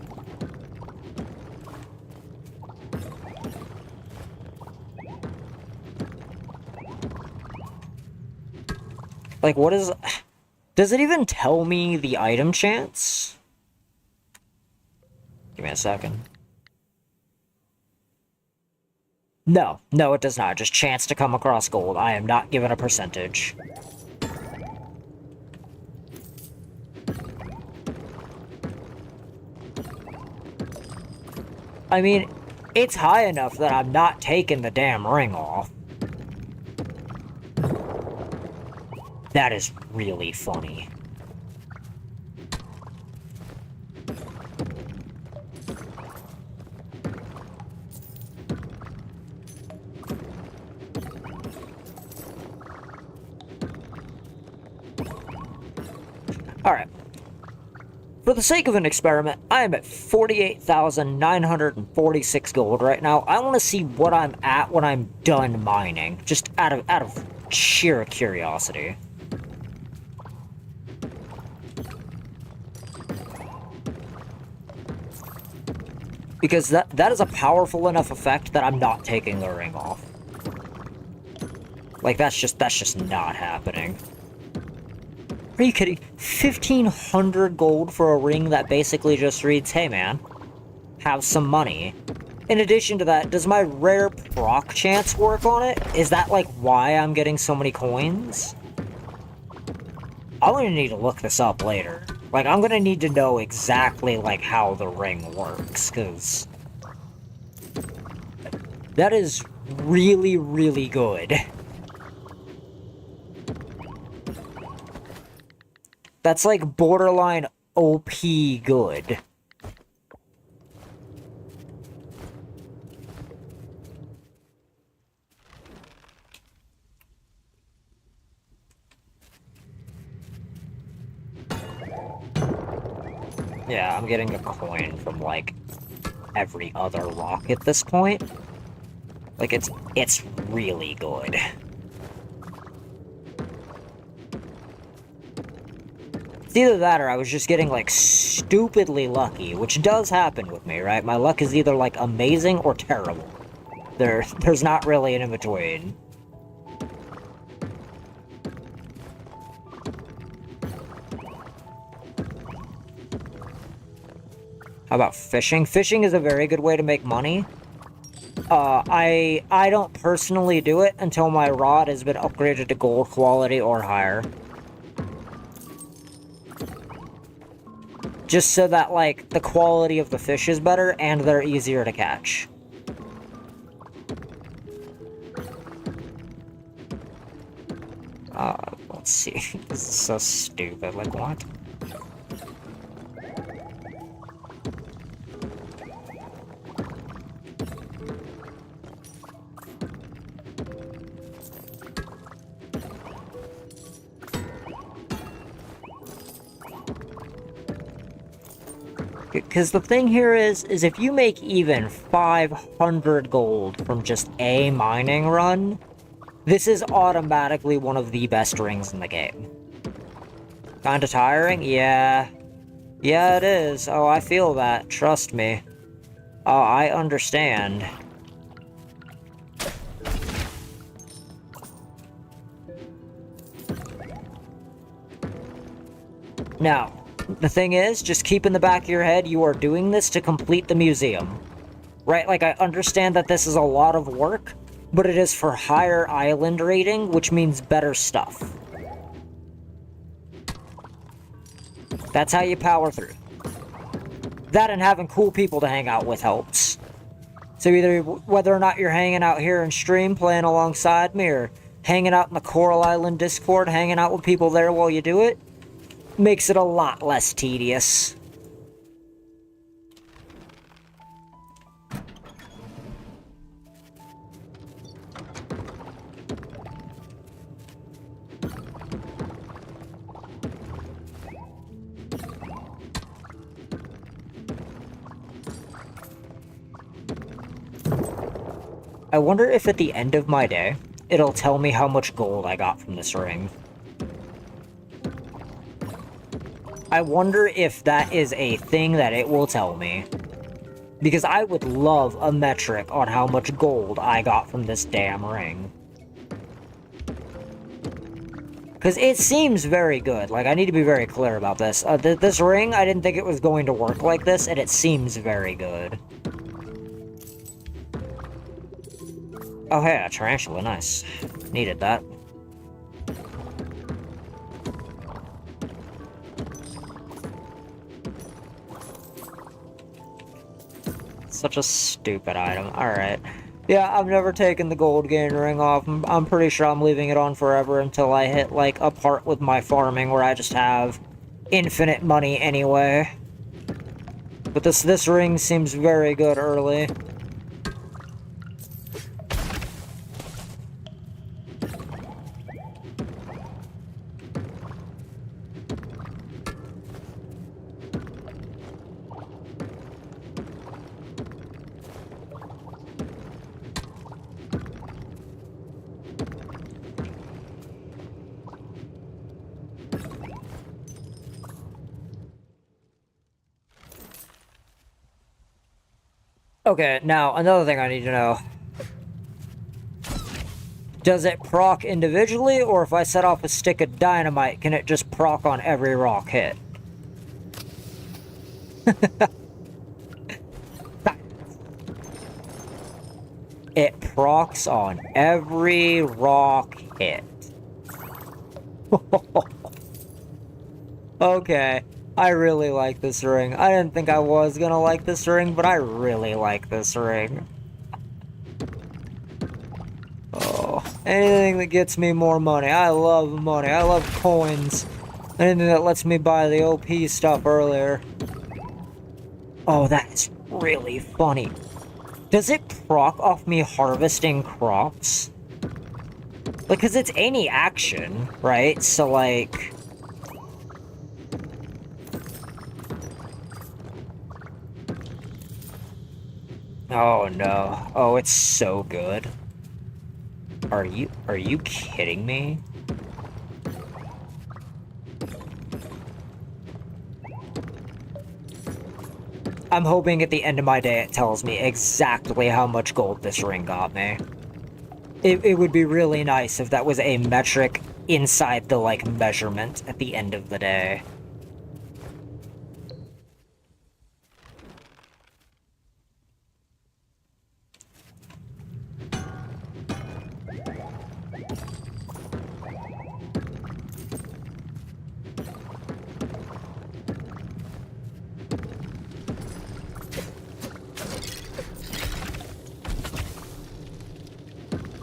[SPEAKER 1] Like, what is... Does it even tell me the item chance? Give me a second. No, it does not. Just chance to come across gold. I am not given a percentage. I mean, it's high enough that I'm not taking the damn ring off. That is really funny. Alright. For the sake of an experiment, I am at 48,946 gold right now. I want to see what I'm at when I'm done mining, just out of sheer curiosity. Because that is a powerful enough effect that I'm not taking the ring off. Like, that's just not happening. Are you kidding? 1,500 gold for a ring that basically just reads, hey man, have some money. In addition to that, does my rare proc chance work on it? Is that like why I'm getting so many coins? I'm gonna need to look this up later. Like, I'm gonna need to know exactly like how the ring works, because that is really, really good. That's like borderline OP good. Yeah, I'm getting a coin from like every other rock at this point. Like, it's really good. It's either that or I was just getting, like, stupidly lucky, which does happen with me, right? My luck is either, like, amazing or terrible. There's not really an in-between. How about fishing? Fishing is a very good way to make money. I don't personally do it until my rod has been upgraded to gold quality or higher. Just so that, like, the quality of the fish is better and they're easier to catch. Let's see. This is so stupid. Like, what? Because the thing here is if you make even 500 gold from just a mining run, this is automatically one of the best rings in the game. Kinda tiring? Yeah. Yeah, it is. Oh, I feel that. Trust me. Oh, I understand. Now, the thing is, just keep in the back of your head, you are doing this to complete the museum. Right? Like, I understand that this is a lot of work, but it is for higher island rating, which means better stuff. That's how you power through. That and having cool people to hang out with helps. So either whether or not you're hanging out here in stream playing alongside me, or hanging out in the Coral Island Discord, hanging out with people there while you do it, makes it a lot less tedious. I wonder if at the end of my day, it'll tell me how much gold I got from this ring. I wonder if that is a thing that it will tell me. Because I would love a metric on how much gold I got from this damn ring. Because it seems very good. Like, I need to be very clear about this. This ring, I didn't think it was going to work like this, and it seems very good. Oh, hey, a tarantula, nice. Needed that. Such a stupid item. Alright. Yeah, I've never taken the gold gain ring off. I'm pretty sure I'm leaving it on forever until I hit, like, a part with my farming where I just have infinite money anyway. But this ring seems very good early. Okay, now, another thing I need to know. Does it proc individually, or if I set off a stick of dynamite, can it just proc on every rock hit? It procs on every rock hit. Okay. I really like this ring. I didn't think I was gonna like this ring, but I really like this ring. Oh, anything that gets me more money. I love money. I love coins. Anything that lets me buy the OP stuff earlier. Oh, that's really funny. Does it proc off me harvesting crops? Like, cause it's any action, right? So, like... Oh no. Oh, it's so good. Are you kidding me? I'm hoping at the end of my day it tells me exactly how much gold this ring got me. It would be really nice if that was a metric inside the, like, measurement at the end of the day.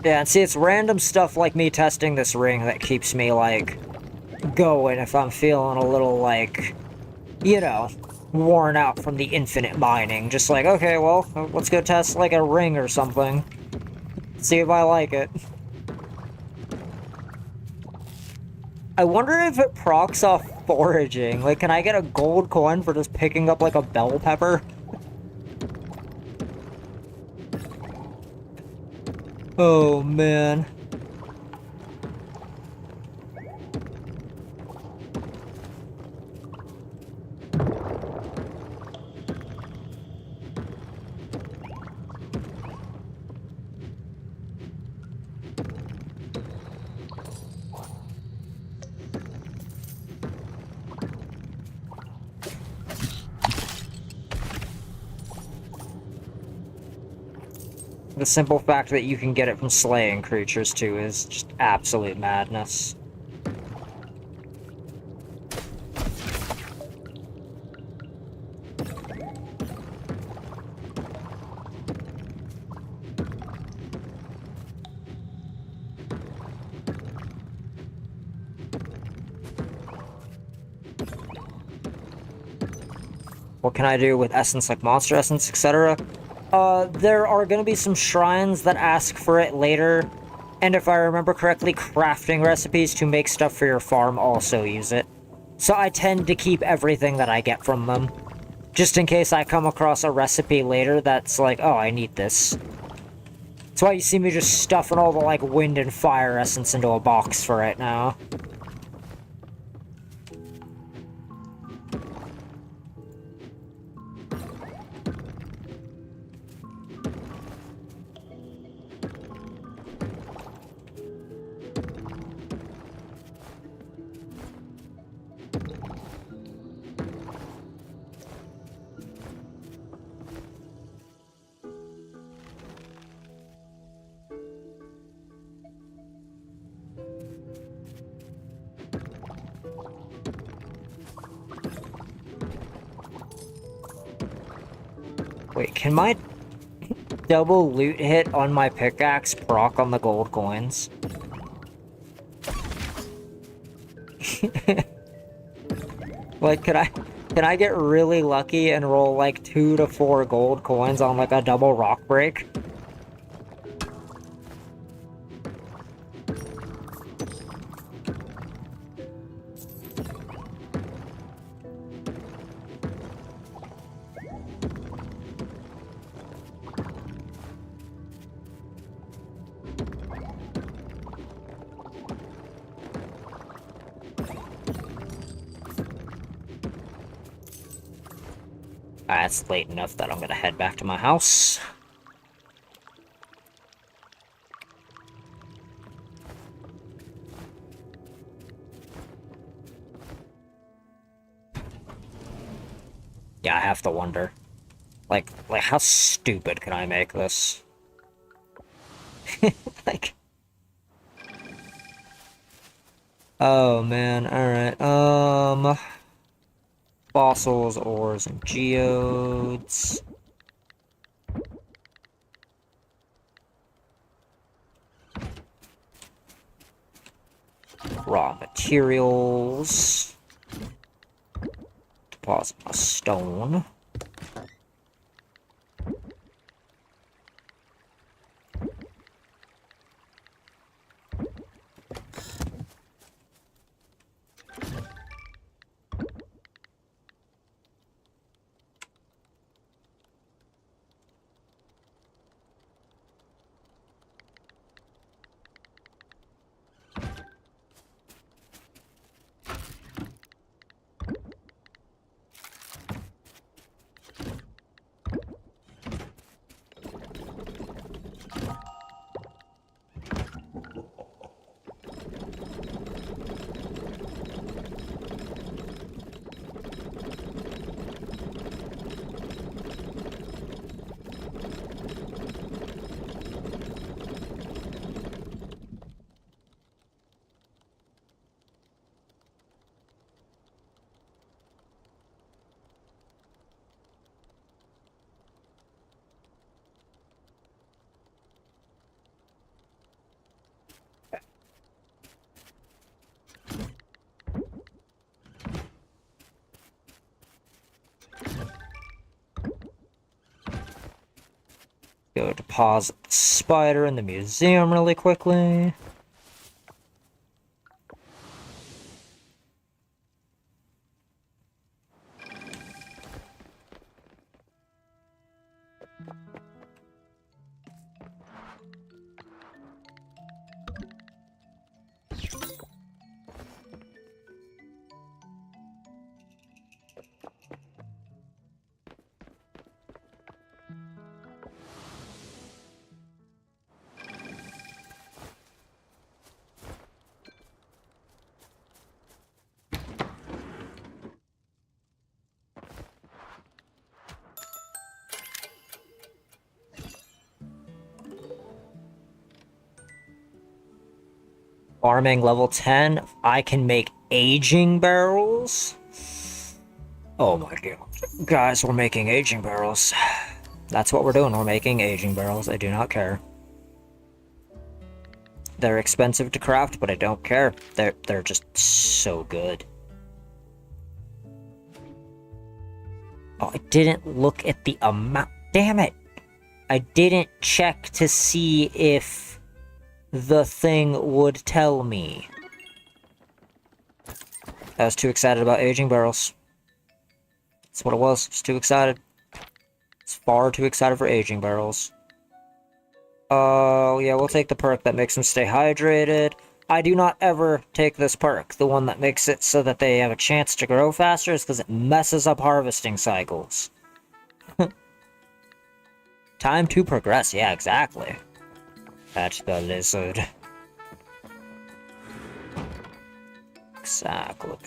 [SPEAKER 1] Yeah, and see, it's random stuff like me testing this ring that keeps me, like, going if I'm feeling a little, like, you know, worn out from the infinite mining. Just like, okay, well, let's go test, like, a ring or something. See if I like it. I wonder if it procs off foraging. Like, can I get a gold coin for just picking up, like, a bell pepper? Oh, man. The simple fact that you can get it from slaying creatures, too, is just absolute madness. What can I do with essence like monster essence, etc.? There are going to be some shrines that ask for it later, and if I remember correctly, crafting recipes to make stuff for your farm also use it. So I tend to keep everything that I get from them, just in case I come across a recipe later that's like, oh, I need this. That's why you see me just stuffing all the, like, wind and fire essence into a box for right now. Wait, can my double loot hit on my pickaxe proc on the gold coins? Like, can I get really lucky and roll like 2 to 4 gold coins on like a double rock break? It's late enough that I'm gonna head back to my house. Yeah, I have to wonder. Like, how stupid can I make this? Like... Oh, man, alright, fossils, ores, and geodes. Raw materials. Deposit a stone. Go deposit the spider in the museum really quickly. Farming level 10, I can make aging barrels. Oh my god. Guys, we're making aging barrels. That's what we're doing, we're making aging barrels. I do not care. They're expensive to craft, but I don't care. They're just so good. Oh, I didn't look at the amount. Damn it! I didn't check to see if the thing would tell me. I was too excited about aging barrels. That's what it was. Just too excited. It's far too excited for aging barrels. Oh, yeah, we'll take the perk that makes them stay hydrated. I do not ever take this perk. The one that makes it so that they have a chance to grow faster is because it messes up harvesting cycles. Time to progress. Yeah, exactly. Catch the lizard. Exactly.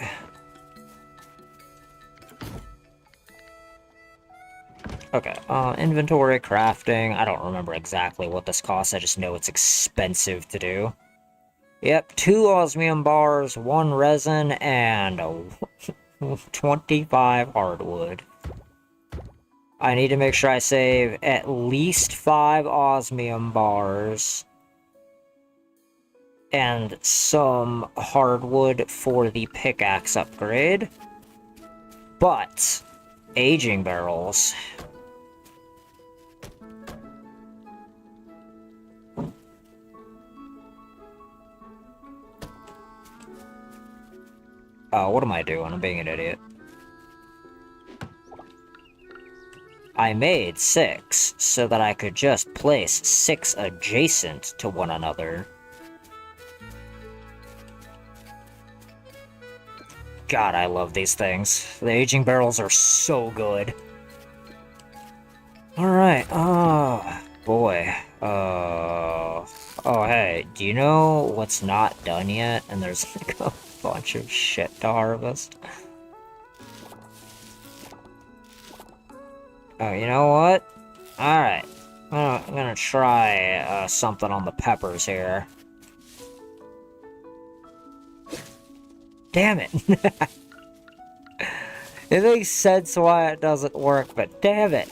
[SPEAKER 1] Okay, inventory, crafting. I don't remember exactly what this costs, I just know it's expensive to do. Yep, 2 osmium bars, 1 resin, and 25 hardwood. I need to make sure I save at least 5 osmium bars and some hardwood for the pickaxe upgrade. But aging barrels. Oh, what am I doing? I'm being an idiot. I made 6 so that I could just place 6 adjacent to one another. God, I love these things. The aging barrels are so good. Alright, oh, boy. Oh, hey, do you know what's not done yet? And there's like a bunch of shit to harvest. Oh, you know what? Alright. I'm gonna try something on the peppers here. Damn it! It makes sense why it doesn't work, but damn it!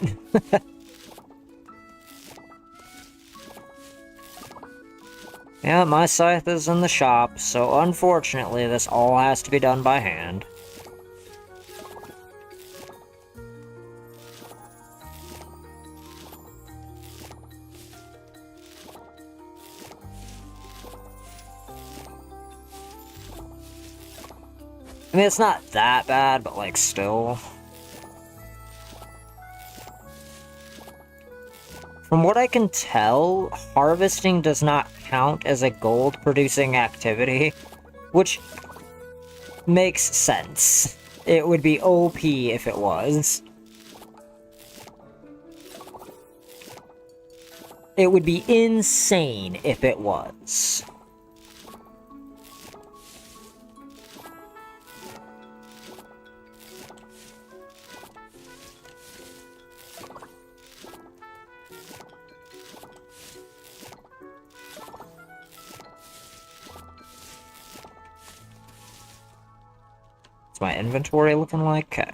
[SPEAKER 1] Yeah, my scythe is in the shop, so unfortunately this all has to be done by hand. I mean, it's not that bad, but, like, still. From what I can tell, harvesting does not count as a gold-producing activity, which makes sense. It would be OP if it was. It would be insane if it was. What's my inventory looking like? Okay.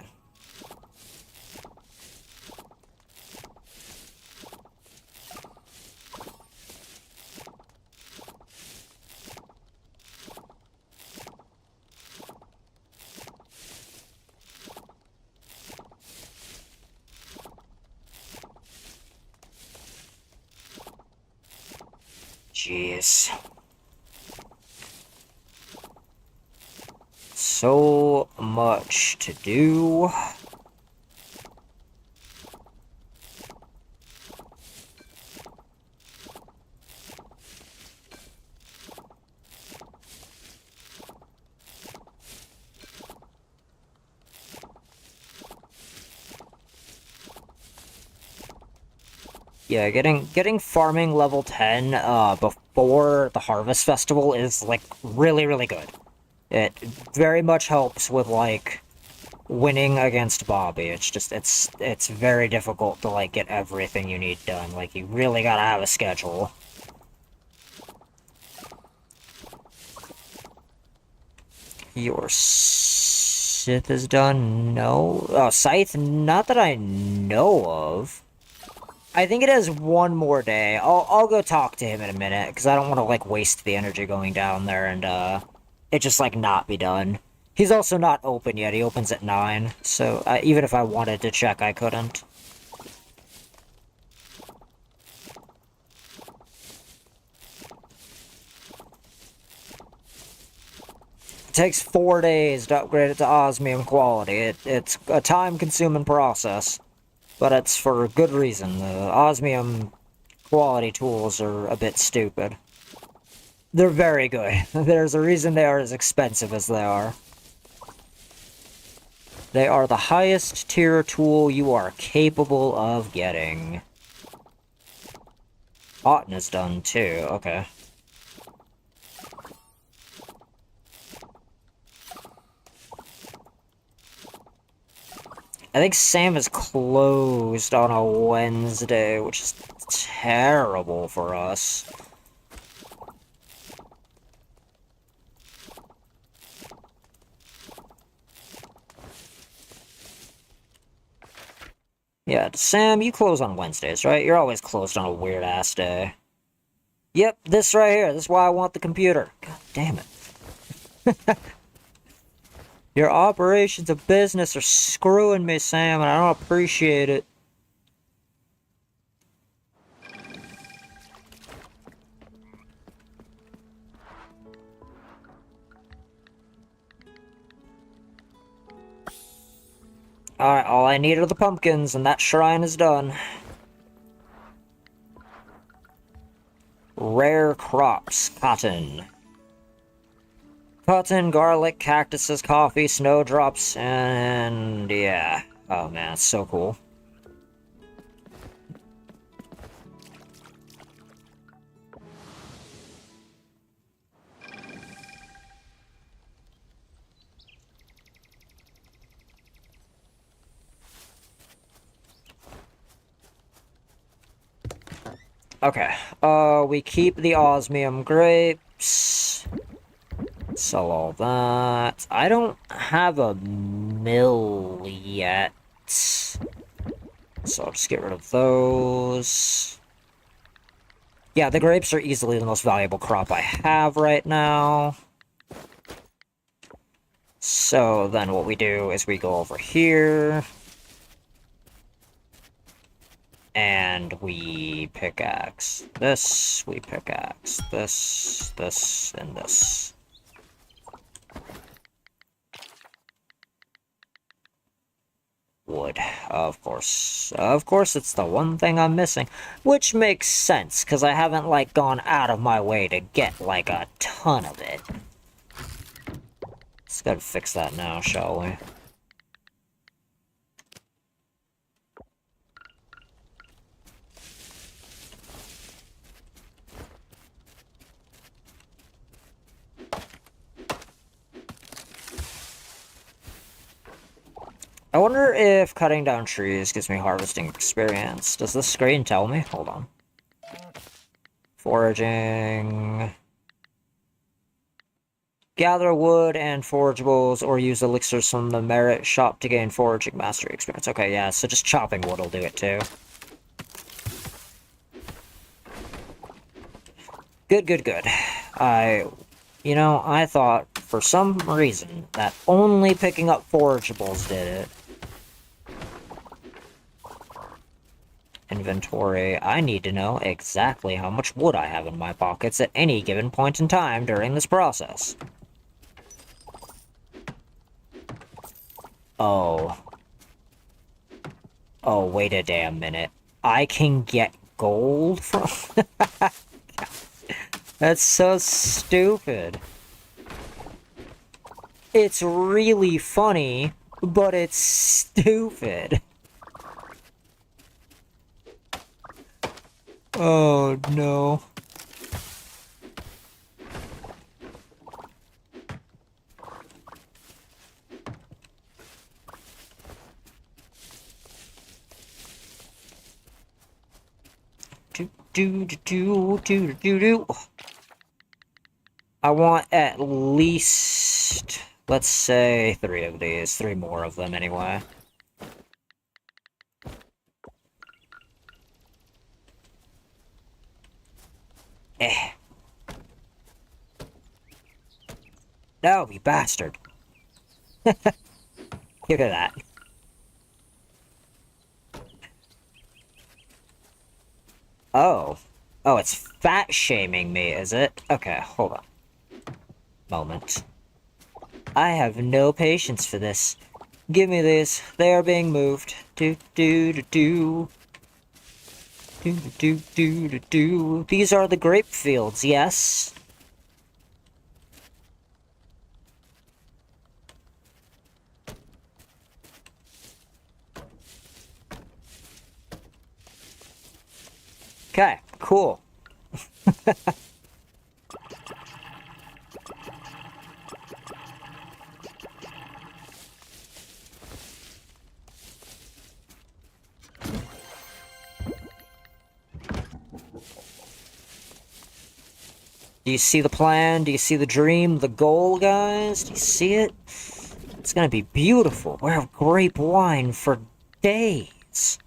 [SPEAKER 1] Jeez. So much to do. Yeah, getting farming level 10 before the Harvest Festival is like really, really good. It very much helps with like winning against Bobby. It's just it's very difficult to like get everything you need done. Like you really gotta have a schedule. Your Sith is done? No. Oh, Scythe? Not that I know of. I think it has one more day. I'll go talk to him in a minute, because I don't want to, like, waste the energy going down there and, it just, like, not be done. He's also not open yet. He opens at 9, so even if I wanted to check, I couldn't. It takes 4 days to upgrade it to osmium quality. It's a time-consuming process, but it's for good reason. The osmium quality tools are a bit stupid. They're very good. There's a reason they are as expensive as they are. They are the highest tier tool you are capable of getting. Cotton is done too, okay. I think Sam is closed on a Wednesday, which is terrible for us. Yeah, Sam, you close on Wednesdays, right? You're always closed on a weird-ass day. Yep, this right here. This is why I want the computer. God damn it. Your operations of business are screwing me, Sam, and I don't appreciate it. Alright, all I need are the pumpkins, and that shrine is done. Rare crops. Cotton. Cotton, garlic, cactuses, coffee, snowdrops, and yeah. Oh man, it's so cool. Okay, we keep the osmium grapes. Sell all that. I don't have a mill yet. So I'll just get rid of those. Yeah, the grapes are easily the most valuable crop I have right now. So then what we do is we go over here. And we pickaxe this, we pickaxe this, this, and this. Wood, of course. Of course, it's the one thing I'm missing. Which makes sense, because I haven't, like, gone out of my way to get, like, a ton of it. Let's go fix that now, shall we? I wonder if cutting down trees gives me harvesting experience. Does this screen tell me? Hold on. Foraging. Gather wood and forageables, or use elixirs from the merit shop to gain foraging mastery experience. Okay, yeah, so just chopping wood will do it too. Good, good, good. You know, I thought, for some reason, that only picking up forageables did it. Inventory. I need to know exactly how much wood I have in my pockets at any given point in time during this process. Oh. Oh, wait a damn minute. I can get gold from... That's so stupid. It's really funny, but it's stupid. Oh, no. I want at least Let's say 3 of these. 3 more of them, anyway. Eh. No, you bastard. Look at that. Oh. Oh, it's fat-shaming me, is it? Okay, hold on. Moment. I have no patience for this. Give me these. They are being moved. Do do do do. Do do do do do. These are the grape fields, yes? Okay, cool. Do you see the plan? Do you see the dream? The goal, guys? Do you see it? It's gonna be beautiful. We'll have grape wine for days.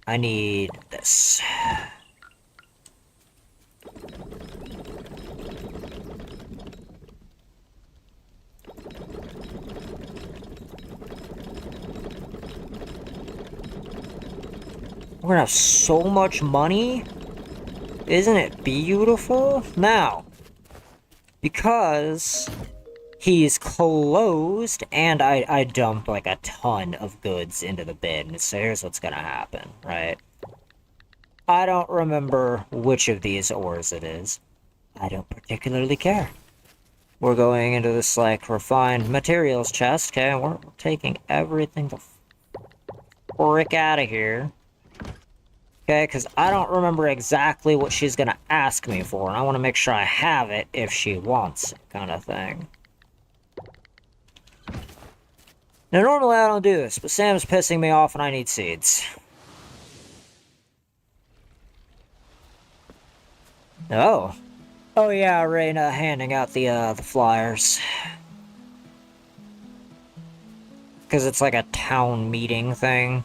[SPEAKER 1] I need this. We're gonna have so much money. Isn't it beautiful? Now, because he's closed and I dumped like a ton of goods into the bin, so here's what's gonna happen, right? I don't remember which of these ores it is. I don't particularly care. We're going into this, like, refined materials chest, okay? We're taking everything the frick out of here. Okay, because I don't remember exactly what she's gonna ask me for, and I want to make sure I have it if she wants it, kind of thing. Now, normally I don't do this, but Sam's pissing me off and I need seeds. Oh. Oh yeah, Raina handing out the flyers. Because it's like a town meeting thing.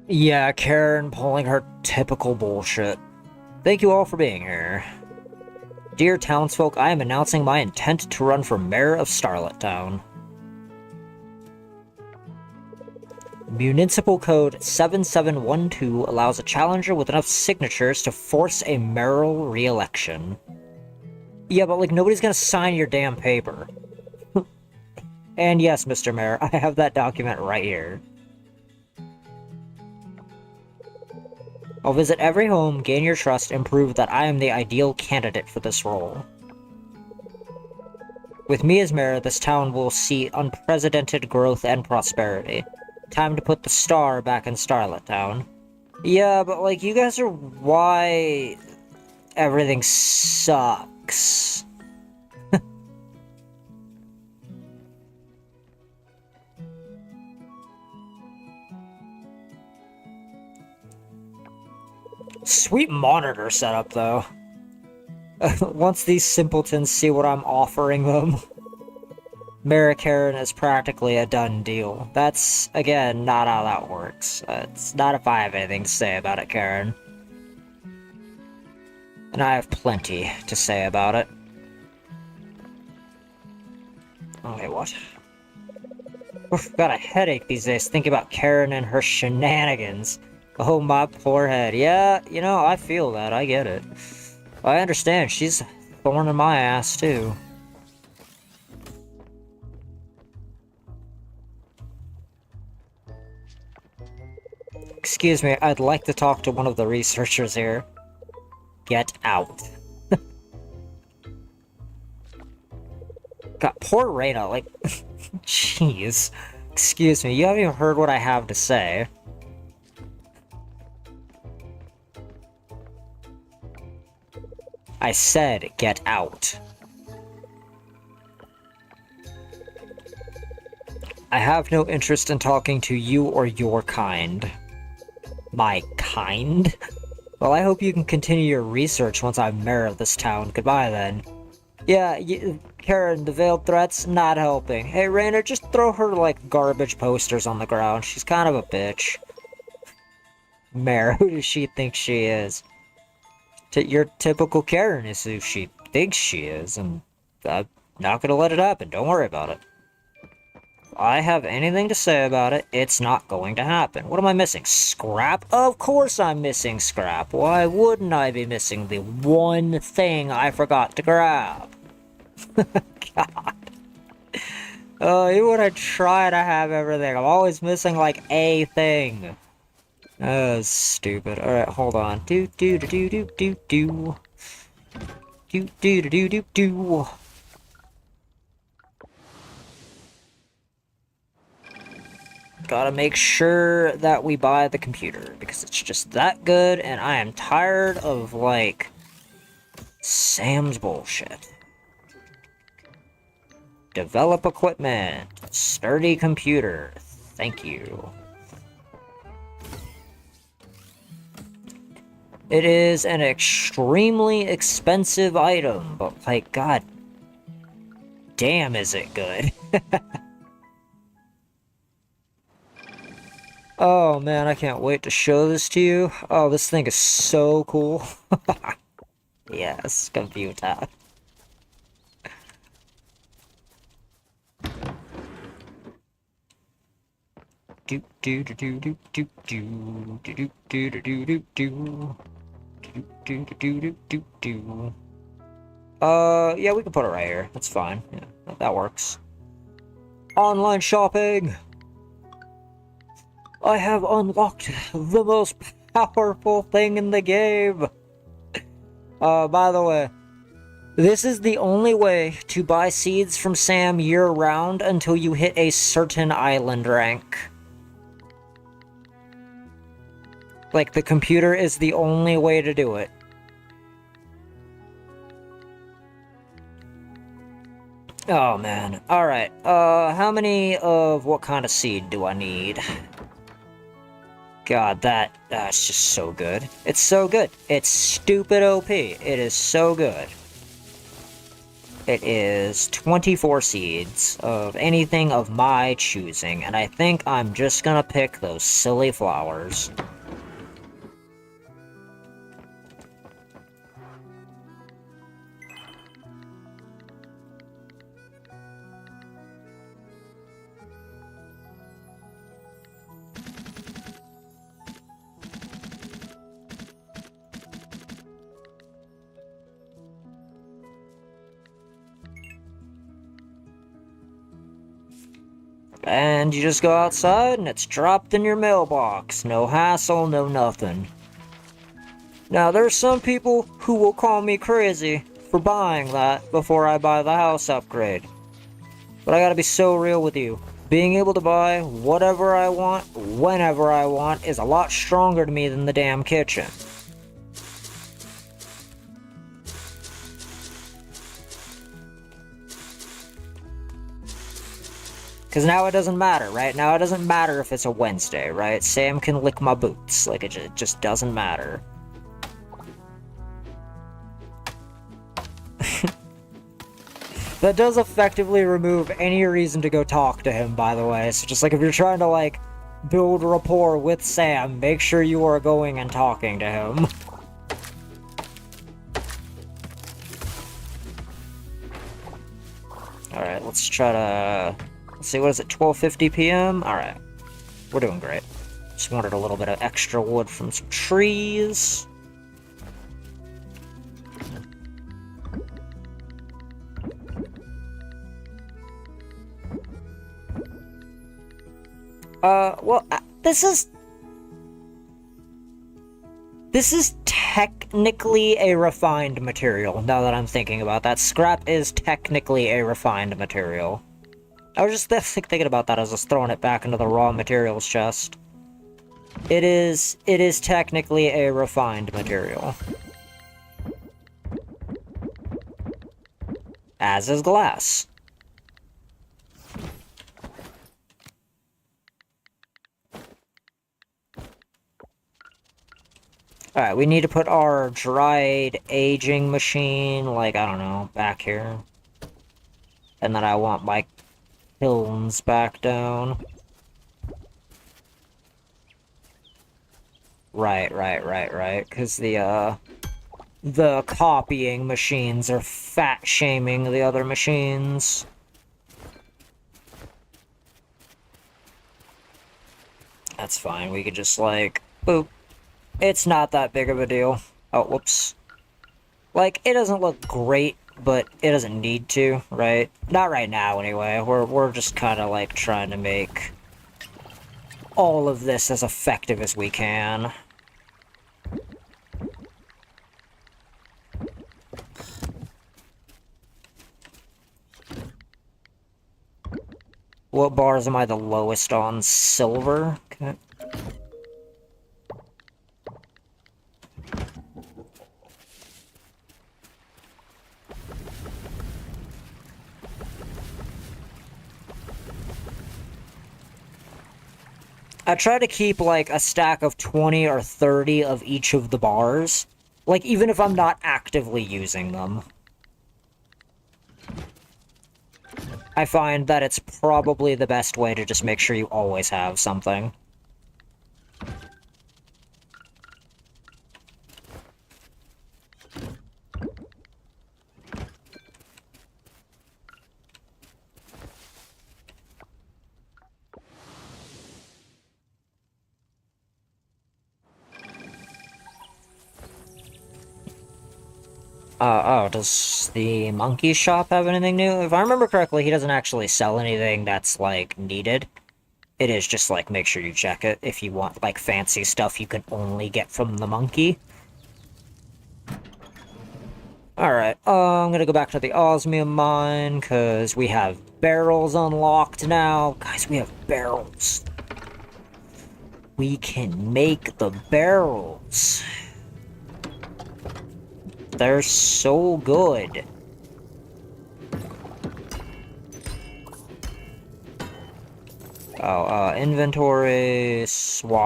[SPEAKER 1] Yeah, Karen pulling her typical bullshit. Thank you all for being here. Dear townsfolk, I am announcing my intent to run for mayor of Starlet Town. Municipal Code 7712 allows a challenger with enough signatures to force a mayoral re-election. Yeah, but, like, nobody's gonna sign your damn paper. And yes, Mr. Mayor, I have that document right here. I'll visit every home, gain your trust, and prove that I am the ideal candidate for this role. With me as mayor, this town will see unprecedented growth and prosperity. Time to put the star back in Starlet Town. Yeah, but, like, you guys are why everything sucks. Sweet monitor setup, though. Once these simpletons see what I'm offering them, Mara Karen is practically a done deal. That's, again, not how that works. It's not if I have anything to say about it, Karen. And I have plenty to say about it. Okay, what? Oof, got a headache these days thinking about Karen and her shenanigans. Oh, my poor head. Yeah, you know, I feel that. I get it. I understand. She's a thorn in my ass, too. Excuse me, I'd like to talk to one of the researchers here. Get out. God, poor Reyna, like... Jeez. Excuse me, you haven't even heard what I have to say. I said, get out. I have no interest in talking to you or your kind. My kind? Well, I hope you can continue your research once I'm mayor of this town. Goodbye, then. Yeah, Karen, the veiled threats, not helping. Hey, Rainer, just throw her, like, garbage posters on the ground. She's kind of a bitch. Mayor, who does she think she is? Your typical Karen is who she thinks she is, and I'm not gonna let it happen. Don't worry about it. If I have anything to say about it, it's not going to happen. What am I missing? Scrap? Of course I'm missing scrap. Why wouldn't I be missing the one thing I forgot to grab? God. Oh, even when I try to have everything, I'm always missing, like, a thing. Oh, stupid. Alright, hold on. Do do do do do do do. Do do do do do do. Gotta make sure that we buy the computer, because it's just that good, and I am tired of, like, Sam's bullshit. Develop equipment. Sturdy computer. Thank you. It is an extremely expensive item, but, like, god damn is it good. Oh man, I can't wait to show this to you. Oh, this thing is so cool. Yes, computer. Do do do do do do do do do do do do do do do do do do. Yeah, we can put it right here. That's fine. Yeah, that works. Online shopping. I have unlocked the most powerful thing in the game. By the way, this is the only way to buy seeds from Sam year-round until you hit a certain island rank. Like, the computer is the only way to do it. Oh, man. Alright, how many of what kind of seed do I need? God, that's just so good. It's so good. It's stupid OP. It is so good. It is 24 seeds of anything of my choosing, and I think I'm just gonna pick those silly flowers. And you just go outside and it's dropped in your mailbox. No hassle, no nothing. Now, there's some people who will call me crazy for buying that before I buy the house upgrade. But I gotta be so real with you. Being able to buy whatever I want, whenever I want, is a lot stronger to me than the damn kitchen. Because now it doesn't matter, right? Now it doesn't matter if it's a Wednesday, right? Sam can lick my boots. Like, it just doesn't matter. That does effectively remove any reason to go talk to him, by the way. So just, like, if you're trying to, like, build rapport with Sam, make sure you are going and talking to him. Alright, Alright, let's try to... Let's see, what is it, 12:50 p.m.? Alright, we're doing great. Just wanted a little bit of extra wood from some trees. Well, this is technically a refined material, now that I'm thinking about that. Scrap is technically a refined material. I was just thinking about that as I was throwing it back into the raw materials chest. It is technically a refined material. As is glass. Alright, we need to put our dried aging machine, like, I don't know, back here. And then I want my kilns back down. Right, because the copying machines are fat-shaming the other machines. That's fine, we could just, like, boop. It's not that big of a deal. Oh, whoops. Like, it doesn't look great, but it doesn't need to, right? Not right now, anyway. We're just kind of, like, trying to make all of this as effective as we can. What bars am I the lowest on? Silver? Okay. I try to keep, like, a stack of 20 or 30 of each of the bars. Like, even if I'm not actively using them. I find that it's probably the best way to just make sure you always have something. Oh, does the monkey shop have anything new? If I remember correctly, he doesn't actually sell anything that's, like, needed. It is just, like, make sure you check it if you want, like, fancy stuff you can only get from the monkey. Alright, I'm gonna go back to the osmium mine, because we have barrels unlocked now. Guys, we have barrels. We can make the barrels. They're so good. Oh, inventory, swapsies.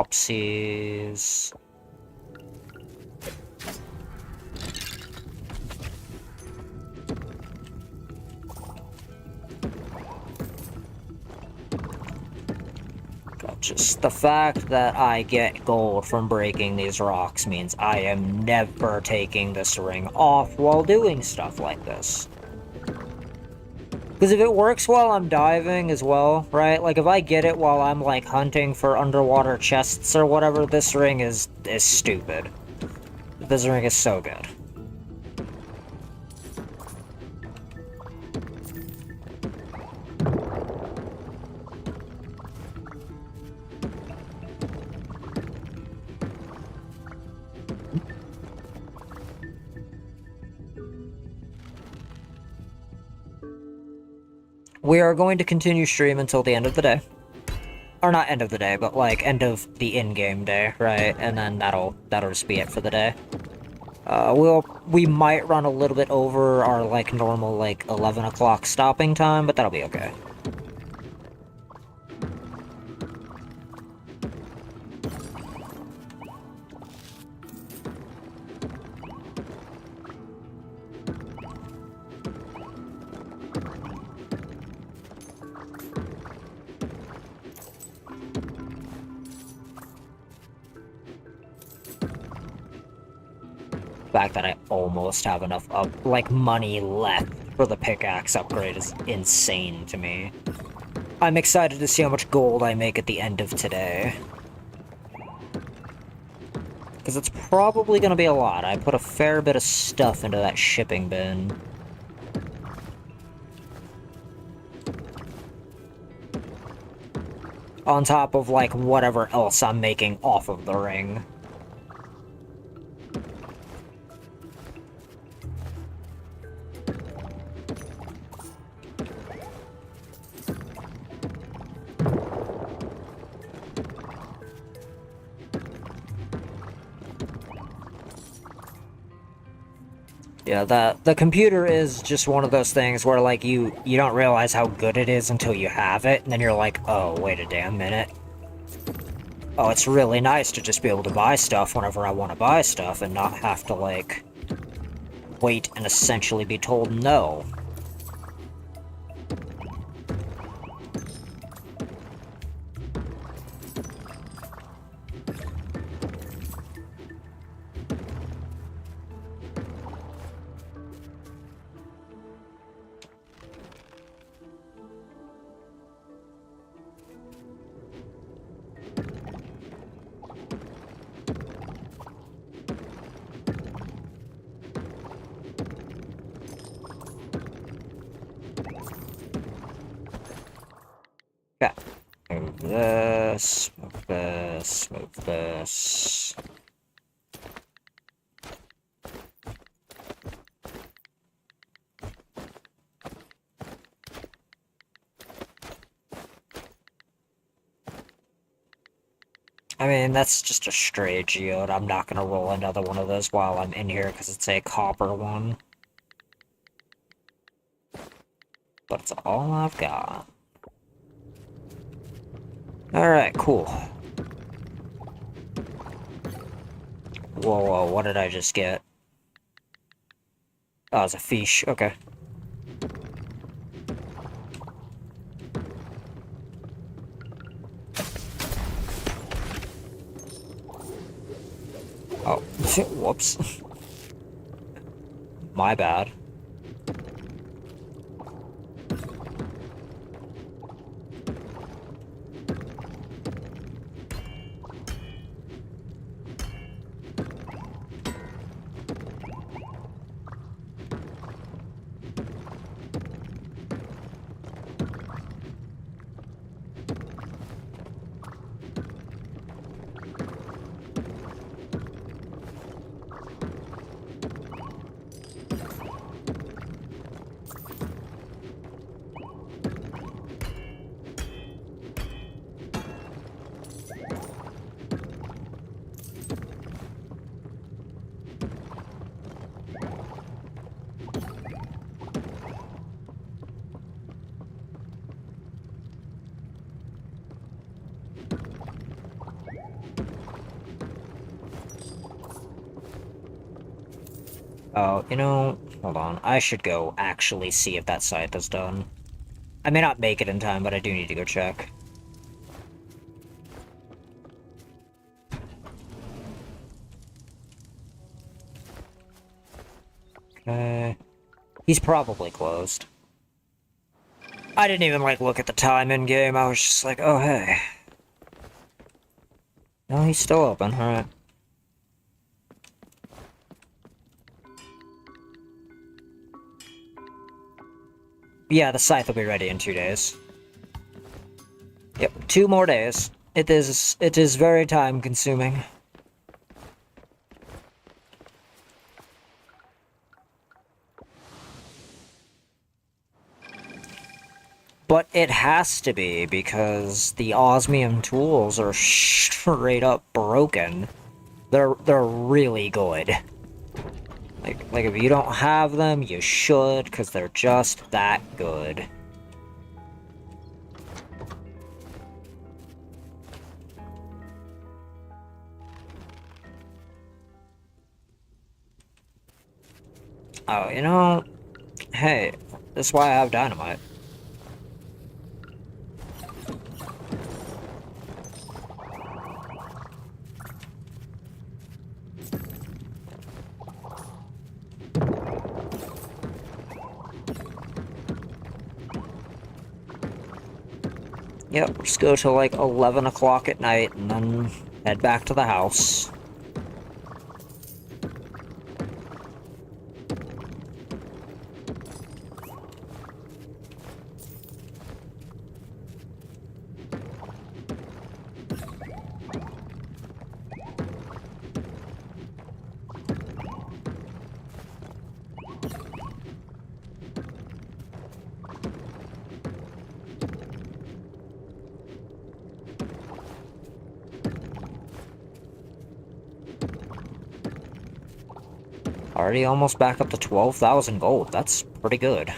[SPEAKER 1] Just the fact that I get gold from breaking these rocks means I am never taking this ring off while doing stuff like this. Because if it works while I'm diving as well, right? Like, if I get it while I'm, like, hunting for underwater chests or whatever, this ring is stupid. This ring is so good. We are going to continue stream until the end of the day. Or not end of the day, but like end of the in-game day, right? And then that'll just be it for the day. We might run a little bit over our like normal like 11 o'clock stopping time, but that'll be okay. Fact that I almost have enough like money left for the pickaxe upgrade is insane to me. I'm excited to see how much gold I make at the end of today. Because it's probably going to be a lot. I put a fair bit of stuff into that shipping bin. On top of, like, whatever else I'm making off of the ring. Yeah, the computer is just one of those things where, like, you don't realize how good it is until you have it, and then you're like, oh, wait a damn minute. Oh, it's really nice to just be able to buy stuff whenever I want to buy stuff and not have to, like, wait and essentially be told no. Okay. Move this, move this, move this. I mean, that's just a stray geode. I'm not gonna roll another one of those while I'm in here because it's a copper one. But it's all I've got. Alright, cool. Whoa, whoa, what did I just get? Oh, it's a fish. Okay. Oh, whoops. My bad. Oh, you know, hold on. I should go actually see if that scythe is done. I may not make it in time, but I do need to go check. Okay. He's probably closed. I didn't even, like, look at the time in-game. I was just like, oh, hey. No, he's still open. Alright. Yeah, the scythe will be ready in 2 days. Yep, 2 more days. It is very time-consuming. But it has to be, because the osmium tools are straight up broken. They're really good. Like if you don't have them, you should, because they're just that good. Oh, you know, hey, that's why I have dynamite. Yep, just go till like 11 o'clock at night and then head back to the house. Already almost back up to 12,000 gold. That's pretty good.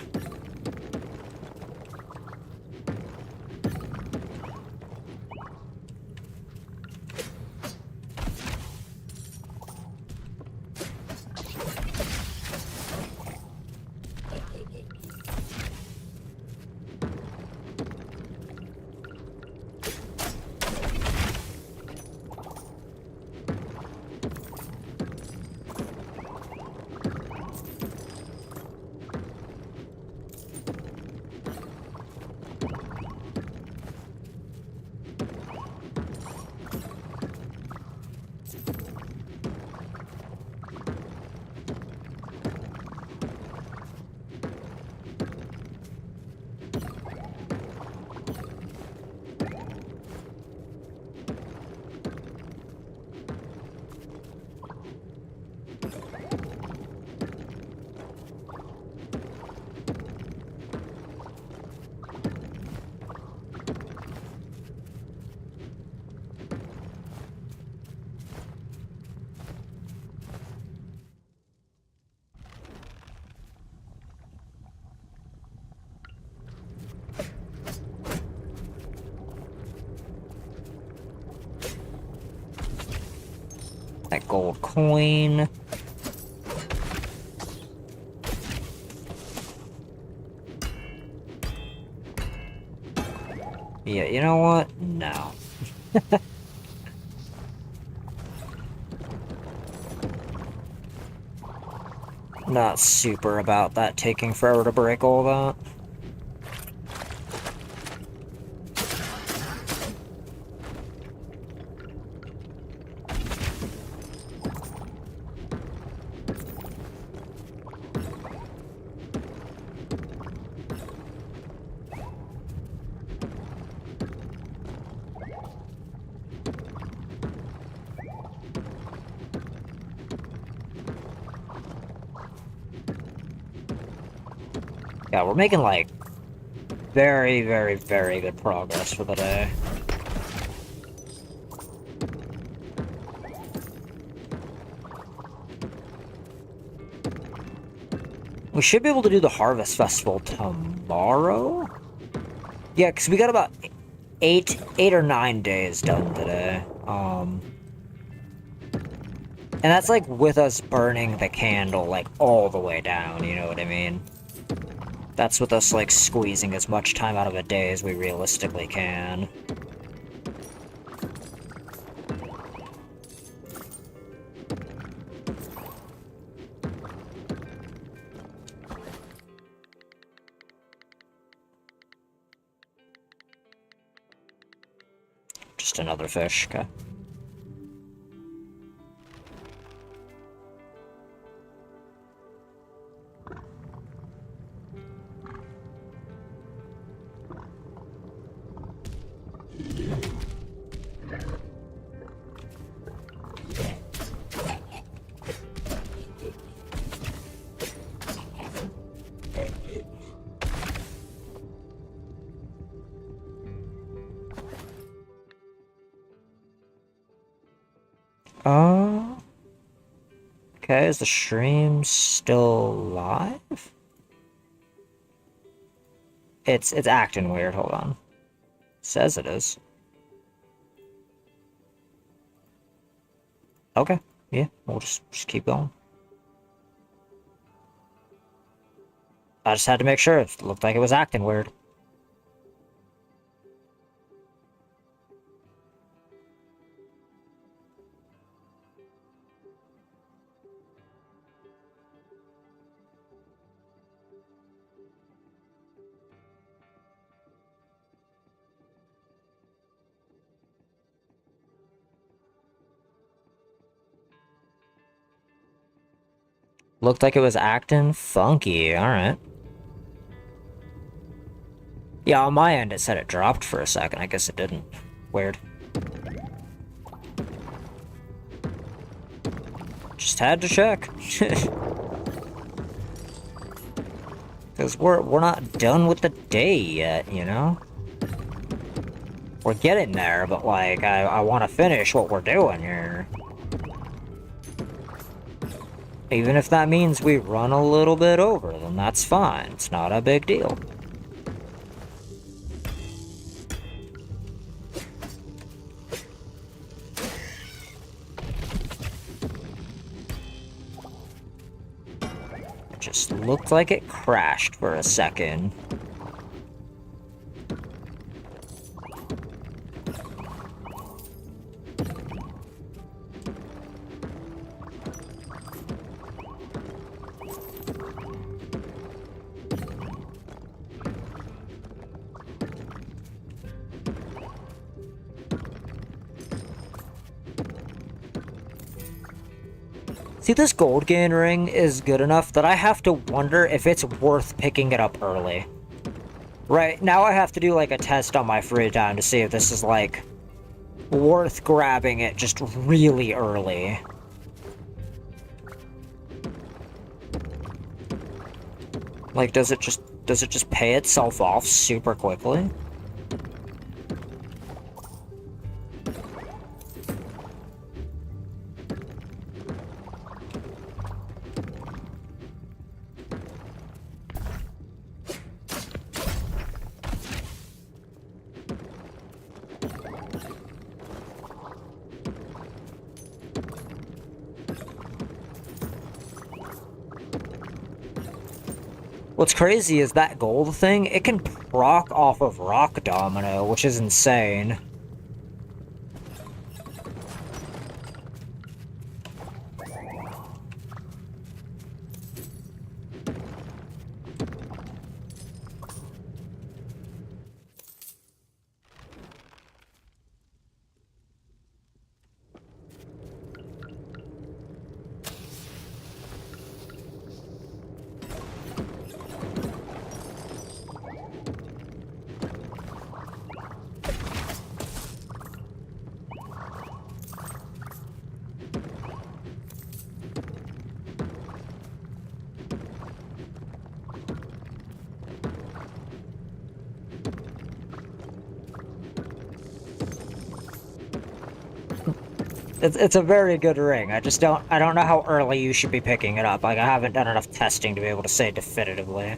[SPEAKER 1] That gold coin. Yeah, you know what? No. Not super about that taking forever to break all that. Yeah, we're making, like, very, very, very good progress for the day. We should be able to do the Harvest Festival tomorrow? Yeah, because we got about eight or 9 days done today. And that's, like, with us burning the candle, like, all the way down, you know what I mean? That's with us, like, squeezing as much time out of a day as we realistically can. Just another fish, okay. Uh, okay, is the stream still live? It's acting weird, hold on. Says it is. Okay, yeah, we'll just keep going. I just had to make sure. It looked like it was acting weird. Looked like it was acting funky, alright. Yeah, on my end it said it dropped for a second. I guess it didn't. Weird. Just had to check. Because we're not done with the day yet, you know? We're getting there, but like, I want to finish what we're doing here. Even if that means we run a little bit over, then that's fine. It's not a big deal. It just looked like it crashed for a second. See, this gold gain ring is good enough that I have to wonder if it's worth picking it up early. Right, now I have to do like a test on my free time to see if this is like worth grabbing it just really early. Like, does it just pay itself off super quickly? What's crazy is that gold thing, it can proc off of Rock Domino, which is insane. It's a very good ring. I don't know how early you should be picking it up. Like, I haven't done enough testing to be able to say definitively.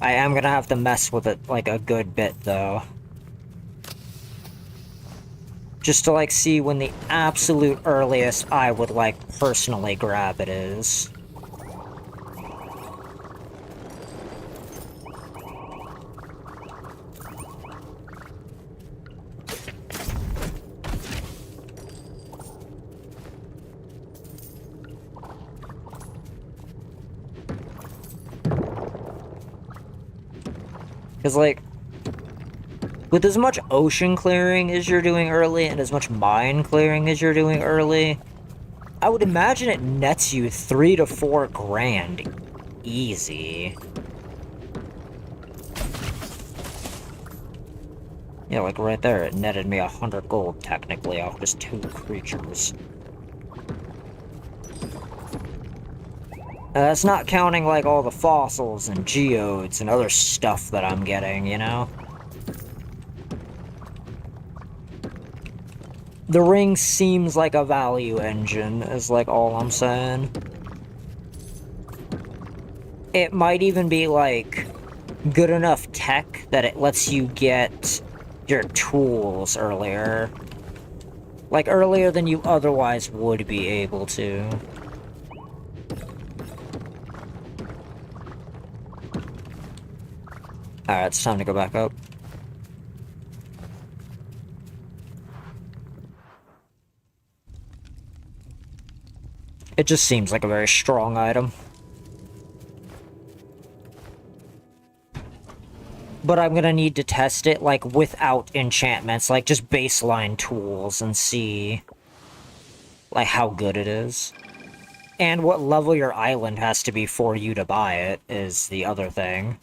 [SPEAKER 1] I am gonna have to mess with it, like, a good bit, though. Just to, like, see when the absolute earliest I would, like, personally grab it is. Because, like, with as much ocean clearing as you're doing early and as much mine clearing as you're doing early, I would imagine it nets you 3 to 4 grand easy. Yeah, like right there, it netted me 100 gold technically off just 2 creatures. That's not counting, like, all the fossils and geodes and other stuff that I'm getting, you know? The ring seems like a value engine, is, like, all I'm saying. It might even be, like, good enough tech that it lets you get your tools earlier. Like, earlier than you otherwise would be able to. Alright, it's time to go back up. It just seems like a very strong item. but I'm gonna need to test it, like, without enchantments, like, just baseline tools and see, like, how good it is. And what level your island has to be for you to buy it is the other thing.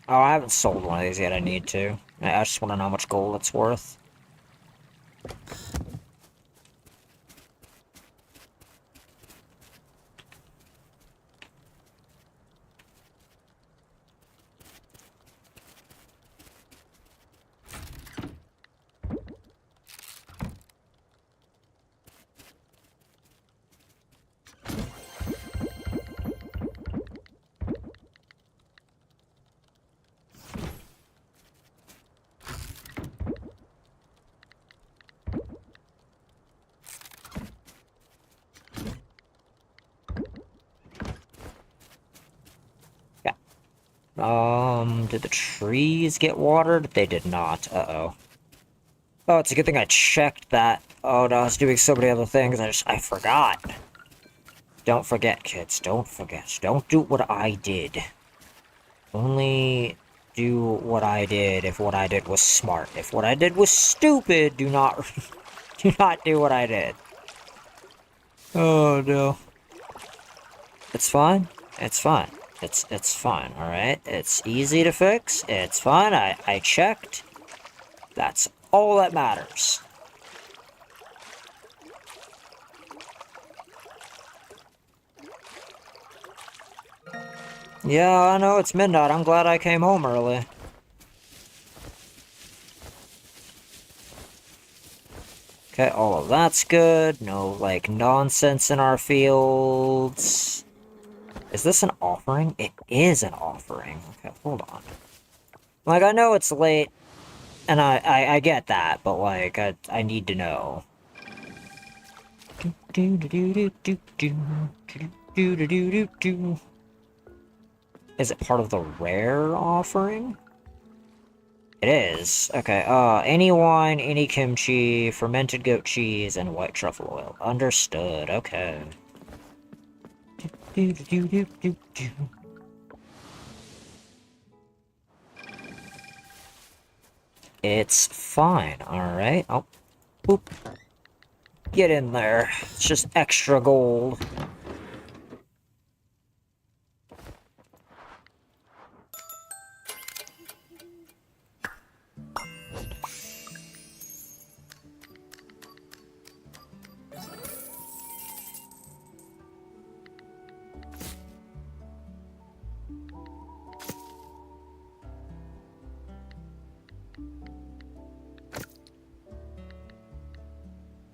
[SPEAKER 1] Oh, I haven't sold one of these yet, I need to. I just want to know how much gold it's worth. Did the trees get watered? They did not. Uh-oh. Oh, it's a good thing I checked that. Oh no, I was doing so many other things, I forgot. Don't forget, kids. Don't forget. Don't do what I did. Only do what I did if what I did was smart. If what I did was stupid, do not do not do what I did. Oh no. It's fine. It's fine. It's fine, alright? It's easy to fix. It's fine. I checked. That's all that matters. Yeah, I know it's midnight. I'm glad I came home early. Okay, all of that's good. No, like, nonsense in our fields. Is this an offering? It is an offering. Okay, hold on. Like, I know it's late, and I get that, but, like, I need to know. Is it part of the rare offering? It is. Okay, any wine, any kimchi, fermented goat cheese, and white truffle oil. Understood, okay. It's fine, alright. Oh, boop. Get in there. It's just extra gold.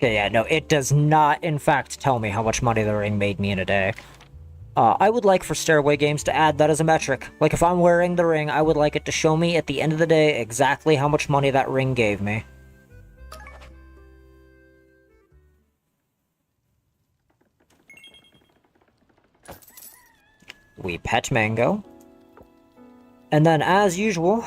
[SPEAKER 1] Okay, yeah, no, it does not, in fact, tell me how much money the ring made me in a day. I would like for Stairway Games to add that as a metric. Like, if I'm wearing the ring, I would like it to show me at the end of the day exactly how much money that ring gave me. We pet Mango. And then, as usual,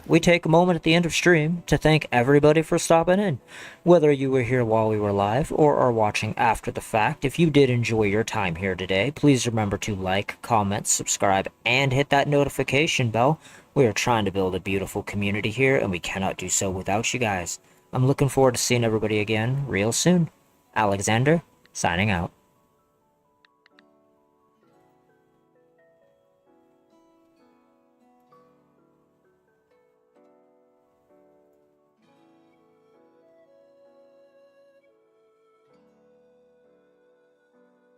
[SPEAKER 1] we take a moment at the end of stream to thank everybody for stopping in. Whether you were here while we were live or are watching after the fact, if you did enjoy your time here today, please remember to like, comment, subscribe, and hit that notification bell. We are trying to build a beautiful community here, and we cannot do so without you guys. I'm looking forward to seeing everybody again real soon. Alexander, signing out.